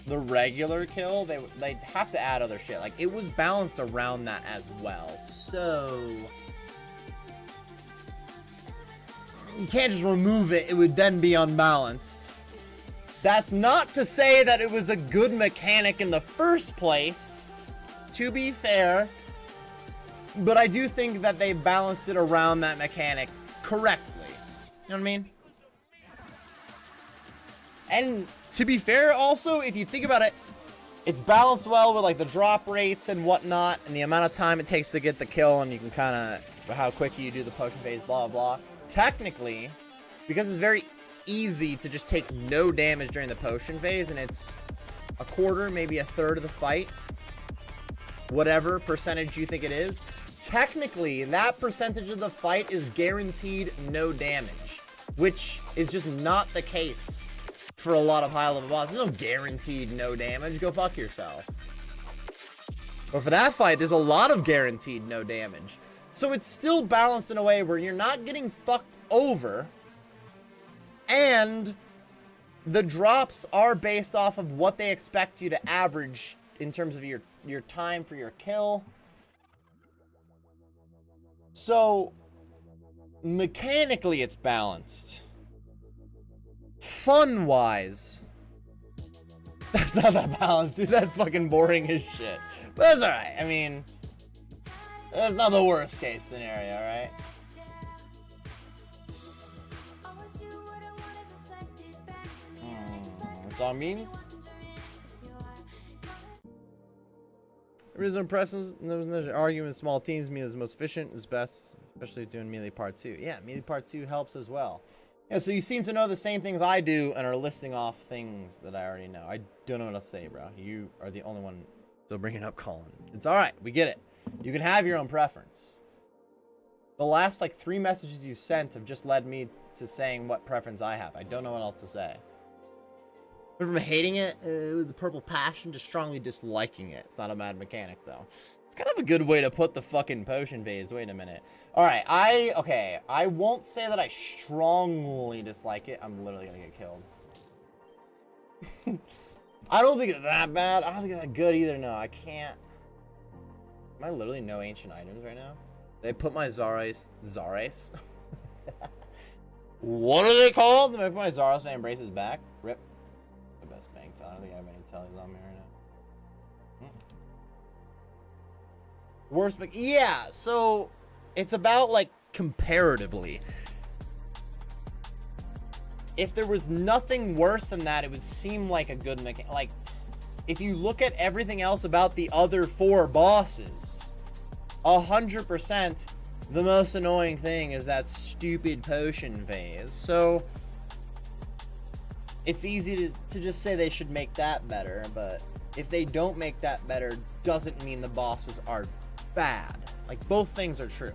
the regular kill, they'd have to add other shit. Like it was balanced around that as well. So you can't just remove it. It would then be unbalanced. That's not to say that it was a good mechanic in the first place, to be fair, but I do think that they balanced it around that mechanic correctly. You know what I mean? And to be fair, also, if you think about it, it's balanced well with like the drop rates and whatnot, and the amount of time it takes to get the kill, and you can kind of how quick you do the potion phase, blah blah. Technically, because it's very easy to just take no damage during the potion phase, and it's a quarter, maybe a third of the fight, whatever percentage you think it is, technically that percentage of the fight is guaranteed no damage, which is just not the case for a lot of high level bosses. There's no guaranteed no damage. Go fuck yourself. But for that fight, there's a lot of guaranteed no damage. So it's still balanced in a way where you're not getting fucked over, and the drops are based off of what they expect you to average in terms of your time for your kill. So mechanically it's balanced. Fun wise, that's not that balanced, dude. That's fucking boring as shit. But that's alright. I mean, that's not the worst case scenario, right? That's all it means. There is no impressions. There was no argument. Small teams, melee is most efficient, is best, especially doing melee part 2. Yeah, melee part 2 helps as well. Yeah, so you seem to know the same things I do and are listing off things that I already know. I don't know what else to say, bro. You are the only one still bringing up Colin. It's all right. We get it. You can have your own preference. The last like 3 messages you sent have just led me to saying what preference I have. I don't know what else to say. But from hating it with the purple passion to strongly disliking it. It's not a bad mechanic though. It's kind of a good way to put the fucking potion phase. Wait a minute. All right, I won't say that I strongly dislike it. I'm literally gonna get killed. I don't think it's that bad. I don't think it's that good either. No, I can't. Am I literally no ancient items right now? They put my Zarais. What are they called? They put my Zaros and Embraces back. Rip. The best bank tell. I don't think I have any tellies on me right now. Worst, but yeah. So it's about like comparatively. If there was nothing worse than that, it would seem like a good mechanic. Like, if you look at everything else about the other 4 bosses, 100% the most annoying thing is that stupid potion phase. So it's easy to just say they should make that better, but if they don't make that better, doesn't mean the bosses are bad. Like, both things are true.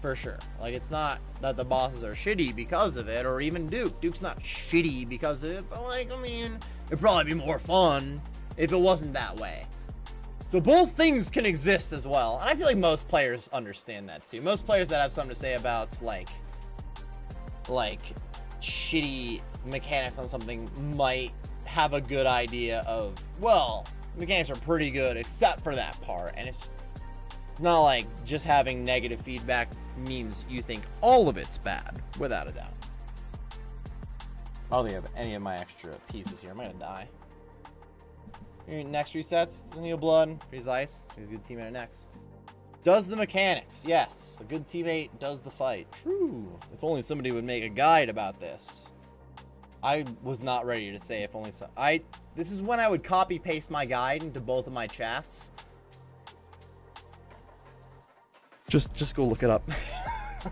For sure. Like, it's not that the bosses are shitty because of it, or even Duke. Duke's not shitty because of it, but like, I mean, it'd probably be more fun if it wasn't that way. So both things can exist as well. And I feel like most players understand that too. Most players that have something to say about like shitty mechanics on something might have a good idea of, well, mechanics are pretty good except for that part, and it's It's not like just having negative feedback means you think all of it's bad, without a doubt. I don't think I have any of my extra pieces here. I'm gonna die. Next resets, doesn't heal blood. Freeze ice. He's a good teammate at Nex. Does the mechanics. Yes, a good teammate does the fight. True. If only somebody would make a guide about this. I was not ready to say if only some. This is when I would copy paste my guide into both of my chats. Just go look it up. If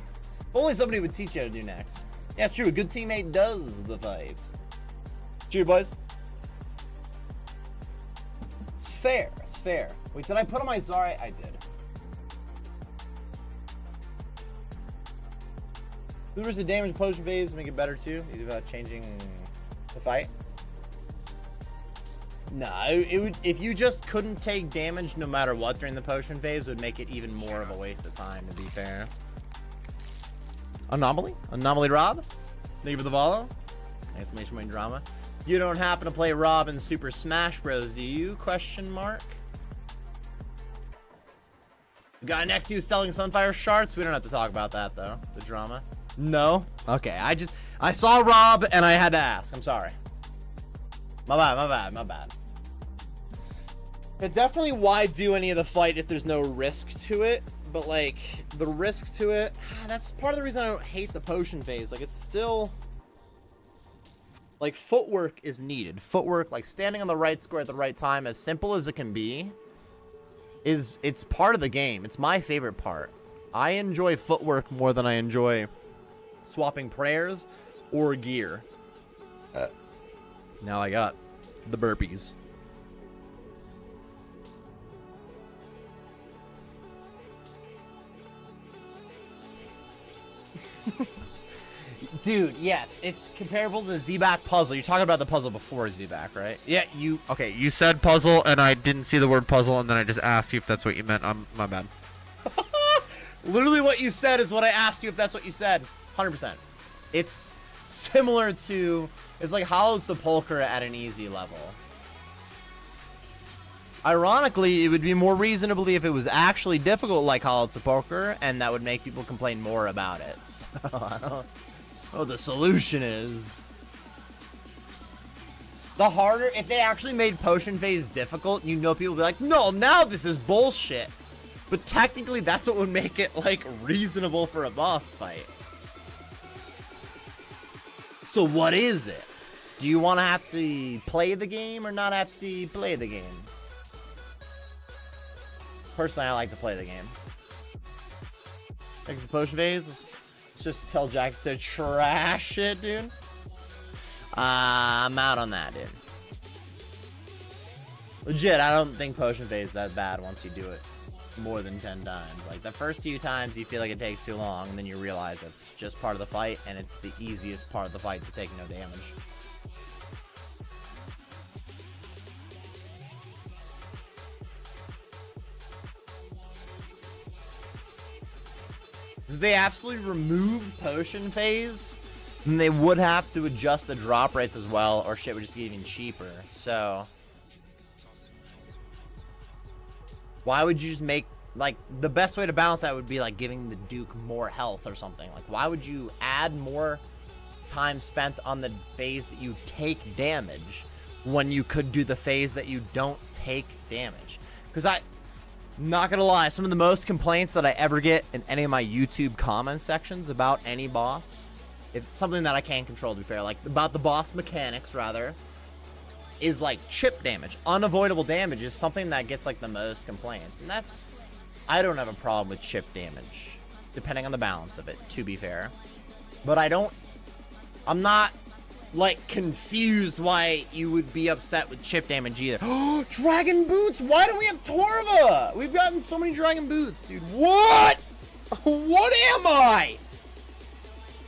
only somebody would teach you how to do Nex. Yeah, it's true. A good teammate does the fight. Cheers, boys. It's fair. It's fair. Wait, did I put on my Zara? I did. Lures the damage potion phase to make it better too. Easy about changing the fight. Nah, it would, if you just couldn't take damage no matter what during the potion phase, it would make it even more of a waste of time, to be fair. Anomaly? Anomaly Rob? Thank you for the follow. Exclamation point drama. You don't happen to play Rob in Super Smash Bros, do you? Question mark. The guy next to you is selling Sunfire Shards. We don't have to talk about that, though. The drama. No? Okay, I saw Rob and I had to ask. I'm sorry. My bad. But definitely why do any of the fight if there's no risk to it? But like, the risk to it, that's part of the reason I don't hate the potion phase. Like, it's still... Like, footwork is needed. Footwork, like standing on the right square at the right time, as simple as it can be, it's part of the game. It's my favorite part. I enjoy footwork more than I enjoy swapping prayers or gear. Now I got the burpees. Dude, yes, it's comparable to the Z-Back puzzle. You're talking about the puzzle before Z-Back, right? Yeah, okay, you said puzzle and I didn't see the word puzzle and then I just asked you if that's what you meant. My bad. Literally what you said is what I asked you if that's what you said. 100%. It's similar to, it's like Hollow Sepulchre at an easy level. Ironically, it would be more reasonably if it was actually difficult like Hollow Sepulchre, and that would make people complain more about it. So, I don't know what the solution is. The harder, if they actually made Potion Phase difficult, you know people would be like, no, now this is bullshit. But technically, that's what would make it, like, reasonable for a boss fight. So what is it? Do you want to have to play the game or not have to play the game? Personally, I like to play the game. Next potion phase. Let's just tell Jax to trash it, dude. I'm out on that, dude. Legit, I don't think potion phase is that bad once you do it more than 10 times. Like, the first few times you feel like it takes too long, and then you realize it's just part of the fight, and it's the easiest part of the fight to take no damage. If they absolutely remove potion phase, then they would have to adjust the drop rates as well, or shit would just get even cheaper. So why would you just make, like, the best way to balance that would be like giving the Duke more health or something. Like, why would you add more time spent on the phase that you take damage when you could do the phase that you don't take damage? Because not gonna lie, some of the most complaints that I ever get in any of my YouTube comment sections about any boss, if it's something that I can't control, to be fair, like about the boss mechanics rather, is like chip damage. Unavoidable damage is something that gets like the most complaints, and that's, I don't have a problem with chip damage, depending on the balance of it, to be fair. But I'm not like confused why you would be upset with chip damage either. Oh, dragon boots! Why do we have Torva? We've gotten so many dragon boots, dude. What? What am I?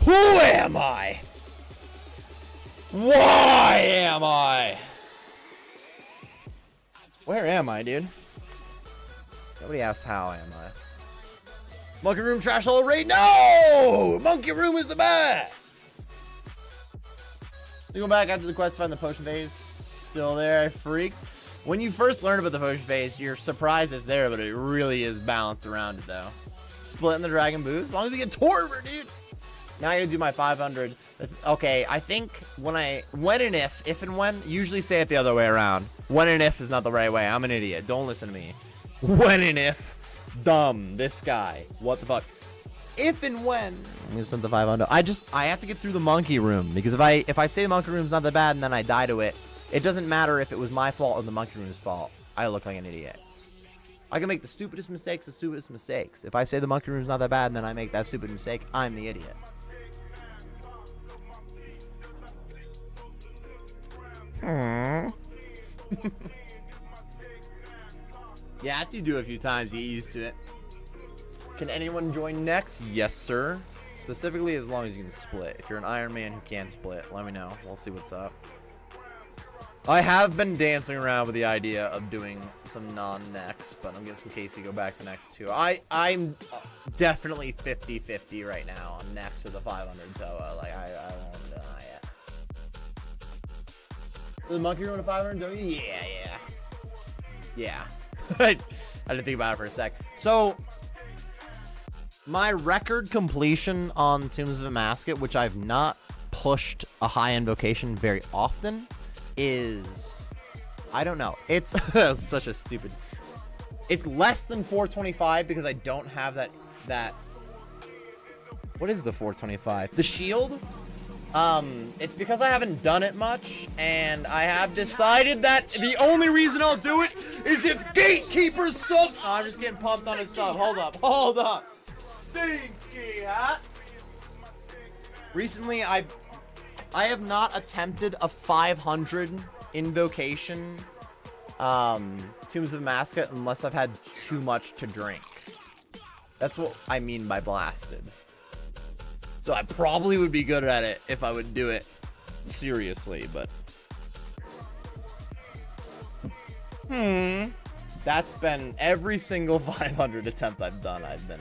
Who am I? Why am I? Where am I, dude? Nobody asks how am I. Monkey Room trash all raid? No! Monkey Room is the best! You go back after the quest, find the potion phase. Still there, I freaked. When you first learn about the potion phase, your surprise is there, but it really is balanced around it, though. Splitting the dragon boost, as long as we get Torver, dude. Now I gotta do my 500. Okay, I think when and if and when, usually say it the other way around. When and if is not the right way. I'm an idiot. Don't listen to me. When and if. Dumb. This guy. What the fuck? If and when. I'm gonna send the 500. I have to get through the monkey room, because if I say the monkey room's not that bad and then I die to it, it doesn't matter if it was my fault or the monkey room's fault. I look like an idiot. I can make the stupidest mistakes. If I say the monkey room's not that bad and then I make that stupid mistake, I'm the idiot. Yeah, after you do it a few times, you get used to it. Can anyone join Nex? Yes, sir. Specifically, as long as you can split. If you're an Iron Man who can't split, let me know. We'll see what's up. I have been dancing around with the idea of doing some non-Nex, but I'm guessing Casey go back to Nex too. I'm definitely 50-50 right now on Nex or the 500 Toa. Like, I won't deny it. The monkey room to 500 Toa? Yeah. I didn't think about it for a sec. So, my record completion on Tombs of Amasket, which I've not pushed a high invocation very often, is, I don't know. It's such a stupid. It's less than 425 because I don't have that. What is the 425? The shield. It's because I haven't done it much, and I have decided that the only reason I'll do it is if Gatekeeper subs. Oh, I'm just getting pumped on his sub. Hold up. Stinky hat. Recently, I have not attempted a 500 invocation Tombs of Amasket unless I've had too much to drink. That's what I mean by blasted. So I probably would be good at it if I would do it seriously, but that's been every single 500 attempt I've done. I've been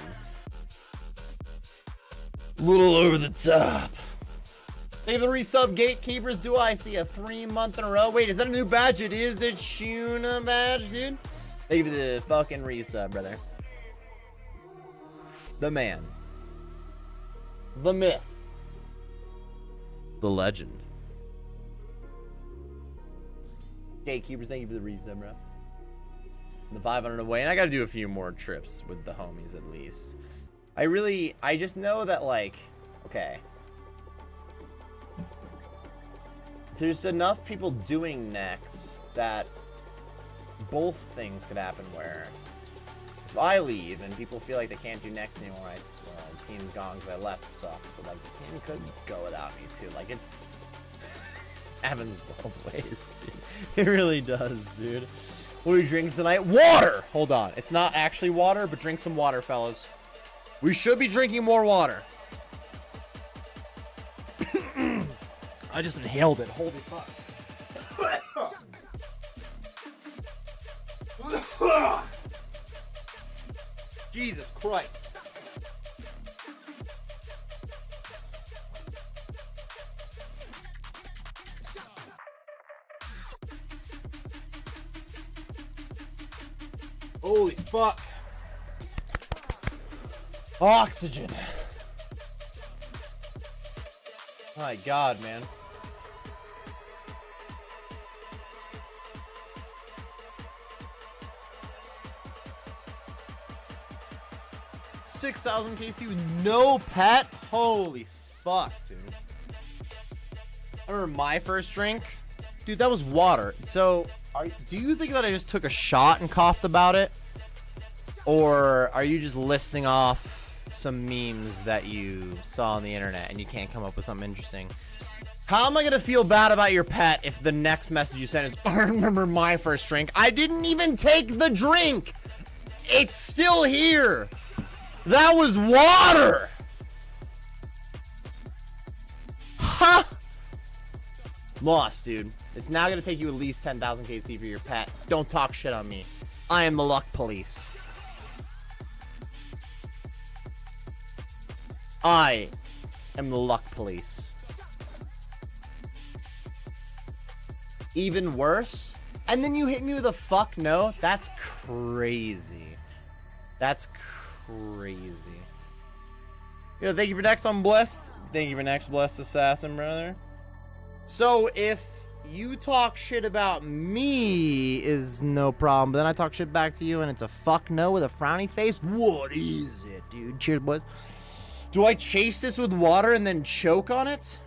a little over the top. Thank you for the resub, Gatekeepers. Do I see a 3-month in a row? Wait, is that a new badge? It is the Shuna badge, dude. Thank you for the fucking resub, brother. The man. The myth. The legend. Gatekeepers, thank you for the resub, bro. The 500 away. And I gotta do a few more trips with the homies at least. I just know that, like, okay. There's enough people doing Nex that both things could happen where if I leave and people feel like they can't do Nex anymore, the team's gone because I left sucks, but like the team could go without me too. Like it's happens both ways, dude. It really does, dude. What are we drinking tonight? Water! Hold on. It's not actually water, but drink some water, fellas. We should be drinking more water. I just inhaled it. Holy fuck. Jesus Christ. Holy fuck. Oxygen. My God, man. $6,000 KC with no pet? Holy fuck, dude. I remember my first drink. Dude, that was water. So, do you think that I just took a shot and coughed about it? Or are you just listing off some memes that you saw on the internet and you can't come up with something interesting? How am I gonna feel bad about your pet if the next message you send is, I remember my first drink. I didn't even take the drink. It's still here. That was water. Huh? Lost, dude. It's now gonna take you at least 10,000 KC for your pet. Don't talk shit on me. I am the luck police. I am the luck police. Even worse, And then you hit me with a fuck no? That's crazy. That's crazy. Yo, thank you for next on Blessed. Thank you for next, Blessed Assassin, brother. So if you talk shit about me is no problem, but then I talk shit back to you and it's a fuck no with a frowny face, what is it, dude? Cheers, boys. Do I chase this with water and then choke on it?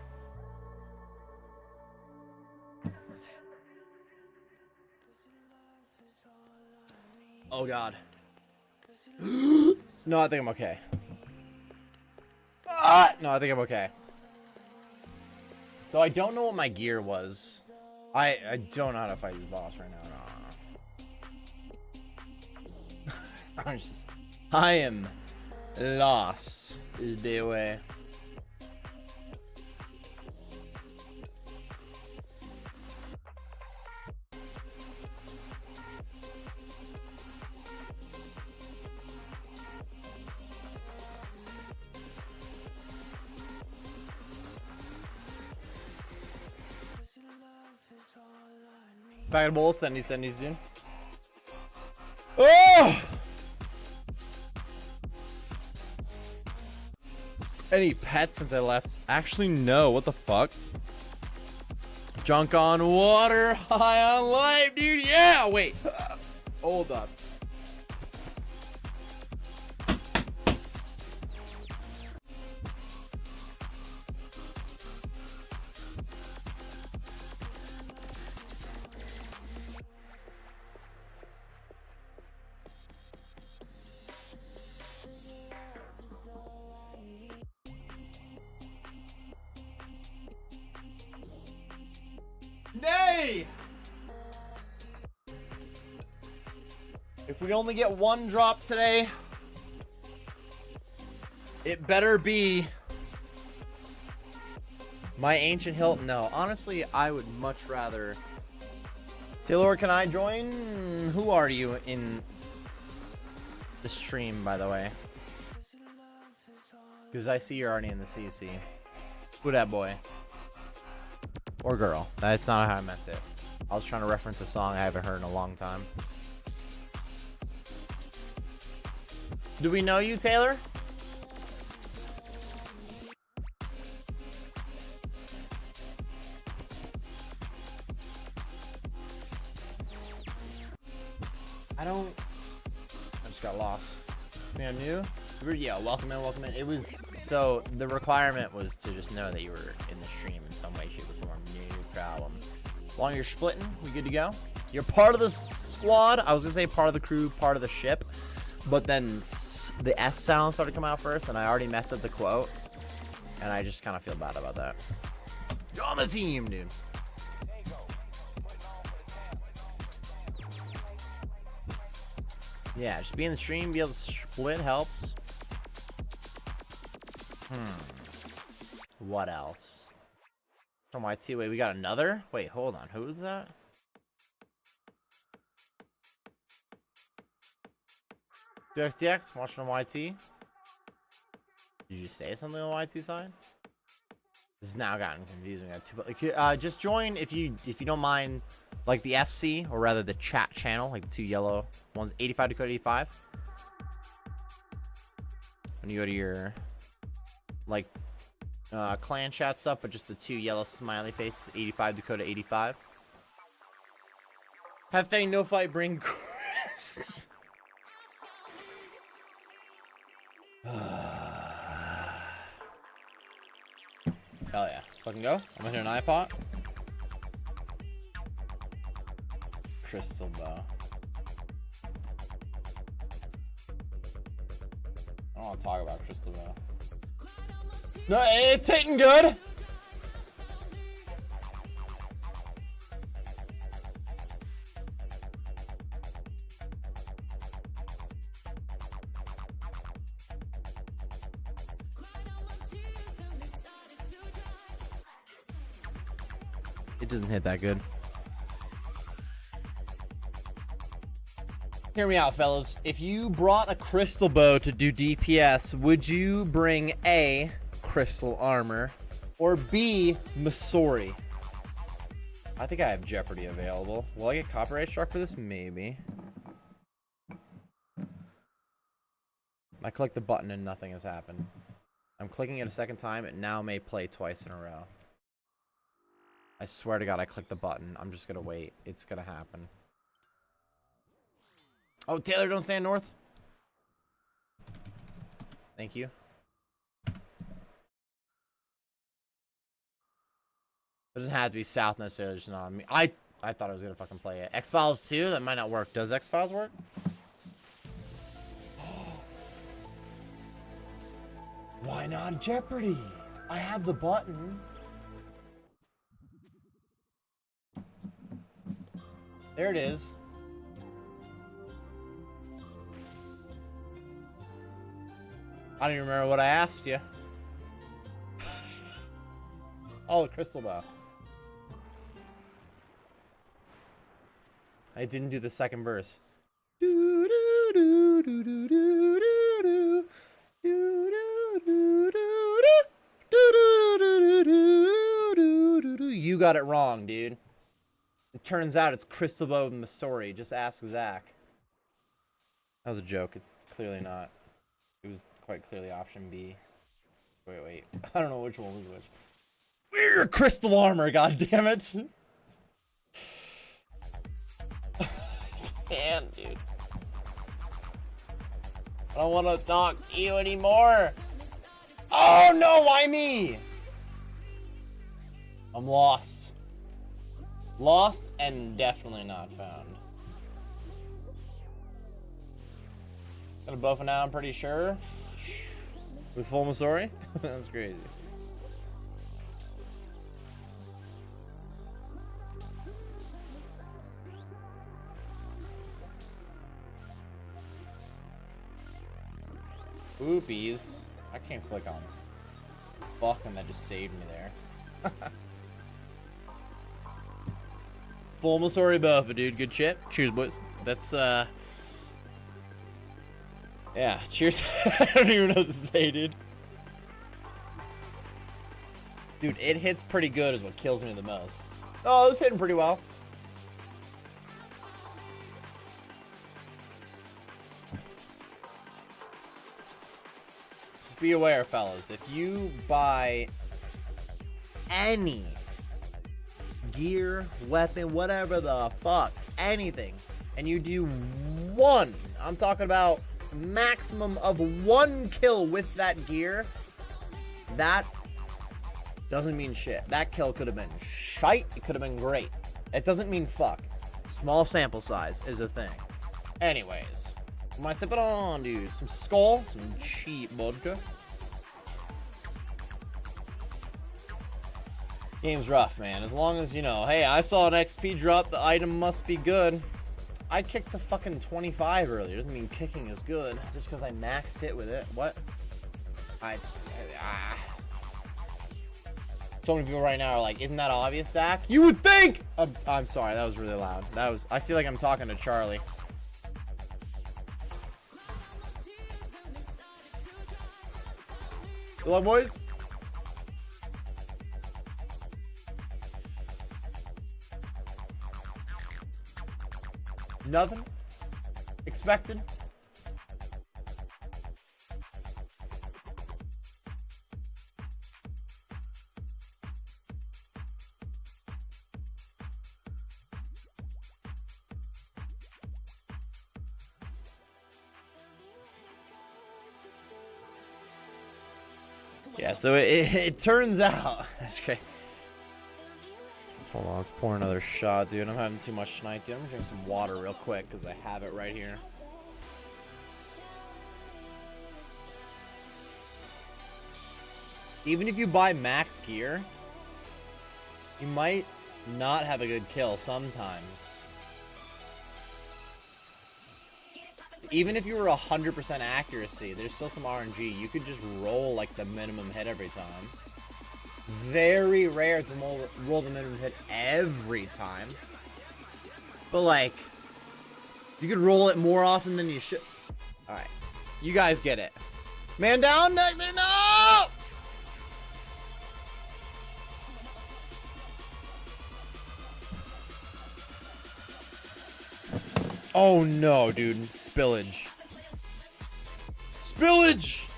Oh god. No, I think I'm okay. No, I think I'm okay. So I don't know what my gear was. I don't know how to fight this boss right now. No. I am lost. Is the way. Packet of bowls, sendies, dude. Oh! Any pets since I left? Actually, no. What the fuck? Drunk on water, high on life, dude. Yeah, wait. Hold up. Nay! If we only get one drop today, it better be my ancient hilt. No, honestly, I would much rather. Taylor, can I join? Who are you in the stream, by the way? Because I see you're already in the CC. Who that boy? Or girl. That's not how I meant it. I was trying to reference a song I haven't heard in a long time. Do we know you, Taylor? I just got lost. Yeah, new? Yeah, welcome in, welcome in. It was, so the requirement was to just know that you were in the stream in some way, shape, or form. No problem. As long as you're splitting, we good to go? You're part of the squad. I was gonna say part of the crew, part of the ship, but then the S sound started coming out first, and I already messed up the quote, and I just kind of feel bad about that. You're on the team, dude. Yeah, just be in the stream, be able to split helps. What else? From YT, wait, we got another? Wait, hold on, who is that? DXDX, watching on YT. Did you say something on the YT side? This has now gotten confusing. Just join if you don't mind, like the FC, or rather the chat channel, like the two yellow ones, 85 to code 85. When you go to your like clan chat stuff, but just the two yellow smiley faces, 85 Dakota 85. Have Fang no fight bring Chris. Hell yeah, let's fucking go. I'm gonna hit an iPod. Crystal bow. I don't want to talk about crystal bow. No, it's hitting good. It doesn't hit that good. Hear me out, fellas. If you brought a crystal bow to do DPS, would you bring A, crystal armor, or B, Masori? I think I have Jeopardy available. Will I get copyright struck for this? Maybe. I clicked the button and nothing has happened. I'm clicking it a second time. It now may play twice in a row. I swear to God, I clicked the button. I'm just gonna wait. It's gonna happen. Oh, Taylor, don't stand north. Thank you. It doesn't have to be south necessarily, just not on me. I thought I was gonna fucking play it. X-Files 2? That might not work. Does X-Files work? Why not Jeopardy? I have the button. There it is. I don't even remember what I asked you. Oh, the crystal bow. I didn't do the second verse. You got it wrong, dude. It turns out it's Crystal Bow Missouri. Just ask Zach. That was a joke. It's clearly not. It was quite clearly option B. Wait. I don't know which one was which. Wear your crystal armor, goddammit. Man, dude. I don't want to talk to you anymore. Oh no, why me? I'm lost. Lost and definitely not found. Got a buff now, I'm pretty sure. With full Missouri? That's crazy. Oopies. I can't click on fuck and that just saved me there. Full Missouri buffer, dude. Good shit. Cheers, boys. That's yeah, cheers. I don't even know what to say, dude. Dude, it hits pretty good is what kills me the most. Oh, it was hitting pretty well. Just be aware, fellas. If you buy any gear, weapon, whatever the fuck, anything, and you do one, I'm talking about maximum of one kill with that gear, that doesn't mean shit. That kill could have been shite, it could have been great. It doesn't mean fuck. Small sample size is a thing. Anyways, what am I sipping on, dude? Some Skull, some cheap vodka. Game's rough, man. As long as, you know, hey, I saw an XP drop, the item must be good. I kicked a fucking 25 earlier. Doesn't mean kicking is good. Just because I maxed it with it. What? So many people right now are like, isn't that obvious, Dak? You would think! I'm sorry, that was really loud. I feel like I'm talking to Charlie. Hello, boys? Nothing? Expected? Yeah, so it turns out that's great. Hold on, let's pour another shot, dude. I'm having too much tonight, dude. I'm gonna drink some water real quick because I have it right here. Even if you buy max gear, you might not have a good kill sometimes. Even if you were 100% accuracy, there's still some RNG. You could just roll like the minimum hit every time. Very rare to roll the minimum hit every time. But like, you could roll it more often than you should. Alright. You guys get it. Man down, neck there, no! Oh no, dude. Spillage. Spillage!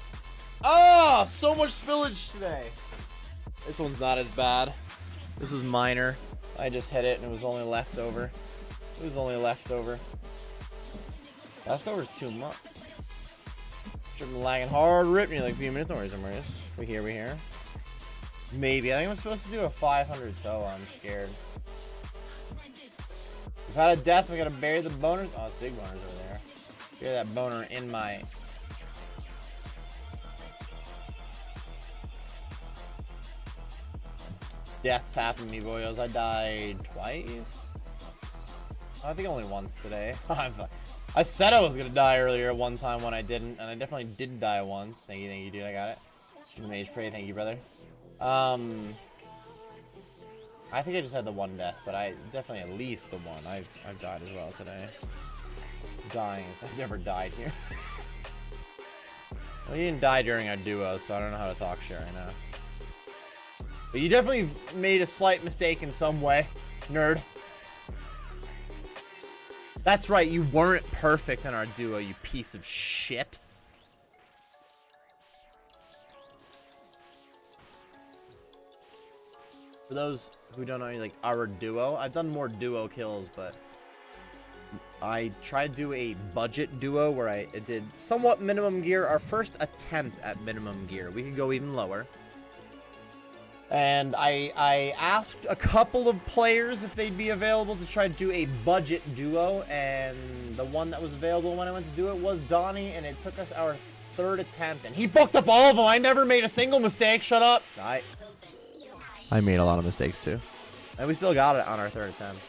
Ah, so much spillage today. This one's not as bad. This is minor. I just hit it and it was only leftover. It was only leftover. Leftover's too much. Should have been lagging hard, ripping you like a few minutes. No worries, no worries. We here. Maybe. I think I'm supposed to do a 500 solo. I'm scared. We've had a death. We gotta bury the boners. Oh, it's big boners over there. Bury that boner in my. Death's happened to me, boyos. I died twice. I think only once today. I said I was gonna die earlier at one time when I didn't, and I definitely didn't die once. Thank you, dude. I got it. Mage pray, thank you, brother. I think I just had the one death, but I definitely at least the one. I've died as well today. Dying is I've never died here. Well, you didn't die during our duo, so I don't know how to talk shit right now. But you definitely made a slight mistake in some way, nerd. That's right, you weren't perfect in our duo, you piece of shit. For those who don't know, like, our duo, I've done more duo kills, but I tried to do a budget duo where I did somewhat minimum gear. Our first attempt at minimum gear. We could go even lower. And I asked a couple of players if they'd be available to try to do a budget duo, and the one that was available when I went to do it was Donnie, and it took us our third attempt, and he fucked up all of them. I never made a single mistake. Shut up. I made a lot of mistakes too. And we still got it on our third attempt.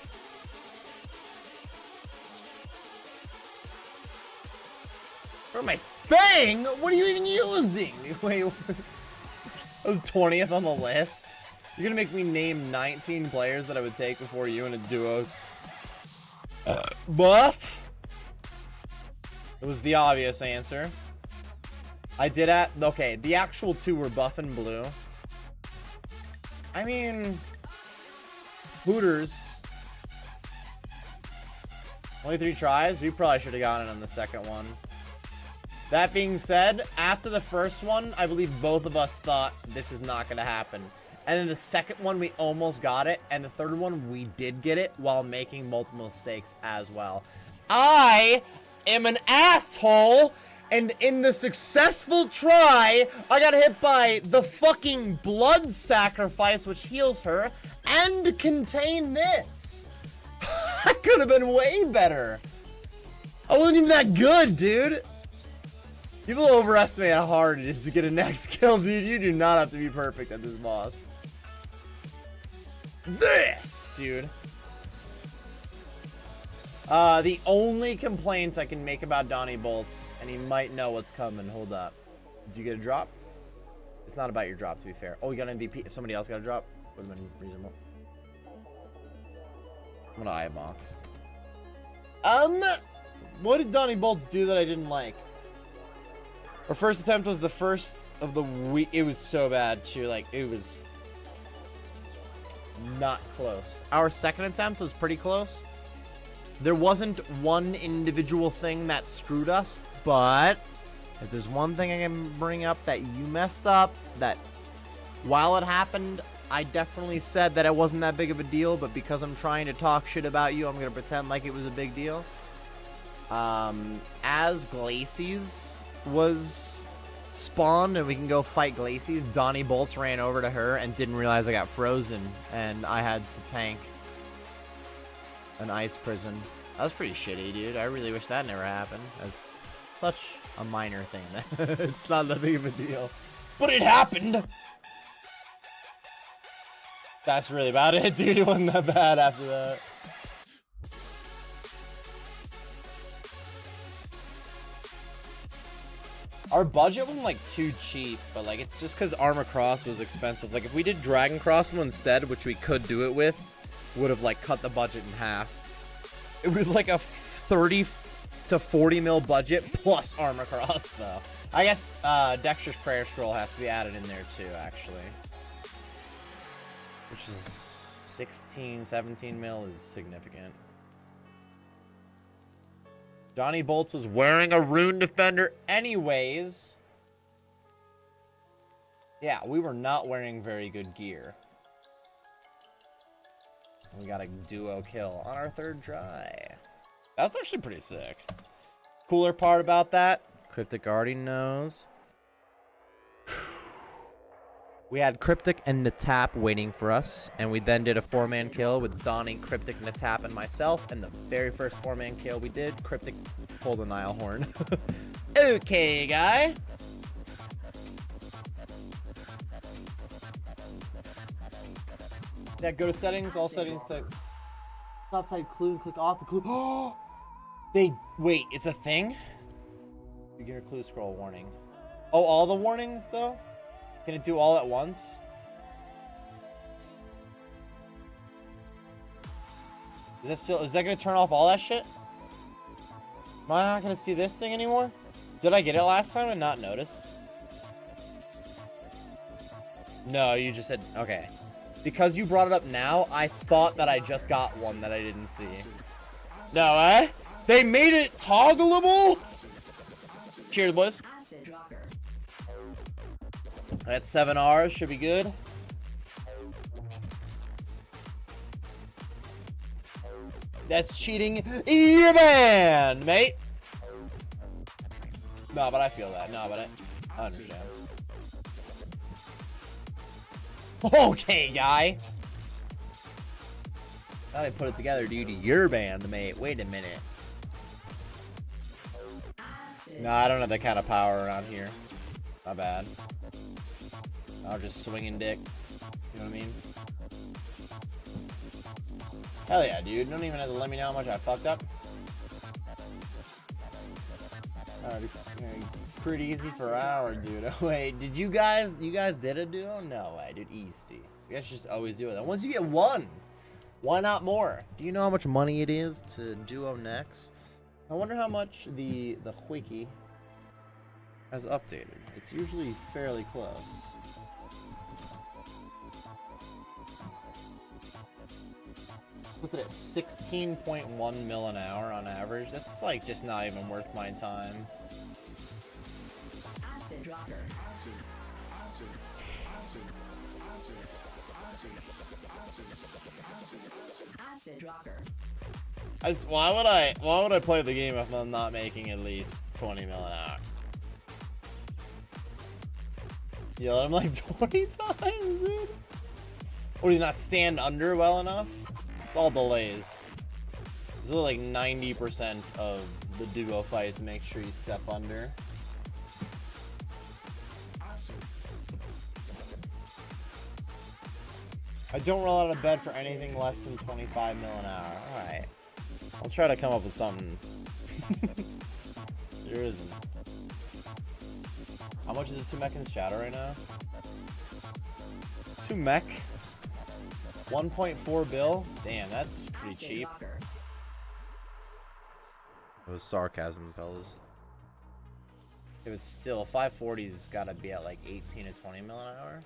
For my thing? What are you even using? Wait, I was 20th on the list. You're gonna make me name 19 players that I would take before you in a duo. Buff? It was the obvious answer. I did at okay, the actual two were buff and blue. I mean, Hooters. Only 3 tries. We probably should have gotten it on the second one. That being said, after the first one, I believe both of us thought this is not going to happen. And then the second one, we almost got it. And the third one, we did get it while making multiple mistakes as well. I am an asshole. And in the successful try, I got hit by the fucking blood sacrifice, which heals her, and contain this. I could have been way better. I wasn't even that good, dude. People overestimate how hard it is to get a next kill, dude. You do not have to be perfect at this boss. This, dude. The only complaints I can make about Donnie Bolts, and he might know what's coming. Hold up. Did you get a drop? It's not about your drop, to be fair. Oh, you got an MVP. If somebody else got a drop, would have been reasonable. I'm gonna eye mock. What did Donnie Bolts do that I didn't like? Our first attempt was the first of the week. It was so bad, too. Like, it was not close. Our second attempt was pretty close. There wasn't one individual thing that screwed us, but if there's one thing I can bring up that you messed up, that while it happened, I definitely said that it wasn't that big of a deal, but because I'm trying to talk shit about you, I'm going to pretend like it was a big deal. As Glacies was spawned and we can go fight Glacies, Donnie Bolts ran over to her and didn't realize I got frozen, and I had to tank an ice prison. That was pretty shitty, dude. I really wish that never happened. As such a minor thing. It's not that big of a deal. But it happened! That's really about it, dude. It wasn't that bad after that. Our budget wasn't like too cheap, but like it's just because Armor Cross was expensive. Like if we did Dragon Crossbow instead, which we could do it with, would have like cut the budget in half. It was like a 30 to 40 mil budget plus Armor Crossbow. I guess Dexter's Prayer Scroll has to be added in there too, actually. Which is 16, 17 mil is significant. Johnny Bolts was wearing a Rune Defender anyways. Yeah, we were not wearing very good gear. We got a duo kill on our third try. That's actually pretty sick. Cooler part about that, Cryptic already knows. We had Cryptic and Natap waiting for us, and we then did a 4-man kill with Donnie, Cryptic, Natap, and myself. And the very first 4-man kill we did, Cryptic pulled a Nile Horn. Okay, guy. Yeah, go to settings, all settings, type. Top type clue and click off the clue. Oh! Wait, it's a thing? Beginner clue scroll warning. Oh, all the warnings, though? Can it do all at once? Is that gonna turn off all that shit? Am I not gonna see this thing anymore? Did I get it last time and not notice? No, you just said, okay. Because you brought it up now, I thought that I just got one that I didn't see. No, eh? They made it toggleable? Cheers, boys. That's 7 R's, should be good. That's cheating. You're banned, mate. No, but I feel that. No, but I understand. Okay, guy. Thought I put it together due to your band, mate. Wait a minute. No, I don't have that kind of power around here. Not bad. I was just swinging dick. You know what I mean? Hell yeah, dude. Don't even have to let me know how much I fucked up. Alright, pretty easy for an hour, dude. Wait, did you guys did a duo? No way, dude. Easy. So you guys just always do it. And once you get one, why not more? Do you know how much money it is to duo Nex? I wonder how much the wiki has updated. It's usually fairly close. What's it at 16.1 mil an hour on average? That's like just not even worth my time. Acid rocker. Acid rocker. Why would I play the game if I'm not making at least 20 mil an hour? You let him like 20 times, dude? Or do you not stand under well enough? It's all delays. This is like 90% of the duo fights. Make sure you step under. I don't roll out of bed for anything less than 25 mil an hour. Alright. I'll try to come up with something. There isn't. How much is it to mech in shadow right now? To mech? 1.4 bill? Damn, that's pretty cheap. It was sarcasm, fellas. It was still 540's gotta be at like 18 to 20 mil an hour.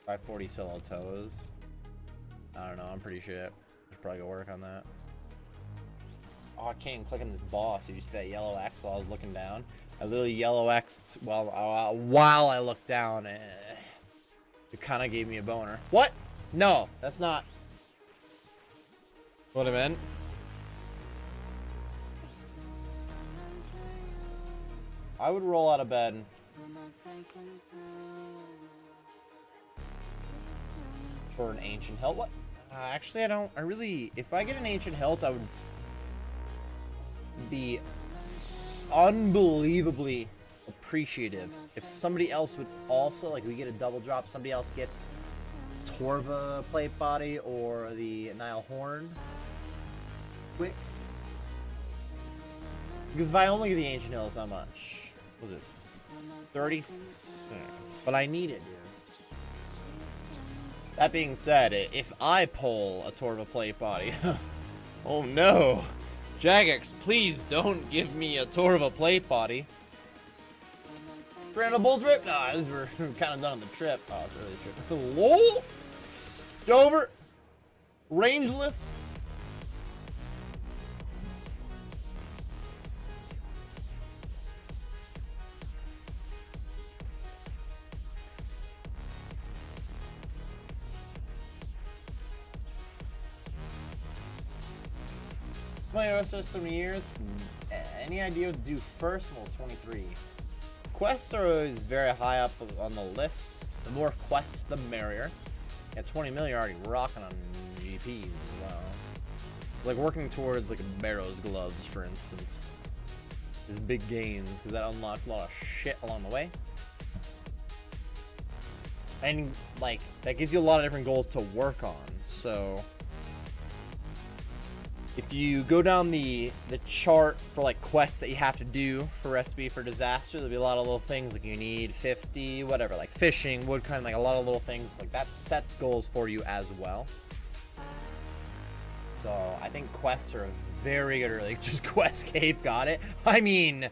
540 solo toes. I don't know, I'm pretty shit. Should probably go work on that. Oh, I can't even click on this boss. Did you see that yellow X while I was looking down? I literally yellow X while I looked down. It kind of gave me a boner. What? No, that's not what I meant. I would roll out of bed. For an ancient hilt. What? Actually, I don't. I really. If I get an ancient hilt, I would be unbelievably appreciative if somebody else would also, like, we get a double drop, somebody else gets Torva plate body or the Nile Horn quick. Because if I only get the ancient hilt, it's not much. What was it 30? But I need it, dude. That being said, if I pull a Torva plate body, oh no, Jagex, please don't give me a Torva plate body. Randall Bulls rip? Nah, we're kind of done on the trip. Oh, it's really a trip. LOL! Dover! Rangeless! Playing the rest of some years. Any idea what to do first? Well, 23. Quests are always very high up on the list. The more quests, the merrier. At 20 million, you're already rocking on GPs as well. It's like working towards like a Barrow's gloves, for instance. Is big gains because that unlocks a lot of shit along the way. And like that gives you a lot of different goals to work on. So if you go down the chart for like quests that you have to do for Recipe for Disaster, there'll be a lot of little things like you need 50, whatever, like fishing, wood cutting, like a lot of little things like that sets goals for you as well. So I think quests are very good early. Just quest cape, got it. I mean,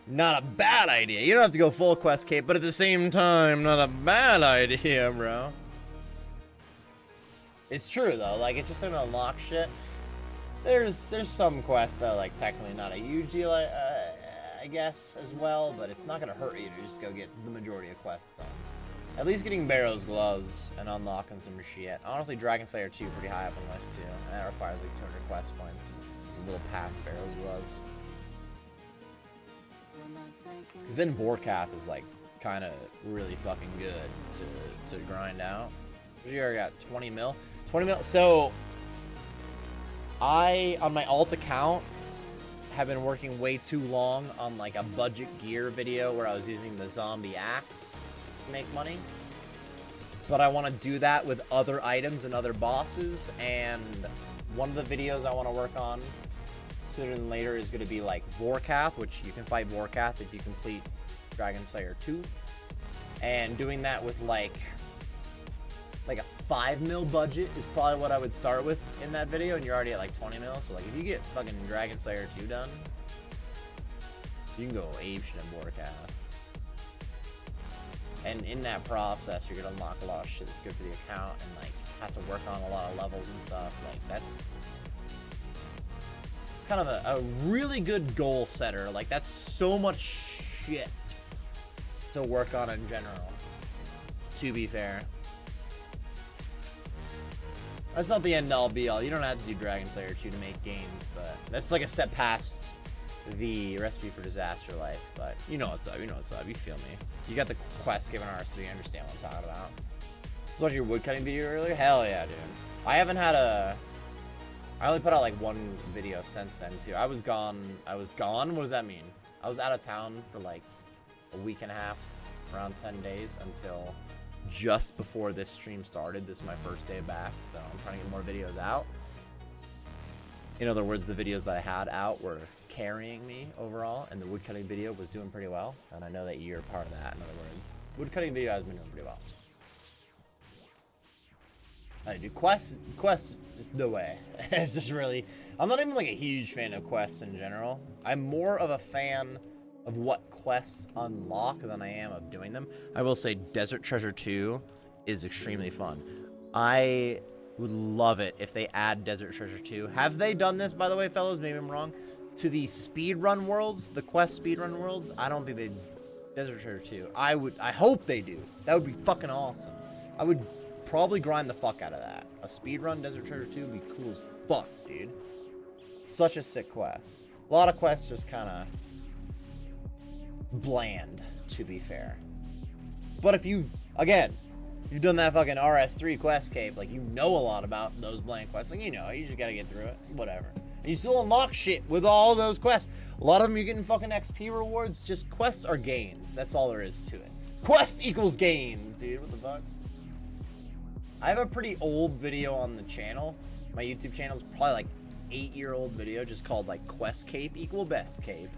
not a bad idea. You don't have to go full quest cape, but at the same time, not a bad idea, bro. It's true though. Like it's just gonna unlock shit. There's some quests that are like technically not a huge deal, I guess, as well, but it's not gonna hurt you to just go get the majority of quests done. At least getting Barrow's gloves and unlocking some shit. Honestly, Dragon Slayer 2 pretty high up on the list too, and that requires like 200 quest points. Just a little past Barrow's gloves. Because then Vorkath is like kind of really fucking good to grind out. We already got 20 mil. 20 mil. So I, on my alt account, have been working way too long on like a budget gear video where I was using the zombie axe to make money. But I want to do that with other items and other bosses, and one of the videos I want to work on sooner than later is going to be like Vorkath, which you can fight Vorkath if you complete Dragon Slayer 2. And doing that with like a 5 mil budget is probably what I would start with in that video, and you're already at like 20 mil. So like if you get fucking Dragon Slayer 2 done, you can go apeshit in Vorkath. And in that process, you're gonna unlock a lot of shit that's good for the account, and like have to work on a lot of levels and stuff. Like that's kind of a really good goal setter. Like that's so much shit to work on in general, to be fair. That's not the end all be all. You don't have to do Dragon Slayer 2 to make gains, but that's like a step past the Recipe for Disaster life. But you know what's up, you know what's up, you feel me. You got the quest given RS3, you understand what I'm talking about. I was watching your woodcutting video earlier? Hell yeah, dude. I haven't had a... I only put out like one video since then too. I was gone, what does that mean? I was out of town for like a week and a half, around 10 days until just before this stream started. This is my first day back, so I'm trying to get more videos out. In other words, the videos that I had out were carrying me overall, and the woodcutting video was doing pretty well, and I know that you're part of that. In other words, woodcutting video has been doing pretty well. I do quests is no way. It's just really, I'm not even like a huge fan of quests in general. I'm more of a fan of what quests unlock than I am of doing them. I will say Desert Treasure 2 is extremely fun. I would love it if they add Desert Treasure 2. Have they done this, by the way, fellas? Maybe I'm wrong. To the speedrun worlds, the quest speedrun worlds, I don't think they... Desert Treasure 2. I hope they do. That would be fucking awesome. I would probably grind the fuck out of that. A speedrun Desert Treasure 2 would be cool as fuck, dude. Such a sick quest. A lot of quests just kind of bland, to be fair. But if you, again, you've done that fucking RS3 quest cape, like, you know a lot about those bland quests, like, you know, you just gotta get through it, whatever. And you still unlock shit with all those quests. A lot of them you're getting fucking XP rewards. Just quests are gains. That's all there is to it. Quest equals gains, dude. What the fuck? I have a pretty old video on the channel. My YouTube channel is probably like 8-year-old video, just called like Quest Cape equal Best Cape.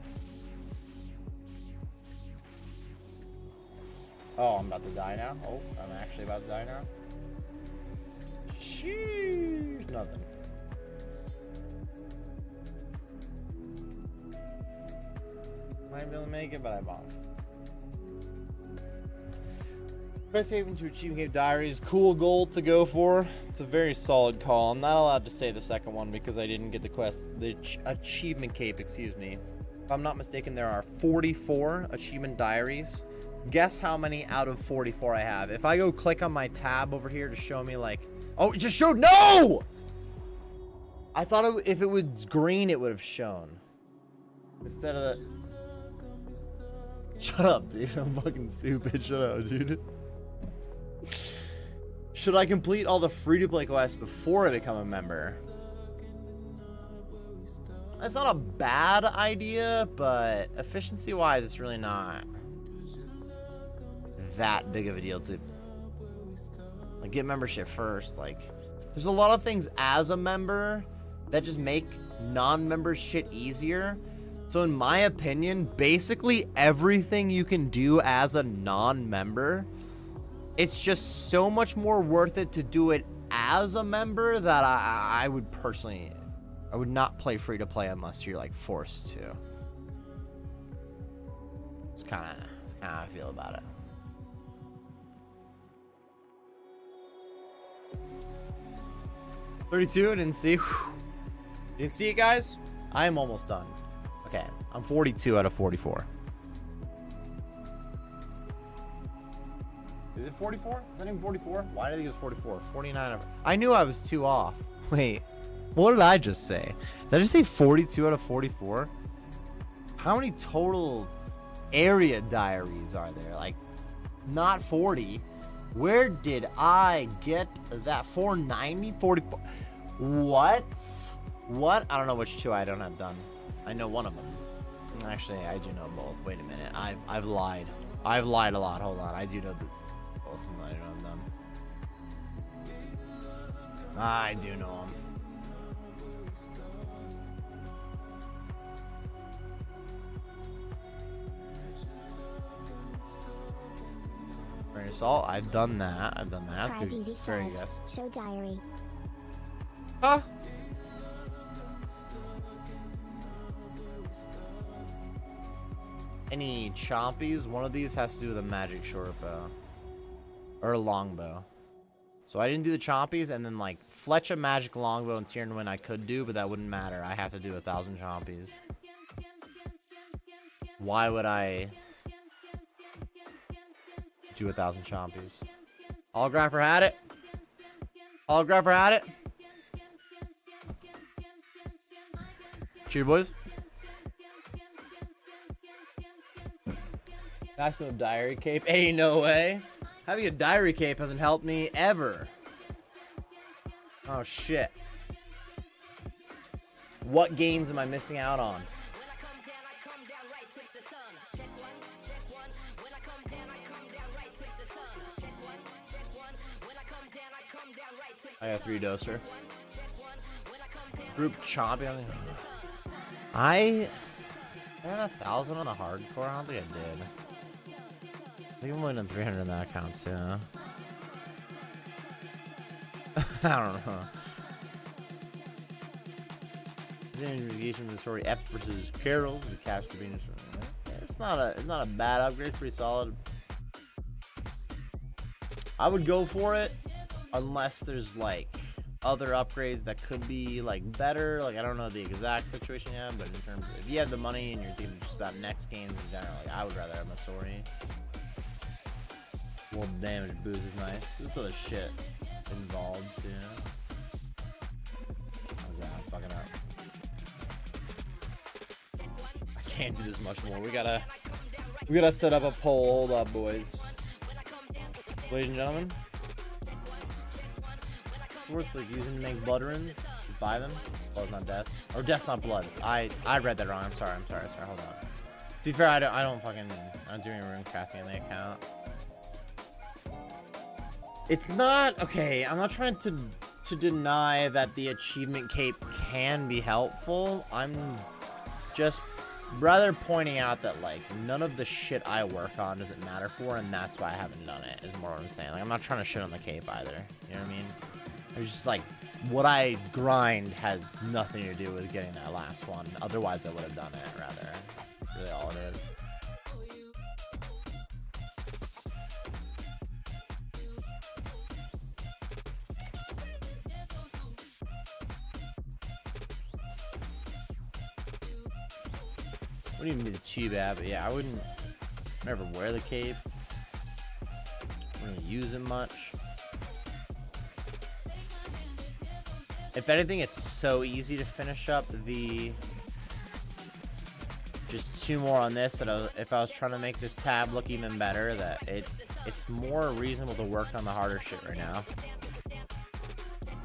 Oh, I'm about to die now. Oh, I'm actually about to die now. Sheesh, nothing. Might be able to make it, but I bombed. Quest Haven to Achievement Cape Diaries, cool goal to go for. It's a very solid call. I'm not allowed to say the second one because I didn't get the Achievement Cape, excuse me. If I'm not mistaken, there are 44 Achievement Diaries. Guess how many out of 44 I have. If I go click on my tab over here to show me like... Oh, it just showed... No! I thought if it was green, it would have shown. Instead of the... Shut up, dude. I'm fucking stupid. Shut up, dude. Should I complete all the free-to-play quests before I become a member? That's not a bad idea, but efficiency-wise, it's really not that big of a deal to like get membership first. Like, there's a lot of things as a member that just make non-member shit easier. So in my opinion, basically everything you can do as a non-member, it's just so much more worth it to do it as a member that I would personally, I would not play free to play unless you're like forced to. It's kind of how I feel about it. $32, I didn't see. Whew. You didn't see it, guys? I am almost done. Okay, I'm 42 out of 44. Is it 44? Is that even 44? Why did I think it was 44? 49 of... I knew I was 2 off. Wait, what did I just say? Did I just say 42 out of 44? How many total area diaries are there? Like, not 40. Where did I get that? 490? 44? What? What? I don't know which 2 I don't have done. I know one of them. Actually, I do know both. Wait a minute. I've lied. I've lied a lot. Hold on. I do know both of them. I don't know them. I do know them. Grain of salt. I've done that. I've done that. That's good. Very good. Guys. Show diary. Huh? Any chompies? One of these has to do with a magic short bow. Or a longbow. So I didn't do the chompies, and then like fletch a magic longbow and Tier Win I could do, but that wouldn't matter. I have to do 1,000 chompies. Why would I do 1,000 chompies? Holographer had it. Holographer had it. Cheer, boys. That's no diary cape. Ain't no way. Having a diary cape hasn't helped me ever. Oh, shit. What gains am I missing out on? I got 3 doser. Group champion. I got 1,000 on the hardcore. I don't think I did. I think I'm only done 300 in that account too. I don't know. Investigation of the story F versus Carol. The capture Venus. It's not a bad upgrade. It's pretty solid. I would go for it unless there's like other upgrades that could be like better. Like I don't know the exact situation yet, but in terms of if you have the money and you're thinking just about next games in general, like I would rather have Masori. More damage boost is nice. There's other shit involved too. Oh god, I'm fucking up. I can't do this much more. We gotta set up a poll. Hold up, boys. Ladies and gentlemen. Worth like using to make blood runes. Buy them. Blood's not death. Or death not blood. I read that wrong. I'm sorry. Hold on. To be fair, I don't do any rune crafting in the account. It's not okay. I'm not trying to deny that the achievement cape can be helpful. I'm just rather pointing out that like none of the shit I work on does it matter for, and that's why I haven't done it. Is more what I'm saying. Like I'm not trying to shit on the cape either. You know what I mean? It's just like what I grind has nothing to do with getting that last one. Otherwise, I would have done it. Rather, really all it is. Wouldn't even be the cheap app, but yeah, I wouldn't ever wear the cape. Wouldn't use it much. If anything, it's so easy to finish up the... Just 2 more on this, that if I was trying to make this tab look even better, that it's more reasonable to work on the harder shit right now.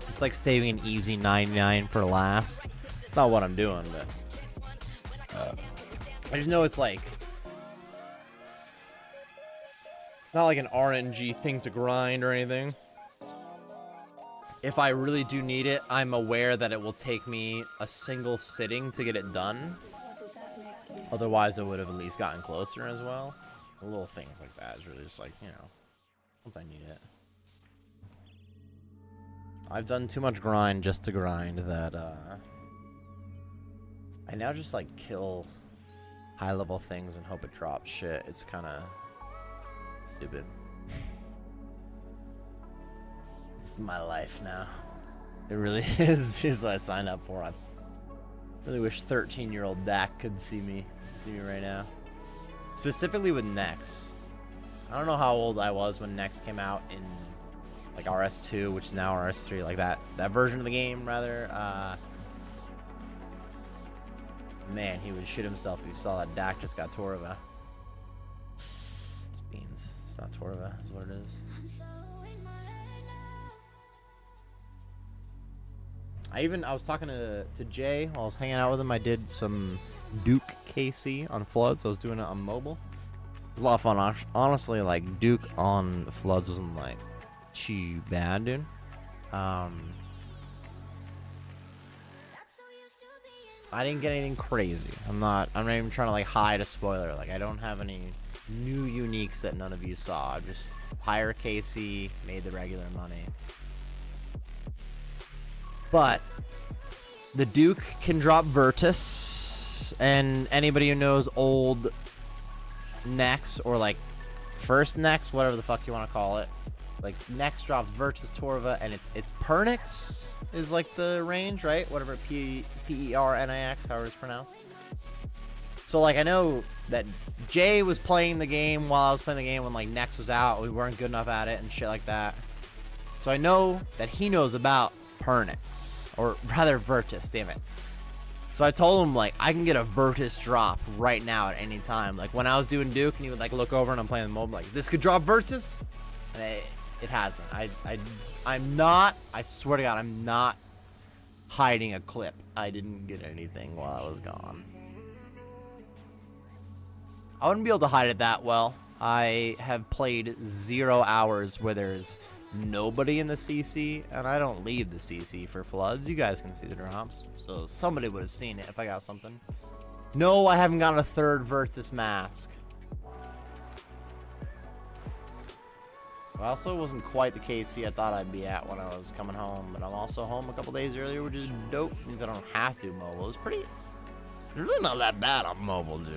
It's like saving an easy 99 for last. It's not what I'm doing, but... I just know it's like... Not like an RNG thing to grind or anything. If I really do need it, I'm aware that it will take me a single sitting to get it done. Otherwise, I would have at least gotten closer as well. Little things like that is really just like, you know, once I need it. I've done too much grind just to grind that, I now just, like, kill high-level things and hope it drops shit. It's kind of stupid. It's my life now. It really is. It's what I signed up for. I really wish 13-year-old Dak could see me right now. Specifically with Nex. I don't know how old I was when Nex came out in like RS2, which is now RS3, like that version of the game rather. Man, he would shit himself if he saw that Dak just got Torva. It's beans. It's not Torva, is what it is. I was talking to Jay while I was hanging out with him. I did some Duke KC on Floods. I was doing it on mobile. It was a lot of fun. Honestly, like, Duke on Floods wasn't, like, too bad, dude. I didn't get anything crazy. I'm not even trying to, like, hide a spoiler. Like, I don't have any new uniques that none of you saw. I just hire KC, made the regular money. But the Duke can drop Virtus, and anybody who knows old Nex, or like first Nex, whatever the fuck you want to call it, like Nex drops Virtus Torva, and it's Pernix is like the range, right? Whatever, P-E-R-N-I-X, however it's pronounced. So like I know that Jay was playing the game while I was playing the game when like Nex was out. We weren't good enough at it and shit like that. So I know that he knows about Pernix, or rather Virtus, damn it. So I told him, like, I can get a Virtus drop right now at any time. Like, when I was doing Duke, and he would, like, look over and I'm playing the mobile, like, this could drop Virtus? And it hasn't. I'm not, I swear to God, I'm not hiding a clip. I didn't get anything while I was gone. I wouldn't be able to hide it that well. I have played 0 hours where there's nobody in the CC, and I don't leave the CC for Floods. You guys can see the drops, so somebody would have seen it if I got something. No, I haven't gotten a third Virtus mask. I also wasn't quite the KC I thought I'd be at when I was coming home, but I'm also home a couple days earlier, which is dope. Means I don't have to do mobile. It's really not that bad on mobile, dude.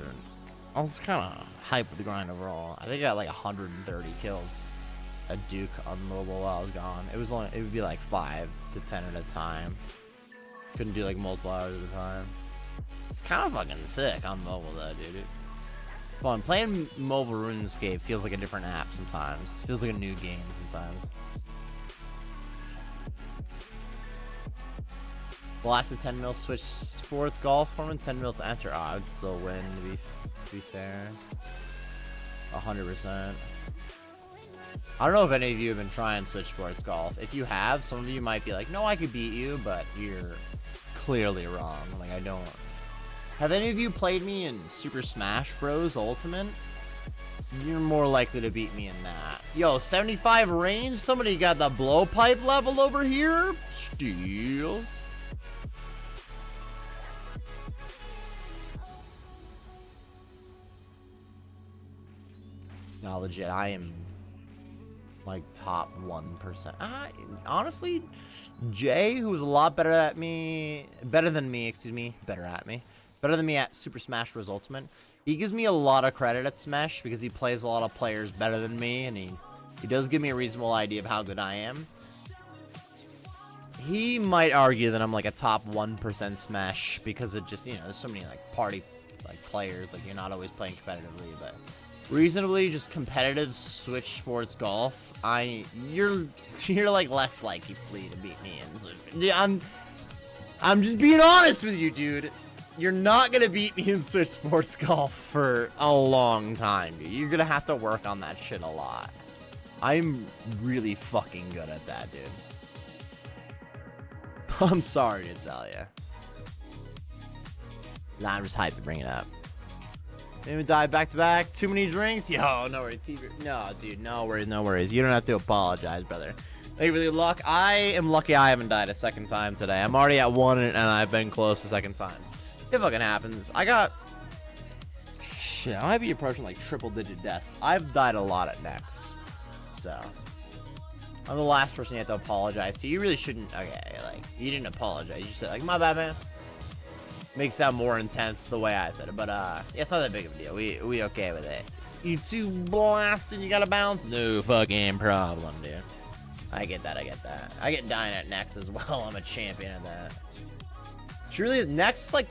I was kind of hyped with the grind overall. I think I got like 130 kills. A Duke on mobile while I was gone. It would be like 5 to 10 at a time. Couldn't do like multiple hours at a time. It's kind of fucking sick on mobile though, dude. It's fun. Playing mobile RuneScape feels like a different app sometimes. It feels like a new game sometimes. Blasted 10 mil switch sports golf for him, 10 mil to enter. I would still win to be fair. 100%. I don't know if any of you have been trying Switch Sports Golf. If you have, some of you might be like, no, I could beat you, but you're clearly wrong. Like, I don't. Have any of you played me in Super Smash Bros. Ultimate? You're more likely to beat me in that. Yo, 75 range? Somebody got the blowpipe level over here? Steals. No, legit, I am like top 1%. Honestly, Jay, who was a lot better than me at Super Smash Bros. Ultimate, he gives me a lot of credit at Smash because he plays a lot of players better than me, and he does give me a reasonable idea of how good I am. He might argue that I'm like a top 1% Smash because it just, you know, there's so many like party like players, like you're not always playing competitively, but reasonably just competitive Switch Sports Golf, you're like less likely to beat me. I'm just being honest with you, dude. You're not gonna beat me in Switch Sports Golf for a long time, dude. You're gonna have to work on that shit a lot. I'm really fucking good at that, dude. I'm sorry to tell you. Nah, I'm just hyped to bring it up. Didn't die back to back. Too many drinks. Yo, no worries. No, dude, no worries, no worries. You don't have to apologize, brother. Thank you for the luck. I am lucky I haven't died a second time today. I'm already at 1 and I've been close a second time. It fucking happens. I might be approaching like triple-digit deaths. I've died a lot at Nex, so I'm the last person you have to apologize to. You really shouldn't. Okay, like you didn't apologize. You said like, my bad, man. Makes it sound more intense the way I said it, but yeah, it's not that big of a deal. We okay with it. You two blasted. You gotta bounce. No fucking problem, dude. I get that. I get dying at Nex as well. I'm a champion of that. Truly, Nex like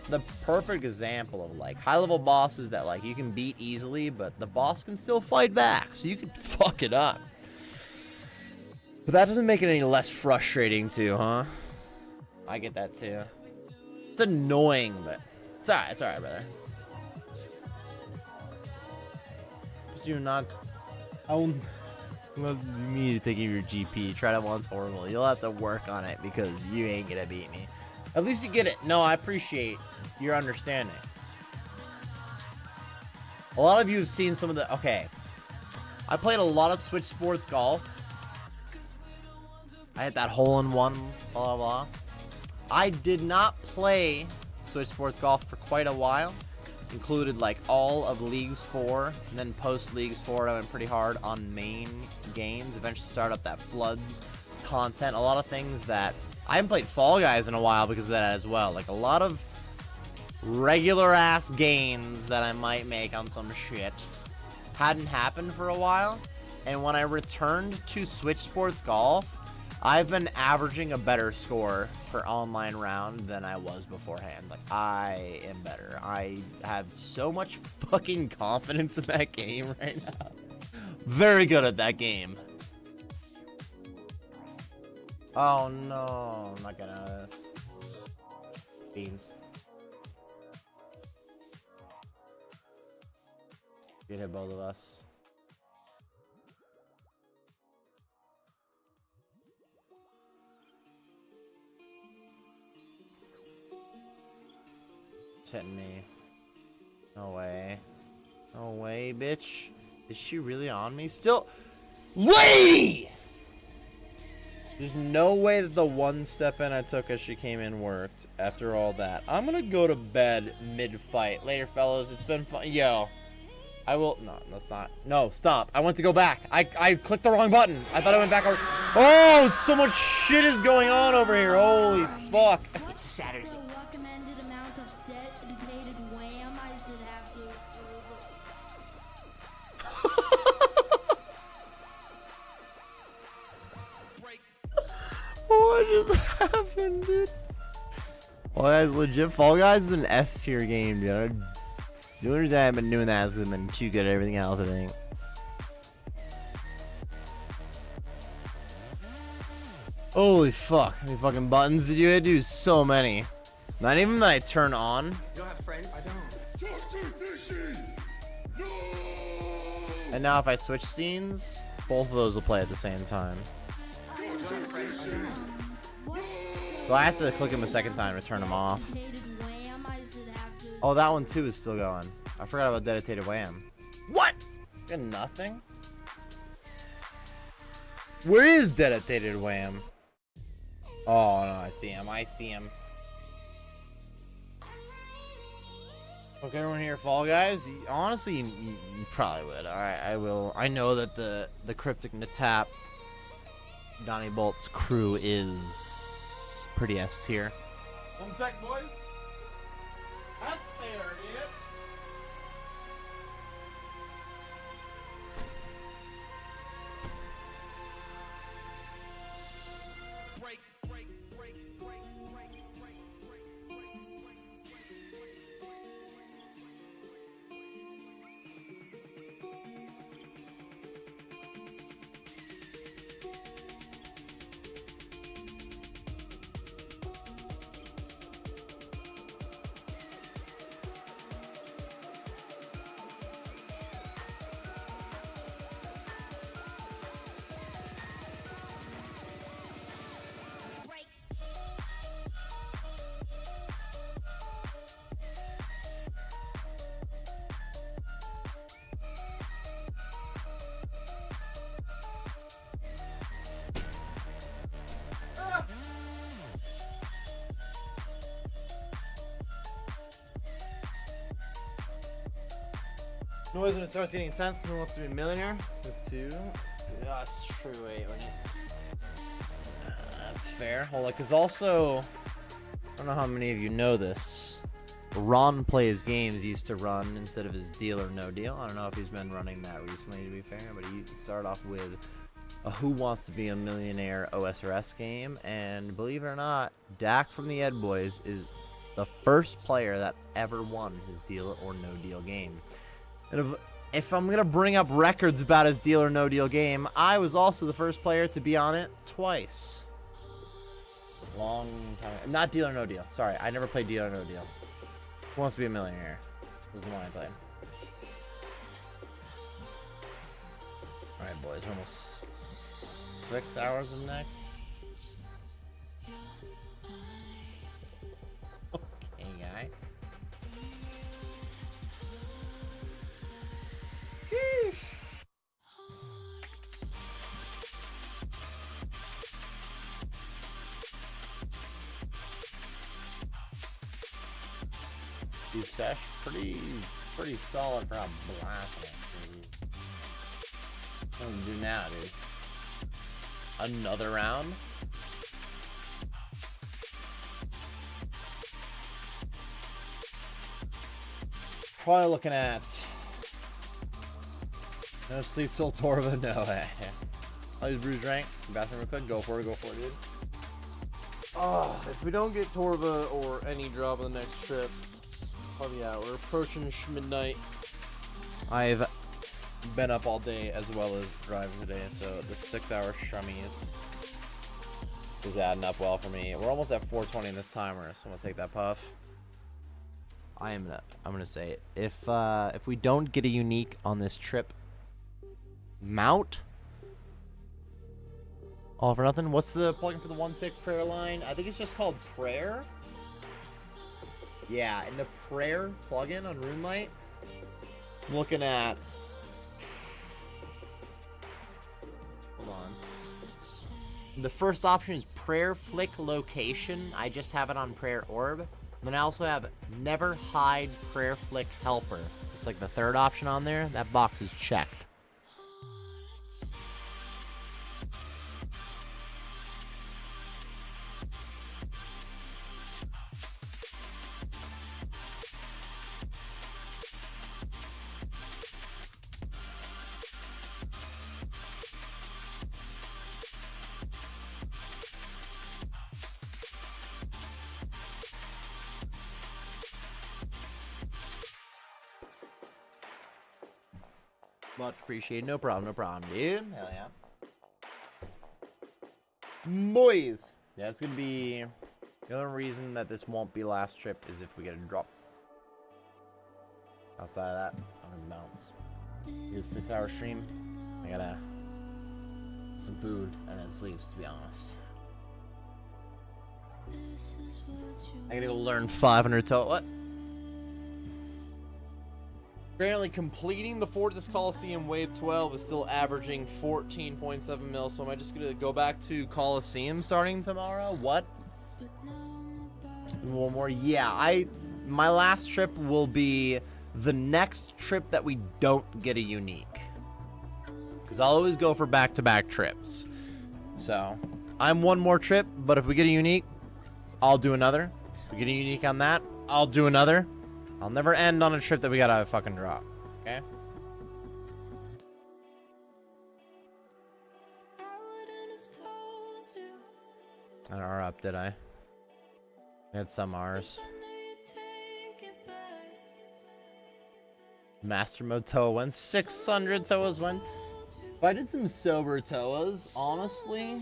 the perfect example of like high-level bosses that like you can beat easily, but the boss can still fight back, so you can fuck it up. But that doesn't make it any less frustrating too, huh? I get that too. It's annoying, but it's alright, brother. So you're not. I'll love me to take your GP. Try that once, horrible. You'll have to work on it because you ain't gonna beat me. At least you get it. No, I appreciate your understanding. A lot of you have seen some of the... Okay. I played a lot of Switch Sports Golf. I had that hole-in-one, blah, blah, blah. I did not play Switch Sports Golf for quite a while. Included, like, all of Leagues 4. And then post-Leagues 4, I went pretty hard on main games. Eventually started up that Floods content. A lot of things that... I haven't played Fall Guys in a while because of that as well. Like, a lot of regular-ass gains that I might make on some shit hadn't happened for a while. And when I returned to Switch Sports Golf, I've been averaging a better score for online round than I was beforehand. Like, I am better. I have so much fucking confidence in that game right now. Very good at that game. Oh no, I'm not getting out of this. Beans. You hit both of us. It's hitting me. No way. No way, bitch. Is she really on me? Still. Lady! There's no way that the one step in I took as she came in worked after all that. I'm gonna go to bed mid-fight. Later, fellas. It's been fun. Yo. I will. No, that's not. No, stop. I want to go back. I clicked the wrong button. I thought I went back over. Oh, so much shit is going on over here. Holy fuck. It's Saturday. The recommended amount of detonated wham I should have to What just happened, dude? Fall Guys, legit. Fall Guys is an S tier game, dude. The only reason I haven't been doing that is because I've been too good at everything else, I think. Holy fuck. How many fucking buttons did you hit? Dude, so many. Not even that I turn on. You don't have friends? I don't. And now if I switch scenes, both of those will play at the same time. You don't have friends? I don't. So I have to click them a second time to turn them off. Oh, that one too is still going. I forgot about Dedicated Wham. What? Got nothing? Where is Dedicated Wham? Oh, no, I see him. I see him. Okay, everyone here, Fall Guys. Honestly, you probably would. Alright, I will. I know that the Cryptic Natap Donnie Bolt's crew is pretty S tier. 1 sec, boys. That's fair, dude. Noise when it starts getting intense. Someone wants to be a millionaire. With 2. Yeah, that's true. Wait, that's fair. Hold on, because also, I don't know how many of you know this. Ron Plays Games used to run instead of his Deal or No Deal. I don't know if he's been running that recently, to be fair, but he started off with a Who Wants to Be a Millionaire OSRS game, and believe it or not, Dak from the Ed Boys is the first player that ever won his Deal or No Deal game. And if I'm gonna bring up records about his Deal or No Deal game, I was also the first player to be on it twice. Long time. Not Deal or No Deal. Sorry, I never played Deal or No Deal. Who Wants to Be a Millionaire was the one I played. Alright, boys, we're almost 6 hours of Nex. Okay, guy. Sheesh. Dude, Sesh, pretty solid for how blasting it is. What do we do now, dude? Another round? Probably looking at no sleep till Torva. No way. I'll use Bruise Rank. Bathroom real quick. Go for it, dude. Oh, if we don't get Torva or any drop on the next trip, yeah, we're approaching midnight. I've been up all day as well as driving today, so the 6-hour strummy is adding up well for me. We're almost at 420 in this timer, so I'm gonna take that puff. I'm gonna say it. If we don't get a unique on this trip, mount. All for nothing. What's the plugin for the 1-tick prayer line? I think it's just called Prayer. Yeah, in the prayer plugin on RuneLight, I'm looking at. Hold on. The first option is prayer flick location. I just have it on prayer orb. And then I also have never hide prayer flick helper. It's like the third option on there. That box is checked. Much appreciated. No problem, dude. Hell yeah. Boys. Yeah, it's gonna be. The only reason that this won't be last trip is if we get a drop. Outside of that, I'm gonna bounce. It's a 6-hour stream. I gotta some food and then sleeps, to be honest. I gotta go learn 500 to what? Apparently completing the Fortress Coliseum Wave 12 is still averaging 14.7 mil, so am I just gonna go back to Coliseum starting tomorrow? What? One more? Yeah, my last trip will be the next trip that we don't get a unique. Because I'll always go for back-to-back trips. So, I'm one more trip, but if we get a unique, I'll do another. If we get a unique on that, I'll do another. I'll never end on a trip that we gotta fucking drop. Okay? I don't R up, did I? We had some R's. Master Mode Toa went 600 Toas went. If I did some sober Toas, honestly,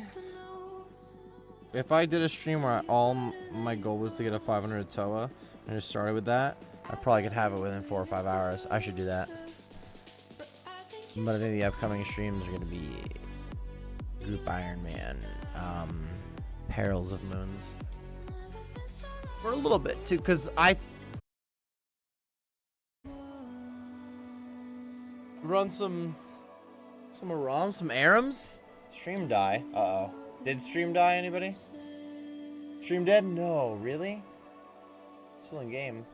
if I did a stream where all my goal was to get a 500 Toa and just started with that, I probably could have it within 4 or 5 hours. I should do that. But I think the upcoming streams are going to be Group Iron Man, Perils of Moons. For a little bit too, because I run some ROMs, some ARMs. Stream die. Uh-oh. Did stream die, anybody? Stream dead? No, really? Still in game.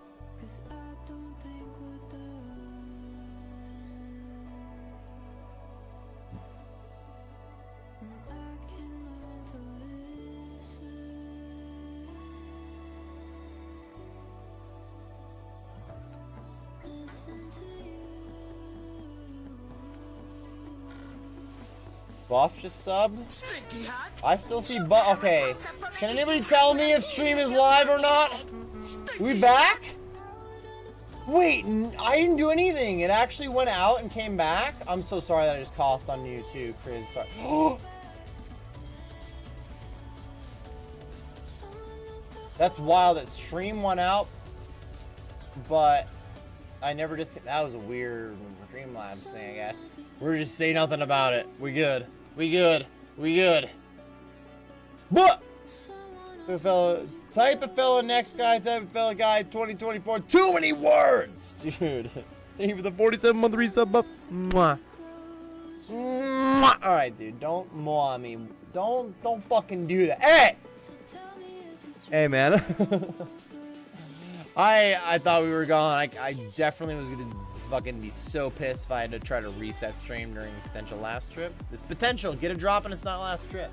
Buff just sub. I still see Buff. Okay. Can anybody tell me if stream is live or not? We back? Wait, I didn't do anything. It actually went out and came back. I'm so sorry that I just coughed on you too, Chris. Sorry. That's wild that stream went out, but I never just. That was a weird Streamlabs thing, I guess. We're just saying nothing about it. We good. We good. We good. But type of fellow next guy, type of fellow guy 2024. Too many words, dude. Thank you for the 47-month resub up. Mwah. Mwah. All right, dude. Don't mwah me. Don't fucking do that. Hey. Hey, man. I thought we were gone. I definitely was gonna fucking be so pissed if I had to try to reset stream during potential last trip. This potential, get a drop and it's not last trip.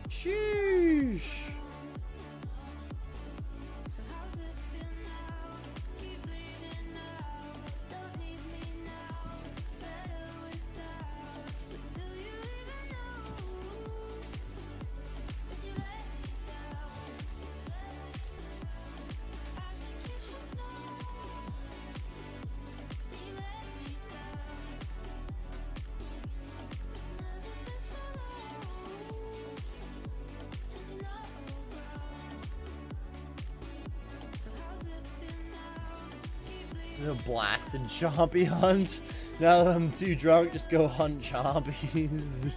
Sheesh. A blasted chompy hunt. Now that I'm too drunk, just go hunt chompies.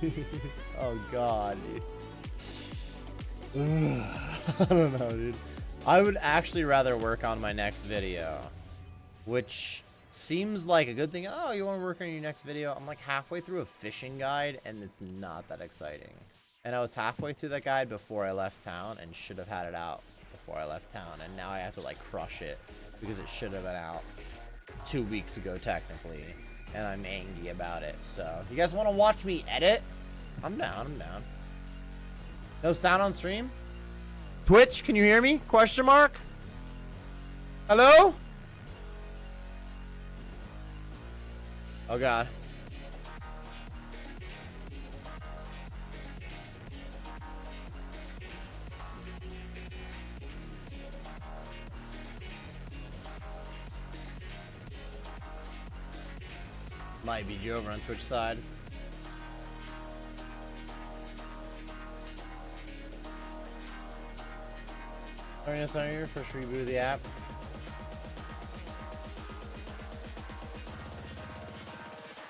Oh god, dude. I don't know, dude. I would actually rather work on my next video, which seems like a good thing. Oh, you want to work on your next video? I'm like halfway through a fishing guide, and it's not that exciting. And I was halfway through that guide before I left town, and should have had it out before I left town. And now I have to like crush it because it should have been out 2 weeks ago technically, and I'm angry about it. So you guys want to watch me edit? I'm down. I'm down. No sound on stream? Twitch, can you hear me? Question mark? Hello? Oh god. Might be Joe over on Twitch side. Joining us on here, first reboot of the app.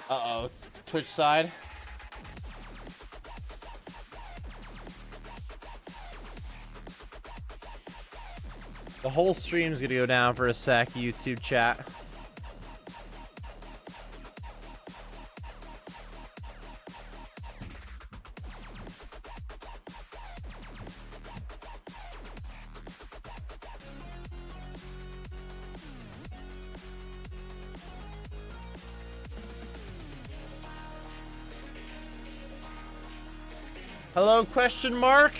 Uh-oh, Twitch side. The whole stream's gonna go down for a sec, YouTube chat. Hello, question mark?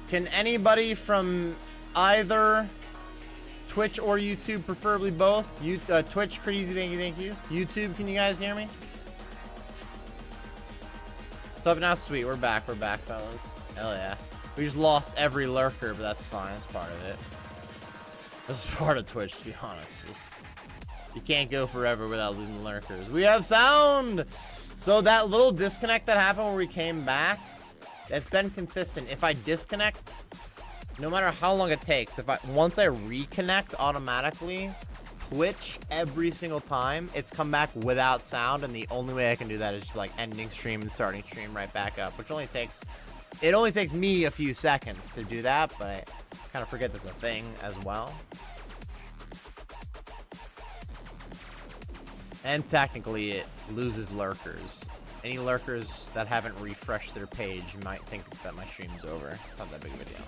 Can anybody from either Twitch or YouTube, preferably both? Twitch, crazy, thank you. YouTube, can you guys hear me? What's up now? Sweet, we're back, fellas. Hell yeah. We just lost every lurker, but that's fine, that's part of it. That's part of Twitch, to be honest. You can't go forever without losing lurkers. We have sound! So that little disconnect that happened where we came back, that's been consistent. If I disconnect, no matter how long it takes, once I reconnect automatically, Twitch every single time, it's come back without sound, and the only way I can do that is just like ending stream and starting stream right back up, which only takes me a few seconds to do that, but I kind of forget that's a thing as well. And technically, it loses lurkers. Any lurkers that haven't refreshed their page might think that my stream's over. It's not that big of a deal.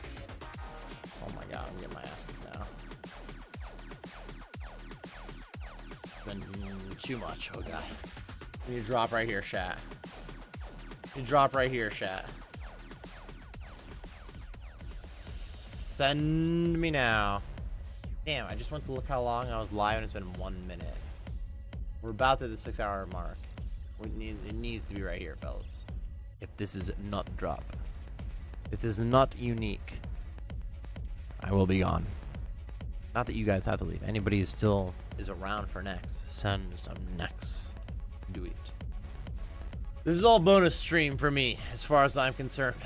Oh my god, I'm getting my ass kicked now. Been too much. Oh god. You need to drop right here, chat. You drop right here, chat. Send me now. Damn, I just went to look how long I was live and it's been 1 minute. We're about to the 6-hour mark. It needs to be right here, fellas. If this is not drop. If this is not unique, I will be gone. Not that you guys have to leave. Anybody who still is around for Nex, send some Nex. Do it. This is all bonus stream for me, as far as I'm concerned.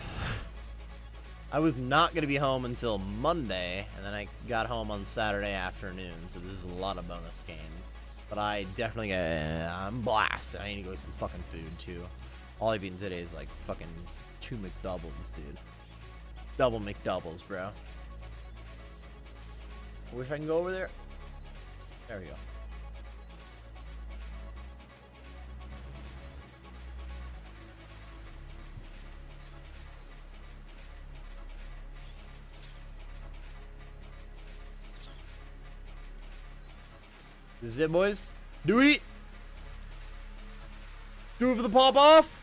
I was not going to be home until Monday, and then I got home on Saturday afternoon, so this is a lot of bonus games. But I definitely I'm blasted. I need to go get some fucking food, too. All I've eaten today is, like, fucking 2 McDoubles, dude. Double McDoubles, bro. I wish I can go over there. There we go. This is it, boys. Do it. Do it for the pop off.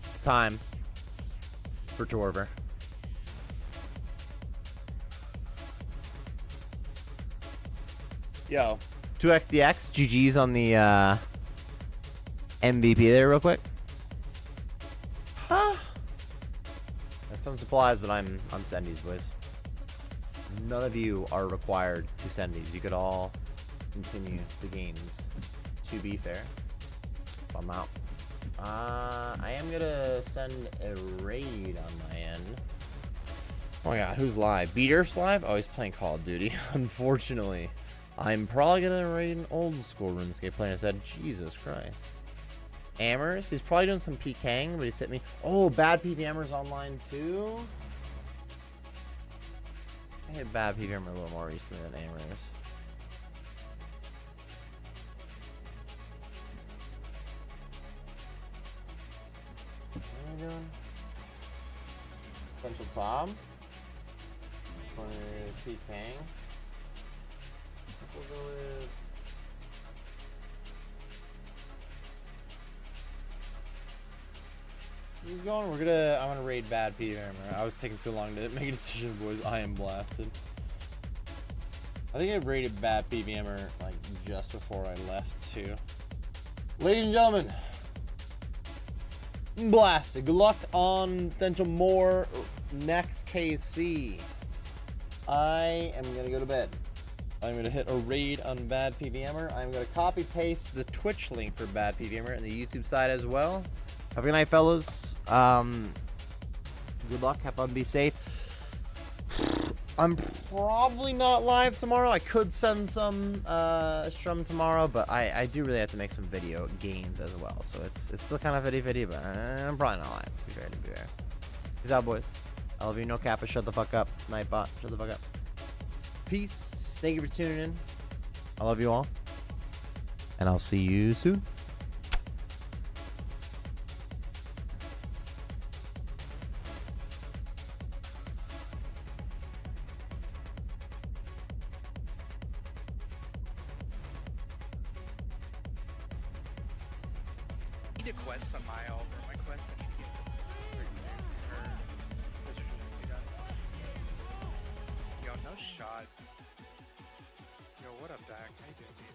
It's time for Torver. Yo, 2xdx, GG's on the MVP there real quick. Huh? That's some supplies, but I'm sendies, boys. None of you are required to send these. You could all continue the games, to be fair. I'm out. I am gonna send a raid on my end. Oh my god, who's live? Beater's live? Oh, he's playing Call of Duty. Unfortunately, I'm probably gonna raid an old school RuneScape player instead. Jesus Christ. Amers? He's probably doing some PKing, but he's hit me. Oh, Bad PVMers online too? I hit Bad PVMer a little more recently than Amers. What am I doing? Potential Tom? For PKing? We'll go with... He's going. I'm gonna raid Bad PVMer. I was taking too long to make a decision, boys. I am blasted. I think I raided Bad PVMer like just before I left too. Ladies and gentlemen, blasted. Good luck on potential more Nex KC. I am gonna go to bed. I'm gonna hit a raid on Bad PVMer. I'm gonna copy paste the Twitch link for Bad PVMer and the YouTube side as well. Have a good night, fellas. Good luck. Have fun. Be safe. I'm probably not live tomorrow. I could send some strum tomorrow, but I do really have to make some video gains as well. So it's still kind of fitty, but I'm probably not live. To be fair. Peace out, boys. I love you. No Kappa. Shut the fuck up. Nightbot. Shut the fuck up. Peace. Thank you for tuning in. I love you all, and I'll see you soon. I need a quest on my altar. My quest I need to get pretty soon. Yo, no shot. Yo, what up, Dak? How you doing, dude?